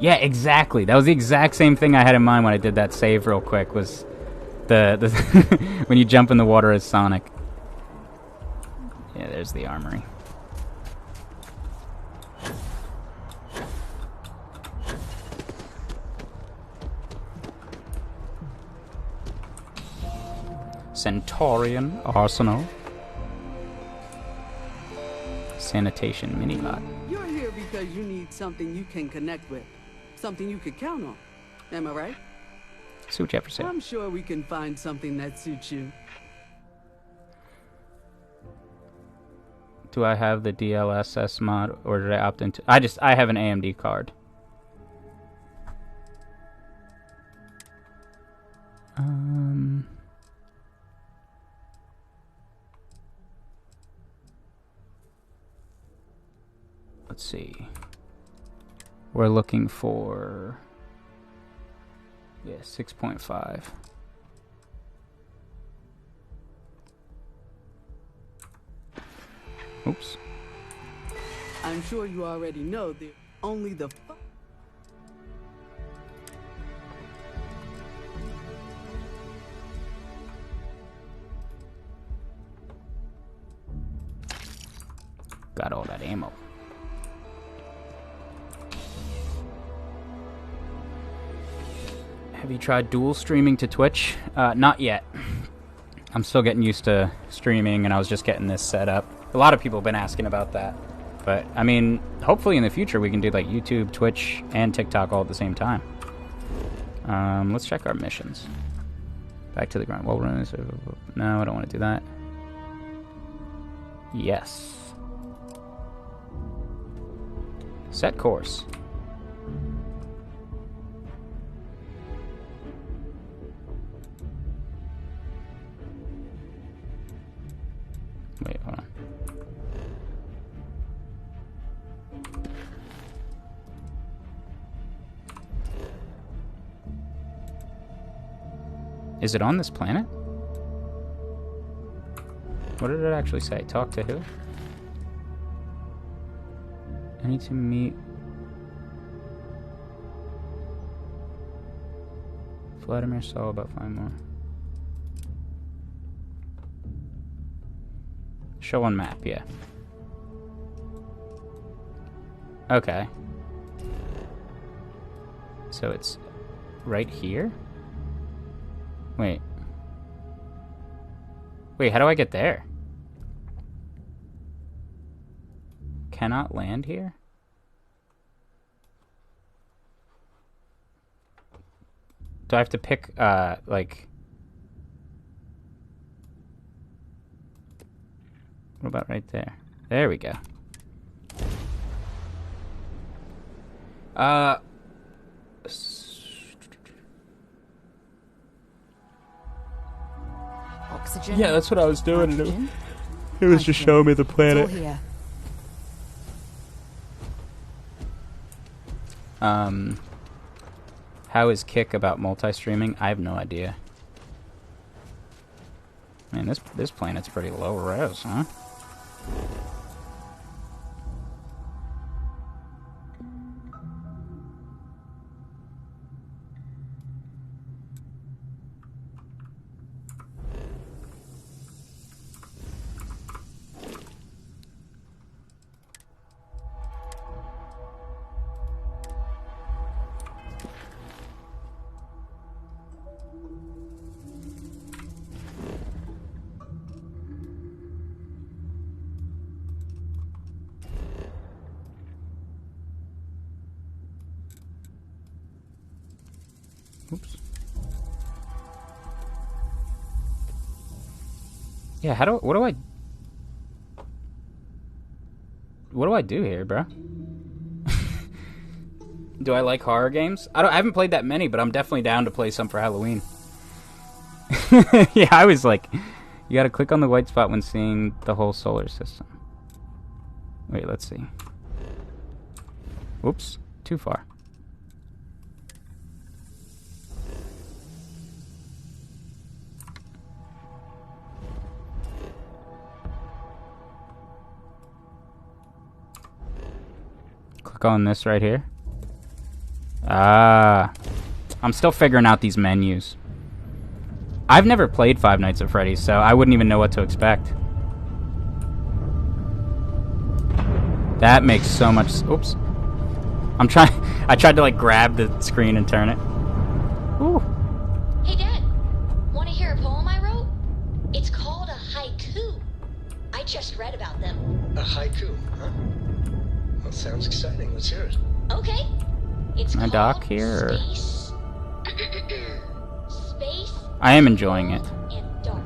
Yeah, exactly. That was the exact same thing I had in mind when I did that save real quick, was the when you jump in the water as Sonic. Yeah, there's the armory. Centaurian Arsenal. Sanitation mini-bot.
You're here because you need something you can connect with. Something you could count on. Am I right?
See what you have to say.
I'm sure we can find something that suits you.
Do I have the DLSS mod, or did I opt into... I have an AMD card. Let's see. We're looking for... Yeah, 6.5. Oops.
I'm sure you already know that only the
Got all that ammo. Have you tried dual streaming to Twitch? Not yet. I'm still getting used to streaming, and I was just getting this set up. A lot of people have been asking about that. But, I mean, hopefully in the future we can do, like, YouTube, Twitch, and TikTok all at the same time. Let's check our missions. Back to the ground. Wilderness. No, I don't want to do that. Yes. Set course. Wait, hold on. Is it on this planet? What did it actually say? Talk to who? I need to meet... Vladimir saw about 5 more. Show on map, yeah. Okay. So it's right here? Wait. Wait, how do I get there? Cannot land here? Do I have to pick, like... What about right there? There we go.
Oxygen.
Yeah, that's what I was doing. It was just showing me the planet.
It's all here.
How is Kick about multi-streaming? I have no idea. Man, this planet's pretty low res, huh? Oops. Yeah, what do I do here, bro? Do I like horror games? I haven't played that many, but I'm definitely down to play some for Halloween. Yeah, I was like, you gotta click on the white spot when seeing the whole solar system. Wait, let's see. Oops, too far. Click on this right here. Ah, I'm still figuring out these menus. I've never played Five Nights at Freddy's, so I wouldn't even know what to expect. That makes so much... Oops. I tried to, like, grab the screen and turn it. Ooh.
Hey, Dad. Want to hear a poem I wrote? It's called a haiku. I just read about them.
A haiku, huh? That sounds exciting. Let's hear it.
Okay. It's
Can I dock here? Or...
Space.
I am enjoying it.
And dark.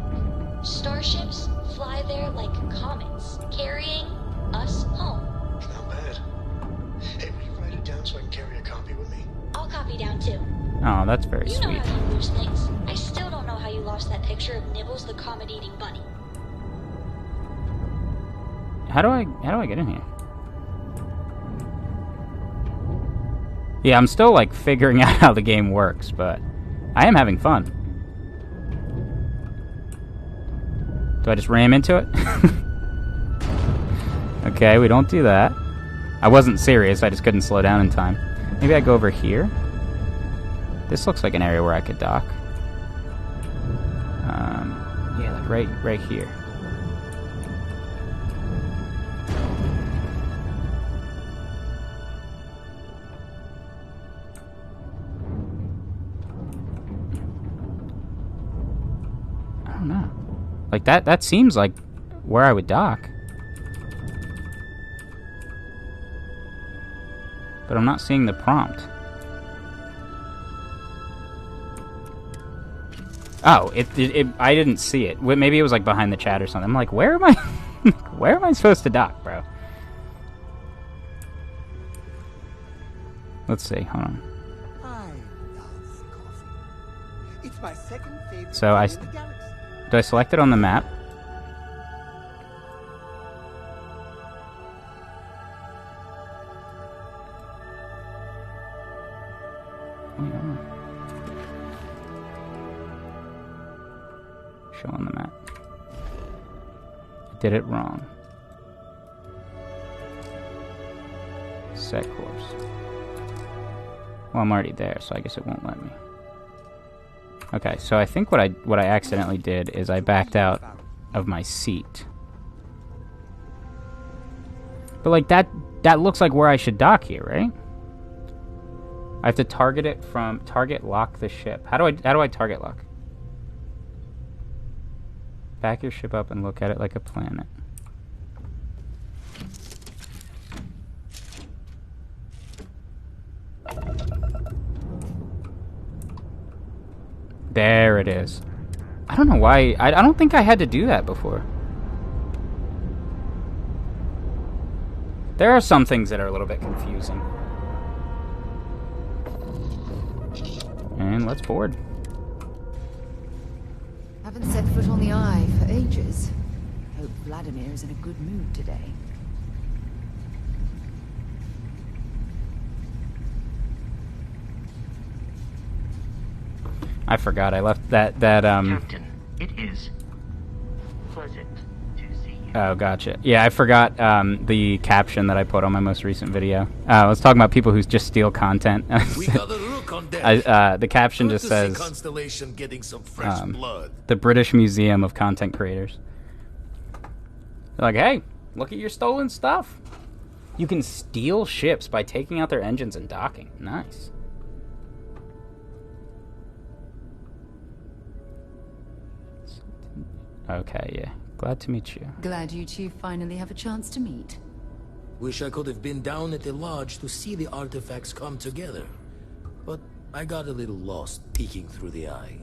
Starships fly there like comets, carrying us home.
Not bad. Hey, will you write it down so I can carry a copy with me?
I'll copy down too.
Oh, that's very
You know
sweet.
how you lose things. I still don't know how you lost that picture of Nibbles the comet-eating bunny.
How do I get in here? Yeah, I'm still like figuring out how the game works, but I am having fun. Do I just ram into it? Okay, we don't do that. I wasn't serious, I just couldn't slow down in time. Maybe I go over here? This looks like an area where I could dock. Yeah, like right here. I don't know. Like that seems like where I would dock. But I'm not seeing the prompt. Oh, I didn't see it. Maybe it was like behind the chat or something. I'm like, where am I? Where am I supposed to dock, bro? Let's see. Hold on.
I love coffee. It's my second favorite
So
thing in the galaxy.
do I select it on the map? Show on the map. I did it wrong. Set course. Well, I'm already there, so I guess it won't let me. Okay, so I think what I accidentally did is I backed out of my seat. But like that looks like where I should dock here, right? I have to target it from target lock the ship. How do I target lock? Back your ship up and look at it like a planet. There it is. I don't know why. I don't think I had to do that before. There are some things that are a little bit confusing. And let's board.
Haven't set foot on the Eye for ages. Hope Vladimir is in a good mood today.
I forgot I left that
Captain, it is pleasant to see you.
Oh, gotcha. Yeah, I forgot the caption that I put on my most recent video. I was talking about people who just steal content.
We got a rook on deck.
The caption
Good
just
to
says
see Constellation getting some fresh blood.
the British Museum of Content Creators. They're like, hey, look at your stolen stuff. You can steal ships by taking out their engines and docking. Nice. Okay, yeah. Glad to meet you.
Glad you two finally have a chance to meet.
Wish I could have been down at the lodge to see the artifacts come together. But
I got a little lost peeking through the eye.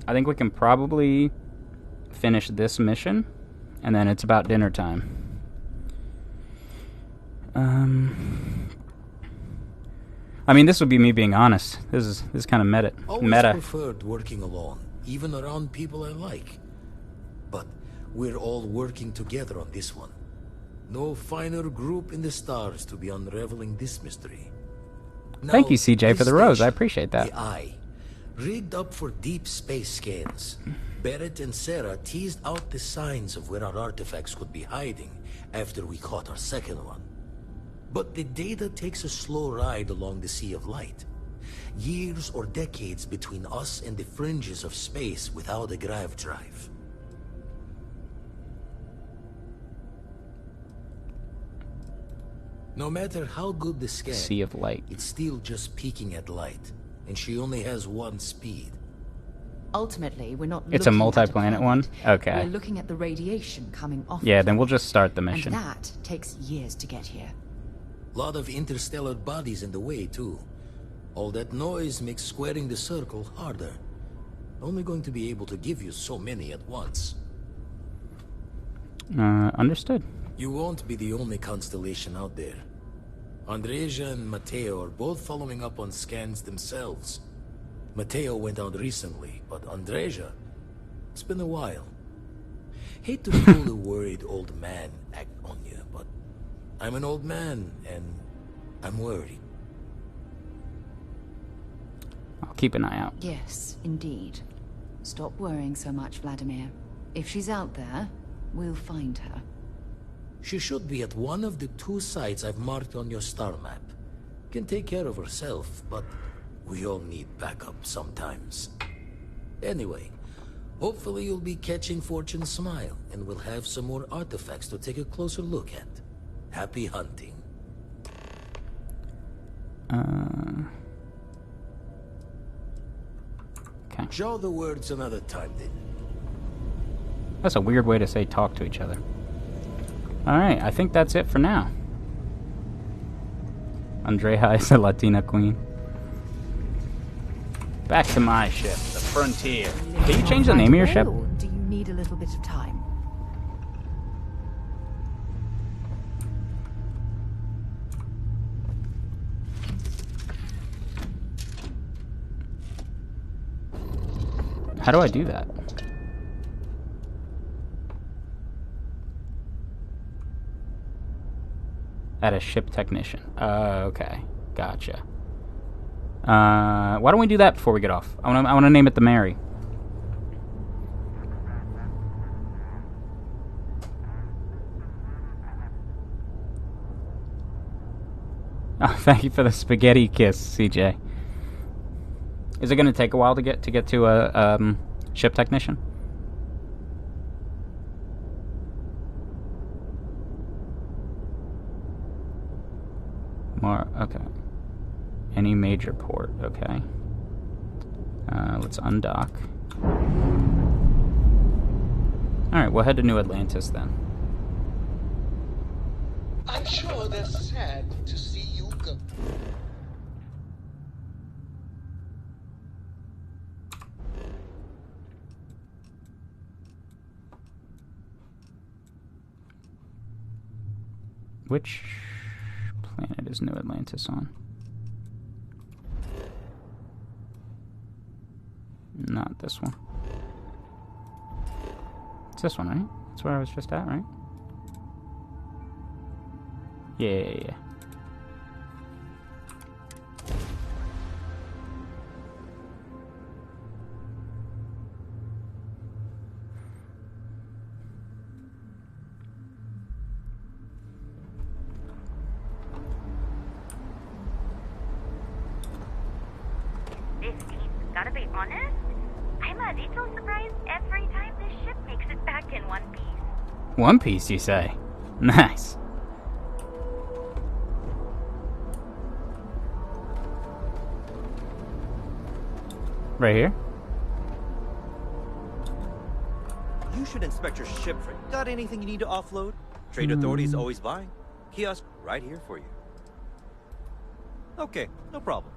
I think we can probably finish this mission, and then it's about dinner time. I mean, this would be me being honest. This is kind of meta.
Always preferred working alone, even around people I like. But we're all working together on this one. No finer group in the stars to be unraveling this mystery. Now,
Thank you, CJ, for
this
the rose. I
station,
appreciate that.
The Eye, rigged up for deep space scans. Barrett and Sarah teased out the signs of where our artifacts could be hiding after we caught our second one. But the data takes a slow ride along the Sea of Light. Years or decades between us and the fringes of space without a grav drive. No matter how good the scan,
Sea of Light.
it's still just peeking at light, and she only has one speed.
Ultimately, we're not
It's a
looking at
multi-planet one? Okay.
We're looking at the radiation coming off.
Yeah,
it.
then we'll just start the mission.
And that takes years to get here.
Lot of interstellar bodies in the way, too. All that noise makes squaring the circle harder. Only going to be able to give you so many at once.
Understood.
You won't be the only constellation out there. Andreja and Mateo are both following up on scans themselves. Mateo went out recently, but Andreja, it's been a while. Hate to fool the worried old man act on you, but I'm an old man, and I'm worried.
I'll keep an eye out.
Yes, indeed. Stop worrying so much, Vladimir. If she's out there, we'll find her.
She should be at one of the 2 sites I've marked on your star map. Can take care of herself, but we all need backup sometimes. Anyway, hopefully you'll be catching Fortune's smile, and we'll have some more artifacts to take a closer look at. Happy hunting.
Okay.
Show the words another time, then.
That's a weird way to say talk to each other. Alright, I think that's it for now. Andreja is a Latina queen. Back to my ship, the Frontier. Can you change the name of your ship?
Or do you need a little bit of time?
How do I do that? At a ship technician. Okay. Gotcha. Why don't we do that before we get off? I want to name it the Mary. Oh, thank you for the spaghetti kiss, CJ. Is it going to take a while to get to a ship technician? More, okay. Any major port, okay. Let's undock. Alright, we'll head to New Atlantis then.
I'm sure they're sad to see you go.
Which planet is New Atlantis on? Not this one. It's this one, right? That's where I was just at, right? Yeah.
This team's gotta be honest. I'm a little surprised every time this ship makes it back in one piece.
One Piece, you say? Nice. Right here?
You should inspect your ship for... Got anything you need to offload? Trade authorities always buying. Kiosk right here for you. Okay, no problem.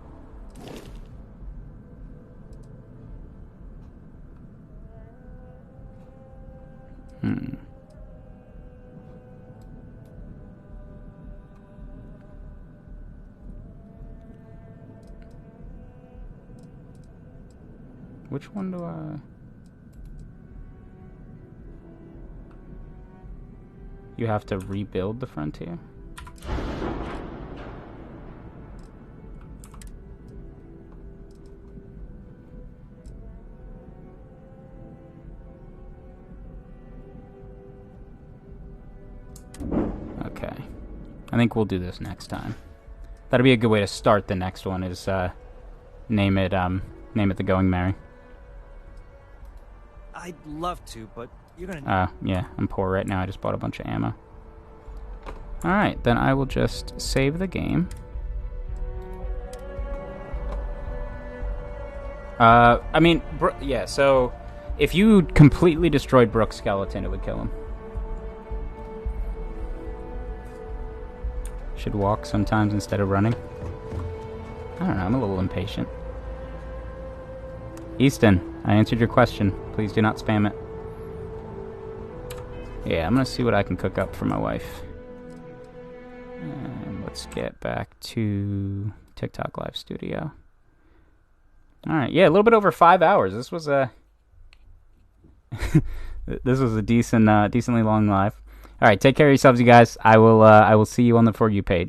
Which one do I... You have to rebuild the frontier? Okay. I think we'll do this next time. That'll be a good way to start the next one, is name it The Going Merry.
I'd love to, but you're gonna...
yeah, I'm poor right now. I just bought a bunch of ammo. Alright, then I will just save the game. I mean, yeah, so if you completely destroyed Brooke's skeleton, it would kill him. Should walk sometimes instead of running. I don't know, I'm a little impatient. Easton, I answered your question. Please do not spam it. Yeah, I'm gonna see what I can cook up for my wife. And let's get back to TikTok Live Studio. Alright, yeah, a little bit over 5 hours. This was a... this was a decently long live. Alright, take care of yourselves, you guys. I will see you on the For You page.